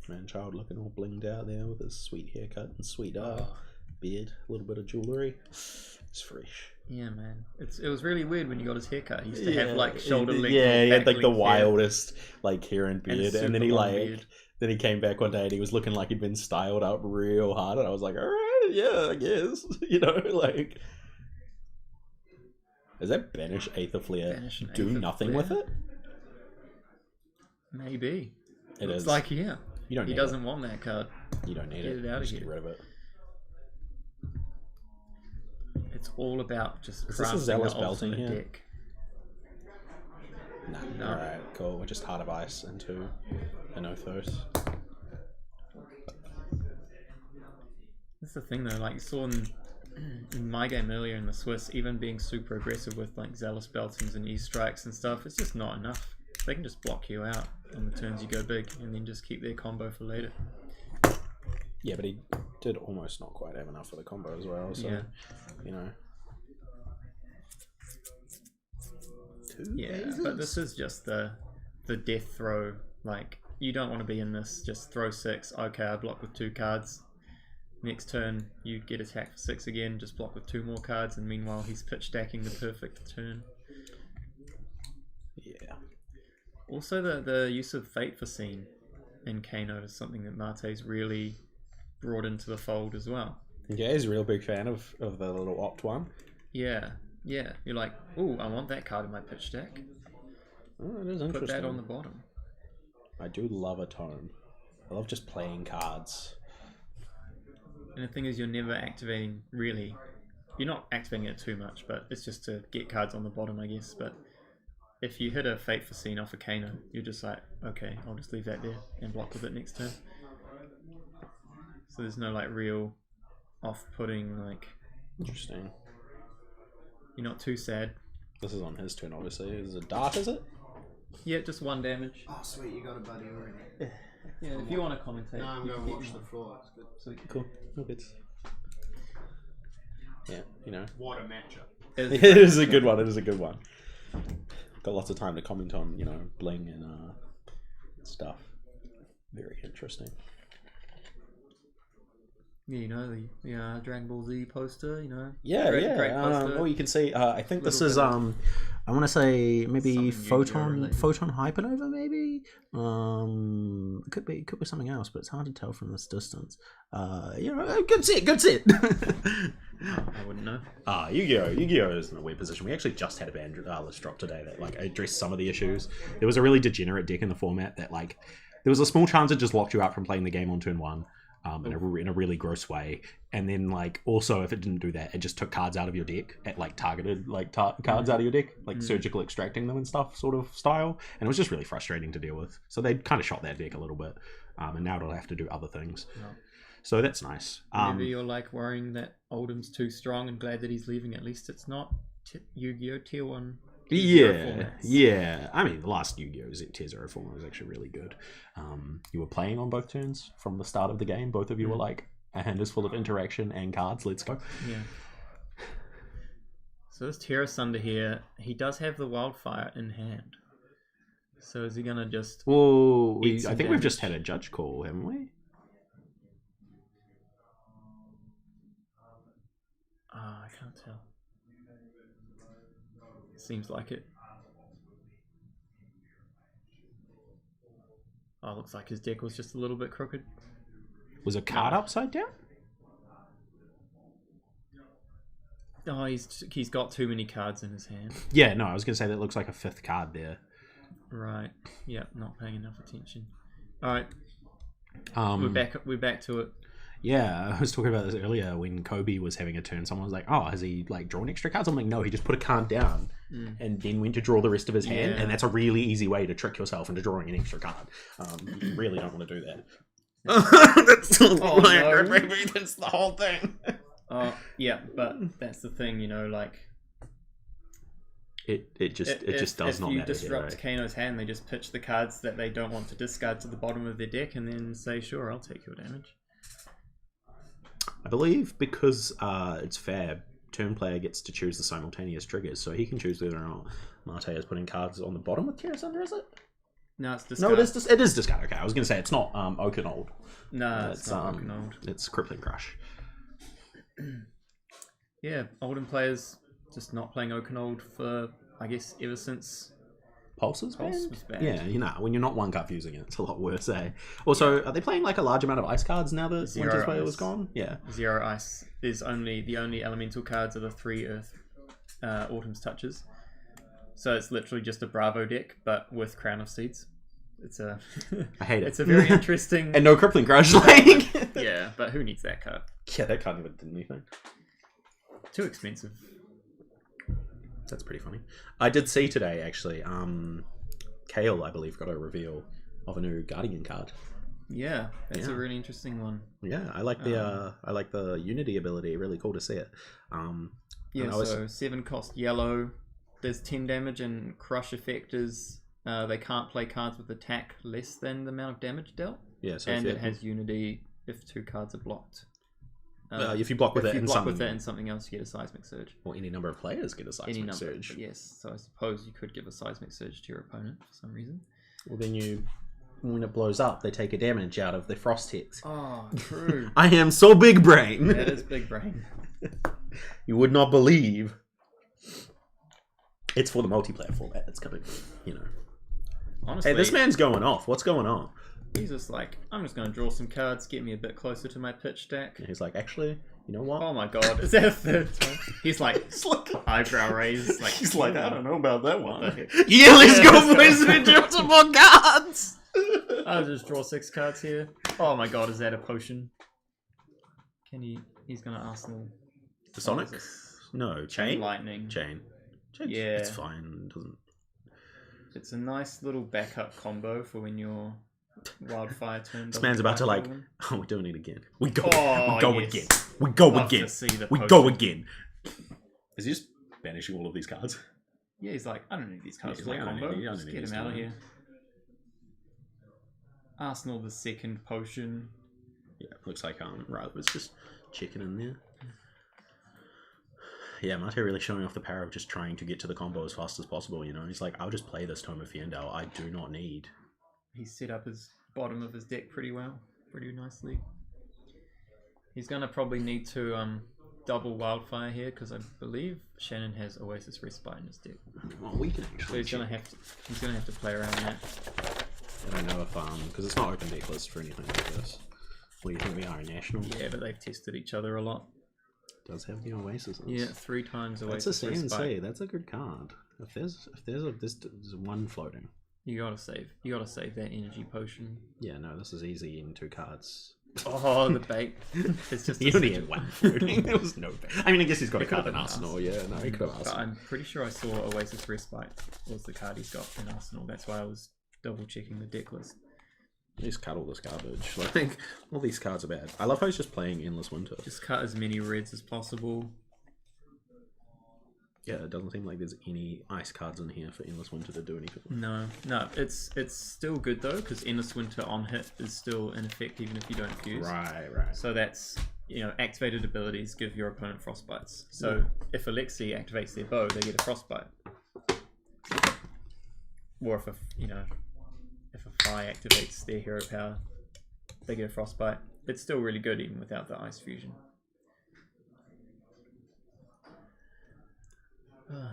Speaker 2: Man-child looking all blinged out there with his sweet haircut and sweet beard. A little bit of jewellery. It's fresh.
Speaker 3: Yeah, man. It was really weird when you got his haircut. He used to have like shoulder length.
Speaker 2: Yeah, he had like the
Speaker 3: back length hair.
Speaker 2: wildest like hair and beard,
Speaker 3: a
Speaker 2: and then he
Speaker 3: super long
Speaker 2: like
Speaker 3: beard.
Speaker 2: then he came back one day and he was looking like he'd been styled up real hard, and I was like, all right, yeah, I guess, you know, like. Does that banish Aether Flare?
Speaker 3: Banish an
Speaker 2: Do
Speaker 3: Aether
Speaker 2: nothing
Speaker 3: Flare?
Speaker 2: with it?
Speaker 3: Maybe.
Speaker 2: It
Speaker 3: Looks
Speaker 2: is.
Speaker 3: like, yeah.
Speaker 2: You don't
Speaker 3: He
Speaker 2: need
Speaker 3: doesn't want that card.
Speaker 2: it. You don't need
Speaker 3: Get
Speaker 2: it.
Speaker 3: it out of
Speaker 2: Just
Speaker 3: here.
Speaker 2: get rid of it.
Speaker 3: It's all about just
Speaker 2: Is this a
Speaker 3: crafting
Speaker 2: Zealous
Speaker 3: the
Speaker 2: Belting
Speaker 3: ultimate
Speaker 2: here?
Speaker 3: deck.
Speaker 2: Nah.
Speaker 3: No.
Speaker 2: Alright, cool. We're just Heart of Ice into Anathos.
Speaker 3: That's the thing though, like you saw in my game earlier in the Swiss, even being super aggressive with like Zealous Beltings and E-Strikes and stuff, it's just not enough. They can just block you out on the turns you go big and then just keep their combo for later.
Speaker 2: Yeah, but he did almost not quite have enough for the combo as well, so,
Speaker 3: Yeah.
Speaker 2: you know.
Speaker 3: Yeah, but this is just the death throw. Like, you don't want to be in this, just throw 6, okay, I block with 2 cards. Next turn, you get attacked for 6 again, just block with 2 more cards, and meanwhile he's pitch stacking the perfect turn.
Speaker 2: Yeah.
Speaker 3: Also, the use of Fate for Scene in Kano is something that Mate's really brought into the fold as well.
Speaker 2: Yeah, he's a real big fan of the little opt one.
Speaker 3: Yeah, yeah. You're like, ooh, I want that card in my pitch deck.
Speaker 2: Oh, it is
Speaker 3: Put
Speaker 2: interesting.
Speaker 3: that on the bottom.
Speaker 2: I do love a tome. I love just playing cards.
Speaker 3: And the thing is, you're never activating, really. You're not activating it too much, but it's just to get cards on the bottom, I guess. But if you hit a Fate Foreseen off a Kano, you're just like, okay, I'll just leave that there and block with it next turn. So there's no like real off-putting, like...
Speaker 2: Interesting.
Speaker 3: You're not too sad.
Speaker 2: This is on his turn, obviously. Is it dart, is it?
Speaker 3: Yeah, just 1 damage.
Speaker 7: Oh, sweet, you got a buddy already.
Speaker 3: Yeah, if you want to commentate.
Speaker 7: No, I'm
Speaker 3: you
Speaker 7: going
Speaker 3: can
Speaker 7: to watch
Speaker 3: get-
Speaker 7: the floor. It's good.
Speaker 3: Sweet.
Speaker 2: Cool. No bits. Yeah, you know.
Speaker 5: What a matchup.
Speaker 2: It is a good one. It is a good one. Got lots of time to comment on, you know, bling and stuff. Very interesting.
Speaker 3: Yeah, you know, the Dragon Ball Z poster, you know.
Speaker 2: Yeah,
Speaker 3: great
Speaker 2: yeah. Oh, you can see. I think this
Speaker 3: Little
Speaker 2: is
Speaker 3: bit
Speaker 2: I want to say maybe
Speaker 3: Something Yu-Gi-Oh
Speaker 2: photon
Speaker 3: related.
Speaker 2: hypernova, maybe. It could be something else, but it's hard to tell from this distance. You know, good set.
Speaker 3: I wouldn't know.
Speaker 2: Yu-Gi-Oh is in a weird position. We actually just had a ban list drop today that like addressed some of the issues. There was a really degenerate deck in the format that like there was a small chance it just locked you out from playing the game on turn 1. In a really gross way, and then like also if it didn't do that, it just took cards out of your deck at like targeted like cards out of your deck, like surgical extracting them and stuff sort of style, and it was just really frustrating to deal with. So they kind of shot that deck a little bit, and now it'll have to do other things.
Speaker 3: Yeah.
Speaker 2: So that's nice.
Speaker 3: Maybe you're like worrying that Oldham's too strong and glad that he's leaving. At least it's not Yu-Gi-Oh tier 1.
Speaker 2: Yeah. I mean, the last Yu-Gi-Oh! Tier 0 format was actually really good. You were playing on both turns from the start of the game. Both of you were like, a hand is full of interaction and cards. Let's go.
Speaker 3: Yeah. So this Terra Sunder here, he does have the Wildfire in hand. So is he gonna just?
Speaker 2: Well,
Speaker 3: Eat
Speaker 2: I
Speaker 3: some
Speaker 2: think we've just
Speaker 3: damage.
Speaker 2: had a judge call, haven't we?
Speaker 3: I can't tell. Seems like it. Oh, looks like his deck was just a little bit crooked.
Speaker 2: Was a card upside down?
Speaker 3: Oh, he's got too many cards in his hand.
Speaker 2: Yeah, no, I was going to say that looks like a 5th card there.
Speaker 3: Right. Yeah, not paying enough attention. All right,
Speaker 2: Um,
Speaker 3: we're back to it.
Speaker 2: Yeah, I was talking about this earlier when Kobe was having a turn. Someone was like, "Oh, has he like drawn extra cards?" I'm like, "No, he just put a card down and then went to draw the rest of his hand."
Speaker 3: Yeah.
Speaker 2: And that's a really easy way to trick yourself into drawing an extra card. You really don't want to do that. That's
Speaker 3: Oh, no.
Speaker 2: maybe that's the whole thing.
Speaker 3: Yeah, but that's the thing, you know, like
Speaker 2: It just does not
Speaker 3: If you
Speaker 2: matter.
Speaker 3: disrupt Kano's hand, they just pitch the cards that they don't want to discard to the bottom of their deck, and then say, "Sure, I'll take your damage."
Speaker 2: I believe because it's fair, turn player gets to choose the simultaneous triggers, so he can choose whether or not Mate is putting cards on the bottom with Terra Sunder, is it?
Speaker 3: No, it's discard.
Speaker 2: No, it is discard. Okay, I was going to say it's not Okanold.
Speaker 3: No, it's not Old.
Speaker 2: It's Crippling Crush.
Speaker 3: Yeah, Oldham players just not playing Okanold for, I guess, ever since
Speaker 2: Pulse
Speaker 3: Pulse was banned.
Speaker 2: Yeah, you know, when you're not 1-cup using it, it's a lot worse, eh? Also, are they playing like a large amount of ice cards now that
Speaker 3: Zero
Speaker 2: Winter's Way
Speaker 3: ice.
Speaker 2: was gone? Yeah.
Speaker 3: Zero Ice. There's the only elemental cards are the 3 Earth Autumn's Touches. So it's literally just a Bravo deck, but with Crown of Seeds. It's a
Speaker 2: I hate it.
Speaker 3: It's a very interesting
Speaker 2: And no Crippling Crush, like...
Speaker 3: Yeah, but who needs that card?
Speaker 2: Yeah, that card never did anything.
Speaker 3: Too expensive.
Speaker 2: That's pretty funny. I did see today, actually, Kale, I believe, got a reveal of a new Guardian card.
Speaker 3: Yeah, that's
Speaker 2: Yeah.
Speaker 3: a really interesting one.
Speaker 2: Yeah, I like the Unity ability. Really cool to see it.
Speaker 3: Yeah,
Speaker 2: and I was-
Speaker 3: so 7 cost yellow. There's 10 damage, and Crush effect is they can't play cards with attack less than the amount of damage dealt.
Speaker 2: yeah, so
Speaker 3: And
Speaker 2: if,
Speaker 3: it has Unity if 2 cards are blocked.
Speaker 2: if you block with
Speaker 3: if
Speaker 2: it
Speaker 3: you
Speaker 2: in
Speaker 3: block
Speaker 2: something,
Speaker 3: with that and something else, you get a Seismic Surge.
Speaker 2: or any number of players get a
Speaker 3: Any
Speaker 2: seismic
Speaker 3: number,
Speaker 2: surge.
Speaker 3: but yes. So I suppose you could give a Seismic Surge to your opponent for some reason.
Speaker 2: Well, then when it blows up, they take a damage out of the frost hits.
Speaker 3: Oh, true.
Speaker 2: I am so big brain.
Speaker 3: That is big brain.
Speaker 2: You would not believe. It's for the multiplayer format. It's coming, you know.
Speaker 3: Honestly,
Speaker 2: Hey, this man's going off. What's going on?
Speaker 3: he's just like, I'm just going to draw some cards, get me a bit closer to my pitch deck.
Speaker 2: And he's like, actually, you know what?
Speaker 3: Oh my god, is that a third time? He's like, eyebrow raised. Like,
Speaker 2: He's like, I don't know about that
Speaker 3: What
Speaker 2: one.
Speaker 3: the heck?
Speaker 2: Yeah, let's
Speaker 3: Yeah,
Speaker 2: go
Speaker 3: let's
Speaker 2: for
Speaker 3: go.
Speaker 2: some indestructible cards.
Speaker 3: I'll just draw 6 cards here. Oh my god, is that a potion? Can he? He's gonna Arsenal.
Speaker 2: The Sonic?
Speaker 3: What is this?
Speaker 2: No, Chain?
Speaker 3: Lightning.
Speaker 2: Chain.
Speaker 3: Yeah.
Speaker 2: It's fine. It doesn't...
Speaker 3: It's a nice little backup combo for when your Wildfire turn.
Speaker 2: This man's about to like,
Speaker 3: doesn't
Speaker 2: oh, we're doing it again. We go.
Speaker 3: Oh,
Speaker 2: we go
Speaker 3: yes.
Speaker 2: again. We go
Speaker 3: Love
Speaker 2: again.
Speaker 3: to see the
Speaker 2: We
Speaker 3: potion.
Speaker 2: go again. Is he just banishing all of these cards?
Speaker 3: Yeah, he's like, I don't need these cards
Speaker 2: Yeah,
Speaker 3: for
Speaker 2: he's
Speaker 3: my
Speaker 2: like, I don't
Speaker 3: combo.
Speaker 2: need- I don't
Speaker 3: Just
Speaker 2: need
Speaker 3: get
Speaker 2: these
Speaker 3: him out of
Speaker 2: cards.
Speaker 3: here. Arsenal the second potion.
Speaker 2: Yeah, looks like Rather was just checking in there. Yeah, Mate really showing off the power of just trying to get to the combo as fast as possible, you know? He's like, I'll just play this Tome of Fiendel. I do not need...
Speaker 3: He's set up his bottom of his deck pretty well. Pretty nicely. He's going to probably need to double Wildfire here, because I believe Shannon has Oasis Respite in his deck.
Speaker 2: Well, we can
Speaker 3: So
Speaker 2: actually
Speaker 3: he's going to have to play around that.
Speaker 2: I don't know if, because it's not open deck list for anything like this. What do you think we are, a national?
Speaker 3: Yeah, but they've tested each other a lot.
Speaker 2: Does have the Oasis.
Speaker 3: Yeah, 3 times
Speaker 2: That's
Speaker 3: Oasis
Speaker 2: a
Speaker 3: Respite.
Speaker 2: CNC. That's a good card. If there's one floating.
Speaker 3: You gotta save. You gotta save that energy potion.
Speaker 2: Yeah, no, this is easy in 2 cards.
Speaker 3: Oh, the bait. It's just
Speaker 2: He only had one floating. There was no bait. I mean, I guess he's got a
Speaker 3: It
Speaker 2: card
Speaker 3: could've
Speaker 2: in
Speaker 3: been
Speaker 2: Arsenal. Yeah, no, he could have
Speaker 3: But
Speaker 2: Arsenal.
Speaker 3: I'm pretty sure I saw Oasis Respite was the card he's got in Arsenal. That's why I was double checking the deck list.
Speaker 2: Just cut all this garbage. I think all these cards are bad. I love how he's just playing Endless Winter.
Speaker 3: Just cut as many reds as possible.
Speaker 2: Yeah, it doesn't seem like there's any ice cards in here for Endless Winter to do anything.
Speaker 3: No, it's still good though, because Endless Winter on hit is still in effect even if you don't fuse.
Speaker 2: Right.
Speaker 3: So that's, activated abilities give your opponent frostbites. So if Lexi activates their bow, they get a frostbite. Or if if a Fi activates their hero power, they get a frostbite. It's still really good even without the ice fusion.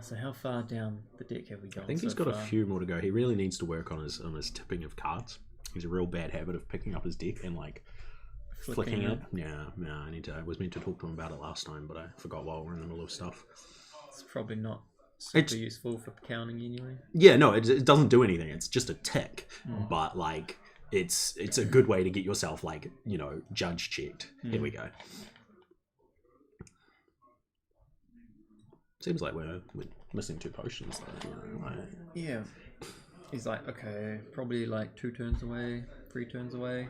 Speaker 3: So how far down the deck have we gone?
Speaker 2: I think he's
Speaker 3: so
Speaker 2: got a
Speaker 3: far?
Speaker 2: few more to go. He really needs to work on his tipping of cards. He's a real bad habit of picking up his deck and like flicking it. Yeah, I was meant to talk to him about it last time, but I forgot while we're in the middle of stuff.
Speaker 3: It's probably not super
Speaker 2: It's-
Speaker 3: useful for counting anyway.
Speaker 2: Yeah, no, it doesn't do anything. It's just a tick, but like it's a good way to get yourself like judge checked. Here we go. Seems like we're missing 2 potions though.
Speaker 3: Yeah. He's like, okay, probably like 2 turns away, 3 turns away.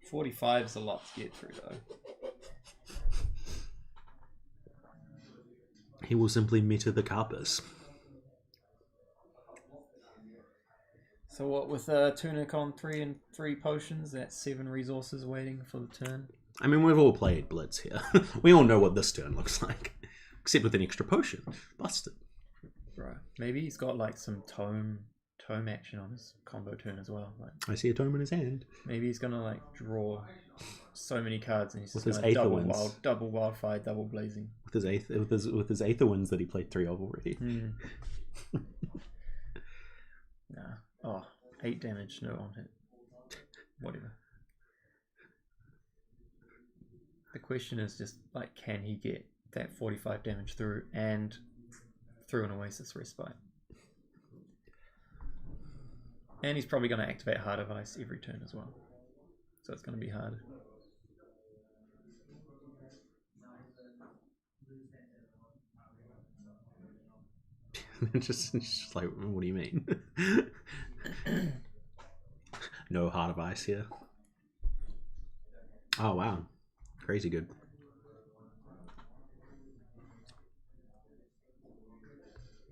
Speaker 3: 45 is a lot to get through though.
Speaker 2: He will simply meta the Carpus.
Speaker 3: So what with Tunic on 3 and 3 potions, that's 7 resources waiting for the turn.
Speaker 2: I mean, we've all played Blitz here. We all know what this turn looks like. Except with an extra potion. Busted.
Speaker 3: Right. Maybe he's got like some tome action on his combo turn as well. Like
Speaker 2: I see a tome in his hand.
Speaker 3: maybe he's gonna like draw so many cards and he's
Speaker 2: With
Speaker 3: just
Speaker 2: his
Speaker 3: gonna
Speaker 2: Aether Winds.
Speaker 3: double wildfire, double blazing.
Speaker 2: With his Aether Winds that he played 3 of already.
Speaker 3: Nah. Oh, 8 damage, no on hit. Whatever. The question is just like, can he get that 45 damage through and through an Oasis Respite? And he's probably going to activate Heart of Ice every turn as well. So it's going to be hard.
Speaker 2: just like, what do you mean? No Heart of Ice here. Oh wow, crazy good.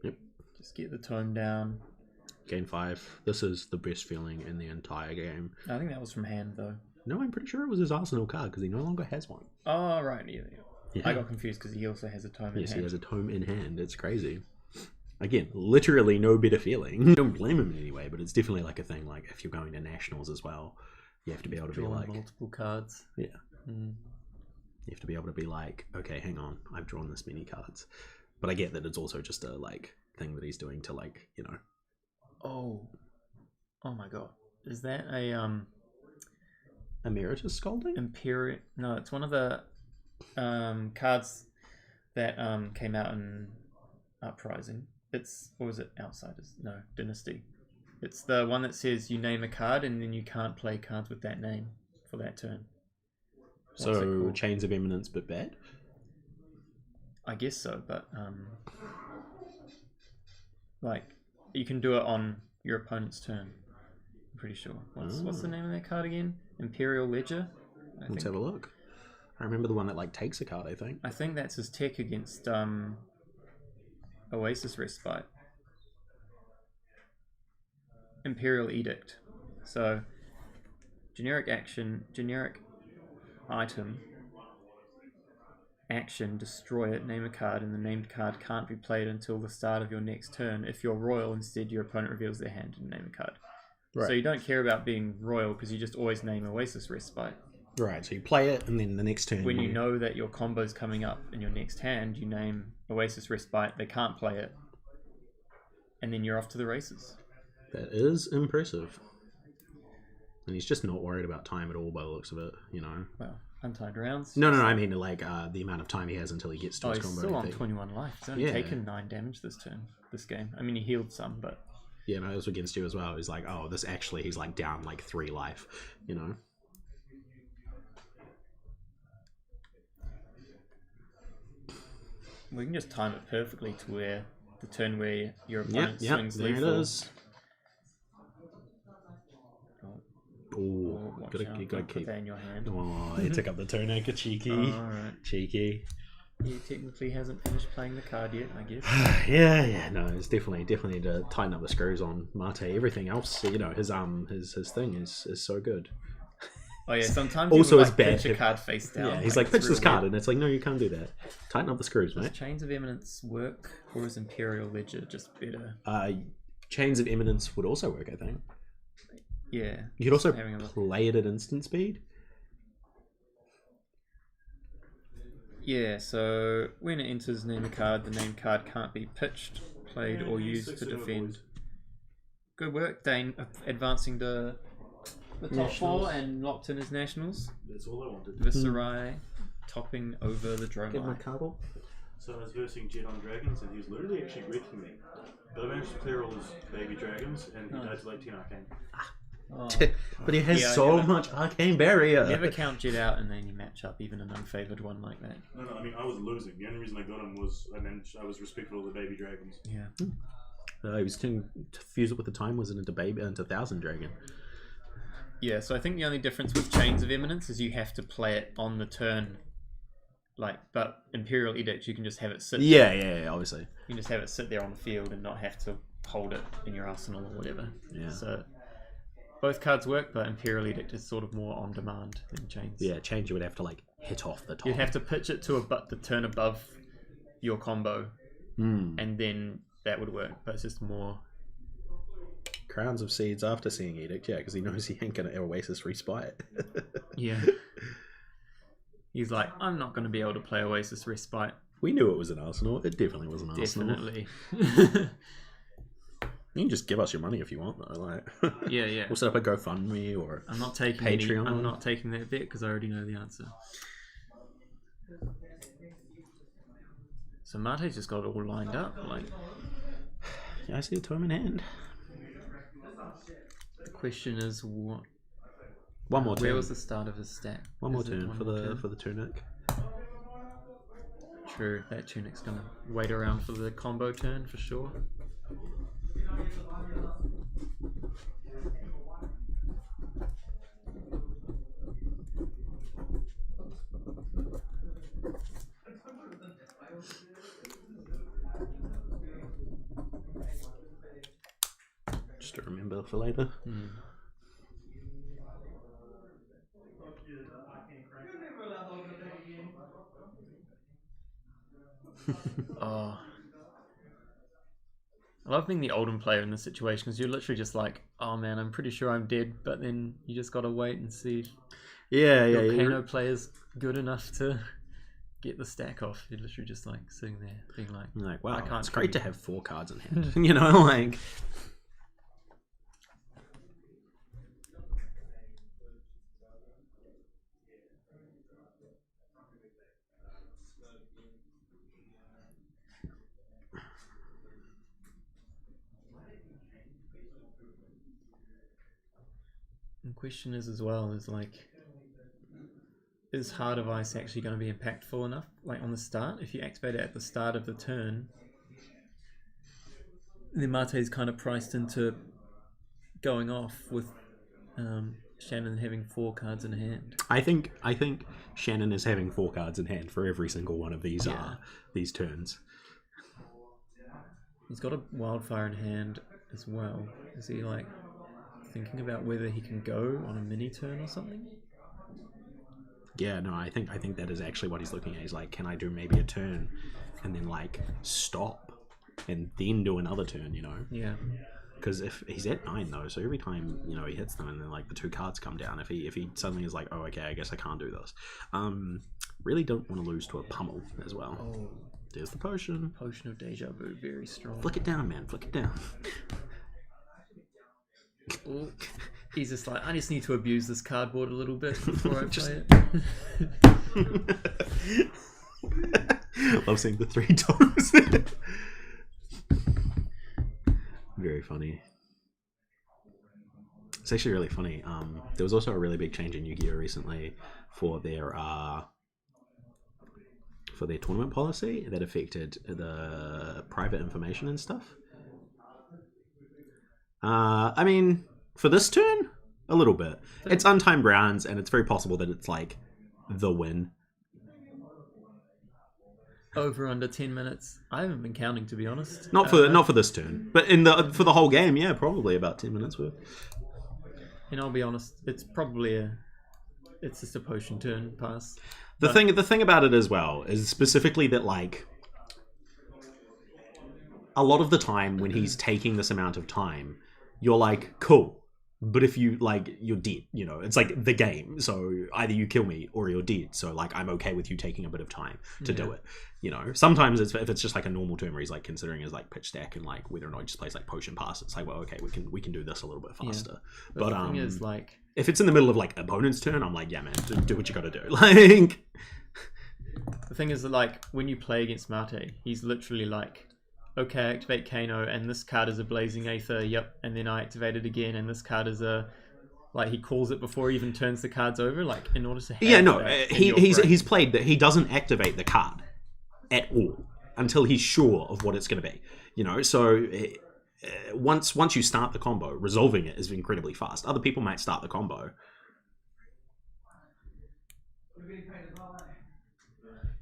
Speaker 2: Yep.
Speaker 3: Just get the tone down.
Speaker 2: Gain 5. This is the best feeling in the entire game.
Speaker 3: I think that was from hand though.
Speaker 2: No, I'm pretty sure it was his Arsenal card because he no longer has one.
Speaker 3: Oh, right. Yeah.
Speaker 2: Yeah.
Speaker 3: I got confused because he also has a tome in
Speaker 2: Yes,
Speaker 3: hand.
Speaker 2: he has a tome in hand. It's crazy. Again, literally no better feeling. I don't blame him in any way, but it's definitely like a thing. Like if you're going to nationals as well, you have to be able to be
Speaker 3: Draw
Speaker 2: like,
Speaker 3: multiple cards.
Speaker 2: yeah,
Speaker 3: Mm.
Speaker 2: you have to be able to be like, okay, hang on, I've drawn this many cards. But I get that it's also just a like thing that he's doing to like,
Speaker 3: Oh my god. Is that a
Speaker 2: Emeritus Scolding?
Speaker 3: Imperial? No, it's one of the cards that came out in Uprising. It's, what was it? Outsiders? No, Dynasty. It's the one that says you name a card and then you can't play cards with that name for that turn. what's it
Speaker 2: So
Speaker 3: called?
Speaker 2: Chains of Eminence, but bad.
Speaker 3: I guess so, but like you can do it on your opponent's turn. I'm pretty sure. What's the name of that card again? Imperial Ledger.
Speaker 2: Let's have a look. I remember the one that like takes a card. I think.
Speaker 3: I think that's his tech against Oasis Respite. Imperial Edict. So generic action, generic item. Action, destroy it, name a card, and the named card can't be played until the start of your next turn. If you're royal, instead your opponent reveals their hand and name a card.
Speaker 2: Right.
Speaker 3: So you don't care about being royal because you just always name Oasis Respite.
Speaker 2: Right. So you play it, and then the next turn.
Speaker 3: When you know that your combo's coming up in your next hand, you name Oasis Respite, they can't play it, and then you're off to the races.
Speaker 2: That is impressive. And he's just not worried about time at all by the looks of it, you know.
Speaker 3: Well, untied rounds.
Speaker 2: No, I mean like the amount of time he has until he gets to
Speaker 3: Oh,
Speaker 2: his
Speaker 3: he's
Speaker 2: combo.
Speaker 3: still
Speaker 2: I
Speaker 3: on
Speaker 2: think.
Speaker 3: 21 life. He's only taken 9 damage this game. I mean, he healed some, but...
Speaker 2: Yeah, no, it was against you as well. He's like, oh, this actually, he's like down like 3 life, you know.
Speaker 3: We can just time it perfectly to where the turn where your opponent swings
Speaker 2: there
Speaker 3: lethal.
Speaker 2: it is. Oh,
Speaker 3: Watch
Speaker 2: gotta,
Speaker 3: out,
Speaker 2: you gotta
Speaker 3: don't put
Speaker 2: keep.
Speaker 3: that in your hand.
Speaker 2: Oh, he took up the turn anchor, cheeky,
Speaker 3: Alright.
Speaker 2: cheeky.
Speaker 3: He technically hasn't finished playing the card yet, I guess.
Speaker 2: Yeah, no, it's definitely need to tighten up the screws on Mate. Everything else, you know, his thing is so good.
Speaker 3: Oh yeah, sometimes
Speaker 2: Also
Speaker 3: you
Speaker 2: it's
Speaker 3: like
Speaker 2: bad
Speaker 3: pitch a
Speaker 2: if-
Speaker 3: card face down.
Speaker 2: Yeah, he's like,
Speaker 3: it's
Speaker 2: pitch this
Speaker 3: real
Speaker 2: card,
Speaker 3: weird.
Speaker 2: and it's like, no, you can't do that. Tighten up the screws,
Speaker 3: Does
Speaker 2: mate.
Speaker 3: Chains of Eminence work, or is Imperial Ledger just better?
Speaker 2: Chains of Eminence would also work, I think.
Speaker 3: Yeah.
Speaker 2: You could also
Speaker 3: having a look.
Speaker 2: play it at instant speed.
Speaker 3: Yeah, so when it enters name a card, the named card can't be pitched, played, or used to defend. Good work, Dane, advancing the top 4 and locked in his nationals.
Speaker 4: That's all I wanted.
Speaker 3: Viserai topping over the
Speaker 2: Get my
Speaker 3: Dromai.
Speaker 2: card.
Speaker 4: So I was versing Jet on dragons, and he was literally actually wrecking me. But I managed to clear all his baby dragons, and he died to like 10 arcane.
Speaker 3: Oh.
Speaker 2: But he has
Speaker 3: Yeah,
Speaker 2: so
Speaker 3: never-
Speaker 2: much arcane barrier.
Speaker 3: Never count Jet out in any matchup, even an unfavored one like that.
Speaker 4: No, I mean, I was losing. The only reason I got him was I was respectful of the baby dragons.
Speaker 3: Yeah.
Speaker 2: He was to fuse it with the time was into 1,000 dragon.
Speaker 3: Yeah, so I think the only difference with Chains of Eminence is you have to play it on the turn. But Imperial Edict, you can just have it sit.
Speaker 2: Yeah, obviously.
Speaker 3: You can just have it sit there on the field and not have to hold it in your arsenal or whatever.
Speaker 2: Yeah.
Speaker 3: So both cards work, but Imperial Edict is sort of more on demand than Chains.
Speaker 2: Yeah, Chains you would have to like hit off the top.
Speaker 3: You'd have to pitch it to the turn above your combo, and then that would work. But it's just more.
Speaker 2: Crowns of Seeds after seeing Edict, yeah, because he knows he ain't gonna Oasis respite.
Speaker 3: Yeah. He's like, I'm not going to be able to play Oasis Respite.
Speaker 2: We knew it was an Arsenal. It definitely was an Arsenal.
Speaker 3: Definitely.
Speaker 2: You can just give us your money if you want, though. Like,
Speaker 3: Yeah.
Speaker 2: We'll set up a GoFundMe or
Speaker 3: I'm not taking
Speaker 2: Patreon.
Speaker 3: I'm not taking that bet because I already know the answer. So Mate's just got it all lined up. Like,
Speaker 2: yeah, I see a time in hand.
Speaker 3: the question is, what?
Speaker 2: One more turn.
Speaker 3: Where was the start of his stack?
Speaker 2: One more
Speaker 3: Is it
Speaker 2: turn
Speaker 3: one
Speaker 2: for
Speaker 3: more
Speaker 2: the
Speaker 3: turn?
Speaker 2: for the tunic.
Speaker 3: True, that tunic's gonna wait around for the combo turn for sure.
Speaker 2: Just to remember for later.
Speaker 3: Oh. I love being the Oldham player in this situation because you're literally just like, oh man, I'm pretty sure I'm dead, but then you just gotta wait and see if
Speaker 2: Yeah,
Speaker 3: your
Speaker 2: yeah.
Speaker 3: Kano player's good enough to get the stack off. You're literally just like sitting there being like,
Speaker 2: Like, wow,
Speaker 3: I can't
Speaker 2: it's great
Speaker 3: treat-
Speaker 2: to have 4 cards in hand. You know, like.
Speaker 3: the question is as well is like, is Heart of Ice actually going to be impactful enough? Like on the start, if you activate it at the start of the turn, then Mate's kind of priced into going off with Shannon having 4 cards in hand.
Speaker 2: I think Shannon is having 4 cards in hand for every single one of these these turns.
Speaker 3: He's got a Wildfire in hand as well. Is he like thinking about whether he can go on a mini turn or something?
Speaker 2: Yeah, no, I think that is actually what he's looking at. He's like, can I do maybe a turn and then like stop and then do another turn, you know?
Speaker 3: Yeah.
Speaker 2: Because if he's at 9 though, so every time, you know, he hits them and then like the 2 cards come down, if he suddenly is like, oh okay, I guess I can't do this. Really don't want to lose to a pummel as well.
Speaker 3: Oh,
Speaker 2: There's the potion.
Speaker 3: Potion of Deja Vu, very strong.
Speaker 2: Flick it down, man, flick it down.
Speaker 3: Ooh. He's just like, I just need to abuse this cardboard a little bit before I play it.
Speaker 2: Love seeing the 3 toes. Very funny. It's actually really funny. There was also a really big change in Yu-Gi-Oh! Recently for their tournament policy that affected the private information and stuff. I mean, for this turn, a little bit. It's untimed rounds, and it's very possible that it's like the win.
Speaker 3: Over under 10 minutes. I haven't been counting, to be honest.
Speaker 2: Not for this turn, but for the whole game, yeah, probably about 10 minutes worth.
Speaker 3: And I'll be honest, it's probably it's just a potion turn pass.
Speaker 2: The thing about it as well is specifically that like a lot of the time when he's taking this amount of time, you're like, cool. But if you like, you're dead, you know, it's like the game. So either you kill me or you're dead. So like, I'm okay with you taking a bit of time to do it. You know, sometimes if it's just like a normal turn where he's like considering his like pitch stack and like whether or not he just plays like potion pass, it's like, well, okay, we can do this a little bit faster.
Speaker 3: Yeah.
Speaker 2: But
Speaker 3: the thing is, like,
Speaker 2: if it's in the middle of like opponent's turn, I'm like, yeah, man, do what you got to do. Like,
Speaker 3: the thing is that like when you play against Mate, he's literally like, okay, I activate Kano, and this card is a Blazing Aether, yep, and then I activate it again, and this card is a... Like, he calls it before he even turns the cards over, like, in order to have
Speaker 2: he's played that he doesn't activate the card at all until he's sure of what it's going to be, you know, so once you start the combo, resolving it is incredibly fast. Other people might start the combo.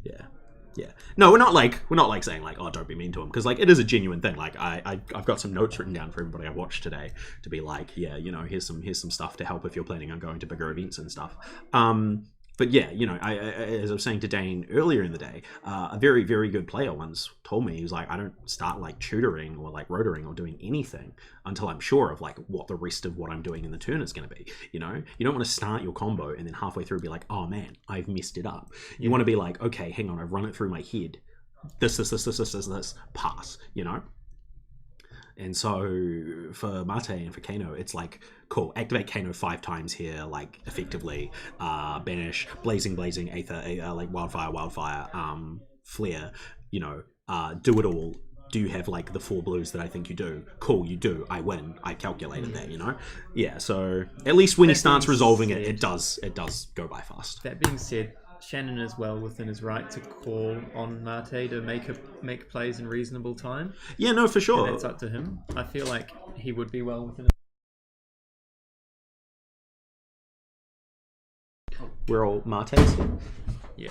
Speaker 2: Yeah. No, we're not like saying like, oh, don't be mean to him, because like it is a genuine thing. Like I've got some notes written down for everybody I watched today to be like, yeah, you know, here's some stuff to help if you're planning on going to bigger events and stuff. But yeah, you know, as I was saying to Dane earlier in the day, a very, very good player once told me, he was like, I don't start like tutoring or like rotoring or doing anything until I'm sure of like what the rest of what I'm doing in the turn is going to be. You know, you don't want to start your combo and then halfway through be like, oh man, I've messed it up. You want to be like, okay, hang on, I've run it through my head. This, pass, you know? And so for Mate and for Kano, it's like, cool, activate Kano 5 times here, like effectively, banish, blazing, Aether, like wildfire, flare, you know, do it all. Do you have like the 4 blues that I think you do? Cool, you do. I win. I calculated that, you know? Yeah, so at least when he starts resolving it, it does go by fast.
Speaker 3: That being said, Shannon is well within his right to call on Mate to make plays in reasonable time.
Speaker 2: Yeah, no, for sure.
Speaker 3: And that's up to him. I feel like he would be well within
Speaker 2: We're all Mates here?
Speaker 3: Yeah.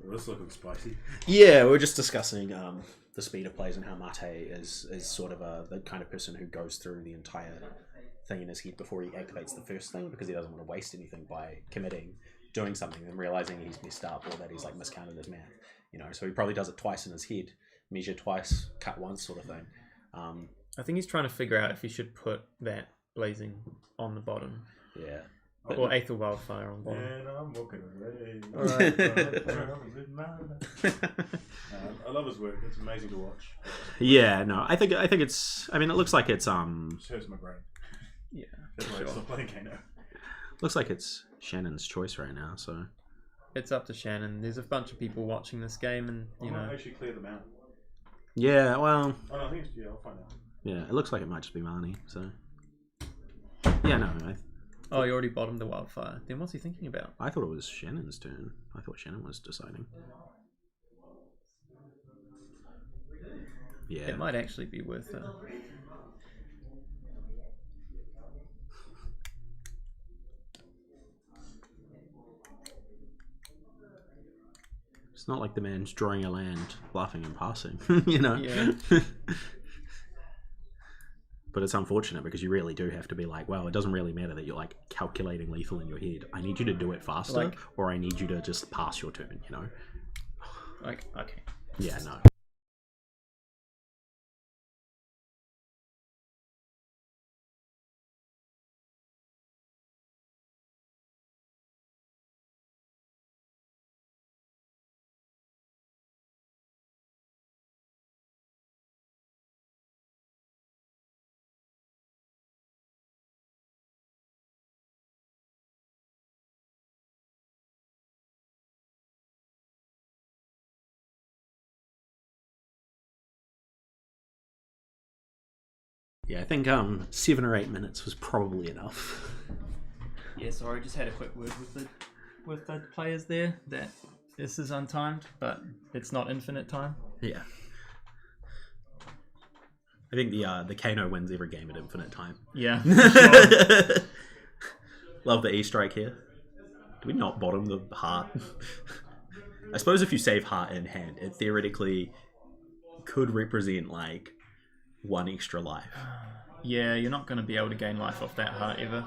Speaker 4: Well, this looking spicy.
Speaker 2: Yeah, we're just discussing the speed of plays and how Mate is sort of the kind of person who goes through the entire thing in his head before he activates the first thing, because he doesn't want to waste anything by committing, doing something and realizing he's messed up or that he's like miscounted his math, you know, so he probably does it twice in his head, measure twice, cut once sort of thing.
Speaker 3: I think he's trying to figure out if he should put that blazing on the bottom.
Speaker 2: Yeah.
Speaker 3: Or Aether Wildfire on bottom.
Speaker 4: And I'm walking away.
Speaker 2: Alright.
Speaker 4: I love his work. It's amazing to watch.
Speaker 2: Yeah, no, I think it's, I mean, it looks like it's
Speaker 4: It hurts my brain.
Speaker 3: Yeah.
Speaker 4: That's why I stopped playing Kano.
Speaker 2: looks like it's Shannon's choice right now, so
Speaker 3: It's up to Shannon. There's a bunch of people watching this game, and
Speaker 4: I
Speaker 3: you
Speaker 4: might
Speaker 3: know,
Speaker 4: actually clear them out.
Speaker 2: yeah, well,
Speaker 4: Oh, no, I think it's, yeah, I'll find out.
Speaker 2: yeah, it looks like it might just be Marnie, so yeah, no,
Speaker 3: Oh, you already bottomed the wildfire. Then what's he thinking about?
Speaker 2: I thought it was Shannon's turn. I thought Shannon was deciding. Yeah.
Speaker 3: It might actually be worth it.
Speaker 2: It's not like the man's drawing a land, laughing and passing, you know?
Speaker 3: Yeah.
Speaker 2: But it's unfortunate because you really do have to be like, well, it doesn't really matter that you're like calculating lethal in your head. I need you to do it faster,
Speaker 3: Like-
Speaker 2: or I need you to just pass your turn, you know?
Speaker 3: Like, okay.
Speaker 2: Yeah, no. Yeah, I think 7 or 8 minutes was probably enough.
Speaker 3: Yeah, sorry, I just had a quick word with the players there that this is untimed, but it's not infinite time.
Speaker 2: Yeah. I think the Kano wins every game at infinite time.
Speaker 3: Yeah. Sure.
Speaker 2: Love the E-strike here. Do we not bottom the heart? I suppose if you save heart in hand, it theoretically could represent like 1 extra life.
Speaker 3: Yeah, you're not going to be able to gain life off that heart ever.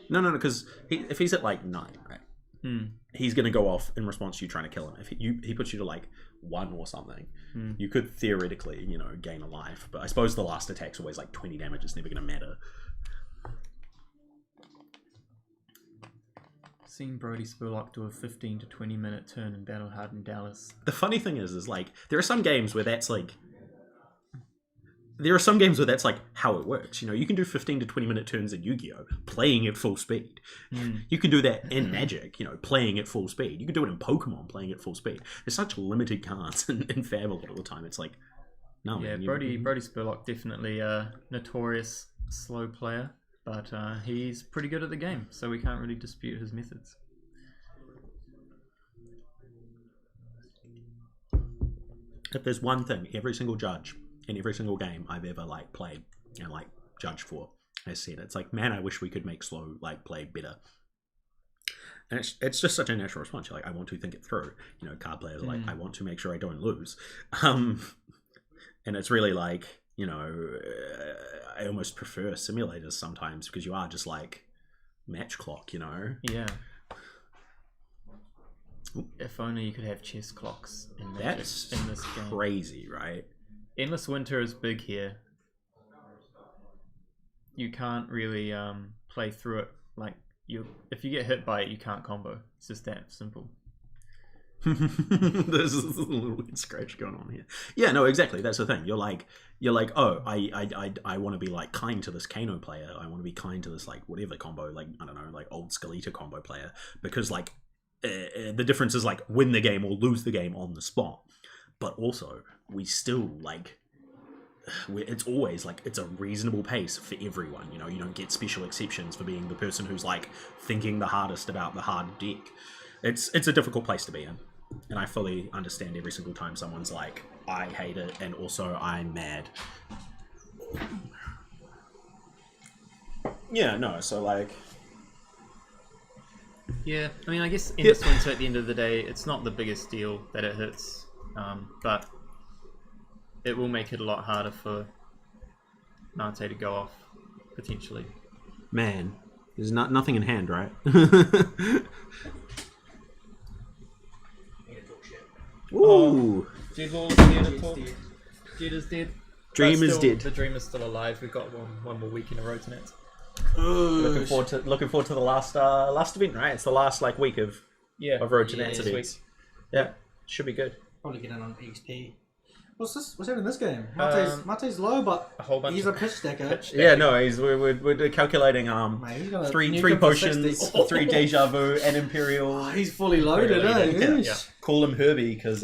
Speaker 2: No, because if he's at like 9, right? He's going to go off in response to you trying to kill him. If he puts you to like 1 or something, you could theoretically, you know, gain a life. But I suppose the last attack's always like 20 damage. It's never going to matter.
Speaker 3: Seen Brody Spurlock do a 15 to 20 minute turn in Battle Hardened Dallas.
Speaker 2: The funny thing is like there are some games where that's like how it works. You know, you can do 15 to 20 minute turns in Yu-Gi-Oh! Playing at full speed. You can do that in Magic, you know, playing at full speed. You can do it in Pokemon, playing at full speed. There's such limited cards in Fab a lot of the time. It's like, no,
Speaker 3: Yeah,
Speaker 2: man,
Speaker 3: Brody Spurlock definitely a notorious slow player, but he's pretty good at the game, so we can't really dispute his methods.
Speaker 2: If there's one thing every single judge in every single game I've ever like played and like judged for has said, it's like, man, I wish we could make slow like play better. And it's just such a natural response. You're like, I want to think it through. You know, card players are like, I want to make sure I don't lose. And it's really like, you know, I almost prefer simulators sometimes because you are just like match clock, you know?
Speaker 3: Yeah. If only you could have chess clocks in Magic
Speaker 2: That's
Speaker 3: in this game.
Speaker 2: crazy, right?
Speaker 3: Endless Winter is big here. You can't really play through it. Like if you get hit by it, you can't combo. It's just that simple.
Speaker 2: There's a little weird scratch going on here. Yeah, no, exactly. That's the thing. You're like, oh, I want to be like kind to this Kano player. I want to be kind to this like whatever combo, like I don't know, like old Skeleta combo player, because like the difference is like win the game or lose the game on the spot. But also we still like. It's always like it's a reasonable pace for everyone. You know, you don't get special exceptions for being the person who's like thinking the hardest about the hard deck. It's a difficult place to be in, and I fully understand every single time someone's like, I hate it, and also I'm mad. Yeah, no, so like,
Speaker 3: Yeah, I mean, I guess Endless Winter at the end of the day, it's not the biggest deal that it hits, but it will make it a lot harder for Nate to go off, potentially.
Speaker 2: man, there's nothing in hand, right? Ooh,
Speaker 3: Jed Wall is dead, of course. Jed is dead.
Speaker 2: Dream
Speaker 3: But
Speaker 2: is
Speaker 3: still,
Speaker 2: dead.
Speaker 3: The dream is still alive. We've got one more week in a row tonight.
Speaker 2: Looking forward to the last event, right? It's the last like week of Road to Nats events. Yeah, should be good.
Speaker 7: Probably get in on XP. What's happening in this game? Mate's low, but
Speaker 3: A whole bunch
Speaker 7: he's
Speaker 3: of
Speaker 7: a pitch stacker.
Speaker 3: pitch
Speaker 2: Yeah, no, we're calculating
Speaker 7: Mate, he's got a
Speaker 2: three
Speaker 7: nuke him for
Speaker 2: potions,
Speaker 7: 60.
Speaker 2: 3 deja vu, and imperial.
Speaker 7: Oh, he's fully loaded, eh?
Speaker 3: Yeah.
Speaker 7: Yeesh.
Speaker 2: Call him Herbie because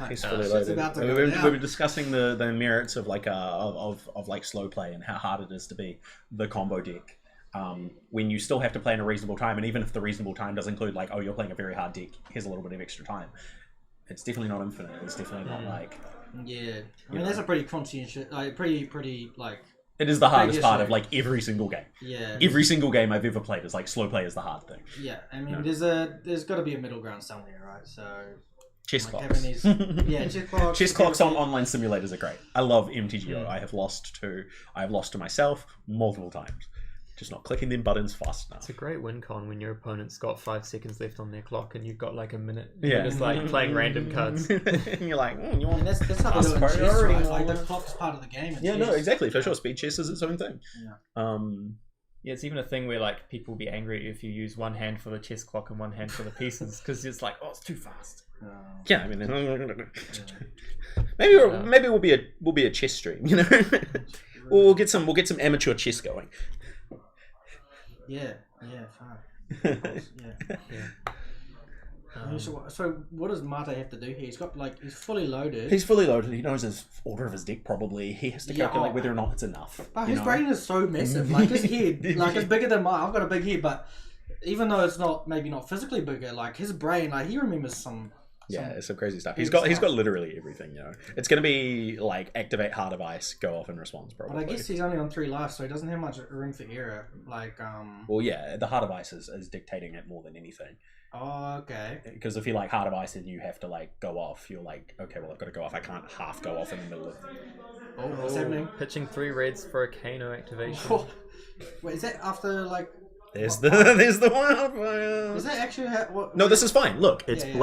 Speaker 2: He's fully
Speaker 7: Shit's
Speaker 2: loaded.
Speaker 7: about to
Speaker 2: We
Speaker 7: go
Speaker 2: were,
Speaker 7: down.
Speaker 2: we were discussing the merits of like like slow play and how hard it is to be the combo deck. When you still have to play in a reasonable time, and even if the reasonable time does include like, oh, you're playing a very hard deck, here's a little bit of extra time. It's definitely not infinite. It's definitely not like.
Speaker 7: Yeah, I mean that's a pretty conscientious, like pretty like.
Speaker 2: It is the hardest
Speaker 7: Big
Speaker 2: part
Speaker 7: issue.
Speaker 2: of like every single game.
Speaker 7: Yeah.
Speaker 2: Every single game I've ever played is like slow play is the hard thing.
Speaker 7: Yeah, I mean
Speaker 2: No.
Speaker 7: there's got to be a middle ground somewhere, right? So.
Speaker 2: Chess
Speaker 7: like
Speaker 2: clocks.
Speaker 7: having these, yeah, chess clocks.
Speaker 2: Chess clocks on online simulators are great. I love MTGO. I have lost to myself multiple times. Just not clicking them buttons fast enough.
Speaker 3: It's a great win con when your opponent's got 5 seconds left on their clock and you've got like a minute.
Speaker 2: Yeah.
Speaker 3: You're just like playing random cards.
Speaker 2: and you're like, you want
Speaker 7: And that's how they do it in
Speaker 2: Fast
Speaker 7: chess,
Speaker 2: priority
Speaker 7: right? Like
Speaker 2: mode.
Speaker 7: the clock's part of the game. in
Speaker 2: Yeah, no,
Speaker 7: chess.
Speaker 2: exactly. For sure, speed chess is its own thing.
Speaker 7: Yeah.
Speaker 3: Yeah, it's even a thing where like people will be angry at you if you use one hand for the chess clock and one hand for the pieces because it's like, oh, it's too fast.
Speaker 2: Yeah, I mean, maybe we'll be a chess stream, you know. we'll get some amateur chess going.
Speaker 7: Yeah, fine. Of course, yeah. So what does Mate have to do here? He's got he's fully loaded.
Speaker 2: He's fully loaded. He knows his order of his deck probably. He has to
Speaker 7: Yeah,
Speaker 2: calculate
Speaker 7: oh.
Speaker 2: whether or not it's enough.
Speaker 7: But
Speaker 2: you
Speaker 7: his
Speaker 2: know?
Speaker 7: brain is so massive. Like his head, like it's bigger than mine. I've got a big head, but even though it's maybe not physically bigger, like his brain, like he remembers some.
Speaker 2: Yeah, it's some crazy stuff.
Speaker 7: big
Speaker 2: He's got
Speaker 7: stuff.
Speaker 2: literally everything. You know, it's gonna be like activate Heart of Ice, go off in response
Speaker 7: But
Speaker 2: probably.
Speaker 7: I guess he's only on 3 lives, so he doesn't have much room for error. Like
Speaker 2: Well, yeah, the Heart of Ice is dictating it more than anything.
Speaker 7: Oh, okay.
Speaker 2: Because if you like Heart of Ice and you have to like go off, you're like, okay, well I've got to go off. I can't half go off in the middle of.
Speaker 7: Oh, what's happening?
Speaker 3: Pitching 3 reds for a Kano activation.
Speaker 7: Oh. Wait, is that after
Speaker 2: There's the wildfire.
Speaker 7: Is that actually what?
Speaker 2: No, this is fine. Look, it's
Speaker 7: Yeah.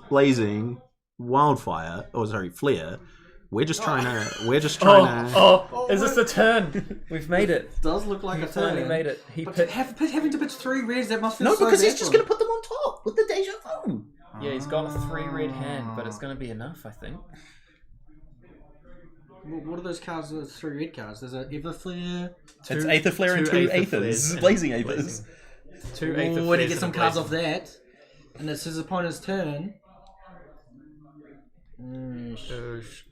Speaker 2: blazing, wildfire. Oh, sorry, flare. We're just trying to.
Speaker 3: Is this a turn? We've made it.
Speaker 7: Does look like
Speaker 3: We
Speaker 7: a
Speaker 3: finally
Speaker 7: turn.
Speaker 3: made it. He
Speaker 7: But
Speaker 3: pit-
Speaker 7: having to pitch 3 reds, that must feel
Speaker 2: No,
Speaker 7: so
Speaker 2: because he's
Speaker 7: bad
Speaker 2: just
Speaker 7: for
Speaker 2: gonna
Speaker 7: him.
Speaker 2: put them on top with the deja vu.
Speaker 3: Yeah, he's got a 3 red hand, but it's going to be enough, I think.
Speaker 7: What are those cards? Those 3 red cards. There's an Everflare.
Speaker 2: It's Aether Flare and 2
Speaker 3: Aether
Speaker 2: Aethers.
Speaker 3: Flares and
Speaker 2: Blazing Aethers.
Speaker 3: 2 Aether
Speaker 7: When he
Speaker 3: Flares
Speaker 7: gets some
Speaker 3: and a
Speaker 7: cards
Speaker 3: Blazing.
Speaker 7: off that, and it's his opponent's turn.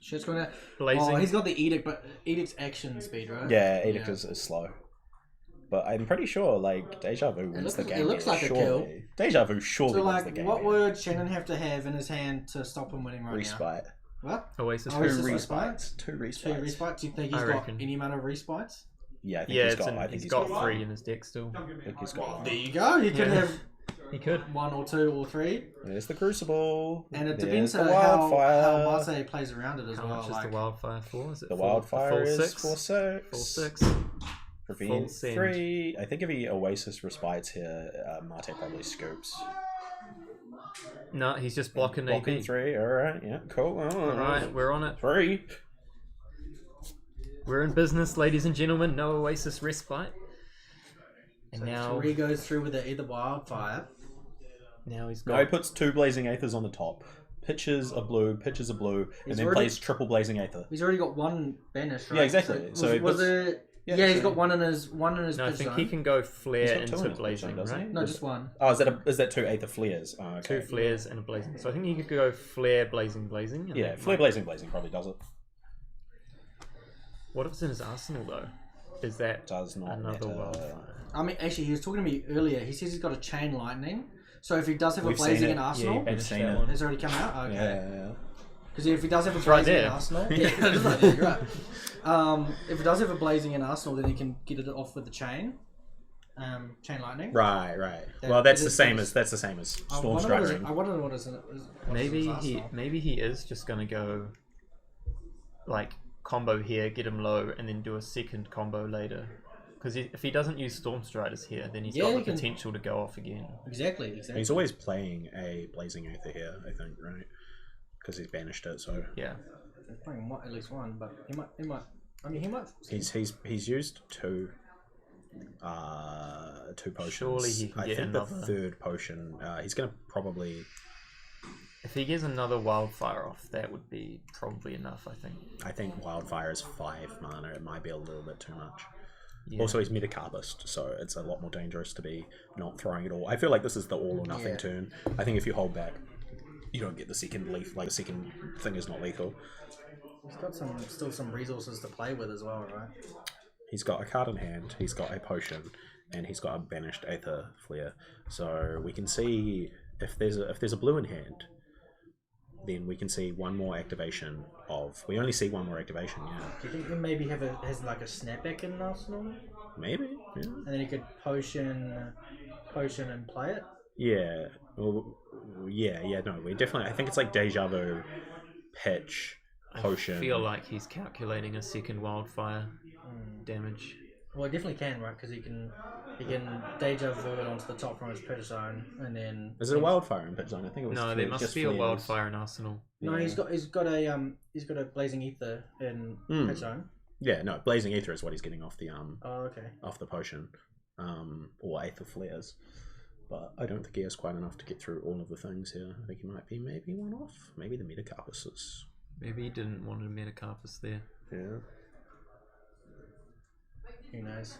Speaker 7: Shit's going to.
Speaker 3: Blazing.
Speaker 7: Oh, he's got the Edict, but Edict's action speed, right?
Speaker 2: Yeah, Edict is slow. But I'm pretty sure, like, Deja Vu wins the game.
Speaker 7: It looks like a
Speaker 2: surely.
Speaker 7: kill.
Speaker 2: Deja Vu surely
Speaker 7: So,
Speaker 2: wins the
Speaker 7: like,
Speaker 2: game.
Speaker 7: what would Shannon have to have in his hand to stop him winning right now?
Speaker 2: Respite.
Speaker 7: What?
Speaker 3: Oasis.
Speaker 7: Oh,
Speaker 2: Two
Speaker 7: Oasis
Speaker 2: respites. Two
Speaker 7: 2
Speaker 2: respites.
Speaker 7: respites? Do you think
Speaker 3: I
Speaker 7: he's got
Speaker 3: reckon.
Speaker 7: any amount of respites?
Speaker 2: Yeah, I think
Speaker 3: Yeah,
Speaker 2: he's
Speaker 3: it's
Speaker 2: got.
Speaker 3: an,
Speaker 2: I think
Speaker 3: he's got 3
Speaker 2: 3.
Speaker 3: in his deck still.
Speaker 2: I think he's got.
Speaker 7: There you go. You could
Speaker 3: Yeah.
Speaker 7: have
Speaker 3: He could.
Speaker 7: 1 or 2 or 3.
Speaker 2: There's the Crucible.
Speaker 7: And it
Speaker 2: There's
Speaker 7: depends
Speaker 2: the
Speaker 7: on
Speaker 2: wildfire.
Speaker 7: how Mate plays around it as
Speaker 3: How
Speaker 7: well.
Speaker 3: much is
Speaker 7: Like,
Speaker 3: the wildfire for? Is it
Speaker 2: The
Speaker 3: full-
Speaker 2: wildfire
Speaker 3: full
Speaker 2: is
Speaker 3: 6?
Speaker 2: 4/6.
Speaker 3: Full 6.
Speaker 2: Prevent
Speaker 3: full send.
Speaker 2: 3. I think if he Oasis respites here, Mate probably scoops.
Speaker 3: No, he's just blocking
Speaker 2: Blocking
Speaker 3: AP.
Speaker 2: 3. Alright, yeah, cool.
Speaker 3: Alright, we're on it.
Speaker 2: 3.
Speaker 3: We're in business, ladies and gentlemen. No Oasis respite. And now,
Speaker 7: 3 goes through with either wildfire.
Speaker 3: now he's
Speaker 2: No, he
Speaker 3: got.
Speaker 2: puts 2 Blazing Aethers on the top. Pitches a blue, and
Speaker 7: He's
Speaker 2: then
Speaker 7: already-
Speaker 2: plays triple Blazing Aether.
Speaker 7: He's already got 1 banished, right?
Speaker 2: Yeah, exactly. So he
Speaker 7: was
Speaker 2: puts-
Speaker 7: it?
Speaker 2: yeah,
Speaker 7: Yeah, he's
Speaker 2: so-
Speaker 7: got one in his
Speaker 3: No, I
Speaker 7: pitch
Speaker 3: think
Speaker 7: zone.
Speaker 3: he can go
Speaker 2: He's
Speaker 3: flare
Speaker 2: got 2 in
Speaker 3: into
Speaker 2: his pitch
Speaker 3: blazing,
Speaker 2: zone, doesn't
Speaker 3: right?
Speaker 2: he?
Speaker 7: No, just 1.
Speaker 2: Oh, is that 2 Aether Flares? Oh, okay.
Speaker 3: 2 flares and a blazing. So I think he could go flare, blazing. And
Speaker 2: Yeah,
Speaker 3: that
Speaker 2: Flare
Speaker 3: might-
Speaker 2: Blazing probably does it.
Speaker 3: What if it's in his arsenal though? Is that
Speaker 2: Does not
Speaker 3: another
Speaker 2: matter.
Speaker 7: I
Speaker 3: wildfire?
Speaker 7: mean, actually, he was talking to me earlier. He says he's got a chain lightning. So if he does have
Speaker 2: We've
Speaker 7: a blazing
Speaker 2: seen
Speaker 7: in
Speaker 2: it.
Speaker 7: arsenal,
Speaker 3: Yeah,
Speaker 2: We've
Speaker 3: banished
Speaker 2: seen
Speaker 3: that
Speaker 2: it.
Speaker 3: one.
Speaker 7: has already come out. Okay.
Speaker 2: Yeah.
Speaker 7: Because if he does have a
Speaker 3: right
Speaker 7: blazing in
Speaker 3: there.
Speaker 7: arsenal, yeah, it's right there, you're right. If he does have a blazing in arsenal, then he can get it off with the chain lightning.
Speaker 2: Right.
Speaker 7: That-
Speaker 2: Well, that's
Speaker 7: it
Speaker 2: the
Speaker 7: is-
Speaker 2: same as Storm Strider.
Speaker 7: I wonder what is
Speaker 3: Maybe
Speaker 7: what's his arsenal.
Speaker 3: maybe he is just gonna go like combo here, get him low, and then do a second combo later. Because if he doesn't use Storm Striders here, then he's
Speaker 7: Yeah,
Speaker 3: got
Speaker 7: he
Speaker 3: the
Speaker 7: can-
Speaker 3: potential to go off again.
Speaker 7: Exactly.
Speaker 2: He's always playing a Blazing Aether here, I think, right? Because he's banished it, so
Speaker 3: Yeah.
Speaker 7: He's playing at least 1, but he might. I mean, he might.
Speaker 2: he's used 2 potions.
Speaker 3: Surely he can
Speaker 2: I
Speaker 3: get
Speaker 2: think
Speaker 3: another.
Speaker 2: the 3rd potion. He's gonna probably.
Speaker 3: If he gets another wildfire off, that would be probably enough, I think.
Speaker 2: I think Wildfire is 5 mana. It might be a little bit too much.
Speaker 3: Yeah.
Speaker 2: Also, he's Metacarpist, so it's a lot more dangerous to be not throwing it all. I feel like this is the all or nothing
Speaker 7: Yeah.
Speaker 2: turn. I think if you hold back, you don't get the second leaf. Like the second thing is not lethal.
Speaker 7: He's got still some resources to play with as well, right?
Speaker 2: He's got a card in hand. He's got a potion, and he's got a banished Aether Flare. So we can see if there's a blue in hand, then we can see one more activation of. We only see one more activation. Yeah.
Speaker 7: Do you think he maybe has like a snapback in Arsenal?
Speaker 2: Maybe. Yeah.
Speaker 7: And then he could potion and play it.
Speaker 2: Yeah. Well, yeah. No, we definitely. I think it's like deja vu, pitch, potion.
Speaker 3: I feel like he's calculating a second wildfire damage.
Speaker 7: Well, he definitely can, right? Because he can deja vu it onto the top from his pitch zone, and then.
Speaker 2: Is it a wildfire in pitch zone? I think it was.
Speaker 3: No, there must be a wildfire in Arsenal.
Speaker 7: No, he's got a blazing ether in pitch zone.
Speaker 2: Yeah, no, blazing ether is what he's getting off the off the potion, or Aether Flares. But I don't think he has quite enough to get through all of the things here. I think he might be maybe one off. Maybe the Metacarpuses.
Speaker 3: Maybe he didn't want a Metacarpus there.
Speaker 2: Yeah.
Speaker 7: Who knows?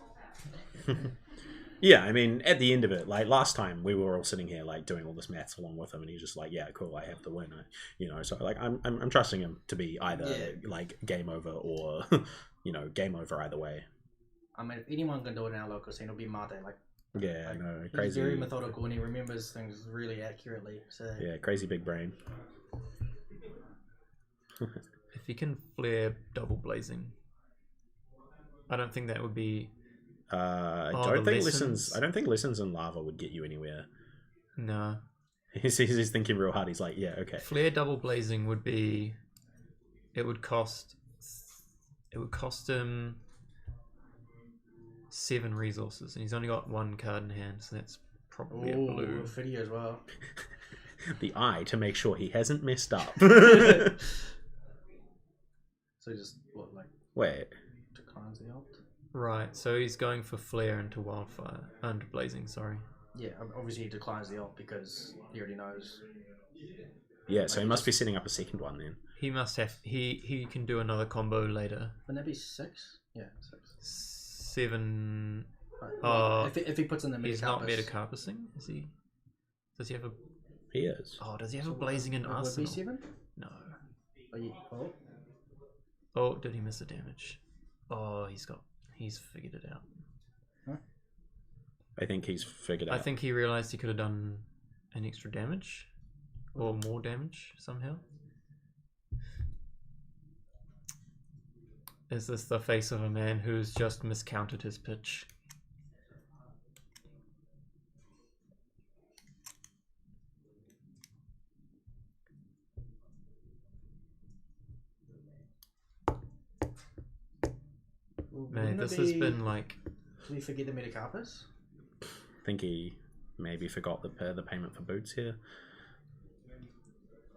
Speaker 2: Yeah, I mean, at the end of it, like last time, we were all sitting here like doing all this maths along with him, and he's just like, "Yeah, cool, I have the win." So like I'm trusting him to be either like game over or game over either way.
Speaker 7: I mean, if anyone can do it in our local scene, it'll be Mate.
Speaker 2: Yeah, I know,
Speaker 7: He's
Speaker 2: crazy.
Speaker 7: very methodical and he remembers things really accurately. So
Speaker 2: yeah, crazy big brain.
Speaker 3: If he can flare double blazing, I don't think that would be.
Speaker 2: I don't think lessons in lava would get you anywhere.
Speaker 3: No.
Speaker 2: He's thinking real hard. He's like, yeah, okay.
Speaker 3: Flare double blazing would be. It would cost him 7 resources, and he's only got 1 card in hand, so that's probably a blue.
Speaker 7: Video as well.
Speaker 2: The eye to make sure he hasn't messed up.
Speaker 7: So just
Speaker 2: wait.
Speaker 7: Declines the opt.
Speaker 3: Right, so he's going for flare into wildfire, into blazing. Sorry.
Speaker 7: Yeah, obviously he declines the opt because he already knows.
Speaker 2: Yeah, so he must be setting up a second one then.
Speaker 3: He must have. He can do another combo later.
Speaker 7: Wouldn't that be 6? Yeah, 6.
Speaker 3: 7.
Speaker 7: Right. If he puts in the Metacarpus.
Speaker 3: He's not Metacarpusing, is he? Does he have a?
Speaker 2: He is.
Speaker 3: Oh, does he have a blazing in Arsenal?
Speaker 7: Would be 7?
Speaker 3: No.
Speaker 7: Oh,
Speaker 3: did he miss the damage? Oh, he's figured it out.
Speaker 7: Huh?
Speaker 2: I think he's figured out.
Speaker 3: I think he realized he could have done an extra damage or more damage somehow. Is this the face of a man who's just miscounted his pitch? Man, this has been like...
Speaker 7: Did he forget the Metacarpus?
Speaker 2: I think he maybe forgot the payment for boots here.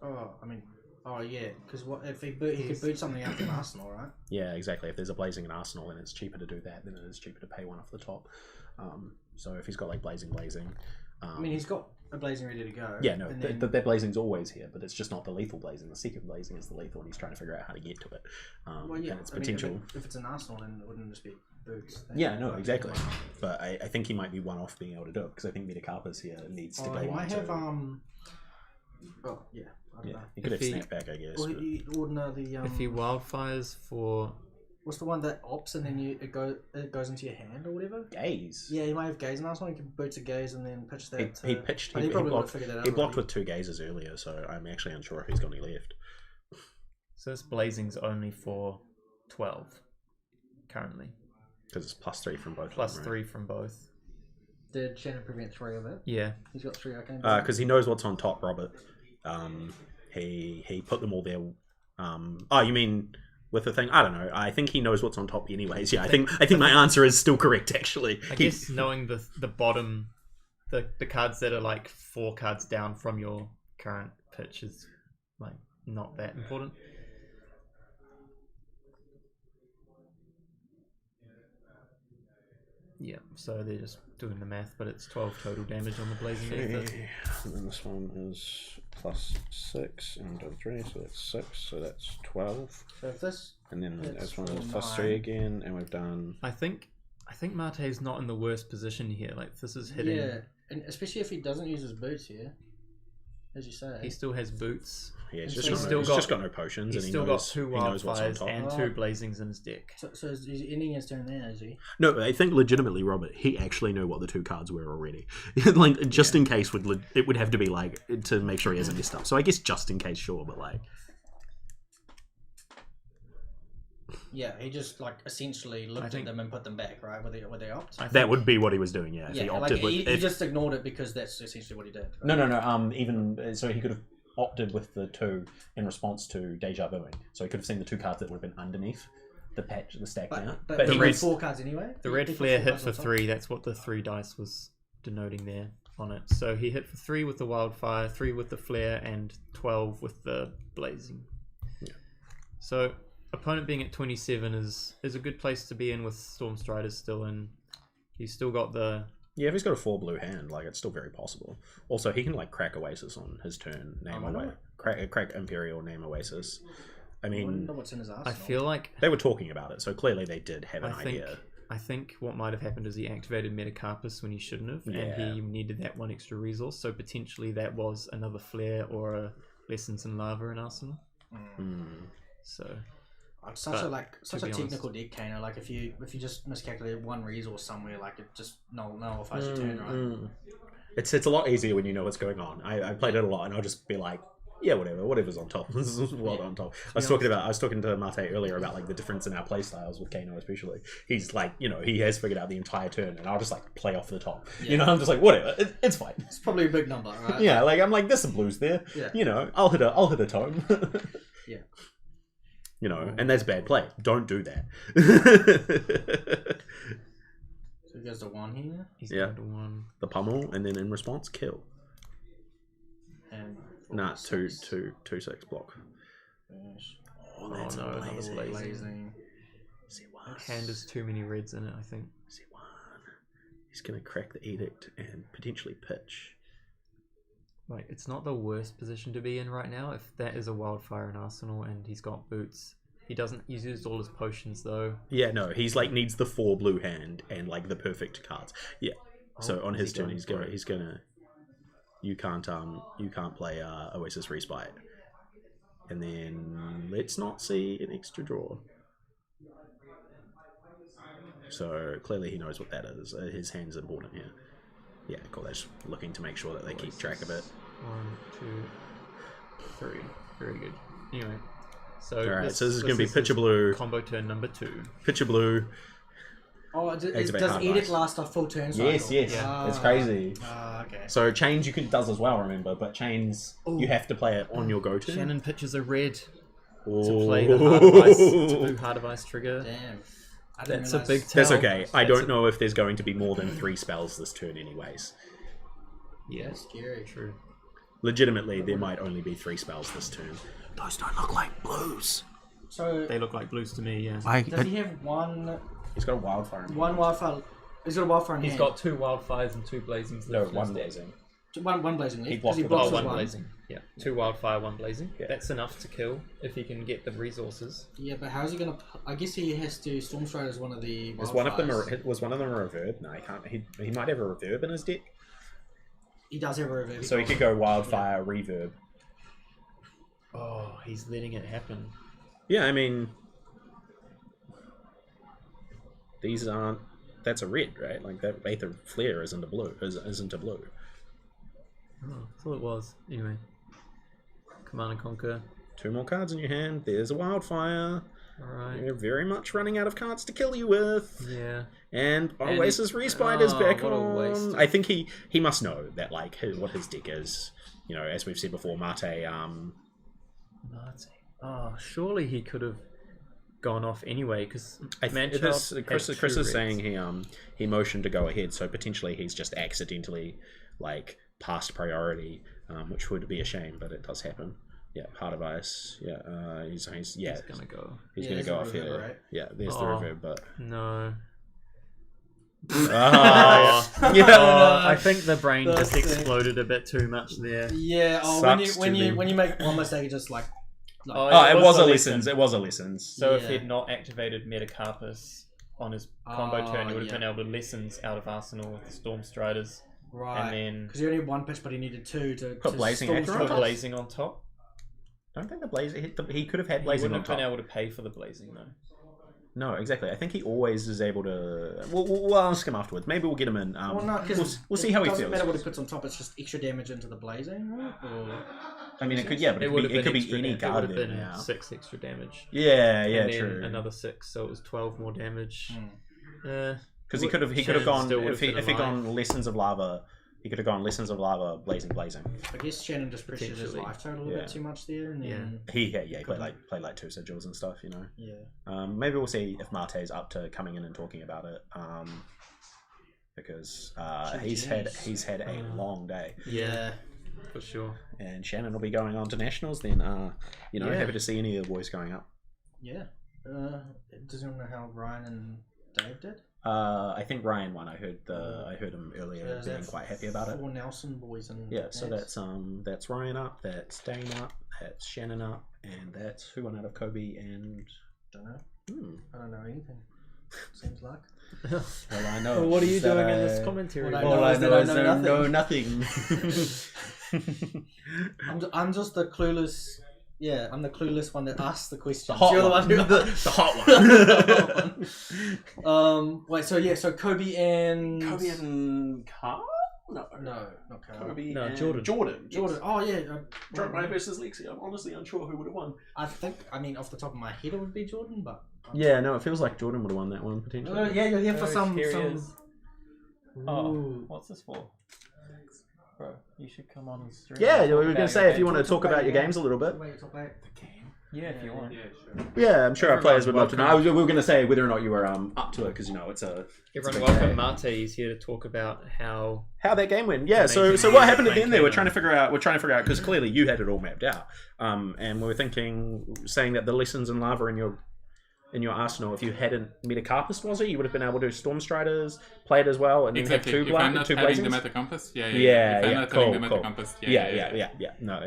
Speaker 7: Yeah, because what if he could boot something out from Arsenal, right?
Speaker 2: Yeah, exactly. If there's a blazing in Arsenal, then it's cheaper to do that than it is cheaper to pay one off the top. So if he's got like blazing,
Speaker 7: I mean, he's got a blazing ready to go.
Speaker 2: Yeah, no, that blazing's always here, but it's just not the lethal blazing. The second blazing is the lethal, and he's trying to figure out how to get to it. And its potential.
Speaker 7: If it's an Arsenal, then it wouldn't just be boots.
Speaker 2: Yeah, no, exactly. But I think he might be one off being able to do it because I think Metacarpus here needs to go.
Speaker 7: He might have I don't know.
Speaker 2: He could have snapback, I guess.
Speaker 3: If he wildfires for...
Speaker 7: What's the one that opts and then it goes into your hand or whatever?
Speaker 2: Gaze.
Speaker 7: Yeah, he might have gaze in Arsenal. He could boot a gaze and then pitch that.
Speaker 2: He pitched.
Speaker 7: He probably would have figured that out.
Speaker 2: He blocked with 2 gazes earlier, so I'm actually unsure if he's got any left.
Speaker 3: So this blazing's only for 12 currently.
Speaker 2: Because it's +3 from both.
Speaker 3: Plus 3 from both.
Speaker 7: Did Shannon prevent 3 of it?
Speaker 3: Yeah.
Speaker 7: He's got 3 arcane.
Speaker 2: Because he knows what's on top, Robert. He put them all there. You mean with the thing? I don't know. I think he knows what's on top anyways. Yeah, I think my answer is still correct actually.
Speaker 3: I guess knowing the bottom, the cards that are like 4 cards down from your current pitch is like not that important. Yeah, so they're just doing the math, but it's 12 total damage on the blazing ether.
Speaker 2: And then this one is +6 and done 3, so that's 6, so that's 12.
Speaker 7: So if this,
Speaker 2: and then this one is +3 again, and we've done.
Speaker 3: I think Mate's not in the worst position here. Like this is hitting.
Speaker 7: Yeah, and especially if he doesn't use his boots here. as you say.
Speaker 3: He still has boots.
Speaker 2: Yeah, he's
Speaker 7: He's
Speaker 2: just got no potions,
Speaker 3: He's
Speaker 2: and
Speaker 3: still
Speaker 2: he
Speaker 3: got
Speaker 2: knows,
Speaker 3: 2
Speaker 2: he knows what's on
Speaker 3: wildfires
Speaker 2: top.
Speaker 3: and 2 blazings in his deck.
Speaker 7: So he's ending his turn there, is he?
Speaker 2: No, I think legitimately, Robert, he actually knew what the 2 cards were already. Like, just in case, it would have to be, like, to make sure he hasn't messed up. So I guess just in case, sure, but, like...
Speaker 7: Yeah, he just, like, essentially looked at them and put them back, right? Were they opt?
Speaker 2: That would be what he was doing, yeah. If he opted
Speaker 7: he just ignored it because that's essentially what he did. Right?
Speaker 2: No. Even so, he could have opted with the 2 in response to deja vuing. So he could have seen the 2 cards that would have been underneath the stack now.
Speaker 7: But
Speaker 3: the
Speaker 7: he
Speaker 3: red-
Speaker 7: had 4 cards anyway.
Speaker 3: The red
Speaker 7: He put
Speaker 3: flare
Speaker 7: 4
Speaker 3: hit
Speaker 7: cards
Speaker 3: for
Speaker 7: on top.
Speaker 3: 3. That's what the 3 dice was denoting there on it. So he hit for 3 with the wildfire, 3 with the flare, and 12 with the blazing.
Speaker 2: Yeah.
Speaker 3: So opponent being at 27 is a good place to be in with Stormstriders still in. He's still got the...
Speaker 2: Yeah, if he's got a 4 blue hand, like, it's still very possible. Also, he can, like, crack Oasis on his turn, name away. Crack Imperial, name Oasis. I
Speaker 7: I
Speaker 2: mean,
Speaker 7: wonder what's in his arsenal.
Speaker 3: I feel like...
Speaker 2: they were talking about it, so clearly they did have an idea.
Speaker 3: I think what might have happened is he activated Metacarpus when he shouldn't have, and he needed that 1 extra resource, so potentially that was another flare or a Lessons in Lava in Arsenal. So...
Speaker 7: It's such a
Speaker 3: be
Speaker 7: technical deck, Kano. Like if you just miscalculate 1 resource somewhere, like it just nullifies your turn, right?
Speaker 2: It's a lot easier when you know what's going on. I played it a lot, and I'll just be like, yeah, whatever's on top. This is what on top. I was talking to Mate earlier about like the difference in our play styles with Kano especially. He's like, he has figured out the entire turn, and I'll just like play off the top.
Speaker 7: Yeah.
Speaker 2: I'm just like, whatever, it's fine.
Speaker 7: It's probably a big number, right?
Speaker 2: Yeah, like I'm like, there's some blues there.
Speaker 7: Yeah.
Speaker 2: I'll hit a tome.
Speaker 7: Yeah.
Speaker 2: And that's bad play. Don't do that.
Speaker 7: So he goes to 1 here.
Speaker 3: He's going to 1.
Speaker 2: The pummel, and then in response, kill.
Speaker 7: And
Speaker 2: 2/6 block.
Speaker 3: Oh no, another blazing.
Speaker 7: Blazing.
Speaker 3: Hand has too many reds in it, I think.
Speaker 2: C1. He's gonna crack the edict and potentially pitch.
Speaker 3: Like, it's not the worst position to be in right now. If that is a wildfire in Arsenal and he's got boots, he's used all his potions though.
Speaker 2: Yeah, no, he's like needs the 4 blue hand and like the perfect cards. Yeah. So on his turn, he's gonna. You can't play Oasis Respite, and then let's not see an extra draw. So clearly he knows what that is. His hand's important here. Yeah, cool. They're just looking to make sure that they keep track of it.
Speaker 3: 1, 2, 3. Very good. Anyway, so
Speaker 2: Alright, so this is going to be Pitcher Blue.
Speaker 3: Combo turn number 2.
Speaker 2: Pitcher Blue.
Speaker 7: Oh, does
Speaker 2: Hard
Speaker 7: Edict
Speaker 2: Ice.
Speaker 7: last a full turn cycle?
Speaker 2: Yes.
Speaker 3: Yeah.
Speaker 2: It's crazy.
Speaker 7: Okay.
Speaker 2: So Chains does as well, remember, but Chains, you have to play it on your go-to.
Speaker 3: Shannon pitches a red
Speaker 2: Ooh.
Speaker 3: to play the Heart of Ice, to blue Heart of Ice trigger.
Speaker 7: Damn. I didn't
Speaker 3: That's a
Speaker 7: realise-
Speaker 3: big tell.
Speaker 2: That's okay. I don't know if there's going to be more than 3 spells this turn anyways.
Speaker 3: Yeah,
Speaker 7: That's scary.
Speaker 3: true.
Speaker 2: Legitimately, there might only be 3 spells this turn. Those don't look like blues.
Speaker 7: So
Speaker 3: They look like blues to me, yeah.
Speaker 7: does he have one
Speaker 2: He's got a wildfire.
Speaker 7: wildfire? He's got a wildfire in
Speaker 3: He's
Speaker 7: hand.
Speaker 3: got 2 wildfires and 2 blazings
Speaker 2: No,
Speaker 3: left.
Speaker 2: one blazing.
Speaker 7: one blazing.
Speaker 2: He
Speaker 7: Left,
Speaker 2: blocked
Speaker 7: 'cause
Speaker 2: with
Speaker 7: blocks
Speaker 3: Oh,
Speaker 7: with
Speaker 3: one blazing. Yeah. 2 wildfire, 1 blazing.
Speaker 2: Yeah.
Speaker 3: That's enough to kill if he can get the resources.
Speaker 7: Yeah, but how's he gonna? I guess he has to. Stormstrider is one of the.
Speaker 2: Was one of them
Speaker 7: wildfires.
Speaker 2: was one of them a reverb? No, he can't. He might have a reverb in his deck,
Speaker 7: He does have a reverb.
Speaker 2: so he could go wildfire reverb.
Speaker 3: Oh, he's letting it happen.
Speaker 2: Yeah, I mean, these aren't. That's a red, right? Like that Aether Flare isn't a blue. Isn't a blue.
Speaker 3: Oh, I thought it was. Anyway. Command and Conquer.
Speaker 2: 2 more cards in your hand. There's a wildfire.
Speaker 3: Alright.
Speaker 2: You're very much running out of cards to kill you with.
Speaker 3: Yeah.
Speaker 2: And
Speaker 3: And
Speaker 2: Oasis
Speaker 3: it-
Speaker 2: Respite is back
Speaker 3: what a waste
Speaker 2: on.
Speaker 3: of-
Speaker 2: I think he must know that like what his deck is. As we've said before, Mate.
Speaker 3: Mate. Oh, surely he could have gone off anyway, because
Speaker 2: Chris is saying he motioned to go ahead, so potentially he's just accidentally like passed priority, which would be a shame, but it does happen. Yeah, Heart of Ice. Yeah, he's
Speaker 3: gonna go.
Speaker 2: He's
Speaker 7: Yeah,
Speaker 2: gonna
Speaker 7: there's
Speaker 2: go
Speaker 7: the
Speaker 2: off
Speaker 7: reverb,
Speaker 2: here.
Speaker 7: right?
Speaker 2: Yeah, there's the
Speaker 3: Oh.
Speaker 2: reverb, but
Speaker 3: No.
Speaker 2: yeah.
Speaker 3: I think the brain just
Speaker 7: That's it.
Speaker 3: exploded a bit too much there.
Speaker 7: Yeah. Oh,
Speaker 2: Sucks
Speaker 7: when
Speaker 2: to
Speaker 7: you
Speaker 2: be-
Speaker 7: make one mistake, it just like.
Speaker 2: Oh, it was a
Speaker 3: lesson.
Speaker 2: lessons. It was a lessons.
Speaker 3: So if
Speaker 7: Yeah.
Speaker 3: he'd not activated Metacarpus on his combo turn, he would have
Speaker 7: yeah.
Speaker 3: been able to lessons out of Arsenal with the Stormstriders
Speaker 7: Right.
Speaker 3: And then
Speaker 7: Because he only had one pitch, but he needed two to
Speaker 2: Put Blazing
Speaker 7: Storm
Speaker 2: Actor on
Speaker 3: put
Speaker 7: Strikers.
Speaker 2: top?
Speaker 3: blazing on top.
Speaker 2: I don't think the blazing. He could have had
Speaker 3: He
Speaker 2: blazing
Speaker 3: wouldn't
Speaker 2: on
Speaker 3: have
Speaker 2: top.
Speaker 3: been able to pay for the blazing though.
Speaker 2: No, exactly. I think he always is able to. We'll ask him afterwards. Maybe we'll get him in.
Speaker 7: Well, no, because
Speaker 2: we'll see how he
Speaker 7: It doesn't
Speaker 2: feels.
Speaker 7: matter what he puts on top. It's just extra damage into the blazing, right? Or...
Speaker 2: I mean, it could. Yeah, but it could be any
Speaker 3: It
Speaker 2: card
Speaker 3: would have
Speaker 2: in
Speaker 3: been
Speaker 2: now.
Speaker 3: 6 extra damage.
Speaker 2: Yeah,
Speaker 3: And then
Speaker 2: true.
Speaker 3: another 6, so it was 12 more damage.
Speaker 2: Because he could have gone if he gone Lessons of Lava. He could have gone Lessons of Lava, Blazing.
Speaker 7: I guess Shannon just pressured his
Speaker 3: Potentially.
Speaker 7: life total a bit too much there, and then
Speaker 2: He played like 2 sigils and stuff, you know.
Speaker 7: yeah.
Speaker 2: Maybe we'll see if Marte's up to coming in and talking about it. Because he's had a long day.
Speaker 3: Yeah, for sure.
Speaker 2: And Shannon will be going on to nationals. Then happy to see any of the boys going up.
Speaker 7: Yeah. Does anyone know how Ryan and Dave did?
Speaker 2: I think Ryan won. I heard him earlier
Speaker 7: Is
Speaker 2: being
Speaker 7: that
Speaker 2: quite happy about it.
Speaker 7: 4 Nelson boys and
Speaker 2: Yeah, so that's Ryan up, that's Dane up, that's Shannon up, and that's who won out of Kobe and
Speaker 7: Don't know. I don't know anything. Seems like.
Speaker 2: well, I know.
Speaker 3: Well, what are you
Speaker 2: is that
Speaker 3: doing in this commentary?
Speaker 7: All I know is that I know
Speaker 2: nothing.
Speaker 7: I'm just the clueless. Yeah, I'm the clueless one that asks the questions.
Speaker 2: hot
Speaker 7: You're
Speaker 2: one.
Speaker 7: the one who
Speaker 2: The hot one.
Speaker 7: Wait. So Kobe and
Speaker 2: Carl? No,
Speaker 7: not Carl.
Speaker 2: Kobe
Speaker 3: No,
Speaker 2: and
Speaker 3: Jordan.
Speaker 7: Jordan. Oh yeah.
Speaker 2: Dromai versus Lexi. I'm honestly unsure who would have won.
Speaker 7: I think. I mean, off the top of my head, it would be Jordan, but.
Speaker 2: Yeah, no, it feels like Jordan would have won that one potentially.
Speaker 7: Yeah, you're here for some.
Speaker 3: Here he
Speaker 7: some...
Speaker 3: is. Oh, what's this for? Bro, you should come on and stream.
Speaker 2: Yeah,
Speaker 3: and
Speaker 2: we
Speaker 3: talk
Speaker 2: were
Speaker 3: about
Speaker 2: going to say
Speaker 3: your
Speaker 2: if you
Speaker 3: game.
Speaker 2: want to talk about your games a little bit.
Speaker 3: Yeah, if you want.
Speaker 2: Yeah, I'm sure our players would love to know.
Speaker 3: welcome.
Speaker 2: We were going to say whether or not you were up to it because it's a.
Speaker 3: Everyone,
Speaker 2: big
Speaker 3: welcome.
Speaker 2: day.
Speaker 3: Mate is here to talk about how.
Speaker 2: How that game went, yeah. So
Speaker 3: Amazing.
Speaker 2: what happened at the
Speaker 3: Thank
Speaker 2: end there?
Speaker 3: you.
Speaker 2: We're trying to figure out because clearly you had it all mapped out, and we were saying that the lessons in lava in your arsenal, if you hadn't Metacarpus, was it? You would have been able to do Storm Striders, play it as well, and
Speaker 8: Exactly.
Speaker 2: then have
Speaker 8: If I'm not
Speaker 2: two
Speaker 8: having the
Speaker 2: blazings.
Speaker 8: Meta Compass, If I'm
Speaker 2: Yeah,
Speaker 8: not
Speaker 2: cool,
Speaker 8: having the
Speaker 2: cool.
Speaker 8: Meta Compass,
Speaker 2: Yeah. No,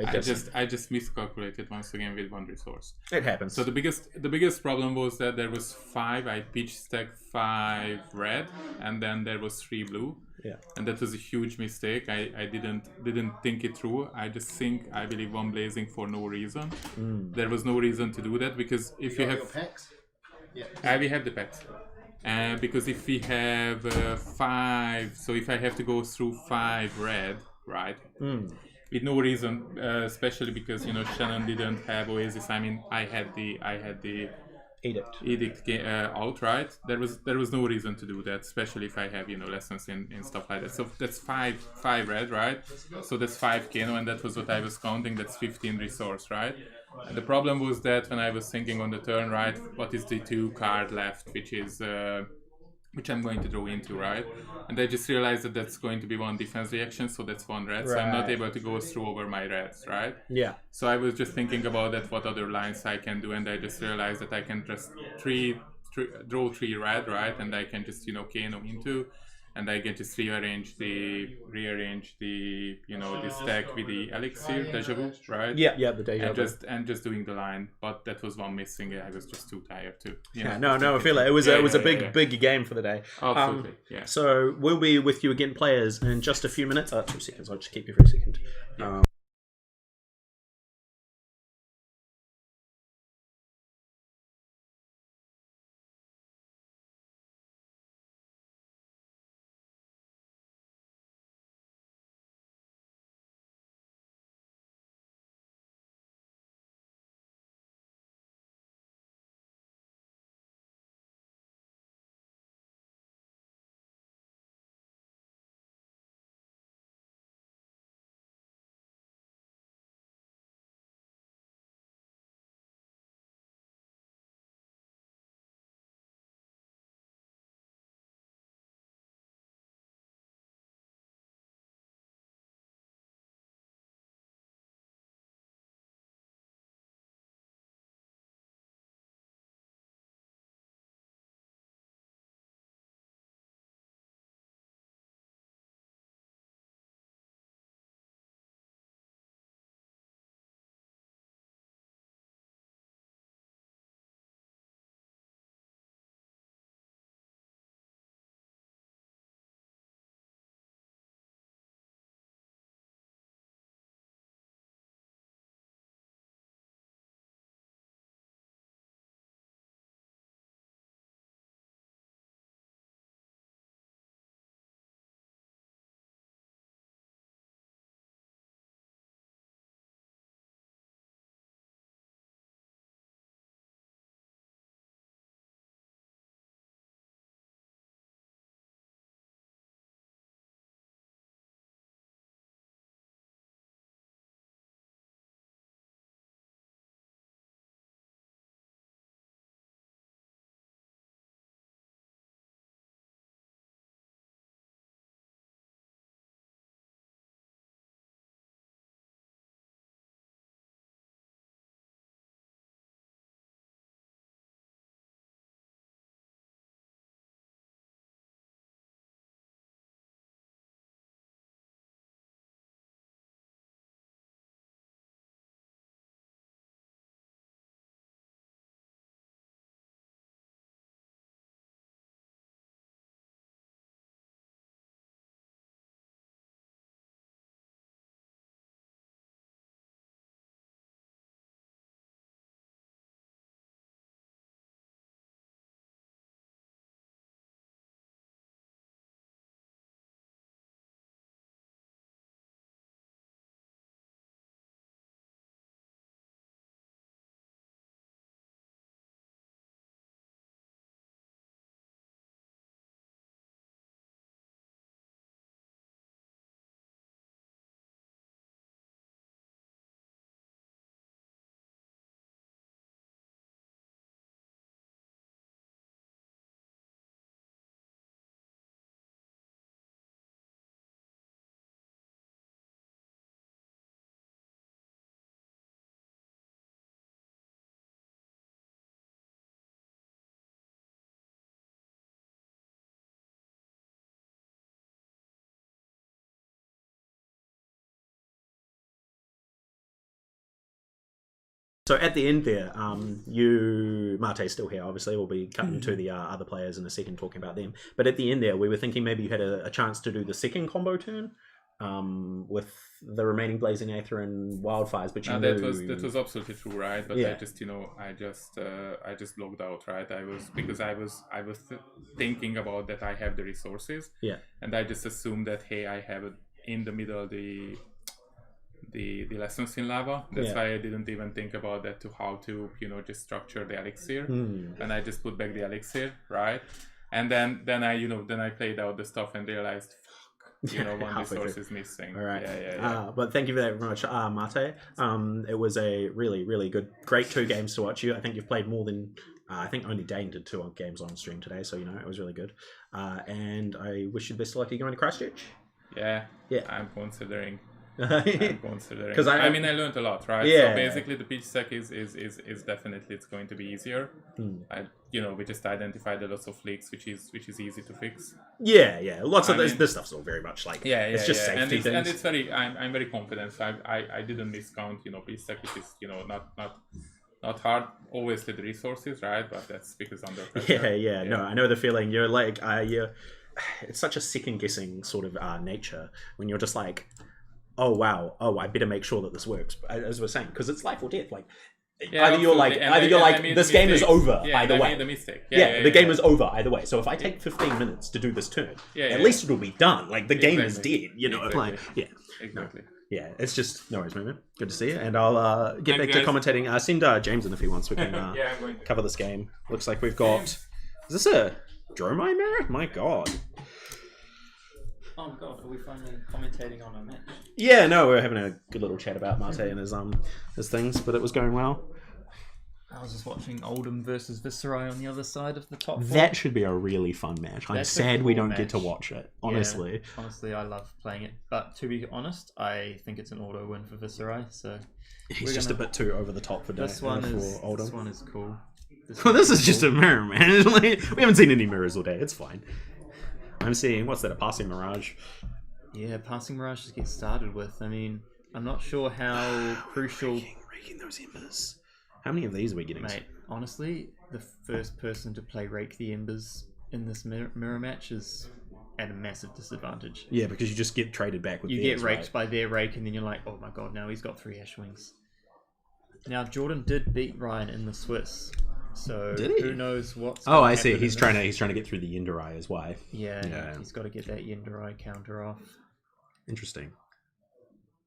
Speaker 8: I just miscalculated once again with one resource.
Speaker 2: it happens.
Speaker 8: So the biggest problem was that there was 5. I pitch stacked 5 red, and then there was 3 blue.
Speaker 2: Yeah.
Speaker 8: And that was a huge mistake. I didn't think it through. I believe one blazing for no reason. There was no reason to do that because if you have
Speaker 7: packs.
Speaker 8: we have the packs. Because if we have 5, so if I have to go through 5 red, right? With no reason, especially because Shannon didn't have Oasis. I mean, I had the edict outright. There was no reason to do that, especially if I have lessons in stuff like that. So that's 5 red, right? So that's 5 Kano, and that was what I was counting. That's 15 resource, right? And the problem was that when I was thinking on the turn, right, what is the 2 card left, which I'm going to draw into, right? And I just realized that that's going to be 1 defense reaction, so that's 1 red. So I'm not able to go through over my reds, right?
Speaker 2: Yeah.
Speaker 8: So I was just thinking about that, what other lines I can do, and I just realized that I can just draw 3 red, right? And I can just Kano into, and I can just rearrange the the stack with the elixir deja vu, right?
Speaker 2: Yeah, the deja vu.
Speaker 8: And just doing the line, but that was one missing. I was just too tired to.
Speaker 2: No, I feel it. It was a big game for the day.
Speaker 8: Absolutely, yeah.
Speaker 2: So we'll be with you again, players, in just a few minutes. 2 seconds. I'll just keep you for a second. So at the end there, Mate's still here, obviously. We'll be cutting to the other players in a second, talking about them. But at the end there, we were thinking maybe you had a chance to do the second combo turn with the remaining Blazing Aether and Wildfires, but you knew...
Speaker 8: that was absolutely true, right? But I just, I just logged out, right? I was thinking about that I have the resources, and I just assumed that, hey, I have it in the middle the lessons in lava. That's why I didn't even think about that, to how to just structure the elixir, and I just put back the elixir, right? And then I played out the stuff and realized, one resource is missing.
Speaker 2: All right.
Speaker 8: Yeah.
Speaker 2: But thank you very much, Mate. It was a really, really great 2 games to watch you. I think you've played more than I think only Dane did 2 games on stream today, so it was really good. And I wish you the best of luck. Are you going to Christchurch?
Speaker 8: Yeah.
Speaker 2: I'm
Speaker 8: considering.
Speaker 2: Because
Speaker 8: I learned a lot, right?
Speaker 2: Yeah.
Speaker 8: So basically, the pitch stack is definitely, it's going to be easier. We just identified a lot of leaks, which is easy to fix.
Speaker 2: Yeah. Lots of this stuff's all very much like it's just safety things.
Speaker 8: And it's very, I'm very confident. So I didn't miscount, pitch stack, which is not hard. Always with the resources, right? But that's because under pressure.
Speaker 2: Yeah. No, I know the feeling. You're like it's such a second guessing sort of nature when you're just like, oh wow, I better make sure that this works, as we're saying, because it's life or death. Like either you're like this game is over either way.
Speaker 8: The mistake.
Speaker 2: The game is over either way. So if I take 15 minutes to do this turn, at least it'll be done. Like the game is dead,
Speaker 8: Exactly.
Speaker 2: Exactly. Yeah, it's just no worries, man. Good to see you, and I'll get back to commentating. Send James in if he wants. We can
Speaker 8: I'm going to
Speaker 2: cover this game. Looks like we've got. Is this a Dromai mirror? My God.
Speaker 3: Oh my God, are we finally commentating on a match?
Speaker 2: Yeah, no, we're having a good little chat about Mate and his things, but it was going well.
Speaker 3: I was just watching Oldham versus Viserai on the other side of the top 4.
Speaker 2: That should be a really fun match. I'm sad we don't get to
Speaker 3: match.
Speaker 2: watch it, honestly.
Speaker 3: Yeah, honestly, I love playing it. But to be honest, I think it's an auto win for Viserai. So
Speaker 2: he's just a bit too over the top for Oldham.
Speaker 3: This one is cool.
Speaker 2: This is just a mirror, man. We haven't seen any mirrors all day. It's fine. I'm seeing, what's that, a Passing Mirage?
Speaker 3: Yeah, Passing Mirage just gets started with. I mean, I'm not sure how crucial...
Speaker 2: Raking those embers. How many of these are we getting?
Speaker 3: Mate, honestly, the first person to play Rake the Embers in this mirror match is at a massive disadvantage.
Speaker 2: Yeah, because you just get traded back with
Speaker 3: you
Speaker 2: theirs,
Speaker 3: get raked by their Rake, and then you're like, oh my God, now he's got 3 Ashwings. Now, Jordan did beat Ryan in the Swiss. So who knows what's
Speaker 2: Oh, I see. He's trying to get through the Yenderai as well.
Speaker 3: Yeah, he's got to get that Yenderai counter off.
Speaker 2: Interesting.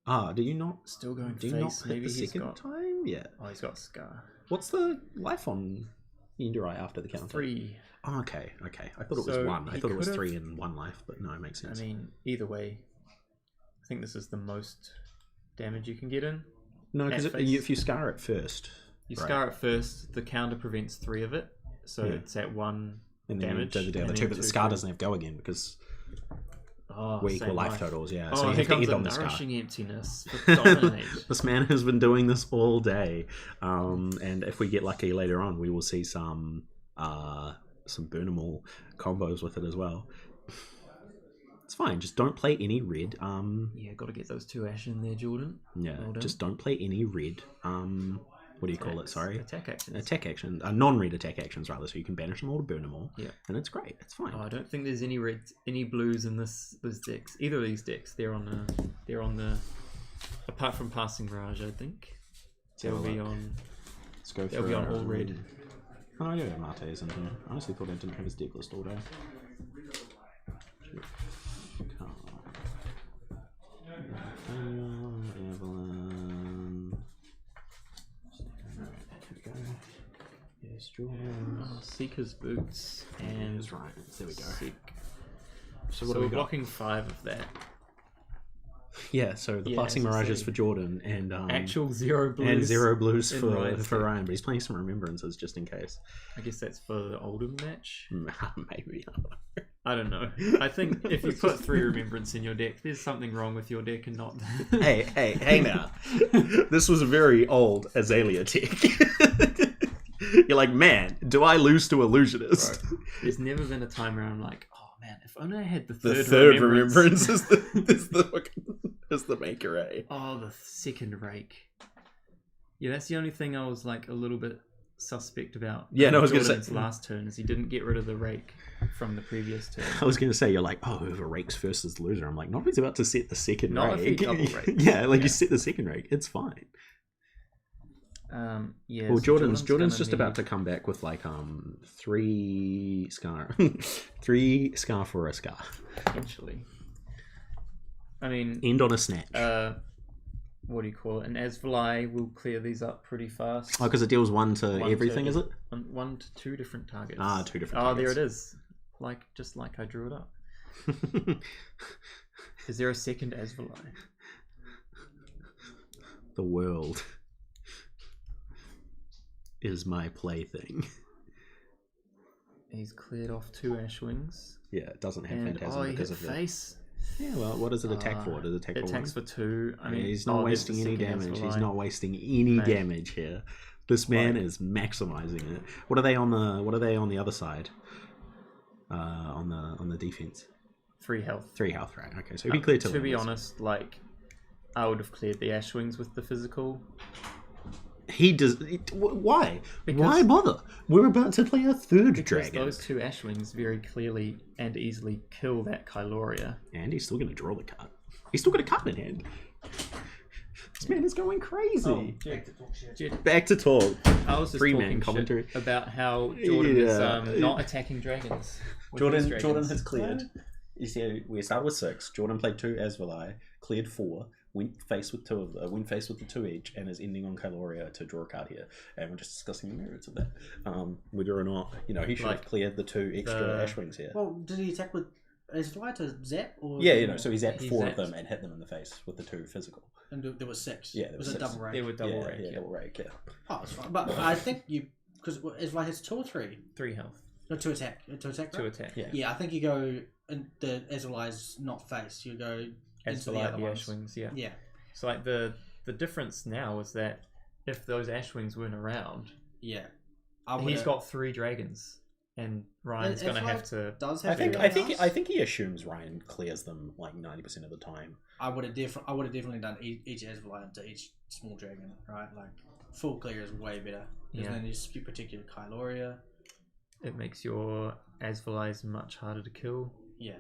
Speaker 2: Do you not
Speaker 3: still going
Speaker 2: do
Speaker 3: face?
Speaker 2: You not hit
Speaker 3: Maybe
Speaker 2: the
Speaker 3: he's
Speaker 2: second
Speaker 3: got
Speaker 2: time? Yeah.
Speaker 3: Oh, he's got Scar.
Speaker 2: What's the life on Yenderai after the counter?
Speaker 3: 3.
Speaker 2: Oh, okay. I thought it was 1. I thought it was 3 and 1 life, but no, it makes sense.
Speaker 3: I mean, either way, I think this is the most damage you can get in.
Speaker 2: No, because if you scar it first.
Speaker 3: You scar it first, the counter prevents 3 of it, so it's at 1
Speaker 2: and then
Speaker 3: damage.
Speaker 2: You do the other 2, but the scar doesn't have go again because we equal life totals, yeah. So you have to end on the scar.
Speaker 3: Nourishing emptiness for dominate.
Speaker 2: This man has been doing this all day, and if we get lucky later on, we will see some burnable combos with it as well. It's fine. Just don't play any red.
Speaker 3: Yeah, got to get those 2 ash in there, Jordan.
Speaker 2: Yeah, just don't play any red. What do you call it? Sorry,
Speaker 3: attack actions.
Speaker 2: Attack action, non-red attack actions rather. So you can banish them all to burn them all.
Speaker 3: Yeah,
Speaker 2: and it's great. It's fine.
Speaker 3: Oh, I don't think there's any reds, any blues in this decks. Either of these decks, they're on the. Apart from Passing Mirage, I think they'll be on.
Speaker 2: Let's go.
Speaker 3: They'll be on all red.
Speaker 2: Oh, I do have Mate's in here. I honestly thought I didn't have his deck list all day.
Speaker 3: Seeker's Boots and
Speaker 2: right. There we go.
Speaker 3: Seek.
Speaker 2: So
Speaker 3: we're blocking 5 of that.
Speaker 2: Yeah, so the Passing Mirage is for Jordan and
Speaker 3: actual 0 blues
Speaker 2: and 0 blues for Ryan, but he's playing some Remembrances just in case.
Speaker 3: I guess that's for the Oldham match.
Speaker 2: Maybe.
Speaker 3: I don't know. I think if you put 3 Remembrance in your deck, there's something wrong with your deck and not.
Speaker 2: hey now. This was a very old Azalea deck. You're like, man, do I lose to Illusionist?
Speaker 3: Bro, there's never been a time where I'm like, oh man, if only I had the
Speaker 2: third remembrance is the maker, eh?
Speaker 3: Oh, the second Rake. Yeah, that's the only thing I was like a little bit suspect about.
Speaker 2: Yeah, no, I was gonna say-
Speaker 3: Jordan's last turn is he didn't get rid of the rake from the previous turn.
Speaker 2: I was going to say, you're like, oh, whoever rakes first is the loser. I'm like, not if he's about to set the second
Speaker 3: Not if he
Speaker 2: rake.
Speaker 3: double rakes.
Speaker 2: Yeah, like
Speaker 3: Yeah.
Speaker 2: you set the second rake. It's fine.
Speaker 3: Yeah.
Speaker 2: Well,
Speaker 3: so
Speaker 2: Jordan's
Speaker 3: gonna
Speaker 2: just about
Speaker 3: need-
Speaker 2: to come back with like 3 scar, 3 scar for a scar.
Speaker 3: potentially. I mean,
Speaker 2: End on a snatch.
Speaker 3: what do you call it? An Asvalai will clear these up pretty fast.
Speaker 2: Oh, because it deals 1 to
Speaker 3: One
Speaker 2: everything,
Speaker 3: to-
Speaker 2: is it?
Speaker 3: 1 to 2 different targets.
Speaker 2: Ah, 2 different
Speaker 3: Oh, there
Speaker 2: targets.
Speaker 3: it is. Just like I drew it up. Is there a second Asvalai?
Speaker 2: The world is my plaything.
Speaker 3: He's cleared off 2 Ashwings.
Speaker 2: Yeah, it doesn't have
Speaker 3: And
Speaker 2: Phantasm
Speaker 3: he
Speaker 2: because
Speaker 3: hit
Speaker 2: of the...
Speaker 3: face.
Speaker 2: Yeah, well, what does it attack for? Does it attack
Speaker 3: It
Speaker 2: for
Speaker 3: attacks
Speaker 2: 1?
Speaker 3: for 2. I mean,
Speaker 2: He's not
Speaker 3: there's the
Speaker 2: wasting any
Speaker 3: second
Speaker 2: damage.
Speaker 3: Asvalai.
Speaker 2: He's not wasting any
Speaker 3: Mate.
Speaker 2: damage here. This man
Speaker 3: Like-
Speaker 2: is maximizing it. What are they on the other side? On the defense.
Speaker 3: 3 health.
Speaker 2: 3 health, right? Okay, so he cleared 2
Speaker 3: To be
Speaker 2: limits.
Speaker 3: honest, like I would have cleared the Ashwings with the physical.
Speaker 2: He does. Why?
Speaker 3: Because-
Speaker 2: Why bother? We're about to play a third
Speaker 3: Because
Speaker 2: dragon,
Speaker 3: those 2 Ashwings very clearly and easily kill that Kyloria.
Speaker 2: and he's still going to draw the card. He's still got a card in hand. This man is going crazy. Back to talk.
Speaker 3: I was just
Speaker 2: 3-man
Speaker 3: talking
Speaker 2: commentary.
Speaker 3: shit about how Jordan is
Speaker 2: Yeah.
Speaker 3: not attacking dragons. with his
Speaker 2: Jordan
Speaker 3: dragons.
Speaker 2: has cleared. You see, we started with 6. Jordan played 2 Asvalai, cleared 4, went face with the 2 each, and is ending on Kyloria to draw a card here. And we're just discussing the merits of that. Whether or not, he should have cleared the 2 extra Ashwings here.
Speaker 7: Well, did he attack with Asvalai to zap? Or
Speaker 2: Yeah, so he zapped
Speaker 3: He
Speaker 2: 4 of
Speaker 3: zapped.
Speaker 2: them and hit them in the face with the 2 physical.
Speaker 7: And there was 6.
Speaker 2: Yeah, there
Speaker 7: was
Speaker 2: was
Speaker 7: it
Speaker 2: 6.
Speaker 7: double rank?
Speaker 3: They were double rank.
Speaker 2: Yeah, double rank, yeah.
Speaker 7: Oh, it's fine. But I think because Asvalai has 2 or 3.
Speaker 3: 3 health.
Speaker 7: No, to attack. To attack.
Speaker 3: To
Speaker 7: right?
Speaker 3: attack.
Speaker 2: Yeah.
Speaker 7: Yeah, I think you go. And the Asvalai's not face. You go into
Speaker 3: As for
Speaker 7: the
Speaker 3: like
Speaker 7: other
Speaker 3: the
Speaker 7: ones.
Speaker 3: Ashwings, yeah.
Speaker 7: Yeah.
Speaker 3: So like the difference now is that if those Ashwings weren't around,
Speaker 7: Yeah.
Speaker 3: he's got 3 dragons, and Ryan's
Speaker 7: Asvalai
Speaker 3: gonna have to.
Speaker 7: Does
Speaker 2: I
Speaker 7: have
Speaker 2: think
Speaker 7: three
Speaker 2: I think
Speaker 7: dragons?
Speaker 2: I think he assumes Ryan clears them like 90% of the time.
Speaker 7: I would have definitely done each Asvalai into each small dragon, right? Like full clear is way better. Because
Speaker 3: Yeah.
Speaker 7: then you protect your Kyloria.
Speaker 3: It makes your Asvalais much harder to kill.
Speaker 7: Yeah.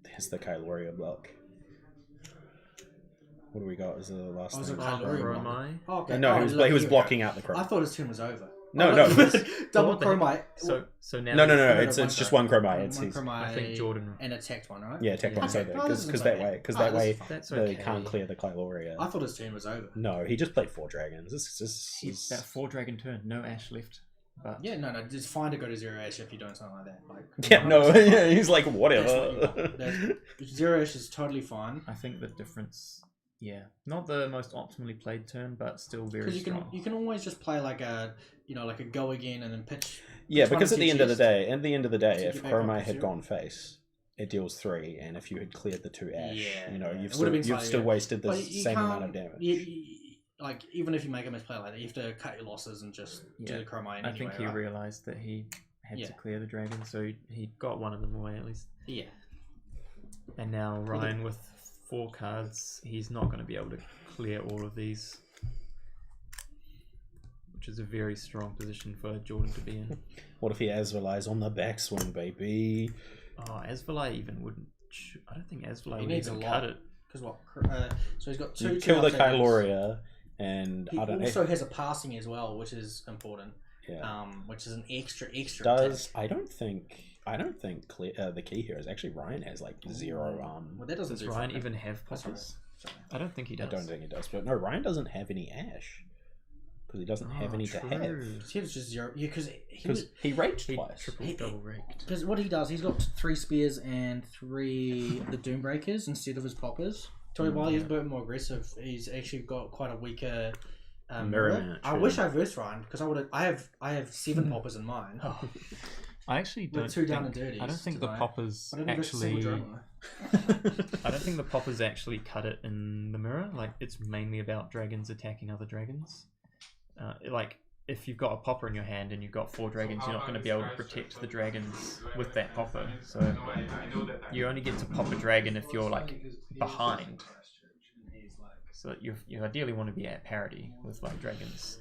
Speaker 2: There's the Kyloria block. What do we got as the last
Speaker 7: Oh, is
Speaker 2: thing?
Speaker 7: it Kyloria block?
Speaker 3: Dromai.
Speaker 7: Oh, okay.
Speaker 2: No,
Speaker 7: Oh,
Speaker 2: he was
Speaker 7: look, here we go.
Speaker 2: blocking out the
Speaker 7: I
Speaker 2: chrome.
Speaker 7: thought his turn was over.
Speaker 2: No,
Speaker 7: Oh,
Speaker 2: no.
Speaker 7: look, double
Speaker 3: What the heck?
Speaker 7: chromite.
Speaker 3: So now.
Speaker 2: No,
Speaker 7: No,
Speaker 2: it's just one chromite. It's
Speaker 7: one
Speaker 2: his,
Speaker 7: chromite.
Speaker 3: I think Jordan.
Speaker 7: And attacked one, right?
Speaker 2: yeah, tech
Speaker 3: Yeah.
Speaker 2: one's
Speaker 7: Okay.
Speaker 2: over
Speaker 7: Oh, this
Speaker 2: because
Speaker 7: is
Speaker 2: that
Speaker 7: okay.
Speaker 2: way because
Speaker 7: Oh,
Speaker 2: that
Speaker 7: this
Speaker 2: way
Speaker 7: is fine.
Speaker 3: That's
Speaker 2: they
Speaker 3: okay.
Speaker 2: can't clear the Kyloria.
Speaker 7: I thought his turn was over.
Speaker 2: No, he just played 4 dragons. This is
Speaker 3: That 4 dragon turn, no Ash left. But
Speaker 7: Yeah, no, it's fine to go to 0 Ash if you're doing something like that. Like,
Speaker 2: yeah, no, yeah, he's like
Speaker 7: That's what you
Speaker 2: whatever.
Speaker 7: want. 0 Ash is totally fine.
Speaker 3: I think the difference, not the most optimally played turn, but still very
Speaker 7: Because
Speaker 3: strong.
Speaker 7: you can always just play like a go again and then pitch.
Speaker 2: Yeah,
Speaker 7: pitch one
Speaker 2: because at
Speaker 7: into
Speaker 2: the
Speaker 7: your
Speaker 2: end of the
Speaker 7: chest.
Speaker 2: day,
Speaker 7: to
Speaker 2: if
Speaker 7: get back up
Speaker 2: Chromite
Speaker 7: to
Speaker 2: had
Speaker 7: 0.
Speaker 2: gone face, it deals 3, and if you had cleared the 2 Ash,
Speaker 7: Yeah,
Speaker 2: you've
Speaker 7: it
Speaker 2: still
Speaker 7: would've been
Speaker 2: you've
Speaker 7: slightly
Speaker 2: still
Speaker 7: better.
Speaker 2: wasted the
Speaker 7: But you
Speaker 2: same amount
Speaker 7: can't-
Speaker 2: of damage.
Speaker 7: Like even if you make a misplay like that, you have to cut your losses and just do
Speaker 3: Yeah.
Speaker 7: the Chromite
Speaker 3: I
Speaker 7: anyway,
Speaker 3: think he
Speaker 7: right?
Speaker 3: realised that he had
Speaker 7: Yeah.
Speaker 3: to clear the dragon, so he got one of them away at least.
Speaker 7: Yeah.
Speaker 3: And now Ryan with 4 cards, he's not going to be able to clear all of these, which is a very strong position for Jordan to be in.
Speaker 2: What if he Asvalai's on the backswing, baby?
Speaker 3: Oh, Asvalai even wouldn't. I don't think Asvalai
Speaker 7: He
Speaker 3: would
Speaker 7: needs a
Speaker 3: even
Speaker 7: lot.
Speaker 3: cut it.
Speaker 7: Because what? So he's got 2.
Speaker 2: You kill the
Speaker 7: 2 outtakers.
Speaker 2: Kyloria, and
Speaker 7: He
Speaker 2: I don't
Speaker 7: also
Speaker 2: know.
Speaker 7: has a passing as well, which is important.
Speaker 2: Yeah.
Speaker 7: Which is an extra.
Speaker 2: Does
Speaker 7: attack.
Speaker 2: I don't think the key here is actually Ryan has like 0.
Speaker 7: Well, that doesn't
Speaker 3: Does
Speaker 7: do
Speaker 3: Ryan
Speaker 7: something.
Speaker 3: even have
Speaker 7: That's
Speaker 3: poppers?
Speaker 7: Sorry.
Speaker 3: I don't think he
Speaker 2: I
Speaker 3: does.
Speaker 2: don't think he does, but no, Ryan doesn't have any Ash because he doesn't have any to have.
Speaker 3: True.
Speaker 7: He was just 0. Yeah, because
Speaker 2: Because he raked
Speaker 3: He
Speaker 2: twice.
Speaker 3: triple
Speaker 7: He-
Speaker 3: double raked.
Speaker 7: Because what he does, he's got 3 spears and 3 of the Doombreakers instead of his poppers. So while he's a bit more aggressive, he's actually got quite a weaker
Speaker 2: Mirror match,
Speaker 7: I
Speaker 2: yeah.
Speaker 7: wish I versed Ryan because I have 7 poppers in mine.
Speaker 3: Oh. I actually
Speaker 7: With
Speaker 3: don't
Speaker 7: 2 down
Speaker 3: think,
Speaker 7: and dirties
Speaker 3: I don't think the
Speaker 7: tonight.
Speaker 3: poppers
Speaker 7: I didn't verse a single
Speaker 3: actually.
Speaker 7: Dromai.
Speaker 3: I don't think the poppers actually cut it in the mirror. Like it's mainly about dragons attacking other dragons. Like if you've got a popper in your hand and you've got 4 dragons, you're not going to be able to protect the dragons with that popper. So you only get to pop a dragon if you're like behind. So you ideally want to be at parity with like dragons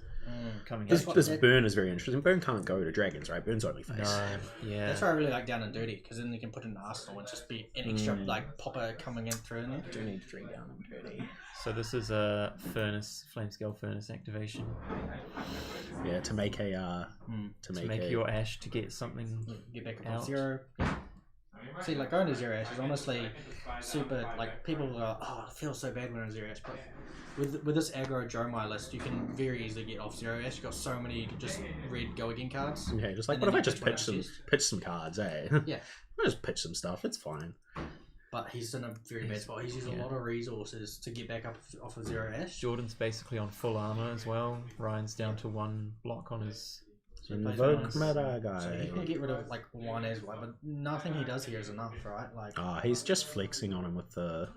Speaker 3: coming
Speaker 2: This,
Speaker 3: at
Speaker 2: this
Speaker 3: you.
Speaker 2: burn is very interesting. Burn can't go to dragons, right? Burn's only face.
Speaker 3: No, yeah.
Speaker 7: That's why I really like Down and Dirty, because then you can put it in the arsenal and just be an extra like popper coming in through in there.
Speaker 2: Do need 3 Down and Dirty.
Speaker 3: So this is a flamescale furnace activation
Speaker 2: Yeah, to make a
Speaker 3: to make your ash to get something
Speaker 7: Get back up
Speaker 3: out.
Speaker 7: to 0. See, like going to 0 ash is honestly super. Like people are, oh, it feels so bad when I'm 0 ash, but with this aggro Dromai list, you can very easily get off 0 ash. You've got so many just red go again cards.
Speaker 2: Okay, just like
Speaker 7: And
Speaker 2: what if
Speaker 7: then
Speaker 2: I just
Speaker 7: you just
Speaker 2: pitch some cards, eh?
Speaker 7: Yeah.
Speaker 2: I just pitch some stuff. It's fine.
Speaker 7: But he's in a very bad spot. He's using a lot of resources to get back up off of 0 ash.
Speaker 3: Jordan's basically on full armor as well. Ryan's down to 1 block on his.
Speaker 2: Invoke meta guy.
Speaker 7: So he can get rid of like 1 as well, but nothing he does here is enough, right? Like,
Speaker 2: He's just flexing on him with the.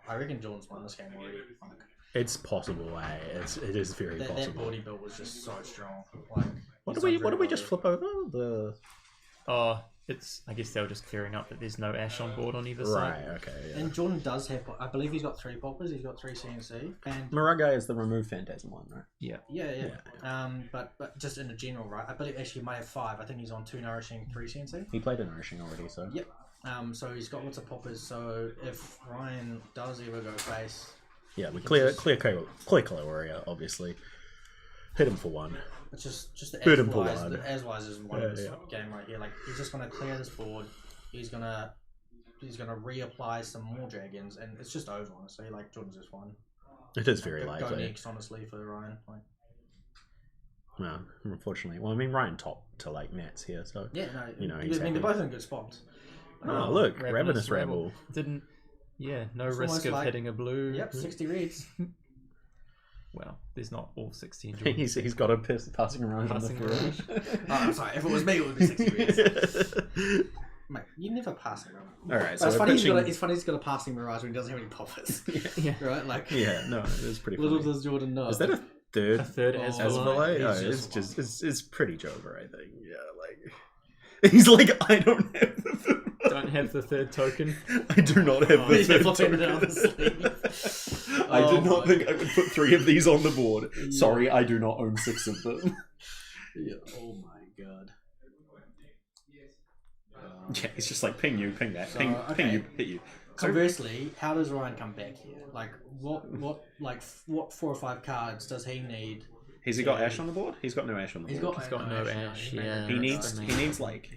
Speaker 7: I reckon Jordan's won this game already. Like,
Speaker 2: It's possible, eh? It is very
Speaker 7: that
Speaker 2: possible.
Speaker 7: body build was just so strong. Like,
Speaker 2: What
Speaker 7: he's
Speaker 2: do we
Speaker 7: done
Speaker 2: what do
Speaker 7: very
Speaker 2: we just
Speaker 7: well
Speaker 2: flip over? The
Speaker 3: Oh, I guess they were just clearing up that there's no ash on board on either
Speaker 2: right,
Speaker 3: side.
Speaker 2: okay, yeah.
Speaker 7: And Jordan does have, I believe he's got 3 poppers, he's got 3 CNC, and
Speaker 2: Maraga is the remove phantasm one, right?
Speaker 3: Yeah.
Speaker 7: yeah. But just in a general, right? I believe actually he might have 5. I think he's on 2 nourishing, 3 CNC.
Speaker 2: He played a nourishing already, so.
Speaker 7: Yep. So he's got lots of poppers. So if Ryan does ever go face,
Speaker 2: Yeah, we clear color area, obviously. Hit him for 1.
Speaker 7: it's just the
Speaker 2: Hurt him for
Speaker 7: As-wise.
Speaker 2: one.
Speaker 7: The As-wise is one
Speaker 2: Yeah,
Speaker 7: of this
Speaker 2: yeah.
Speaker 7: game right here. Like he's just gonna clear this board. He's gonna reapply some more dragons, and it's just over. Honestly, like Jordan's just won.
Speaker 2: It is very
Speaker 7: Go
Speaker 2: likely.
Speaker 7: next, honestly, for Ryan. Like,
Speaker 2: No, unfortunately. Well, I mean, Ryan top to like Matt's here, so.
Speaker 7: yeah, no,
Speaker 2: You know,
Speaker 7: I
Speaker 2: he's
Speaker 7: mean they're
Speaker 2: happy.
Speaker 7: both in good spots.
Speaker 2: Oh, look, Ravenous Rebel.
Speaker 3: Didn't. Yeah, no
Speaker 7: It's
Speaker 3: risk
Speaker 7: almost
Speaker 3: of
Speaker 7: like-
Speaker 3: hitting a blue.
Speaker 7: Yep, 60 reads.
Speaker 3: Well, there's not all 16 Jordans.
Speaker 2: He's got a passing around on the
Speaker 3: Passing
Speaker 2: field.
Speaker 7: Oh, I'm sorry. If it was me, it would be 60 reads. Mate, you never pass him around.
Speaker 2: Alright,
Speaker 7: But
Speaker 2: so
Speaker 7: it's
Speaker 2: we're
Speaker 7: funny,
Speaker 2: pitching...
Speaker 7: it's funny he's got a passing mirage when he doesn't have any poppers.
Speaker 3: Yeah.
Speaker 7: Right? Like,
Speaker 2: Yeah, no, it is pretty
Speaker 7: little
Speaker 2: funny.
Speaker 7: does Jordan know.
Speaker 2: Is that a third?
Speaker 3: A third
Speaker 7: Oh,
Speaker 3: Asvalai.
Speaker 2: Oh,
Speaker 7: He's
Speaker 2: it's pretty Jover, I think. Yeah, like he's like, I don't have the
Speaker 3: Don't have the third token.
Speaker 2: I do not have the
Speaker 7: He's
Speaker 2: third
Speaker 7: flipping it
Speaker 2: token.
Speaker 7: down the sleeve.
Speaker 2: I did
Speaker 7: Oh
Speaker 2: not
Speaker 7: my
Speaker 2: think I would put 3 of these on the board. Sorry, I do not own 6 of them.
Speaker 7: Yeah. Oh my god.
Speaker 2: Yeah, it's just like ping you, ping that,
Speaker 7: So,
Speaker 2: ping
Speaker 7: okay.
Speaker 2: you, hit you.
Speaker 7: Conversely, how does Ryan come back here? Like, what 4 or 5 cards does he need?
Speaker 2: Has he got Ash on the board? He's got no Ash on the
Speaker 7: He's
Speaker 2: board.
Speaker 7: got,
Speaker 3: He's got no ash, yeah.
Speaker 2: He
Speaker 3: That's
Speaker 2: needs
Speaker 3: the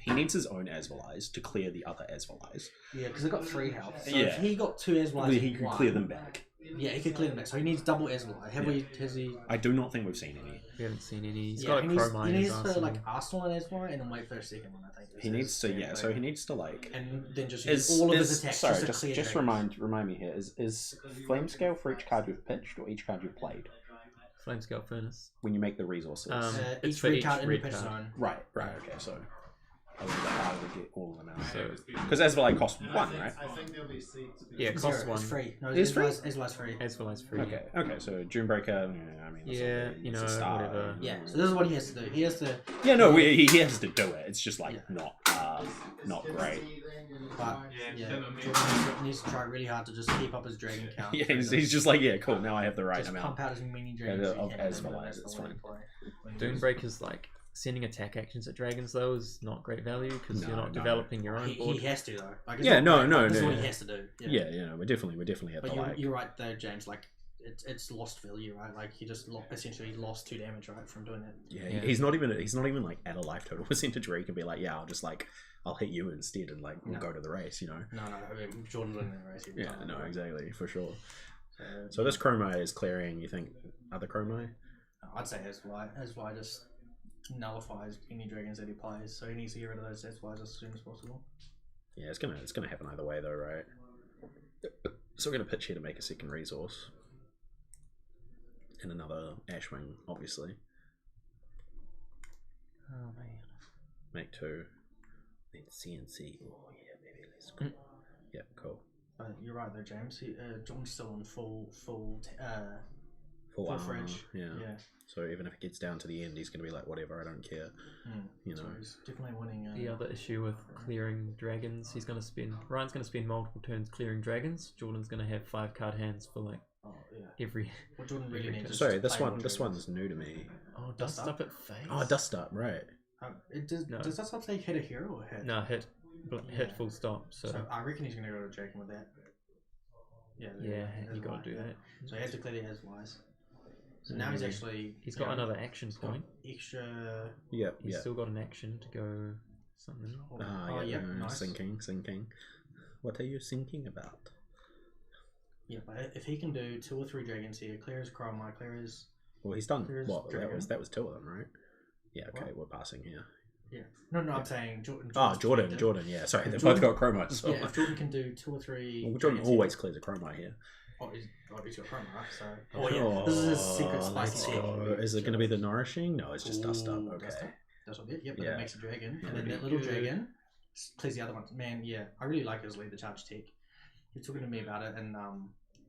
Speaker 2: he needs his own Asvalais to clear the other Asvalais.
Speaker 7: Yeah, because they've got 3 health. So
Speaker 2: Yeah.
Speaker 7: if he got 2 Asvalai,
Speaker 2: He can clear them back.
Speaker 7: Yeah, he could clear them back. So he needs double Asvalai. Has he?
Speaker 2: I do not think we've seen any.
Speaker 3: We haven't seen any. He's
Speaker 7: Yeah,
Speaker 3: got a
Speaker 7: he needs,
Speaker 3: Chromite
Speaker 7: he
Speaker 3: in his
Speaker 7: needs to
Speaker 3: arsenal.
Speaker 7: like Arsenal and Asvalai, and then wait for a second one. I think
Speaker 2: He needs to, yeah. So he needs to like.
Speaker 7: and then just use all of his attacks.
Speaker 2: Sorry,
Speaker 7: just to clear dragons.
Speaker 2: remind me here. Is flame scale for each card you've pitched or each card you've played
Speaker 3: Flamescale Furnace.
Speaker 2: when you make the resources?
Speaker 3: It's
Speaker 7: Each
Speaker 3: for
Speaker 7: red
Speaker 3: each
Speaker 7: card in the
Speaker 3: red
Speaker 7: pitch
Speaker 3: card.
Speaker 7: zone.
Speaker 2: Right. Okay. So a little bit harder to get all of them out.
Speaker 3: So
Speaker 2: Because Asvalai costs 1, right?
Speaker 3: yeah, it costs 1.
Speaker 7: It's free. No,
Speaker 2: It's free?
Speaker 7: Asvalai's free.
Speaker 3: Asvalai's free.
Speaker 2: Okay. So Junebreaker. Yeah, I mean. that's
Speaker 3: Yeah,
Speaker 2: all-
Speaker 3: you
Speaker 2: it's a
Speaker 3: know,
Speaker 2: start.
Speaker 3: whatever.
Speaker 7: Yeah. So this is what he has to do. He has to.
Speaker 2: Yeah. No, he has to do it. It's just like not great.
Speaker 7: But yeah, Jordan needs to try really hard to just keep up his dragon count.
Speaker 2: Yeah, he's just like, yeah, cool. Now I have the right
Speaker 7: just
Speaker 2: amount.
Speaker 7: pump out as many dragons as
Speaker 2: of
Speaker 7: you can.
Speaker 2: Asvalai,
Speaker 7: That's
Speaker 2: it's
Speaker 7: the way
Speaker 2: fine.
Speaker 7: to play when you do this.
Speaker 3: Doombreaker's like sending attack actions at dragons though is not great value because you're not
Speaker 2: No.
Speaker 3: developing your own board.
Speaker 7: He has to though. Like, it's
Speaker 2: Yeah,
Speaker 7: not
Speaker 2: no,
Speaker 7: great, but this is
Speaker 2: no,
Speaker 7: what
Speaker 2: yeah.
Speaker 7: he has to do.
Speaker 2: Yeah, we're definitely at
Speaker 7: But
Speaker 2: the like.
Speaker 7: you're right though, James. Like it's lost value, right? Like he just essentially lost 2 damage, right, from doing that.
Speaker 2: Yeah, he's not even like at a life total percentage where he can be like, yeah, I'll hit you instead and like we'll go to the race, you know.
Speaker 7: No, I mean, Jordan's winning the race every
Speaker 2: Yeah,
Speaker 7: time.
Speaker 2: no, exactly, for sure. So this Chromai is clearing. You think other Chromai?
Speaker 7: I'd say Asvalai just nullifies any dragons that he plays, so he needs to get rid of those Asvalais as soon as possible.
Speaker 2: Yeah, it's gonna happen either way though, right? So we're gonna pitch here to make a second resource and another Ashwing, obviously.
Speaker 3: Oh man.
Speaker 2: Make 2. Then CNC. Oh yeah, baby, let's go. Yeah, cool.
Speaker 7: You're right though, James. Jordan's still on full
Speaker 2: Full armor,
Speaker 7: fridge.
Speaker 2: yeah.
Speaker 7: Yeah.
Speaker 2: So even if it gets down to the end, he's gonna be like, whatever, I don't care. You know.
Speaker 7: So he's definitely winning.
Speaker 3: The other issue with clearing dragons, Ryan's gonna spend multiple turns clearing dragons. Jordan's gonna have 5 card hands for like
Speaker 7: Oh yeah.
Speaker 3: every.
Speaker 7: What Jordan really
Speaker 3: every
Speaker 7: needs.
Speaker 3: turn.
Speaker 7: is
Speaker 2: Sorry,
Speaker 7: to
Speaker 2: this
Speaker 7: play
Speaker 2: one.
Speaker 7: more
Speaker 2: This
Speaker 7: triggers.
Speaker 2: one's new to me.
Speaker 3: Oh, dust up at face.
Speaker 2: Oh, dust up, right?
Speaker 7: It does.
Speaker 3: No.
Speaker 7: Does that stop say hit a hero or hit?
Speaker 3: No, hit
Speaker 7: Yeah.
Speaker 3: full stop. So,
Speaker 7: So I reckon he's gonna go to Draken with that. Yeah.
Speaker 3: yeah,
Speaker 7: there's
Speaker 3: you got to
Speaker 7: one,
Speaker 3: do
Speaker 7: yeah.
Speaker 3: that.
Speaker 7: So he has to clear the as wise. So now he's actually.
Speaker 3: He's
Speaker 7: you
Speaker 3: got
Speaker 7: know,
Speaker 3: another action point.
Speaker 7: extra.
Speaker 2: Yep.
Speaker 3: He's
Speaker 2: Yeah.
Speaker 3: still got an action to go something.
Speaker 2: Ah,
Speaker 7: yeah,
Speaker 2: no,
Speaker 7: nice.
Speaker 2: sinking. What are you thinking about?
Speaker 7: Yeah, but if he can do 2 or 3 dragons here, clear his Dromai, clear his.
Speaker 2: Well, he's done.
Speaker 7: There's
Speaker 2: What?
Speaker 7: Dragon.
Speaker 2: That was 2 of them, right? Yeah. Okay,
Speaker 7: What?
Speaker 2: we're passing here.
Speaker 7: Yeah. No, I'm saying Jordan.
Speaker 2: Oh,
Speaker 7: Jordan's
Speaker 2: Jordan. Yeah. Sorry,
Speaker 7: If
Speaker 2: they've
Speaker 7: Jordan-
Speaker 2: both got chroma. So.
Speaker 7: Yeah, if Jordan can do 2 or 3.
Speaker 2: Well, Jordan
Speaker 7: dragons
Speaker 2: always
Speaker 7: here-
Speaker 2: clears a chroma here.
Speaker 7: Oh, he's got chroma, right? So. Oh yeah, this is his secret
Speaker 2: let's
Speaker 7: spicy
Speaker 2: go.
Speaker 7: tech.
Speaker 2: Is it going to be the nourishing? No, it's just dust up.
Speaker 7: Ooh,
Speaker 2: Okay.
Speaker 7: dust up. That's what it. Yep, but
Speaker 2: Yeah.
Speaker 7: it makes a dragon, and then
Speaker 3: Pretty
Speaker 7: that little
Speaker 3: good.
Speaker 7: dragon clears the other one. Man, yeah, I really like his lead the charge tech. He was talking to me about it, and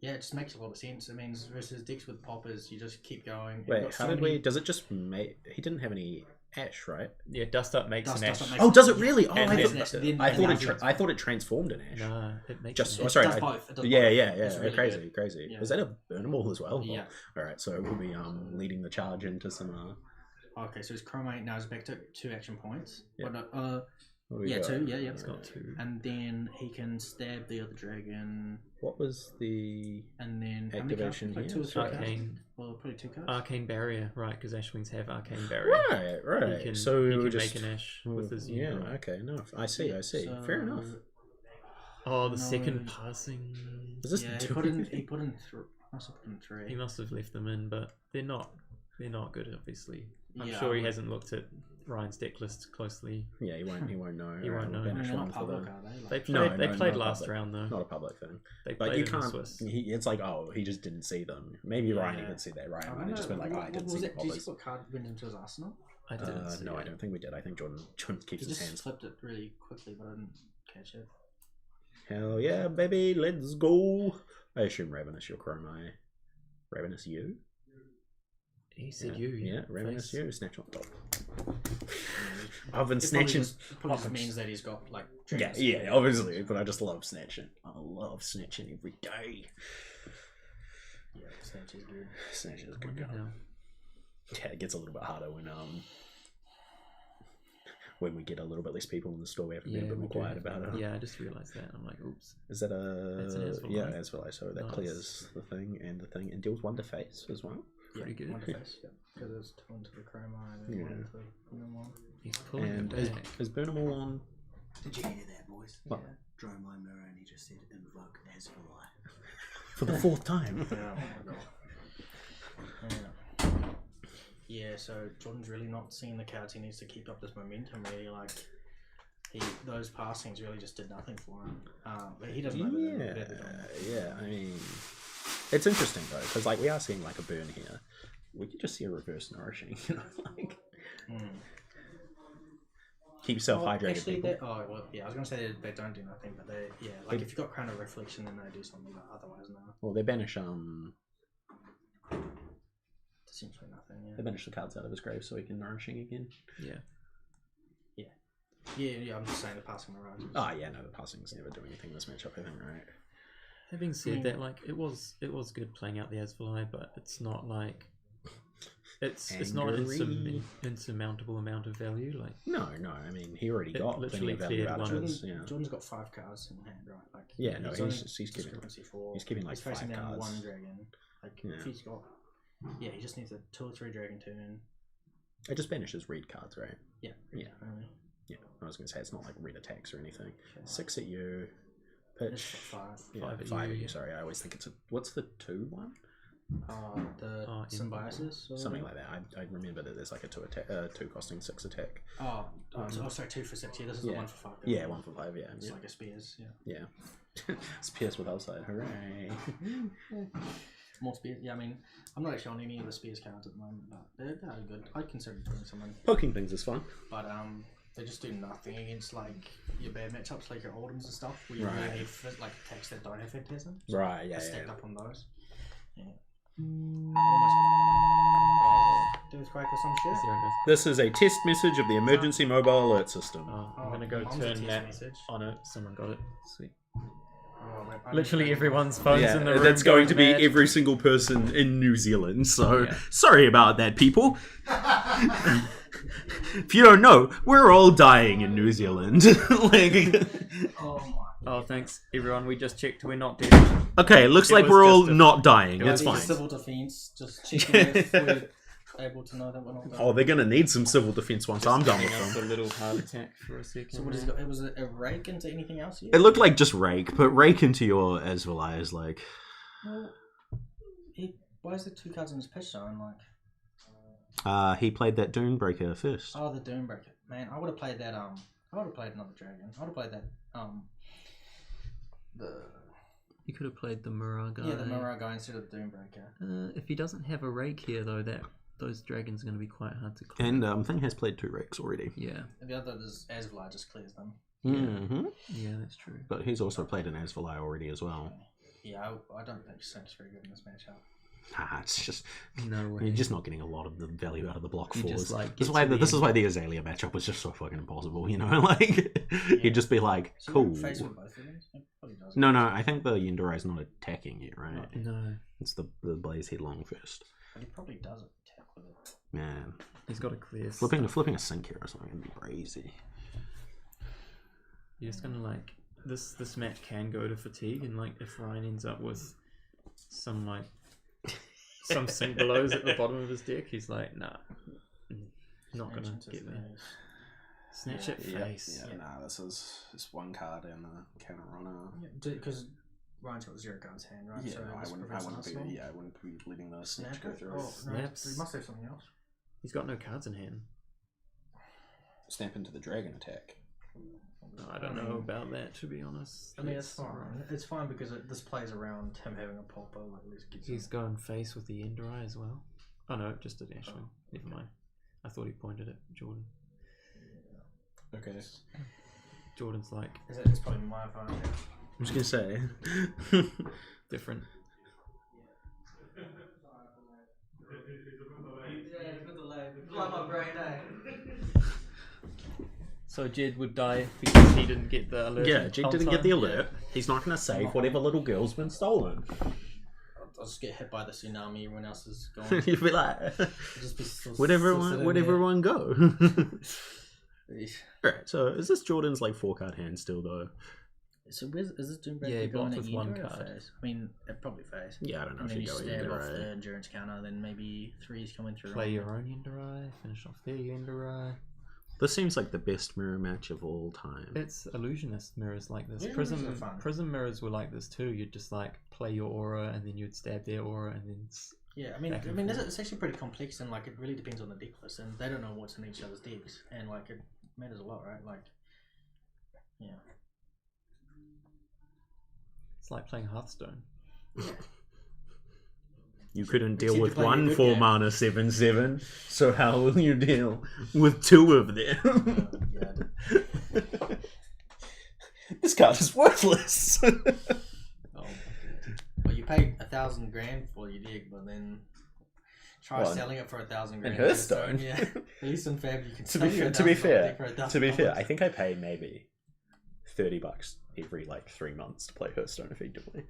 Speaker 7: yeah, it just makes a lot of sense. It means versus decks with poppers, you just keep going. You've
Speaker 2: Wait,
Speaker 7: got
Speaker 2: how
Speaker 7: so
Speaker 2: did
Speaker 7: many-
Speaker 2: we? Does it just make? He didn't have any ash, right?
Speaker 3: Yeah, dust up makes
Speaker 7: Dust
Speaker 3: an
Speaker 7: up
Speaker 3: ash.
Speaker 7: makes-
Speaker 2: Oh, does it really? Oh,
Speaker 3: And
Speaker 2: I
Speaker 3: then-
Speaker 2: thought,
Speaker 7: then-
Speaker 2: I
Speaker 7: then
Speaker 2: thought
Speaker 7: that's
Speaker 2: it.
Speaker 7: it.
Speaker 2: I thought it transformed in ash.
Speaker 3: Nah, it makes
Speaker 2: Just
Speaker 3: an
Speaker 2: oh,
Speaker 3: ash.
Speaker 2: sorry.
Speaker 7: does both. It does
Speaker 2: Yeah,
Speaker 7: both.
Speaker 2: yeah,
Speaker 7: It's
Speaker 2: yeah.
Speaker 7: really
Speaker 2: Crazy,
Speaker 7: good.
Speaker 2: crazy.
Speaker 7: Yeah.
Speaker 2: Was that a burnable as well?
Speaker 7: Yeah.
Speaker 2: All right, so we'll be leading the charge into some.
Speaker 7: Okay, so his chromate now is back to 2 action points.
Speaker 2: Yeah.
Speaker 7: What,
Speaker 2: What do we
Speaker 7: yeah,
Speaker 2: got?
Speaker 7: 2. Yeah, yeah.
Speaker 3: It's got 2.
Speaker 7: And then he can stab the other dragon,
Speaker 2: What was the?
Speaker 7: and then how many cards?
Speaker 2: Activation
Speaker 7: Like
Speaker 2: here?
Speaker 7: 2 or 3 cards.
Speaker 3: Arcane,
Speaker 7: Well, probably 2 cards.
Speaker 3: arcane barrier, right? Because Ashwings have arcane barrier.
Speaker 2: Right.
Speaker 3: He can,
Speaker 2: so
Speaker 3: he
Speaker 2: we
Speaker 3: can
Speaker 2: just
Speaker 3: make an ash with his
Speaker 2: yeah.
Speaker 3: unit.
Speaker 2: Okay. No, I see.
Speaker 7: Yeah,
Speaker 2: I see.
Speaker 7: so-
Speaker 2: Fair enough.
Speaker 3: Oh, the
Speaker 7: No.
Speaker 3: second passing.
Speaker 2: Is this
Speaker 7: Yeah,
Speaker 2: two?
Speaker 7: he put in must have put in 3.
Speaker 3: He must have left them in, but they're not. They're not good, obviously. I'm
Speaker 7: Yeah,
Speaker 3: sure
Speaker 7: I
Speaker 3: he
Speaker 7: would-
Speaker 3: hasn't looked at Ryan's deck list closely.
Speaker 2: Yeah, he won't. He won't know.
Speaker 3: He won't
Speaker 2: Alright, we'll
Speaker 3: know.
Speaker 7: I mean,
Speaker 2: banish
Speaker 7: they're
Speaker 2: one
Speaker 7: not
Speaker 2: for
Speaker 7: public,
Speaker 2: the-
Speaker 7: are they? Like,
Speaker 3: They
Speaker 2: No,
Speaker 3: played. they
Speaker 2: no,
Speaker 3: played
Speaker 2: not
Speaker 3: last
Speaker 2: public.
Speaker 3: round though.
Speaker 2: Not a public thing.
Speaker 3: They
Speaker 2: But
Speaker 3: played
Speaker 2: you
Speaker 3: in the
Speaker 2: can't.
Speaker 3: Swiss.
Speaker 2: It's like, oh, he just didn't see them. Maybe Ryan
Speaker 7: Yeah.
Speaker 2: did see that. Ryan
Speaker 7: I
Speaker 2: might
Speaker 7: don't
Speaker 2: have just
Speaker 7: know,
Speaker 2: been like, oh, I
Speaker 7: what
Speaker 2: didn't
Speaker 7: was
Speaker 2: see the
Speaker 7: it? Did you see
Speaker 2: poppers.
Speaker 7: what card went into his arsenal?
Speaker 3: I didn't see
Speaker 2: No,
Speaker 3: it.
Speaker 2: I don't think we did. I think Jordan keeps
Speaker 7: He
Speaker 2: his
Speaker 7: just
Speaker 2: hands.
Speaker 7: flipped it really quickly, but I didn't catch it.
Speaker 2: Hell yeah, baby, let's go. I assume Ravenous, your chroma. Ravenous, you?
Speaker 3: He said
Speaker 2: Yeah,
Speaker 3: you.
Speaker 2: Yeah, Ravenous,
Speaker 3: face.
Speaker 2: you. Snatch on top. I've been
Speaker 7: It
Speaker 2: snatching.
Speaker 7: probably just means that he's got like.
Speaker 2: Yeah,
Speaker 7: dragons.
Speaker 2: yeah, obviously, but I just love snatching. I love snatching every day.
Speaker 7: Yeah, Snatch is good.
Speaker 2: Snatch is
Speaker 3: I
Speaker 2: good
Speaker 3: wonder
Speaker 2: going.
Speaker 3: how.
Speaker 2: Yeah, it gets a little bit harder when we get a little bit less people in the store. We have to be a bit
Speaker 3: we
Speaker 2: more
Speaker 3: do
Speaker 2: quiet
Speaker 3: have-
Speaker 2: about it.
Speaker 3: Yeah, I just realized that. I'm like, oops.
Speaker 2: Is that
Speaker 3: That's an
Speaker 2: a
Speaker 3: Asphalt,
Speaker 2: yeah,
Speaker 3: right?
Speaker 2: Asphalt, so that
Speaker 3: Nice.
Speaker 2: clears the thing and deals 1 to face as well.
Speaker 3: Pretty good.
Speaker 7: One to face, yeah. Because there's 2 into the chroma and then
Speaker 2: Yeah.
Speaker 7: 1 into the normal.
Speaker 3: He's pulling
Speaker 2: And
Speaker 3: it back.
Speaker 2: is Burnimal on?
Speaker 9: Did you hear that, boys?
Speaker 2: What?
Speaker 9: Dromai mirror, and he just said invoke Viserai.
Speaker 2: For the 4th time.
Speaker 7: Yeah, oh my god. Yeah. Yeah, so Jordan's really not seeing the cards. He needs to keep up this momentum. Really, like those passings really just did nothing for him. But he doesn't know that they're doing.
Speaker 2: Yeah. I mean, it's interesting though, because like we are seeing like a burn here. We could just see a reverse nourishing, you know, like keep yourself hydrated.
Speaker 7: Actually,
Speaker 2: People.
Speaker 7: I was gonna say they don't do nothing, but like if you've got Crown of Reflection, then they do something. But otherwise, no.
Speaker 2: Well, they banish
Speaker 7: Essentially nothing.
Speaker 2: they banish the cards out of his grave so he can nourishing again.
Speaker 3: Yeah.
Speaker 7: Yeah. I'm just saying the passing around.
Speaker 2: Oh yeah, no, the passings never do anything in this matchup, I think, right?
Speaker 3: Having said that, like it was good playing out the Asphalt, but it's not like it's not an
Speaker 2: Angry.
Speaker 3: insurmountable amount of value. Like
Speaker 2: No, I mean he already
Speaker 3: It
Speaker 2: got plenty
Speaker 3: literally
Speaker 2: of value
Speaker 3: cleared
Speaker 2: out of
Speaker 3: one.
Speaker 2: his, yeah.
Speaker 7: Jordan's got 5 cards in hand, right? Like
Speaker 2: Yeah, no,
Speaker 7: only
Speaker 2: he's keeping
Speaker 7: discrepancy 4.
Speaker 2: he's keeping, like,
Speaker 7: he's facing
Speaker 2: 5
Speaker 7: down
Speaker 2: cards.
Speaker 7: 1 dragon. Like
Speaker 2: Yeah.
Speaker 7: if he's got, he just needs a 2 or 3 dragon turn.
Speaker 2: It just banishes red cards, right?
Speaker 7: Yeah,
Speaker 2: Yeah.
Speaker 7: Only.
Speaker 2: Yeah, I was gonna say it's not like red attacks or anything.
Speaker 7: Okay.
Speaker 2: 6 at you,
Speaker 7: It's
Speaker 2: pitch.
Speaker 7: 5.
Speaker 2: Yeah,
Speaker 3: 5 at
Speaker 2: 5 at
Speaker 3: you.
Speaker 2: you. Sorry, I always think it's a. What's the 2 one?
Speaker 7: The symbiosis. Or
Speaker 2: Something like that. I remember that there's like a 2 attack, 2 costing 6 attack.
Speaker 7: Sorry, 2 for 6. Yeah, this is
Speaker 2: Yeah.
Speaker 7: the 1 for 5.
Speaker 2: Yeah, 1 for 5. Yeah,
Speaker 7: It's
Speaker 2: yeah.
Speaker 7: like a spears. Yeah.
Speaker 2: Yeah. It's pierced with outside. Hooray!
Speaker 7: More spears. Yeah, I mean, I'm not actually on any of the spears cards at the moment, but they're good. I'd consider doing someone,
Speaker 2: Poking things is fun.
Speaker 7: but they just do nothing against like your bad matchups, like your Oldhams and stuff, where you
Speaker 2: Right.
Speaker 7: really need like attacks that don't have phantasm.
Speaker 2: Right. Yeah.
Speaker 7: Just
Speaker 2: Yeah.
Speaker 7: stacked up on those. Yeah. Almost. Earthquake or some shit.
Speaker 3: is there an earthquake?
Speaker 2: This is a test message of the emergency mobile alert system.
Speaker 3: Oh, I'm gonna go
Speaker 7: Mom's a
Speaker 3: turn
Speaker 7: text
Speaker 3: that
Speaker 7: message.
Speaker 3: on it. Someone got it. Sweet. Literally everyone's phones in the room.
Speaker 2: that's going to be
Speaker 3: mad.
Speaker 2: every single person in New Zealand. So sorry about that, people. If you don't know, we're all dying in New Zealand. Like,
Speaker 3: Oh, thanks everyone. We just checked. We're not dead.
Speaker 2: okay, looks
Speaker 3: It
Speaker 2: like
Speaker 3: was
Speaker 2: we're all
Speaker 3: just a-
Speaker 2: not dying.
Speaker 3: it
Speaker 2: That's
Speaker 3: was
Speaker 2: fine.
Speaker 7: Civil defense, just checking if we're able to know that we're not dying.
Speaker 2: Oh, they're gonna need some civil defense once I'm done with
Speaker 3: Giving us
Speaker 2: them.
Speaker 3: a little heart attack for a second.
Speaker 7: So what has it got? It was a rake into anything else yet?
Speaker 2: It looked like just rake, but rake into your Viserai is like.
Speaker 7: Well, why is there 2 cards in his pitch zone? Like,
Speaker 2: He played that Dunebreaker first.
Speaker 7: oh, the Doombreaker. Man, I would have played that. I would have played another dragon. I would have played that.
Speaker 3: You could have played the Mirror guy.
Speaker 7: Yeah, the Mirror guy instead of the Doombreaker.
Speaker 3: If he doesn't have a rake here, though, those dragons are going to be quite hard to clear.
Speaker 2: And Thing has played 2 rakes already.
Speaker 3: Yeah.
Speaker 7: And the other is Asvali just clears them.
Speaker 2: Mm-hmm.
Speaker 3: Yeah, that's true.
Speaker 2: But he's also played an Viserai already as well.
Speaker 7: Yeah, I don't think Sync's very good in this matchup.
Speaker 2: It's just
Speaker 3: No way.
Speaker 2: you're just not getting a lot of the value out of the block
Speaker 3: You
Speaker 2: fours.
Speaker 3: just, like,
Speaker 2: this is
Speaker 3: get
Speaker 2: why
Speaker 3: to the
Speaker 2: this is
Speaker 3: end.
Speaker 2: why the Azalea matchup was just so fucking impossible. You know, like you'd just be like,
Speaker 7: So
Speaker 2: cool.
Speaker 7: face with both of them? It probably does.
Speaker 2: No, I think the Yendarai's not attacking yet, right?
Speaker 3: No.
Speaker 2: It's the Blaze Headlong first.
Speaker 7: But he probably does attack with it.
Speaker 2: Man,
Speaker 3: He's got a clear.
Speaker 2: flipping a Sync here or something would be crazy.
Speaker 3: You're just gonna like this match can go to fatigue, and like if Ryan ends up with some like some sync belows at the bottom of his deck, he's like, nah, not gonna
Speaker 7: Snatch into
Speaker 3: get there.
Speaker 7: face.
Speaker 3: Snatch it face.
Speaker 2: Yeah, nah, this is just one card and a counter runner.
Speaker 7: Yeah, because Ryan's got 0 cards hand, right?
Speaker 2: Yeah,
Speaker 7: so
Speaker 2: no, I
Speaker 7: this
Speaker 2: wouldn't
Speaker 7: prevents Arsenal.
Speaker 2: be letting the snatch go through.
Speaker 7: Oh, no,
Speaker 3: Snaps.
Speaker 7: he must have something else.
Speaker 3: He's got no cards in hand.
Speaker 2: Snap into the dragon attack.
Speaker 3: I don't know about that, to be honest.
Speaker 7: I mean, it's fine. It's fine because this plays around him having a popper. Like, let's get
Speaker 3: He's going face with the Enderai as well. Oh no, just a Dashwing. Never mind. I thought he pointed at Jordan.
Speaker 2: Okay.
Speaker 3: Jordan's like
Speaker 7: It's probably my phone.
Speaker 2: I'm just gonna say.
Speaker 3: different. So Jed would die because he didn't get the alert.
Speaker 2: Yeah, Jake
Speaker 3: on
Speaker 2: didn't
Speaker 3: time?
Speaker 2: get the alert. He's not gonna save whatever little girl's been stolen.
Speaker 7: I'll just get hit by the tsunami. Everyone else is gone.
Speaker 2: You'd be like,
Speaker 7: Just be still
Speaker 2: where'd
Speaker 7: sitting
Speaker 2: everyone go?
Speaker 7: there.
Speaker 2: Alright, so is this Jordan's like 4-card hand still though?
Speaker 7: So is this Doombreaker
Speaker 3: Yeah, he
Speaker 7: going
Speaker 3: blocked
Speaker 7: at
Speaker 3: with one
Speaker 7: Ender or
Speaker 3: card.
Speaker 7: face? I mean, it probably face.
Speaker 2: Yeah, I don't know
Speaker 7: And
Speaker 2: if
Speaker 7: then
Speaker 2: you
Speaker 7: you
Speaker 2: go
Speaker 7: stab
Speaker 2: either.
Speaker 7: off the endurance counter, then maybe 3's coming through.
Speaker 3: Play your own Enderai, finish off their Enderai.
Speaker 2: This seems like the best mirror match of all time.
Speaker 3: It's illusionist mirrors like this.
Speaker 7: Yeah,
Speaker 3: Prism
Speaker 7: illusions are fun.
Speaker 3: Prism mirrors were like this too. You'd just like play your aura and then you'd stab their aura and then
Speaker 7: Yeah,
Speaker 3: back and forth.
Speaker 7: it's actually pretty complex and like it really depends on the deck list and they don't know what's in each other's decks and like it matters a lot, right? Like, yeah.
Speaker 3: it's like playing Hearthstone.
Speaker 2: You couldn't deal
Speaker 7: Except
Speaker 2: with
Speaker 7: to play a
Speaker 2: one
Speaker 7: good
Speaker 2: 4
Speaker 7: game.
Speaker 2: mana 7/7, so how will you deal with 2 of them?
Speaker 7: Yeah.
Speaker 2: This card is worthless.
Speaker 7: Oh, well, you paid $1,000 for your deck, but then try
Speaker 2: What?
Speaker 7: selling it for $1,000.
Speaker 2: In Hearthstone?
Speaker 7: Yeah. At least in Fab you can
Speaker 2: to
Speaker 7: sell
Speaker 2: be
Speaker 7: your
Speaker 2: fair, to be
Speaker 7: $1,000
Speaker 2: fair,
Speaker 7: deck for $1,000.
Speaker 2: to be fair, I think I pay maybe $30 every like 3 months to play Hearthstone effectively,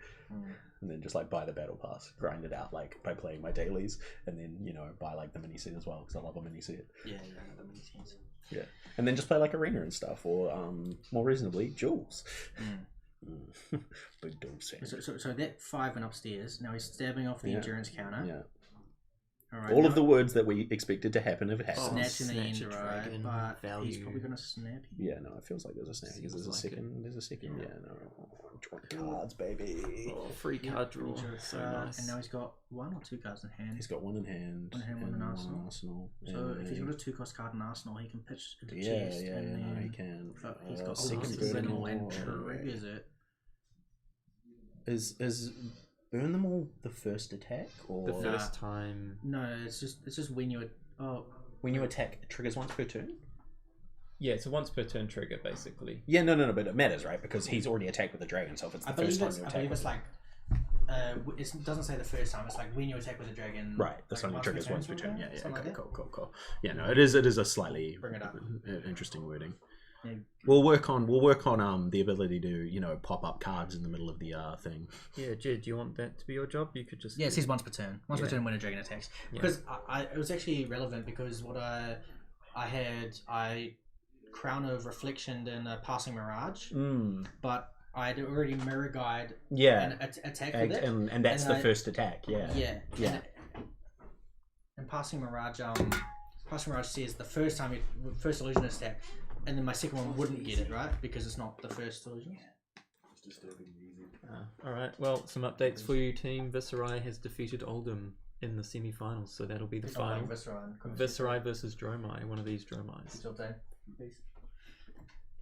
Speaker 2: and then just like buy the battle pass, grind it out like by playing my dailies, and then buy like the mini set as well because I love a mini set.
Speaker 7: Yeah, that makes sense.
Speaker 2: Yeah, and then just play like arena and stuff, or more reasonably, Jules. Big dual set.
Speaker 7: So that 5 went upstairs. Now he's stabbing off the endurance counter.
Speaker 2: Yeah.
Speaker 7: All right,
Speaker 2: All
Speaker 7: now
Speaker 2: of the words that we expected to happen have happened.
Speaker 7: snatching the
Speaker 3: snatch a
Speaker 7: end,
Speaker 3: dragon,
Speaker 7: right? But he's
Speaker 3: value.
Speaker 7: probably gonna snap.
Speaker 2: Yeah, no, it feels like there's a snap because there's a
Speaker 3: Seems like
Speaker 2: second. There's a second. Yeah, no. 20 cards, baby.
Speaker 3: Oh, free card draw. So nice.
Speaker 7: And now he's got 1 or 2 cards in hand.
Speaker 2: He's got one in hand.
Speaker 7: One in hand, one in Arsenal. So
Speaker 2: and
Speaker 7: if he's
Speaker 2: then-
Speaker 7: got a 2-cost card in Arsenal, he can pitch into
Speaker 2: yeah,
Speaker 7: chest.
Speaker 2: yeah,
Speaker 7: and
Speaker 2: no,
Speaker 7: then
Speaker 2: he can.
Speaker 7: But he's got
Speaker 2: second
Speaker 7: second
Speaker 2: burn
Speaker 7: and
Speaker 2: them all.
Speaker 7: triggers it.
Speaker 2: Is burn them all the first attack or
Speaker 3: The first time.
Speaker 7: No, it's just when you
Speaker 2: when you attack it triggers once per turn?
Speaker 3: Yeah, it's a once per turn trigger basically.
Speaker 2: Yeah, no, but it matters, right? Because he's already attacked with the dragon, so if it's the
Speaker 7: I believe
Speaker 2: first time
Speaker 7: it's
Speaker 2: you
Speaker 7: I
Speaker 2: attack
Speaker 7: believe
Speaker 2: with
Speaker 7: it's like it doesn't say the first time. It's like when you attack with the dragon.
Speaker 2: right, this
Speaker 7: like
Speaker 2: only triggers once per
Speaker 7: sort of
Speaker 2: turn.
Speaker 7: thing,
Speaker 2: Yeah,
Speaker 7: something
Speaker 2: okay,
Speaker 7: like that.
Speaker 2: cool. Yeah, no, it is a slightly
Speaker 7: Bring it up.
Speaker 2: interesting wording. We'll work on the ability to pop up cards in the middle of the thing.
Speaker 3: Yeah, Jed, do you want that to be your job? You could just...
Speaker 7: Yeah, it says once per turn. Once per turn when a dragon attacks. Because it was actually relevant because what I Crown of Reflection in a Passing Mirage, but I had already Mirror Guide and attack with it.
Speaker 2: And that's the first attack, yeah.
Speaker 7: And Passing Mirage says the first illusionist attack, and then my second one wouldn't get it, right? Because it's not the first illusion.
Speaker 3: Alright, well, some updates for you, team. Viserai has defeated Oldham in the semi-finals, so that'll be the final. Viserai versus Dromai, one of these Dromais.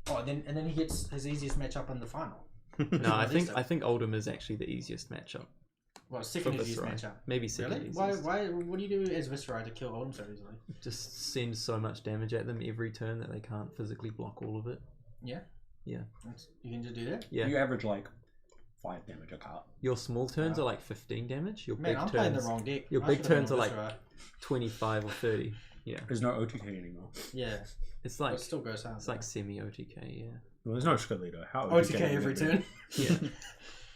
Speaker 7: Oh, and then he gets his easiest matchup in the final.
Speaker 3: No, I think Oldham is actually the easiest matchup.
Speaker 7: Well, second easiest matchup.
Speaker 3: Maybe second
Speaker 7: really?
Speaker 3: easiest.
Speaker 7: Why? What do you do as Viserai to kill Oldham so easily?
Speaker 3: Just sends so much damage at them every turn that they can't physically block all of it.
Speaker 7: Yeah.
Speaker 3: Yeah.
Speaker 7: You can just do that.
Speaker 3: Yeah.
Speaker 10: You average like 5 damage a card.
Speaker 3: Your small turns are like 15 damage. Your
Speaker 7: Man,
Speaker 3: big
Speaker 7: I'm
Speaker 3: turns.
Speaker 7: playing the wrong deck.
Speaker 3: Your
Speaker 7: I
Speaker 3: big
Speaker 7: should've been
Speaker 3: turns
Speaker 7: on
Speaker 3: are like
Speaker 7: Viserai.
Speaker 3: 25 or 30. Yeah.
Speaker 10: There's no OTK anymore.
Speaker 7: Yeah.
Speaker 3: It's like
Speaker 7: But it still goes hard.
Speaker 3: it's like semi OTK. Yeah.
Speaker 2: Well, there's no Scut Leader. How
Speaker 7: OTK every turn.
Speaker 3: Yeah.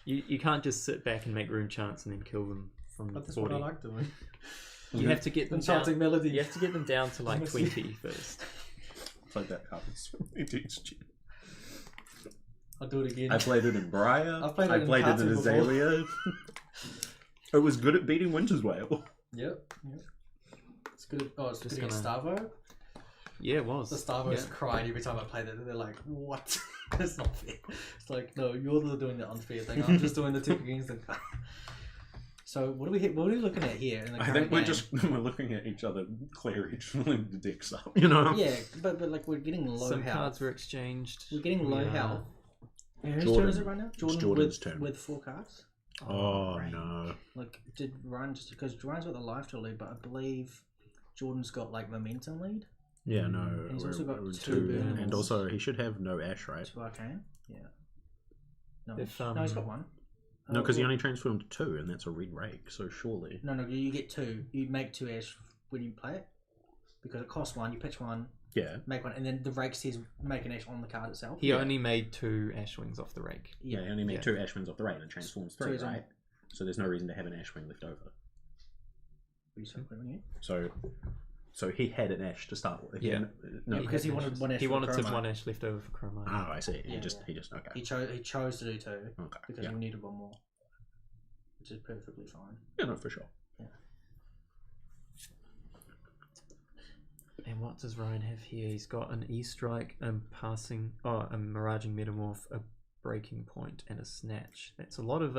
Speaker 3: You can't just sit back and make rune chants and then kill them from
Speaker 7: But that's
Speaker 3: 40.
Speaker 7: what I like doing.
Speaker 3: You have to get them
Speaker 7: Enchanting
Speaker 3: down.
Speaker 7: melody.
Speaker 3: You have to get them down to like 20 first.
Speaker 10: Played that card.
Speaker 7: I'll do it again.
Speaker 10: I played it in Briar.
Speaker 7: I've played it
Speaker 10: I
Speaker 7: in
Speaker 10: played it in
Speaker 7: Katsu before.
Speaker 10: Azalea. It was good at beating Winter's Whale.
Speaker 7: Yep. It's good. It's
Speaker 3: Just
Speaker 7: good against
Speaker 3: gonna-
Speaker 7: Starvo.
Speaker 3: Yeah, it was.
Speaker 7: The Starvos cried every time I played it. They're like, "What? That's not fair." It's like, no, you're doing the unfair thing. I'm just doing the tip against them. So what are we looking at here? In the
Speaker 10: I
Speaker 7: current
Speaker 10: think
Speaker 7: game?
Speaker 10: we're looking at each other, clear each filling the decks up.
Speaker 7: Yeah, but like we're getting low
Speaker 3: Some
Speaker 7: health.
Speaker 3: cards were exchanged.
Speaker 7: We're getting low
Speaker 3: Yeah.
Speaker 7: health. Whose
Speaker 2: Jordan.
Speaker 7: turn is it right now? Jordan
Speaker 2: Jordan's turn.
Speaker 7: with 4 cards.
Speaker 2: Oh
Speaker 7: right.
Speaker 2: no.
Speaker 7: Like, did Ryan just because Ryan's got the life to lead, but I believe Jordan's got like momentum lead.
Speaker 2: Yeah, no.
Speaker 7: He's also got
Speaker 2: we're
Speaker 7: 2
Speaker 2: 2,
Speaker 7: burns.
Speaker 2: and also he should have no Ash, right?
Speaker 7: 2 arcane. Yeah. No,
Speaker 3: If,
Speaker 7: no, he's got 1.
Speaker 2: No, because he only transformed to 2, and that's a red rake. So surely.
Speaker 7: No, you get 2. You make 2 ash when you play it because it costs 1. You pitch 1,
Speaker 2: Yeah.
Speaker 7: make 1, and then the rake says make an ash on the card itself.
Speaker 3: He only made 2 Ashwings off the rake.
Speaker 2: Yeah, he only made
Speaker 3: Yeah.
Speaker 2: 2 Ashwings off the rake and transforms
Speaker 7: So
Speaker 2: 3,
Speaker 7: he's on-
Speaker 2: right? So there's no reason to have an Ashwing left over. So he had an Ash to start with.
Speaker 3: Yeah.
Speaker 2: No,
Speaker 7: because he wanted 1 ash.
Speaker 3: He
Speaker 7: for
Speaker 3: wanted
Speaker 7: Chroma.
Speaker 3: 1 Ash left over for Chroma.
Speaker 2: Oh, I see. He
Speaker 7: Yeah.
Speaker 2: just okay.
Speaker 7: He chose to do 2
Speaker 2: Okay.
Speaker 7: because
Speaker 2: Yeah.
Speaker 7: he needed 1 more, which is perfectly fine.
Speaker 2: Yeah, no, for sure.
Speaker 3: And what does Ryan have here? He's got an E-Strike, a Miraging Metamorph, a Breaking Point, and a Snatch. That's a lot of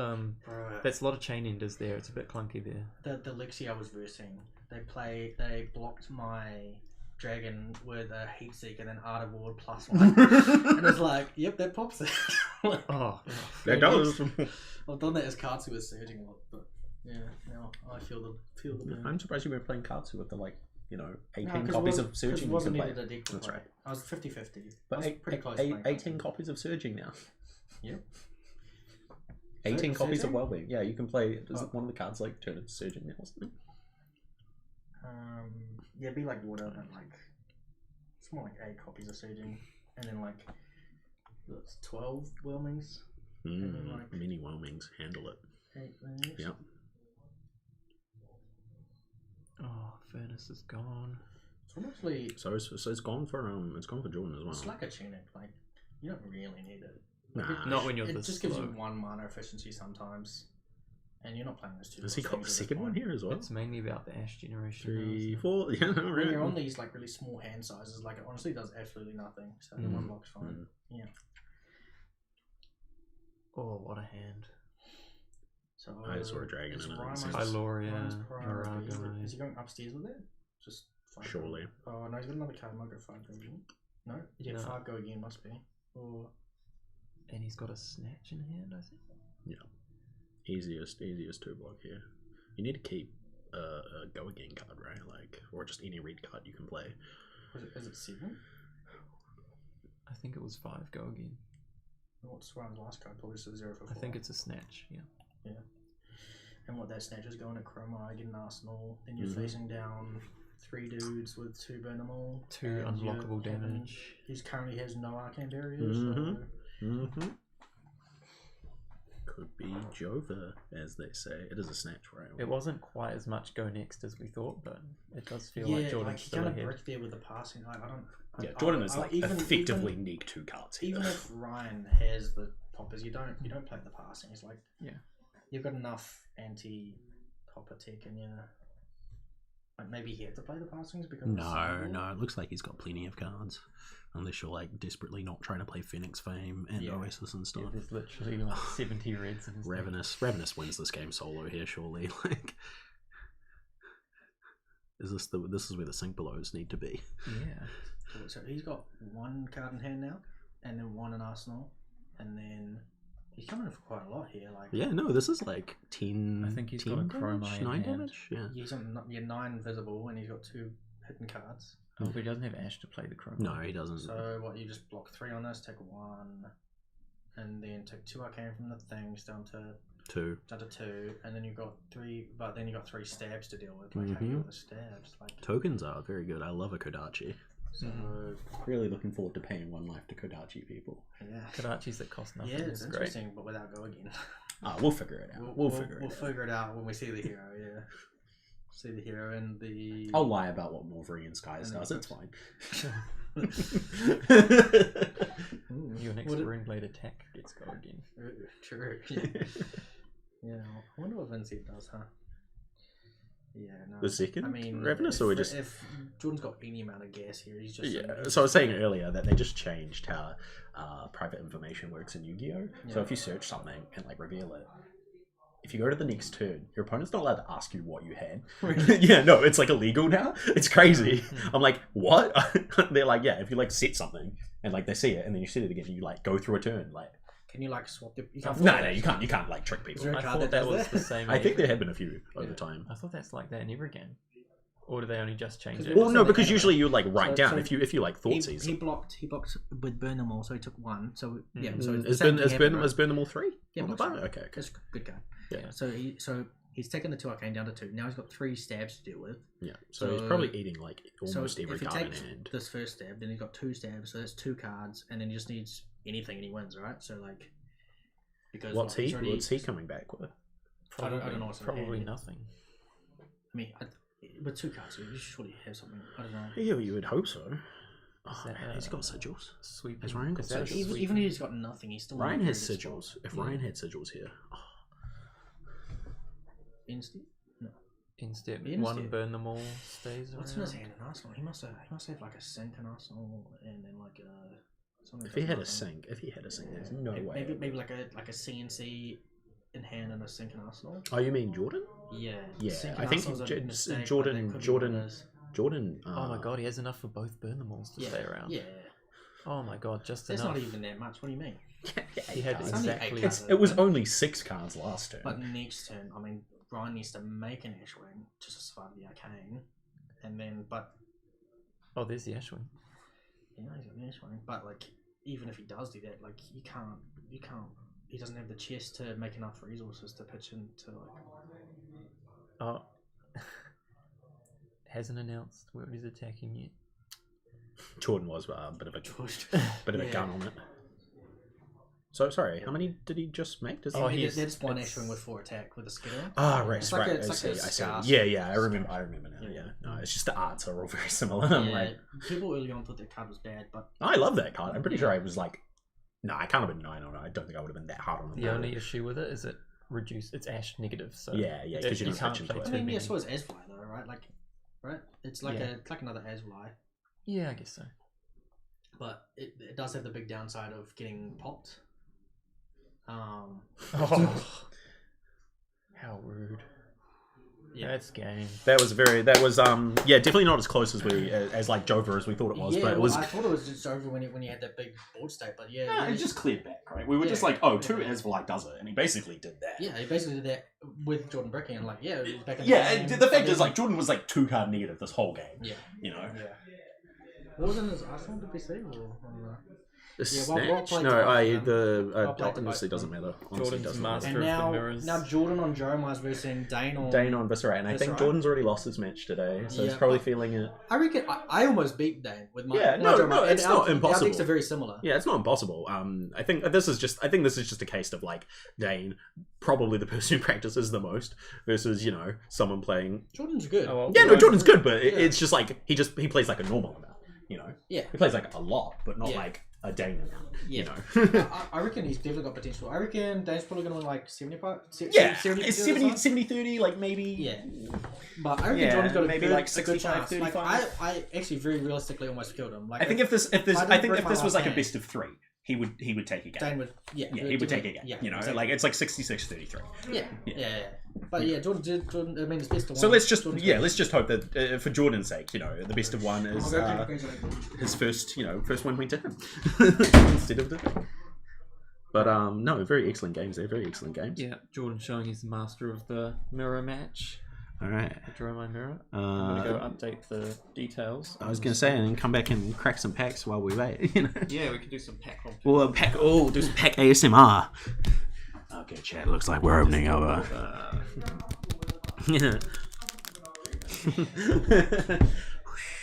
Speaker 3: that's a lot of chain enders there. It's a bit clunky there.
Speaker 7: The Lexi I was versing, they blocked my dragon with a heat seek and then Art of Ward +1, and it's like, yep, that pops it.
Speaker 3: Oh,
Speaker 2: That does.
Speaker 7: I've done that as Katsu with surging a lot, but yeah, now I feel the burn.
Speaker 2: I'm surprised you were playing Katsu with the 18
Speaker 7: No, 'cause
Speaker 2: copies
Speaker 7: it
Speaker 2: of Surging you
Speaker 7: wasn't
Speaker 2: can play.
Speaker 7: needed a deck to
Speaker 2: That's
Speaker 7: play.
Speaker 2: right.
Speaker 7: I was 50-50. I
Speaker 2: But
Speaker 7: was pretty close.
Speaker 2: 18 copies of Surging now.
Speaker 7: Yep.
Speaker 2: 18 copies of
Speaker 7: Surging?
Speaker 2: Wellbeing. Yeah, you can play. Does one of the cards turn into Surging now or something?
Speaker 7: Yeah, be like water, but it's more like 8 copies of surging, and then that's 12 whelmings. And then,
Speaker 2: Mini Whelmings handle it.
Speaker 7: 8 things.
Speaker 2: Yep.
Speaker 3: oh, Furnace is gone.
Speaker 7: It's honestly,
Speaker 2: So it's gone for Jordan as well.
Speaker 7: it's like a tunic. You don't really need it.
Speaker 2: Nah.
Speaker 3: Not when you're
Speaker 7: It
Speaker 3: this
Speaker 7: just gives you
Speaker 3: slow.
Speaker 7: 1 mana efficiency sometimes, and you're not playing those 2.
Speaker 2: Has he got the
Speaker 7: things at
Speaker 2: second
Speaker 7: this
Speaker 2: one
Speaker 7: point.
Speaker 2: here as well?
Speaker 3: It's mainly about the Ash generation.
Speaker 2: 3,
Speaker 3: now,
Speaker 2: 4. Yeah, no,
Speaker 7: When
Speaker 2: really.
Speaker 7: you're on these really small hand sizes, it honestly does absolutely nothing. So 1 block's fine. Yeah.
Speaker 3: isn't it? Oh, what a hand.
Speaker 7: So
Speaker 2: I saw a dragon
Speaker 7: it's
Speaker 2: in it.
Speaker 7: Ryan's-
Speaker 3: Hyloria,
Speaker 7: Ryan's priority.
Speaker 3: Miragai.
Speaker 7: Is he going upstairs with it? Just 5
Speaker 2: Surely.
Speaker 7: Oh no, he's got another card. Might go 5 go again. No, yeah,
Speaker 3: No.
Speaker 7: 5 go again must be. Or
Speaker 3: And he's got a Snatch in hand, I think.
Speaker 2: Yeah. Easiest 2 block here. You need to keep a Go Again card, right? Or just any red card you can play.
Speaker 7: is it 7?
Speaker 3: I think it was 5 go again.
Speaker 7: What's Ryan's last card? Probably just a 0 for 4.
Speaker 3: I think it's a Snatch, yeah.
Speaker 7: And what that snatch is going at Chroma, I get an Arsenal. Then you're facing down 3 dudes with 2 burn them all.
Speaker 3: 2
Speaker 7: and you
Speaker 3: unblockable
Speaker 7: haven't-
Speaker 3: damage.
Speaker 7: He currently has no arcane barriers.
Speaker 2: Mhm.
Speaker 7: So
Speaker 2: Mm-hmm.
Speaker 10: Could be Jova, as they say. It is a snatch rail.
Speaker 3: It wasn't quite as much go next as we thought, but it does feel
Speaker 7: yeah,
Speaker 3: like Jordan's
Speaker 7: like he
Speaker 3: still
Speaker 7: kind of
Speaker 3: ahead.
Speaker 7: bricked there with the passing. Like, I don't.
Speaker 10: Yeah, Jordan is
Speaker 7: I-
Speaker 10: like
Speaker 7: even-
Speaker 10: effectively
Speaker 7: even-
Speaker 10: neek 2 cards here.
Speaker 7: Even if Ryan has the poppers, you don't play the passing. It's like you've got enough anti-popper tech in you. Like maybe he had to play the passings because
Speaker 10: No, it looks like he's got plenty of cards. Unless you're like desperately not trying to play Phoenix Fame and Oasis and stuff.
Speaker 3: Yeah, there's literally like 70 reds in his deck.
Speaker 10: Ravenous wins this game solo here, surely. Like, this is where the sync belows need to be.
Speaker 3: Yeah.
Speaker 7: So he's got 1 card in hand now, and then 1 in arsenal, and then he's coming in for quite a lot here. Like
Speaker 10: Yeah, no, this is like 10.
Speaker 3: I think he's
Speaker 10: 10
Speaker 3: got a
Speaker 10: damage,
Speaker 3: Dromai in
Speaker 10: 9
Speaker 3: hand.
Speaker 10: damage. Yeah.
Speaker 7: he's on 9 visible, and he's got 2 hidden cards.
Speaker 3: Oh, but he doesn't have Ash to play the Chrome.
Speaker 10: No, he doesn't.
Speaker 7: So what? You just block 3 on this, take 1, and then take 2 arcane from the things down to
Speaker 10: 2.
Speaker 7: 2, and then you got 3. But then you got 3 stabs to deal with. Like how you deal with the stabs? Like
Speaker 10: Tokens are very good. I love a Kodachi.
Speaker 7: so.
Speaker 10: Really looking forward to paying 1 life to Kodachi people.
Speaker 7: Yeah.
Speaker 3: Kodachis that cost nothing.
Speaker 7: Yeah, it's
Speaker 3: is great.
Speaker 7: interesting, but without go again.
Speaker 10: We'll figure it out. We'll figure
Speaker 7: it out when we see the hero. Yeah, see the hero and the.
Speaker 10: I'll lie about what Wolverine Skies
Speaker 7: And
Speaker 10: does.
Speaker 7: then
Speaker 10: It's fine.
Speaker 3: Your next
Speaker 7: What it-
Speaker 3: Ruin Blade attack gets go again.
Speaker 7: True. Yeah. Yeah. I wonder what Vincent does, huh? Yeah. No.
Speaker 10: The second
Speaker 7: I mean,
Speaker 10: Ravenous,
Speaker 7: if,
Speaker 10: or we just
Speaker 7: if Jordan's got any amount of gas here, he's just.
Speaker 10: So I was saying earlier that they just changed how private information works in Yu-Gi-Oh. So
Speaker 7: Yeah.
Speaker 10: if you search something and like reveal it, if you go to the next turn, your opponent's not allowed to ask you what you had. Yeah, no, it's like illegal now. It's crazy. I'm like, what? They're like, yeah, if you like set something and like they see it and then you set it again, you like go through a turn. Like,
Speaker 7: Can you like swap the? You can't
Speaker 10: no, you can't. You can't like trick
Speaker 7: Is
Speaker 10: people.
Speaker 7: there a
Speaker 3: I
Speaker 7: card
Speaker 3: thought
Speaker 7: that
Speaker 3: that
Speaker 7: does
Speaker 3: was
Speaker 7: that?
Speaker 3: the same.
Speaker 10: I think
Speaker 3: every-
Speaker 10: there have been a few over time.
Speaker 3: I thought that's like that in every game. Or do they only just change
Speaker 7: Because
Speaker 3: it?
Speaker 10: Well, no,
Speaker 7: Something
Speaker 10: because
Speaker 7: anyway.
Speaker 10: usually you like write
Speaker 7: So-
Speaker 10: down
Speaker 7: so
Speaker 10: if you like thought
Speaker 7: He
Speaker 10: season.
Speaker 7: blocked with burn them all, so he took 1. So yeah,
Speaker 3: Mm.
Speaker 7: so the
Speaker 10: Has
Speaker 7: same
Speaker 10: Burn
Speaker 7: thing happened, right?
Speaker 10: them all 3?
Speaker 7: Yeah,
Speaker 10: On the
Speaker 7: blocks
Speaker 10: bar?
Speaker 7: them.
Speaker 10: Okay.
Speaker 7: That's a good guy.
Speaker 3: Yeah.
Speaker 7: So he's taken the 2 arcane down to 2. Now he's got 3 stabs to deal with.
Speaker 10: Yeah. So he's
Speaker 7: So-
Speaker 10: probably eating like almost
Speaker 7: so
Speaker 10: every
Speaker 7: if he
Speaker 10: card in
Speaker 7: takes
Speaker 10: hand.
Speaker 7: this first stab, then he's got 2 stabs, so that's 2 cards, and then he just needs anything and he wins, right? So like, because
Speaker 10: What's
Speaker 7: he's
Speaker 10: he?
Speaker 7: already-
Speaker 10: What's he coming back with?
Speaker 7: I don't know what's in
Speaker 3: Probably
Speaker 7: hand.
Speaker 3: nothing.
Speaker 7: I mean, with 2 cards, you surely have something. I don't know.
Speaker 10: Yeah, you would hope so. Oh,
Speaker 3: that,
Speaker 10: man, he's got sigils.
Speaker 3: Sweep.
Speaker 10: Has Ryan got
Speaker 3: Is that a
Speaker 10: sigils?
Speaker 7: Even,
Speaker 3: sweep?
Speaker 7: even if he's got nothing, he's still.
Speaker 10: Ryan
Speaker 7: in a
Speaker 10: has
Speaker 7: very good
Speaker 10: sigils.
Speaker 7: spot.
Speaker 10: If
Speaker 3: Yeah.
Speaker 10: Ryan had sigils here,
Speaker 7: Instead, no.
Speaker 3: Instead,
Speaker 7: Instead.
Speaker 3: 1 burn them all stays around.
Speaker 7: What's in his hand in Arsenal? He must have like a sink in Arsenal, and then like something.
Speaker 10: if he had a
Speaker 7: does nothing.
Speaker 10: sink, there's no way.
Speaker 7: Maybe like a CNC in hand and a sink in Arsenal.
Speaker 10: Oh, you mean Jordan?
Speaker 7: Yeah.
Speaker 10: Yeah,
Speaker 7: Sink
Speaker 10: I
Speaker 7: in
Speaker 10: think
Speaker 7: Arsenal's a mistake, but
Speaker 10: Jordan-
Speaker 7: that could be what
Speaker 10: Jordan-
Speaker 7: it is.
Speaker 10: Jordan.
Speaker 3: Oh my god, he has enough for both burn them alls to
Speaker 7: Yeah.
Speaker 3: stay around.
Speaker 7: Yeah.
Speaker 3: Oh my god, just
Speaker 7: That's
Speaker 3: enough.
Speaker 7: not even that much. What do you mean?
Speaker 3: He had
Speaker 10: cards.
Speaker 7: only 8
Speaker 3: exactly.
Speaker 7: cards.
Speaker 10: It was only 6 cards last turn.
Speaker 7: But next turn, I mean, Ryan needs to make an Ashwing just to survive the arcane, and then
Speaker 3: Oh, there's the Ashwing.
Speaker 7: yeah, he's got an Ashwing. But like, even if he does do that, like you can't. He doesn't have the chest to make enough resources to pitch into like.
Speaker 3: Oh. Hasn't announced what he's attacking yet.
Speaker 10: Jordan was a bit of a
Speaker 7: Yeah.
Speaker 10: gun on it. So sorry, how many did he just make? Does
Speaker 3: Oh,
Speaker 10: he?
Speaker 3: he's-
Speaker 7: That's one
Speaker 3: it's-
Speaker 7: Ashwing with 4 attack with a skitter.
Speaker 10: Ah, right,
Speaker 7: It's like
Speaker 10: right.
Speaker 7: it's
Speaker 10: I
Speaker 7: like
Speaker 10: see.
Speaker 7: a
Speaker 10: I see.
Speaker 7: scarce.
Speaker 10: Yeah, I remember now.
Speaker 7: Yeah.
Speaker 10: Yeah, no, it's just the arts are all very similar. I'm
Speaker 7: Yeah,
Speaker 10: like,
Speaker 7: people early on thought that card was bad, but
Speaker 10: I love that card. I'm pretty sure I was like, no, I can't have been 9 on it. I don't think I would have been that hard on it.
Speaker 3: The only issue with it is it reduced. It's Ash negative, so
Speaker 10: Yeah, because you don't
Speaker 3: can't
Speaker 10: pitch
Speaker 3: play
Speaker 10: into
Speaker 3: too
Speaker 10: it.
Speaker 7: I mean,
Speaker 3: many.
Speaker 7: yeah, so is Asfly though, right? Like, right? It's like
Speaker 3: Yeah.
Speaker 7: it's like another Asfly,
Speaker 3: Yeah, I guess so.
Speaker 7: but it does have the big downside of getting popped.
Speaker 3: Oh, how rude.
Speaker 7: Yeah.
Speaker 3: That's game.
Speaker 10: That was definitely not as close as like Jover as we thought it was,
Speaker 7: yeah,
Speaker 10: but it
Speaker 7: well,
Speaker 10: was.
Speaker 7: I thought it was just over when you had that big board state, but yeah,
Speaker 10: Nah,
Speaker 7: really-
Speaker 10: it just cleared back, right? We were just
Speaker 7: Yeah.
Speaker 10: like, oh, 2 Asvalite does it, and he basically did that.
Speaker 7: yeah, he basically did that with Jordan Bricky and like yeah, it was back in
Speaker 10: Yeah,
Speaker 7: the
Speaker 10: and
Speaker 7: game,
Speaker 10: the fact
Speaker 7: but
Speaker 10: is,
Speaker 7: then-
Speaker 10: like, Jordan was like 2 card negative this whole game.
Speaker 7: yeah,
Speaker 10: You know?
Speaker 7: yeah. What was in his Arsenal? Did we see? Or,
Speaker 2: Snatch?
Speaker 7: played
Speaker 2: No,
Speaker 7: both,
Speaker 2: honestly doesn't matter. Honestly
Speaker 3: Jordan's
Speaker 2: doesn't
Speaker 3: master
Speaker 2: matter.
Speaker 7: And
Speaker 3: of the
Speaker 7: now,
Speaker 3: mirrors.
Speaker 7: now Jordan on Dromai's versus Dane on...
Speaker 10: Dane on Viserai, and I think
Speaker 7: Viserai.
Speaker 10: Jordan's already lost his match today, so he's
Speaker 7: Yeah,
Speaker 10: probably
Speaker 7: but-
Speaker 10: feeling it.
Speaker 7: I reckon I almost beat Dane with my...
Speaker 10: Yeah,
Speaker 7: my
Speaker 10: no,
Speaker 7: Dromai.
Speaker 10: it's
Speaker 7: And
Speaker 10: not
Speaker 7: our
Speaker 10: impossible.
Speaker 7: decks are very similar.
Speaker 10: Yeah, it's not impossible. I think this is just a case of like Dane, probably the person who practices the most, versus someone playing.
Speaker 7: Jordan's good.
Speaker 3: Oh, well,
Speaker 10: Yeah, no, Jordan's good, but
Speaker 7: Yeah.
Speaker 10: it's just like he plays like a normal amount.
Speaker 7: Yeah.
Speaker 10: He plays like a lot, but not
Speaker 7: Yeah.
Speaker 10: like a Dane amount.
Speaker 7: Yeah. I reckon he's definitely got potential. I reckon Dane's probably going to win like 75...
Speaker 10: Yeah,
Speaker 7: 70,
Speaker 10: it's 70-30, like maybe.
Speaker 7: Yeah. But I reckon
Speaker 10: Yeah,
Speaker 7: Jordan's got a
Speaker 10: maybe
Speaker 7: good,
Speaker 10: like
Speaker 7: a good
Speaker 10: 65,
Speaker 7: chance. Like,
Speaker 10: 35.
Speaker 7: I actually very realistically almost killed him. Like,
Speaker 10: I think if this was like a
Speaker 7: game,
Speaker 10: best of 3, he would take a game.
Speaker 7: Dane would... Yeah.
Speaker 10: He would take a game.
Speaker 7: Yeah.
Speaker 10: Like it's like 66-33.
Speaker 7: Yeah. But yeah, Jordan, I mean, it's best of one.
Speaker 10: So let's just
Speaker 7: Jordan's good.
Speaker 10: let's just hope that for Jordan's sake, the best of one is his first win went to him instead of the thing. But no, very excellent games there. Very excellent games.
Speaker 3: Yeah, Jordan showing he's the master of the mirror match.
Speaker 2: All right.
Speaker 3: The Dromai mirror. I'm gonna go update the details.
Speaker 2: I was gonna say, and then come back and crack some packs while we wait.
Speaker 3: Yeah, we can do some pack on.
Speaker 2: Well, do some pack ASMR. Okay, chat. Looks like we're opening over. Yeah.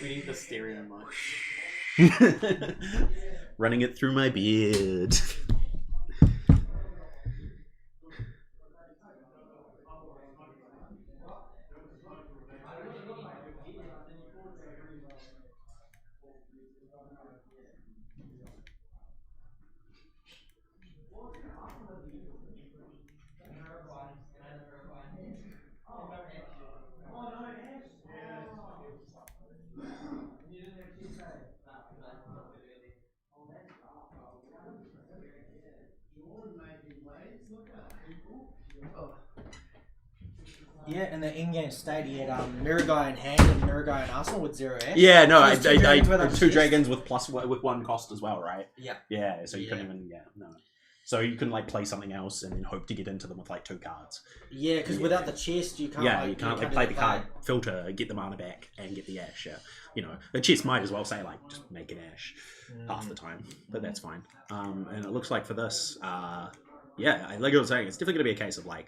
Speaker 3: We need the stereo mic.
Speaker 2: Running it through my beard.
Speaker 7: Yeah, in the in-game state, he had Mirror Guy in hand and Mirror Guy in Arsenal with 0 Ash.
Speaker 2: Yeah, no,
Speaker 7: Those two dragons without
Speaker 2: two
Speaker 7: chest.
Speaker 2: dragons with one cost as well, right?
Speaker 7: Yeah.
Speaker 2: Yeah, so you couldn't even no. So you can like play something else and then hope to get into them with like 2 cards.
Speaker 7: Yeah, because without the chest, you can't.
Speaker 2: Yeah,
Speaker 7: like,
Speaker 2: you can't like
Speaker 7: do
Speaker 2: play the
Speaker 7: that.
Speaker 2: card filter, get the mana back, and get the ash. Yeah, the chest might as well say like just make an ash half the time, but that's fine. And it looks like for this, like I was saying, it's definitely gonna be a case of like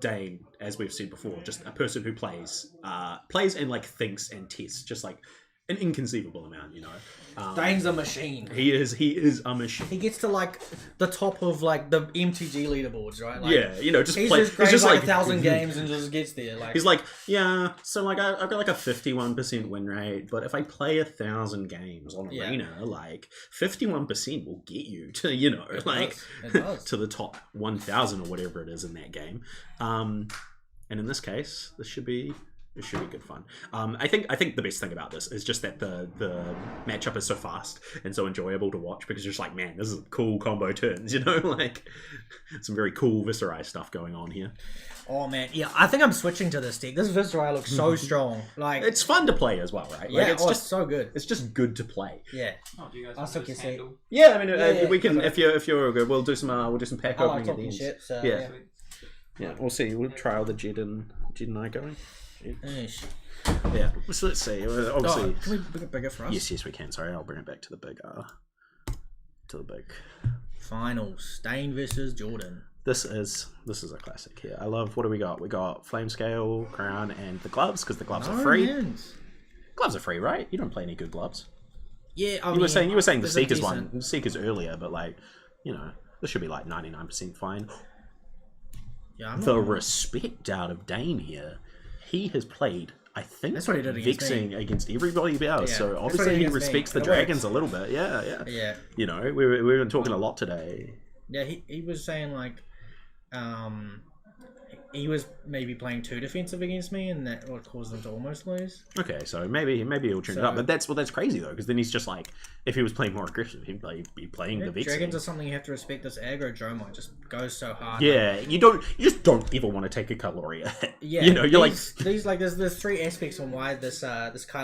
Speaker 2: Dane, as we've said before, just a person who plays and like thinks and tests, just like an inconceivable amount,
Speaker 7: Dane's a machine.
Speaker 2: He is a machine.
Speaker 7: He gets to like the top of like the MTG leaderboards, right? Like,
Speaker 2: just
Speaker 7: he's
Speaker 2: play.
Speaker 7: just plays
Speaker 2: He's just
Speaker 7: like
Speaker 2: like
Speaker 7: 1,000 games and just gets there. Like
Speaker 2: he's like, yeah. So like I've got like a 51% win rate, but if I play 1,000 games on Arena, like 51% will get you to
Speaker 7: it does.
Speaker 2: to the top 1,000 or whatever it is in that game. And in this case, this should be good fun. I think the best thing about this is just that the matchup is so fast and so enjoyable to watch because you're just like, man, this is cool combo turns, like some very cool Viserai stuff going on here.
Speaker 7: Oh man, yeah, I think I'm switching to this deck. This Viserai looks so strong. Like
Speaker 2: it's fun to play as well, right?
Speaker 7: Yeah,
Speaker 2: Like,
Speaker 7: it's so good.
Speaker 2: It's just good to play.
Speaker 7: Yeah.
Speaker 5: Oh, do you guys
Speaker 7: I'll
Speaker 5: want
Speaker 7: still
Speaker 5: to
Speaker 7: get
Speaker 5: just
Speaker 7: say.
Speaker 5: handle?
Speaker 2: Yeah, I mean,
Speaker 7: Yeah,
Speaker 2: we can
Speaker 7: okay.
Speaker 2: if you're good, we'll do some pack
Speaker 7: I like
Speaker 2: opening at the
Speaker 7: talking
Speaker 2: end.
Speaker 7: shit. So,
Speaker 2: Yeah. Yeah, we'll see. We'll trial the Jed and I going.
Speaker 7: Ish.
Speaker 2: Yeah. So let's see. Obviously,
Speaker 7: Can we make it bigger for us?
Speaker 2: yes, we can. Sorry, I'll bring it back to the big.
Speaker 7: Finals: Dane versus Jordan.
Speaker 2: This is a classic here. I love. What do we got? We got Flame Scale, Crown, and the gloves because the gloves are free.
Speaker 7: Hands.
Speaker 2: Gloves are free, right? You don't play any good gloves.
Speaker 7: Yeah, I
Speaker 2: You were saying the
Speaker 7: this is
Speaker 2: Seekers
Speaker 7: decent.
Speaker 2: one, Seekers earlier, but like, this should be like 99% fine.
Speaker 7: Yeah, I'm
Speaker 2: The
Speaker 7: not-
Speaker 2: respect out of Dane here. He has played, I think,
Speaker 7: That's what he did against
Speaker 2: vexing against everybody else.
Speaker 7: Yeah,
Speaker 2: So
Speaker 7: that's what
Speaker 2: obviously
Speaker 7: he
Speaker 2: he
Speaker 7: did against
Speaker 2: respects
Speaker 7: me.
Speaker 2: the
Speaker 7: It works.
Speaker 2: dragons a little bit. Yeah.
Speaker 7: Yeah,
Speaker 2: We've been talking a lot today.
Speaker 7: yeah. He was saying like, he was maybe playing too defensive against me, and that would cause them to almost lose.
Speaker 2: Okay, so maybe he'll turn it up,
Speaker 7: So-
Speaker 2: but that's crazy though, because then he's just like, if he was playing more aggressive, he'd be playing the vexing.
Speaker 7: Dragons are something you have to respect. This aggro Dromai just goes so hard.
Speaker 2: Yeah, you just don't ever want to take a Caloria hit.
Speaker 7: Yeah,
Speaker 2: you're
Speaker 7: these like there's 3 aspects on why this aggro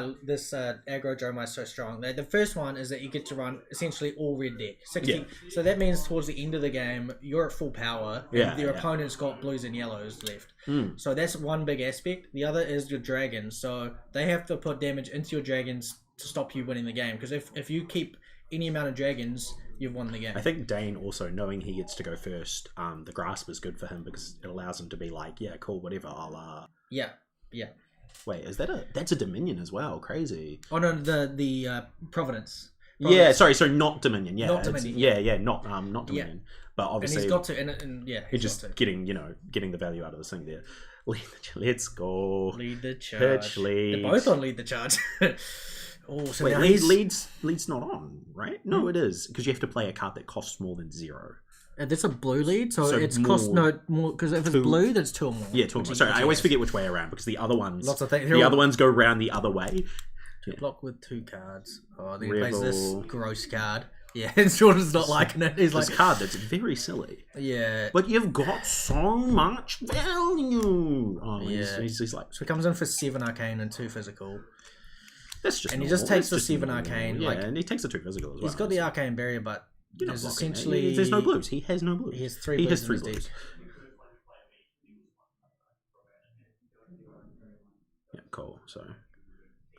Speaker 7: Dromai is so strong. The first one is that you get to run essentially all red deck, 60.
Speaker 2: Yeah.
Speaker 7: So that means towards the end of the game you're at full power.
Speaker 2: Yeah,
Speaker 7: and your
Speaker 2: yeah.
Speaker 7: opponent's got blues and yellows left.
Speaker 2: Mm.
Speaker 7: So that's one big aspect. The other is your dragons. So they have to put damage into your dragons to stop you winning the game. Because if you keep any amount of dragons, you've won the game.
Speaker 10: I think Dane also knowing he gets to go first, the grasp is good for him because it allows him to be like, yeah, cool, whatever. I'll
Speaker 7: Yeah.
Speaker 10: Wait, is that's a Dominion as well? Crazy.
Speaker 7: Oh no, the Providence.
Speaker 10: Yeah, sorry, not Dominion. Yeah,
Speaker 7: Not Dominion,
Speaker 10: not Dominion. But obviously,
Speaker 7: and he's got to, and
Speaker 10: he's just getting the value out of this thing there. Let's go.
Speaker 7: Lead the charge.
Speaker 10: Pitch lead.
Speaker 7: They're both on lead the charge. Oh, so
Speaker 10: wait,
Speaker 7: now
Speaker 10: lead's not on, right? No, it is because you have to play a card that costs more than 0.
Speaker 7: That's a blue lead, so it's
Speaker 10: more,
Speaker 7: cost more because if it's blue, then it's 2 or more.
Speaker 10: Yeah, 2 or more. Sorry, I always forget which way around because the other ones,
Speaker 7: Lots of things.
Speaker 10: the other ones go around the other way.
Speaker 7: Block with 2 cards. Oh, then he plays this gross card. Yeah, and Jordan's not liking it. He's
Speaker 10: this
Speaker 7: like,
Speaker 10: card that's very silly.
Speaker 7: Yeah.
Speaker 10: But you've got so much value. Oh,
Speaker 7: Yeah.
Speaker 10: he's like,
Speaker 7: So he comes in for 7 arcane and 2 physical.
Speaker 10: that's just
Speaker 7: And he
Speaker 10: normal.
Speaker 7: just takes
Speaker 10: That's
Speaker 7: the
Speaker 10: just
Speaker 7: 7
Speaker 10: normal.
Speaker 7: arcane.
Speaker 10: Yeah,
Speaker 7: Like,
Speaker 10: and he takes the 2 physical as well.
Speaker 7: he's got the arcane barrier, but
Speaker 10: You're not
Speaker 7: there's
Speaker 10: blocking it.
Speaker 7: essentially
Speaker 10: There's no blues. He has no blues.
Speaker 7: He has 3
Speaker 10: He
Speaker 7: blues
Speaker 10: has
Speaker 7: in
Speaker 10: 3
Speaker 7: his
Speaker 10: blues.
Speaker 7: deck.
Speaker 10: Yeah, cool. So,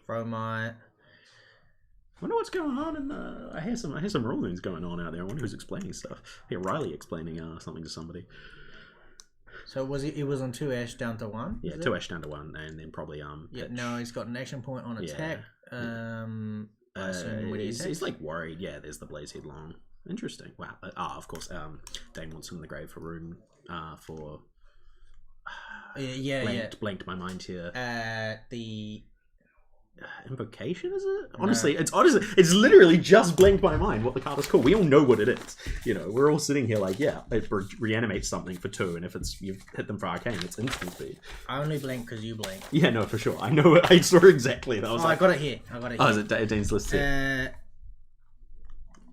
Speaker 7: Dromai.
Speaker 10: I wonder what's going on in the. I hear some rulings going on out there. I wonder who's explaining stuff. I hear Riley explaining something to somebody.
Speaker 7: So was he was on 2 ash down to 1?
Speaker 10: Yeah, 2 ash down to 1, and then probably
Speaker 7: Yeah,
Speaker 10: pitch.
Speaker 7: no, he's got an action point on attack. I assume when he
Speaker 10: He's
Speaker 7: attacks.
Speaker 10: like worried. Yeah, there's the Blaze Headlong. Interesting. Wow. Of course. Dane wants him in the grave for room. For. Blanked my mind here.
Speaker 7: The
Speaker 10: Invocation, is it? Honestly, it's literally just blanked my mind what the card is called. We all know what it is. We're all sitting here like, yeah, it reanimates something for 2, and if you've hit them for arcane, it's instant speed.
Speaker 7: I only blink because you blink.
Speaker 10: Yeah, no, for sure. I know. I saw exactly. That was
Speaker 7: I got it here.
Speaker 10: Oh, is it Dane's list here?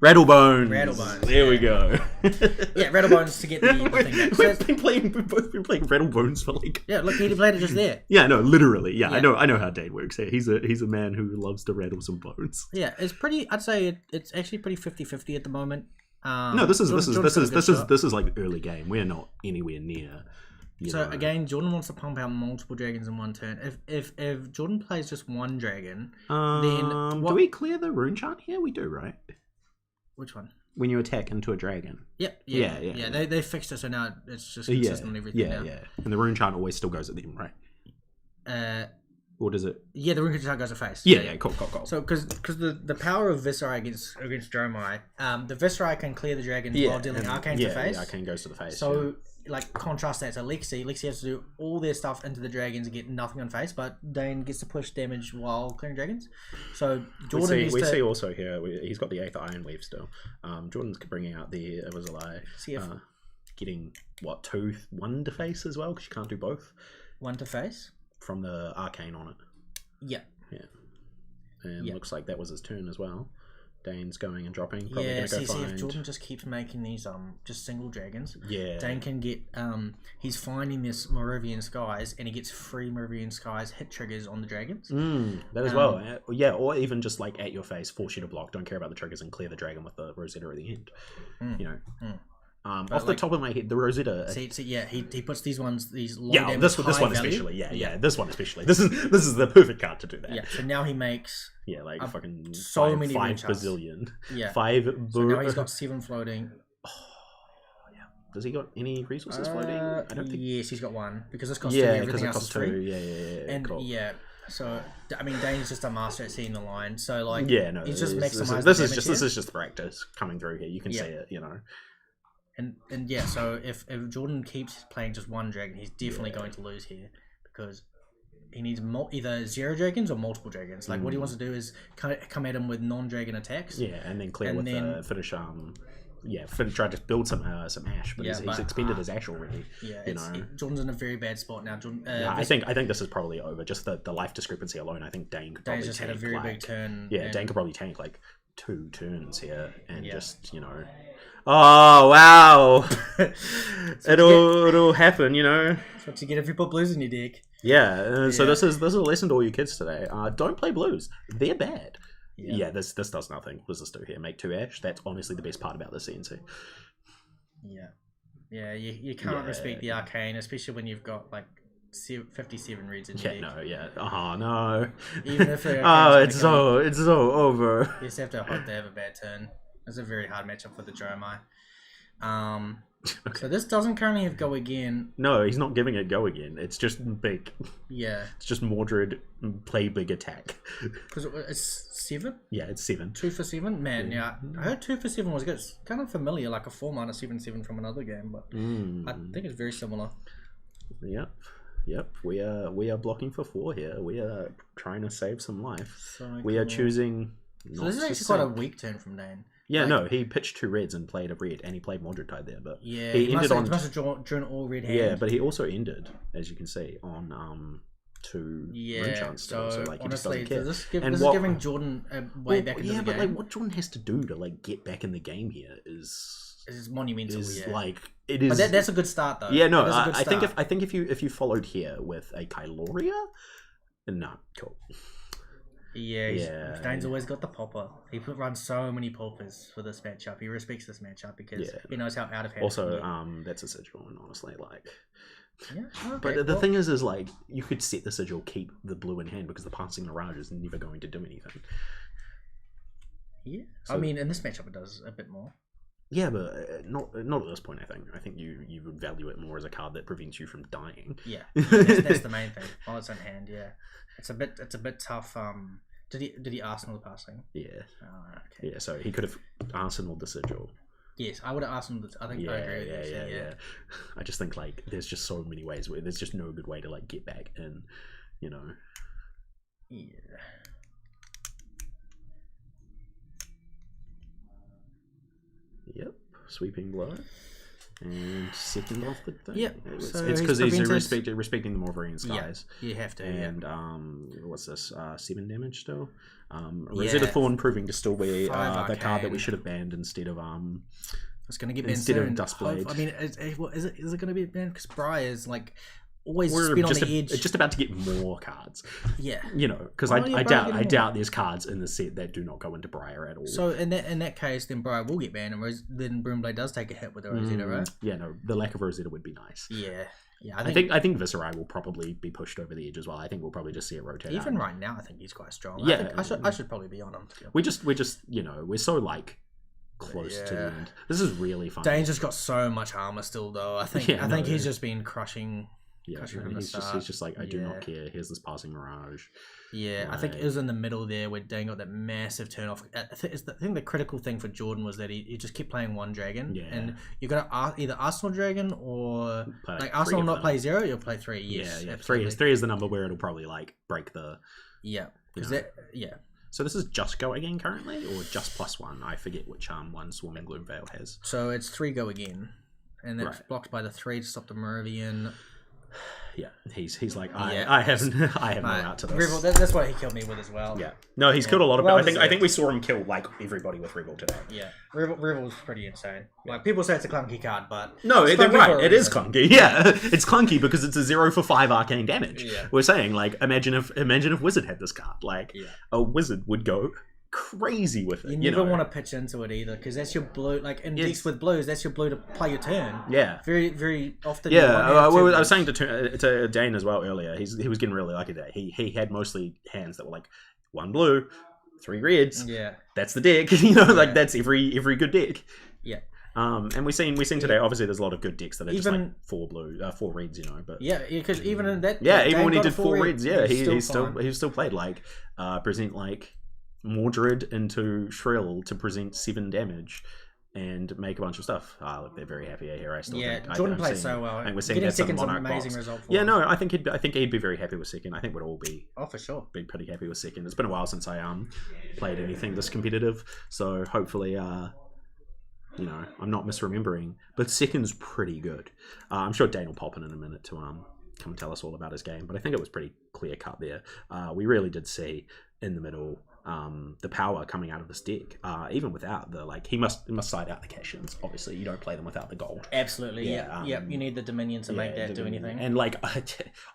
Speaker 7: Rattlebones.
Speaker 10: There we go.
Speaker 7: Yeah, Rattlebones to get the thing back.
Speaker 10: We've both been playing Rattlebones for like.
Speaker 7: Yeah, look, he played it just there.
Speaker 10: Yeah, no, literally. Yeah,
Speaker 7: Yeah.
Speaker 10: I know how Dane works. He's a man who loves to rattle some bones.
Speaker 7: Yeah, it's pretty. I'd say it's actually pretty 50-50 at the moment.
Speaker 10: No, this is like early game. We're not anywhere near.
Speaker 7: Again, Jordan wants to pump out multiple dragons in one turn. If Jordan plays just 1 dragon, then
Speaker 10: do we clear the rune chant here? We do, right?
Speaker 7: Which one?
Speaker 10: When you attack into a dragon.
Speaker 7: Yep.
Speaker 10: Yeah.
Speaker 7: They fixed it, so now it's just consistent on everything now.
Speaker 10: Yeah. And the rune chant always still goes at them, right? Or does it?
Speaker 7: Yeah, the rune chant goes to face.
Speaker 10: Yeah. Cool.
Speaker 7: So, because the power of Viserai against Dromai, the Viserai can clear the dragons while dealing arcane to face.
Speaker 10: Yeah, arcane goes to the face.
Speaker 7: So, contrast that to Lexi. Lexi has to do all their stuff into the dragons and get nothing on face, but Dane gets to push damage while clearing dragons. So, Jordan
Speaker 10: we see also here, he's got the 8th Iron Weave still. Jordan's bringing out the Viserai, getting, 1 to face as well, because you can't do both.
Speaker 7: 1 to face?
Speaker 10: From the arcane on it.
Speaker 7: Yeah.
Speaker 10: And looks like that was his turn as well. Dane's going and dropping. Probably going to go find.
Speaker 7: If Jordan just keeps making these just single dragons,
Speaker 10: yeah,
Speaker 7: Dane can get he's finding this Merivian Skies, and he gets free Merivian Skies hit triggers on the dragons.
Speaker 10: That as well. Yeah, or even just like at your face, force you to block. Don't care about the triggers and clear the dragon with the Rosetta at the end. Off the top of my head, the Rosetta.
Speaker 7: He puts these ones, these low damage,
Speaker 10: this
Speaker 7: high
Speaker 10: one
Speaker 7: value.
Speaker 10: especially. This one especially. This is the perfect card to do that.
Speaker 7: Yeah. So now he makes
Speaker 10: fucking
Speaker 7: so many
Speaker 10: 5
Speaker 7: rune charts.
Speaker 10: bazillion.
Speaker 7: Yeah.
Speaker 10: 5.
Speaker 7: So now he's got 7 floating.
Speaker 10: Does he got any resources floating? I don't think.
Speaker 7: Yes, he's got 1 because this costs 2. Everything else is 3.
Speaker 10: Yeah.
Speaker 7: And
Speaker 10: cool.
Speaker 7: So I mean, Dane's just a master at seeing the line. So he's just
Speaker 10: maximizing.
Speaker 7: This
Speaker 10: is just practice coming through here. You can see it,
Speaker 7: And so if Jordan keeps playing just 1 dragon, he's definitely going to lose here because he needs either 0 dragons or multiple dragons. What he wants to do is come at him with non-dragon attacks.
Speaker 10: Yeah, and then clear finish. Try to build some ash, but he's expended his ash already.
Speaker 7: Yeah, Jordan's in a very bad spot now. Jordan,
Speaker 10: I think this is probably over. Just the life discrepancy alone. I think Dane could probably
Speaker 7: just
Speaker 10: tank,
Speaker 7: had a very big turn.
Speaker 10: Yeah, Dane could probably tank 2 turns here and just Oh wow! it'll happen,
Speaker 7: That's what you get if you put blues in your deck.
Speaker 10: Yeah. So this is a lesson to all you kids today. Don't play blues. They're bad. Yeah. This does nothing. What does this do here? Make 2 ash. That's honestly the best part about the CNC.
Speaker 7: Yeah. You can't respect the arcane, especially when you've got 57 reads in your deck.
Speaker 10: No.
Speaker 7: Even if
Speaker 10: it's so over.
Speaker 7: You just have to hope they have a bad turn. It's a very hard matchup for the Dromai. So this doesn't currently have go again.
Speaker 10: No, he's not giving it go again. It's just big.
Speaker 7: Yeah.
Speaker 10: It's just Mordred play big attack.
Speaker 7: Because it's 7?
Speaker 10: Yeah, it's 7.
Speaker 7: 2 for 7? Man, yeah. I heard 2 for 7 was good. It's kind of familiar, like a 4 mana 7/7 from another game, but I think it's very similar.
Speaker 10: Yep. We are blocking for 4 here. We are trying to save some life.
Speaker 7: So
Speaker 10: we are choosing.
Speaker 7: So this is actually quite a weak turn from Dane.
Speaker 10: Yeah,
Speaker 7: Like-
Speaker 10: no, he pitched 2 reds and played a red, and he played Mordred Tide there, but
Speaker 7: Yeah,
Speaker 10: he ended on.
Speaker 7: He must have drawn all red hands.
Speaker 10: Yeah, but he also ended, as you can see, on 2 rune chance still. So like,
Speaker 7: honestly,
Speaker 10: he just doesn't care.
Speaker 7: this is giving Jordan a way back into the game.
Speaker 10: but like, what Jordan has to do to like get back in the game here is
Speaker 7: monumental.
Speaker 10: Like it is.
Speaker 7: But that's a good start though.
Speaker 10: Yeah, no,
Speaker 7: That is a good
Speaker 10: I think
Speaker 7: start.
Speaker 10: if you followed here with a Kyloria, no, cool.
Speaker 7: Yeah, Dane's always got the popper. He runs so many poppers for this matchup. He respects this matchup because he knows how out of hand.
Speaker 10: Also, that's a sigil, and honestly, like.
Speaker 7: Yeah, okay,
Speaker 10: But the thing is like you could set the sigil, keep the blue in hand because the passing mirage is never going to do anything.
Speaker 7: Yeah,
Speaker 10: So-
Speaker 7: I mean, in this matchup, it does a bit more.
Speaker 10: Yeah, but not at this point. I think you would value it more as a card that prevents you from dying.
Speaker 7: Yeah, that's the main thing. While it's in hand, yeah, it's a bit tough. Did he Arsenal the passing?
Speaker 10: Yeah.
Speaker 7: Oh, okay.
Speaker 10: Yeah, so he could have Arsenal the sigil.
Speaker 7: Yes, I would have asked him. I think I agree with you.
Speaker 10: Yeah. I just think like there's just so many ways where there's just no good way to like get back in, you know.
Speaker 7: Yeah.
Speaker 10: Yep, sweeping blow. And second off the thing.
Speaker 7: Yep.
Speaker 10: It's
Speaker 7: So
Speaker 10: because he's
Speaker 7: prevented-
Speaker 10: respecting the Wolverine skies.
Speaker 7: Yeah, you have to.
Speaker 10: And what's this? 7 damage still. Rosetta Thorn proving to still be the
Speaker 7: 5
Speaker 10: card that we
Speaker 7: arcane.
Speaker 10: should have banned instead of
Speaker 7: It's going to get banned
Speaker 10: instead of
Speaker 7: soon.
Speaker 10: Duskblade.
Speaker 7: I mean, is it going to be banned? Because Briar is like always
Speaker 10: We're
Speaker 7: been on
Speaker 10: just
Speaker 7: the edge.
Speaker 10: just about to get more cards.
Speaker 7: Yeah.
Speaker 10: You know, because
Speaker 7: Well, yeah,
Speaker 10: I
Speaker 7: Briar getting
Speaker 10: doubt
Speaker 7: more.
Speaker 10: there's cards in the set that do not go into Briar at all.
Speaker 7: So in that case, then Briar will get banned, and then Broomblade does take a hit with the Rosetta, right?
Speaker 10: Yeah, no, the lack of Rosetta would be nice.
Speaker 7: Yeah.
Speaker 10: I think Viserai will probably be pushed over the edge as well. I think we'll probably just see it rotate.
Speaker 7: Even
Speaker 10: out.
Speaker 7: right now, I think he's quite strong.
Speaker 10: Yeah.
Speaker 7: I should probably be on him.
Speaker 10: We're just you know, we're so like close to the end. This is really fun.
Speaker 7: Dane's just got so much armor still, though. I think he's just been crushing.
Speaker 10: Yeah,
Speaker 7: from the
Speaker 10: he's
Speaker 7: start.
Speaker 10: just like, I do not care. Here's this passing mirage.
Speaker 7: Yeah, I think it was in the middle there where Dane got that massive turn off. I think the critical thing for Jordan was that he just kept playing one dragon.
Speaker 10: Yeah.
Speaker 7: And you got to either Arsenal dragon or
Speaker 10: Play
Speaker 7: like
Speaker 10: 3
Speaker 7: Arsenal
Speaker 10: of
Speaker 7: not
Speaker 10: them.
Speaker 7: play 0, you'll play 3. Yes,
Speaker 10: Yeah.
Speaker 7: absolutely.
Speaker 10: Three is the number where it'll probably like break the.
Speaker 7: Yeah, because
Speaker 10: Yeah.
Speaker 7: yeah.
Speaker 10: So this is just go again currently, or just +1? I forget which one Swarming Gloomvale has.
Speaker 7: So it's 3 go again, and that's
Speaker 10: Right.
Speaker 7: blocked by the 3 to stop the Meridian.
Speaker 10: Yeah, he's like
Speaker 7: Yeah.
Speaker 10: I have no route to this.
Speaker 7: Rebel, that's what he killed me with as well.
Speaker 10: Yeah, no, he's killed a lot of.
Speaker 7: Well
Speaker 10: people. I think
Speaker 7: deserved.
Speaker 10: we saw him kill like everybody with Rebel today.
Speaker 7: Yeah, Rebel's pretty insane. Like people say it's a clunky card, but
Speaker 10: No,
Speaker 7: it's
Speaker 10: they're
Speaker 7: clunky for
Speaker 10: right.
Speaker 7: a
Speaker 10: It is
Speaker 7: reason.
Speaker 10: clunky. Yeah, it's clunky because it's a 0 for 5 arcane damage.
Speaker 7: Yeah.
Speaker 10: We're saying like, imagine if Wizard had this card. Like,
Speaker 7: Yeah.
Speaker 10: a Wizard would go crazy with it.
Speaker 7: You
Speaker 10: You
Speaker 7: never
Speaker 10: know?
Speaker 7: want to pitch into it either, because that's your blue. Like in
Speaker 10: Yes.
Speaker 7: decks with blues, that's your blue to play your turn.
Speaker 10: Yeah.
Speaker 7: Very, very often. you
Speaker 10: Yeah,
Speaker 7: won't have
Speaker 10: well,
Speaker 7: two
Speaker 10: I was
Speaker 7: blues.
Speaker 10: saying to Dane as well earlier. He was getting really lucky today. He had mostly hands that were like 1 blue, 3 reds.
Speaker 7: Yeah.
Speaker 10: That's the deck. You know, like
Speaker 7: Yeah.
Speaker 10: that's every good deck.
Speaker 7: Yeah.
Speaker 10: And we've seen today. Obviously, there's a lot of good decks that are just like
Speaker 7: Even-
Speaker 10: 4 blue, 4 reds. You know, but
Speaker 7: Yeah, because even in that.
Speaker 10: yeah,
Speaker 7: Dane
Speaker 10: even when he
Speaker 7: got a
Speaker 10: did 4
Speaker 7: 4
Speaker 10: reds, yeah, he
Speaker 7: fine.
Speaker 10: still played like present like Mordred into Shrill to present 7 damage and make a bunch of stuff. Look, they're very happy here. I still
Speaker 7: Yeah,
Speaker 10: think
Speaker 7: Jordan
Speaker 10: I'm
Speaker 7: played
Speaker 10: seeing-
Speaker 7: so well.
Speaker 10: I think we're seeing
Speaker 7: Getting
Speaker 10: that's a
Speaker 7: second's an
Speaker 10: Monarch
Speaker 7: amazing
Speaker 10: box.
Speaker 7: result for
Speaker 10: Yeah,
Speaker 7: him.
Speaker 10: no, I think he'd be very happy with second. I think we'd all be
Speaker 7: Oh, for sure.
Speaker 10: pretty happy with second. It's been a while since I played anything this competitive, so hopefully you know, I'm not misremembering, but second's pretty good. I'm sure Dane will pop in a minute to come and tell us all about his game, but I think it was pretty clear cut there. We really did see in the middle the power coming out of this deck, even without the he must side out the cash-ins. Obviously, you don't play them without the gold.
Speaker 7: Absolutely.
Speaker 10: Yeah,
Speaker 7: Yeah. You need the Dominion to make that do anything.
Speaker 10: And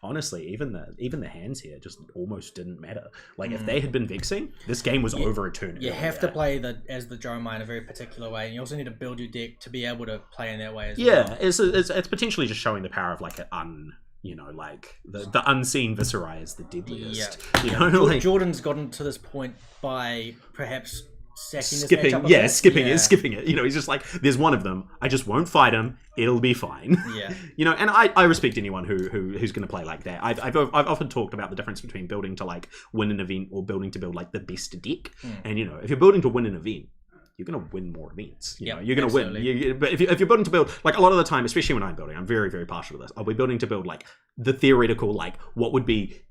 Speaker 10: honestly, even the hands here just almost didn't matter. Like if they had been vexing, this game was over a turn.
Speaker 7: You
Speaker 10: earlier.
Speaker 7: have to play as the Dromai in a very particular way, and you also need to build your deck to be able to play in that way as
Speaker 10: Yeah,
Speaker 7: well.
Speaker 10: it's potentially just showing the power of like the unseen Viserai is the deadliest.
Speaker 7: Yeah.
Speaker 10: You know, like,
Speaker 7: Jordan's gotten to this point by perhaps Skipping
Speaker 2: skipping it. You know, he's just like, there's one of them. I just won't fight him. It'll be fine.
Speaker 7: Yeah.
Speaker 2: You know, and I respect anyone who's going to play like that. I've often talked about the difference between building to like win an event or building to build like the best deck. And you know, if you're building to win an event, you're going to win more events. You know, you're going to win. But if you're building to build, like a lot of the time, especially when I'm building, I'm very, very partial to this. I'll be building to build like the theoretical, like what would be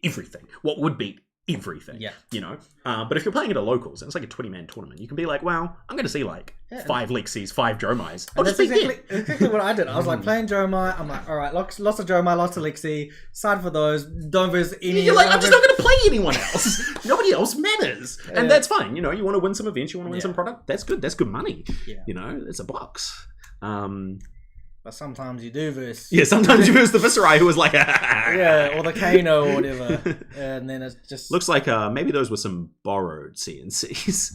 Speaker 2: everything. What would be everything.
Speaker 7: Yeah.
Speaker 2: You know? But if you're playing at a locals and it's like a 20-man tournament, you can be like, well, I'm going to see like 5 Lexis, 5 Dromais.
Speaker 7: And that's exactly what I did. I was like playing Dromai. I'm like, all right, lots of Dromai, lots of Lexi. Side for those. Don't verse any.
Speaker 2: You're like, I'm just not going to play anyone else. Nobody else matters. And that's fine. You know, you want to win some events, you want to win some product. That's good. That's good money.
Speaker 7: Yeah.
Speaker 2: You know, it's a box.
Speaker 7: But sometimes you do verse.
Speaker 2: Yeah, sometimes you verse the Viserai who was like,
Speaker 7: yeah, or the Kano or whatever. And then it just
Speaker 2: looks like maybe those were some borrowed CNCs.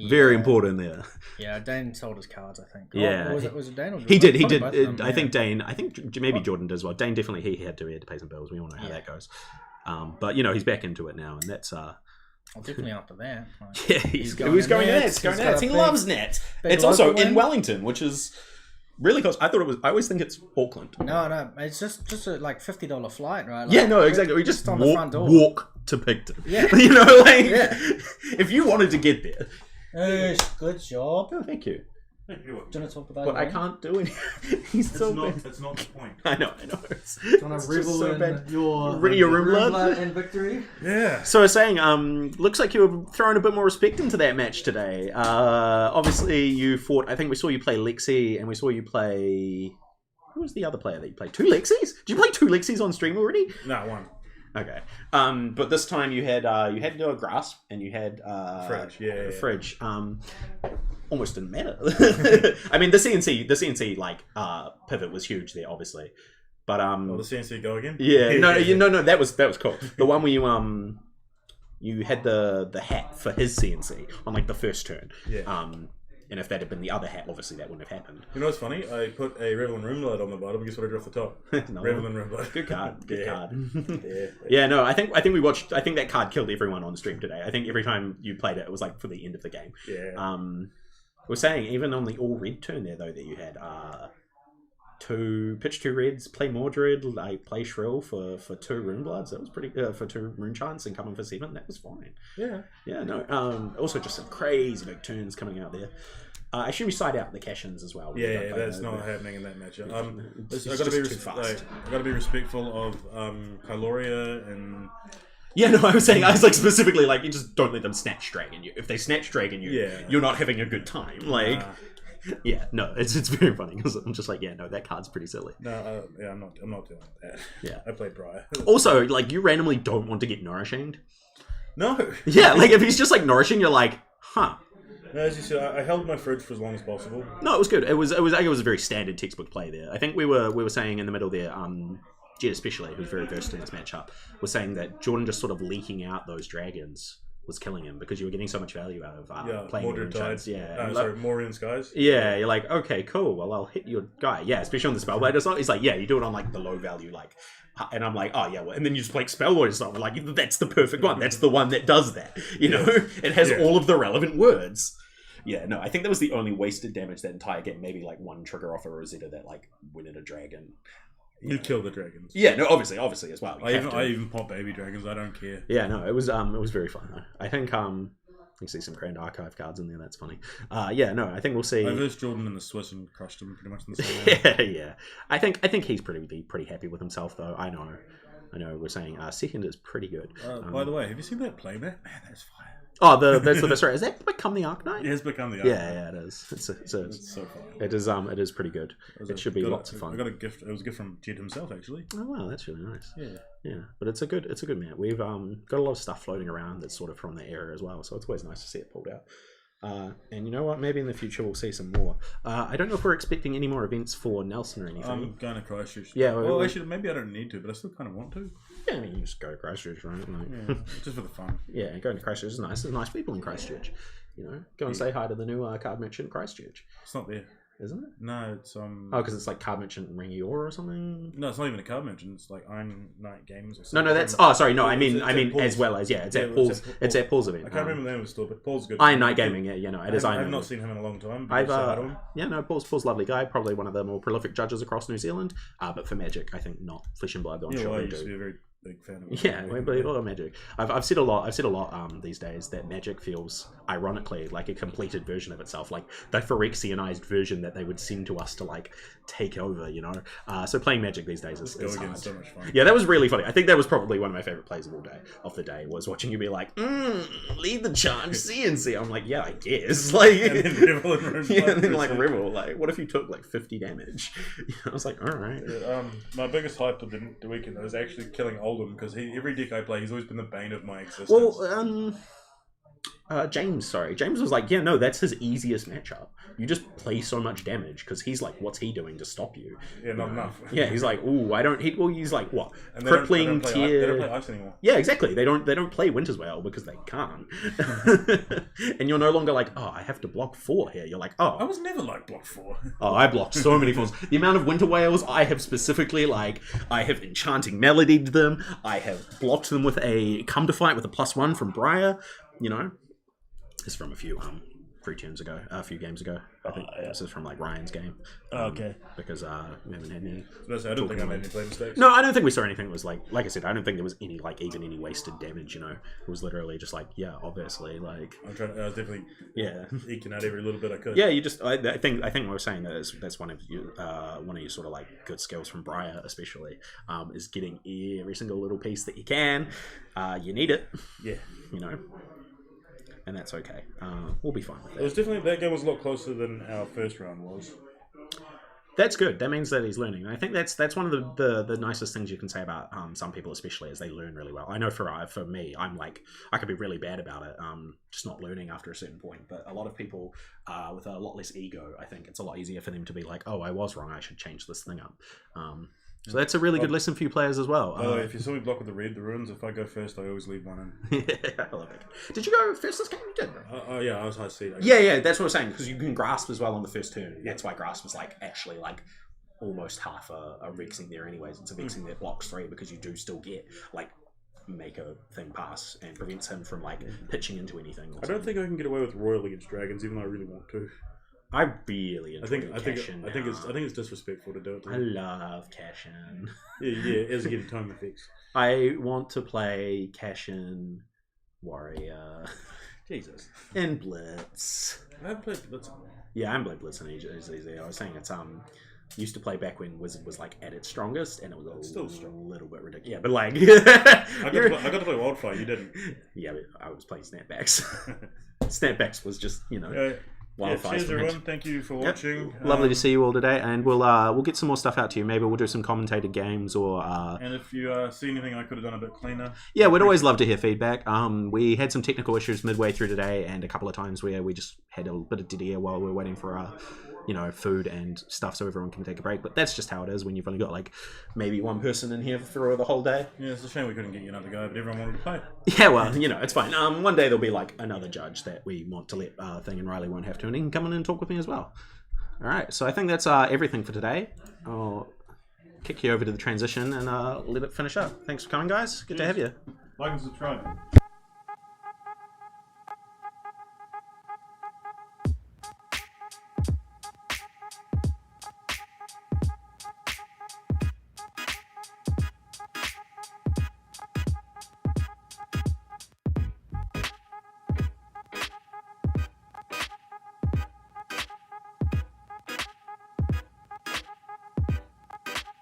Speaker 2: Very important there.
Speaker 7: Yeah, Dane sold his cards, I think.
Speaker 2: Yeah.
Speaker 7: Oh, was it Dane or Jordan?
Speaker 2: He did.
Speaker 7: Them,
Speaker 2: I think Dane, maybe Jordan did as well. Dane definitely, he had to pay some bills. We all know how that goes. But, you know, he's back into it now, and that's...
Speaker 7: Well, definitely after that.
Speaker 2: Like, yeah, he's going nuts. He loves Nets. It's also in Wellington, which is... really close. I always think it's Auckland.
Speaker 7: No, it's just a like $50 flight, right? Like,
Speaker 2: yeah, no, exactly. We just
Speaker 7: on the front door.
Speaker 2: Walk to Picton.
Speaker 7: Yeah.
Speaker 2: You know, like, if you wanted to get there.
Speaker 7: Good job.
Speaker 2: Oh, thank you.
Speaker 7: Do you want to talk about
Speaker 2: but I can't do it. That's
Speaker 4: not the point.
Speaker 2: I know.
Speaker 7: Do you want to revel in your room blood and victory?
Speaker 4: Yeah.
Speaker 2: So I was saying, looks like you were throwing a bit more respect into that match today. Obviously, you fought. I think we saw you play Lexi, and we saw you play. Who was the other player that you played? 2 Lexis? Did you play 2 Lexis on stream already?
Speaker 4: No, 1.
Speaker 2: Okay. But this time you had your grasp and you had
Speaker 4: Fridge.
Speaker 2: Fridge. Almost didn't matter. I mean, the CNC like pivot was huge there, obviously. But
Speaker 4: the CNC go again?
Speaker 2: Yeah. No. That was cool. The one where you had the hat for his CNC on like the first turn.
Speaker 4: Yeah.
Speaker 2: And if that had been the other hat, obviously that wouldn't have happened.
Speaker 4: You know what's funny? I put a Revel and Roomlight on the bottom. Guess what I drew off the top?
Speaker 2: No.
Speaker 4: Revel and Roomlight.
Speaker 2: Good card. Good card.
Speaker 4: Yeah.
Speaker 2: Yeah. No. I think we watched. I think that card killed everyone on stream today. I think every time you played it, it was like for the end of the game.
Speaker 4: Yeah.
Speaker 2: We're saying even on the all red turn there though that you had pitch 2 reds, play Mordred, like play Shrill for 2 Rune Bloods. That was pretty for 2 Rune Chants and coming for 7. That was fine.
Speaker 4: Yeah.
Speaker 2: Yeah. No. Also just some crazy big turns coming out there. I assume we side out the cash-ins as well.
Speaker 4: Yeah, that's not happening in that matchup.
Speaker 2: I
Speaker 4: got to be respectful of Kyloria and.
Speaker 2: Yeah, no, I was like specifically like you just don't let them snatch dragon you. If they snatch dragon you, you're not having a good time. Like, yeah, no, it's very funny because I'm just like, yeah, no, that card's pretty silly.
Speaker 4: No, I'm not doing that.
Speaker 2: Yeah,
Speaker 4: I played Briar.
Speaker 2: Also, like you randomly don't want to get nourishing.
Speaker 4: No.
Speaker 2: Yeah, like if he's just like nourishing, you're like, huh.
Speaker 4: No, as you said, I held my fridge for as long as possible.
Speaker 2: No, it was good. It was I think it was a very standard textbook play there. I think we were saying in the middle there, Jed especially, who's very versed in this matchup, was saying that Jordan just sort of leaking out those dragons was killing him because you were getting so much value out of playing
Speaker 4: Mordred Tides.
Speaker 2: Yeah,
Speaker 4: Morian Skies.
Speaker 2: Yeah, you're like, okay, cool. Well, I'll hit your guy. Yeah, especially on the Spellblade stuff. He's like, yeah, you do it on like the low value, like, and I'm like, oh yeah, well, and then you just like Spellblade stuff. I'm like, that's the perfect one. That's the one that does that. You know, it has all of the relevant words. Yeah, no, I think that was the only wasted damage that entire game. Maybe like 1 trigger off a Rosetta that like went at a dragon.
Speaker 4: You kill the dragons.
Speaker 2: Yeah, no, obviously as well.
Speaker 4: I even pop baby dragons. I don't care.
Speaker 2: Yeah, no, it was very fun though. I think you can see some Grand Archive cards in there. That's funny. Yeah, no, I think we'll see.
Speaker 4: I versed Jordan in the Swiss and crushed him pretty much in the same way.
Speaker 2: Yeah. I think he's pretty happy with himself though. I know. We're saying second is pretty good.
Speaker 4: By the way, have you seen that playmat? Man, that's fire.
Speaker 2: Oh, that's the Viserai. Has that become the Arknight?
Speaker 4: It has become the Arknight.
Speaker 2: Yeah, it is. It's
Speaker 4: so fun.
Speaker 2: It is pretty good. It should be lots of fun.
Speaker 4: I got a gift. It was a gift from Jed himself, actually.
Speaker 2: Oh wow, that's really nice.
Speaker 4: Yeah.
Speaker 2: But it's a good map. We've got a lot of stuff floating around that's sort of from the area as well. So it's always nice to see it pulled out. And you know what? Maybe in the future we'll see some more. I don't know if we're expecting any more events for Nelson or anything.
Speaker 4: I'm going to Christchurch.
Speaker 2: Yeah.
Speaker 4: Well, actually, maybe I don't need to, but I still kind of want to.
Speaker 2: Yeah, I mean, you just go to Christchurch, right? Like,
Speaker 4: just for the fun.
Speaker 2: Yeah, going to Christchurch is nice. There's nice people in Christchurch. You know, go and say hi to the new card merchant in Christchurch.
Speaker 4: It's not there.
Speaker 2: isn't it?
Speaker 4: No, it's
Speaker 2: Oh, because it's like Card Merchant and Rangior or something.
Speaker 4: No, it's not even a card merchant. It's like Iron Knight Games or
Speaker 2: No,
Speaker 4: something.
Speaker 2: that's. Oh, sorry. No, I
Speaker 4: It's
Speaker 2: mean,
Speaker 4: at Paul's.
Speaker 2: as well as it's
Speaker 4: Yeah,
Speaker 2: at Paul's. It's at Paul's event.
Speaker 4: I can't remember the name of the store, but Paul's good.
Speaker 2: Iron Knight Gaming. Yeah, no, it is Iron.
Speaker 4: I've
Speaker 2: Knight.
Speaker 4: not seen him in a long time.
Speaker 2: I've
Speaker 4: Say hi to him.
Speaker 2: yeah, no, Paul's a lovely guy. Probably one of the more prolific judges across New Zealand. But for Magic, I think not Flesh and Blood. I'm
Speaker 4: Yeah,
Speaker 2: sure
Speaker 4: well, I
Speaker 2: they
Speaker 4: used to
Speaker 2: do.
Speaker 4: be a very big fan of him.
Speaker 2: Yeah, we believe a lot of Magic. I've said a lot these days that Magic feels ironically like a completed version of itself, like the Phyrexianized version that they would send to us to like take over, you know. So playing Magic these days is
Speaker 4: Again,
Speaker 2: hard.
Speaker 4: so much fun.
Speaker 2: Yeah, that was really funny. I think that was probably one of my favorite plays of the day was watching you be like, lead the charge, CNC. I'm like, yeah, I guess. Like,
Speaker 4: And then Revel and Rune
Speaker 2: yeah, and then like
Speaker 4: 5%.
Speaker 2: Rebel, like, what if you took like 50 damage? I was like, all right.
Speaker 4: Yeah, my biggest hype of the weekend was actually killing Oldham because every deck I play, he's always been the bane of my existence.
Speaker 2: Well, James was like, yeah, no, that's his easiest matchup. You just play so much damage because he's like, what's he doing to stop you?
Speaker 4: Yeah, not enough.
Speaker 2: Yeah, he's like, ooh, I don't hit. Well, he's like, what?
Speaker 4: And they
Speaker 2: Crippling
Speaker 4: don't play
Speaker 2: tier.
Speaker 4: They don't play ice anymore.
Speaker 2: Yeah, exactly. They don't play Winter's Whale because they can't. And you're no longer like, oh, I have to block 4 here. You're like,
Speaker 4: I
Speaker 2: oh,
Speaker 4: was never like block 4.
Speaker 2: oh, I blocked so many 4s. The amount of Winter Whales I have specifically, like, I have Enchanting Melodied them. I have blocked them with a Come to Fight with a +1 from Briar. You know, this is from a few a few games ago. I think this is from like Ryan's game.
Speaker 4: Okay.
Speaker 2: Because we haven't had any.
Speaker 4: I don't think I made any play mistakes.
Speaker 2: No, I don't think we saw anything that was like I said, I don't think there was any like even any wasted damage, you know. It was literally just like, yeah, obviously, like
Speaker 4: I was definitely
Speaker 2: yeah.
Speaker 4: eking out every little bit I could.
Speaker 2: Yeah, you just I think we were saying that's one of your sort of like good skills from Briar especially, is getting every single little piece that you can. You need it.
Speaker 4: Yeah.
Speaker 2: You know. And that's okay. We'll be fine with that.
Speaker 4: It was definitely, that game was a lot closer than our first round was.
Speaker 2: That's good. That means that he's learning. And I think that's one of the nicest things you can say about some people, especially as they learn really well. I know for me, I'm like, I could be really bad about it, just not learning after a certain point. But a lot of people with a lot less ego, I think it's a lot easier for them to be like, oh, I was wrong. I should change this thing up. So that's a really good lesson for you players as well.
Speaker 4: If you saw me block with the runes, if I go first, I always leave one in.
Speaker 2: Yeah, I love it. Did you go first this game? You did.
Speaker 4: Yeah, I was high seed.
Speaker 2: Yeah, that's what I'm saying, because you can grasp as well on the first turn. That's why grasp was like actually like almost half a vexing there anyways. It's a vexing that blocks 3 because you do still get like make a thing pass and prevents him from like pitching into anything.
Speaker 4: I don't think I can get away with Royal against Dragons, even though I really want to.
Speaker 2: I really enjoy
Speaker 4: I think it's disrespectful to do it.
Speaker 2: I love Cash-In.
Speaker 4: Yeah, as getting time effects.
Speaker 2: I want to play Cash-In Warrior.
Speaker 4: Jesus.
Speaker 2: And Blitz.
Speaker 4: I haven't played Blitz.
Speaker 2: Yeah, I haven't played Blitz in ages. I was saying it's used to play back when Wizard was like at its strongest, and it was
Speaker 4: still strong.
Speaker 2: Little bit ridiculous. Yeah, but like
Speaker 4: I got to play Wildfire. You didn't.
Speaker 2: Yeah, but I was playing Snapbacks. Snapbacks was just
Speaker 4: cheers everyone. Thank you for watching.
Speaker 2: Lovely to see you all today, and we'll get some more stuff out to you. Maybe we'll do some commentated games or.
Speaker 4: And if you see anything I could have done a bit cleaner.
Speaker 2: Yeah, we'd always love to hear feedback. We had some technical issues midway through today, and a couple of times where we just had a bit of dead air while we were waiting for food and stuff so everyone can take a break. But that's just how it is when you've only got like maybe one person in here for the whole day.
Speaker 4: Yeah, it's a shame we couldn't get you another guy, but everyone wanted to play.
Speaker 2: Yeah, well, it's fine. One day there'll be like another judge that we want to let thing, and Riley won't have to, and he can come in and talk with me as well. All right, so I think that's everything for today. I'll kick you over to the transition and let it finish up. Thanks for coming, guys. Good to have you.
Speaker 4: Like and subscribe.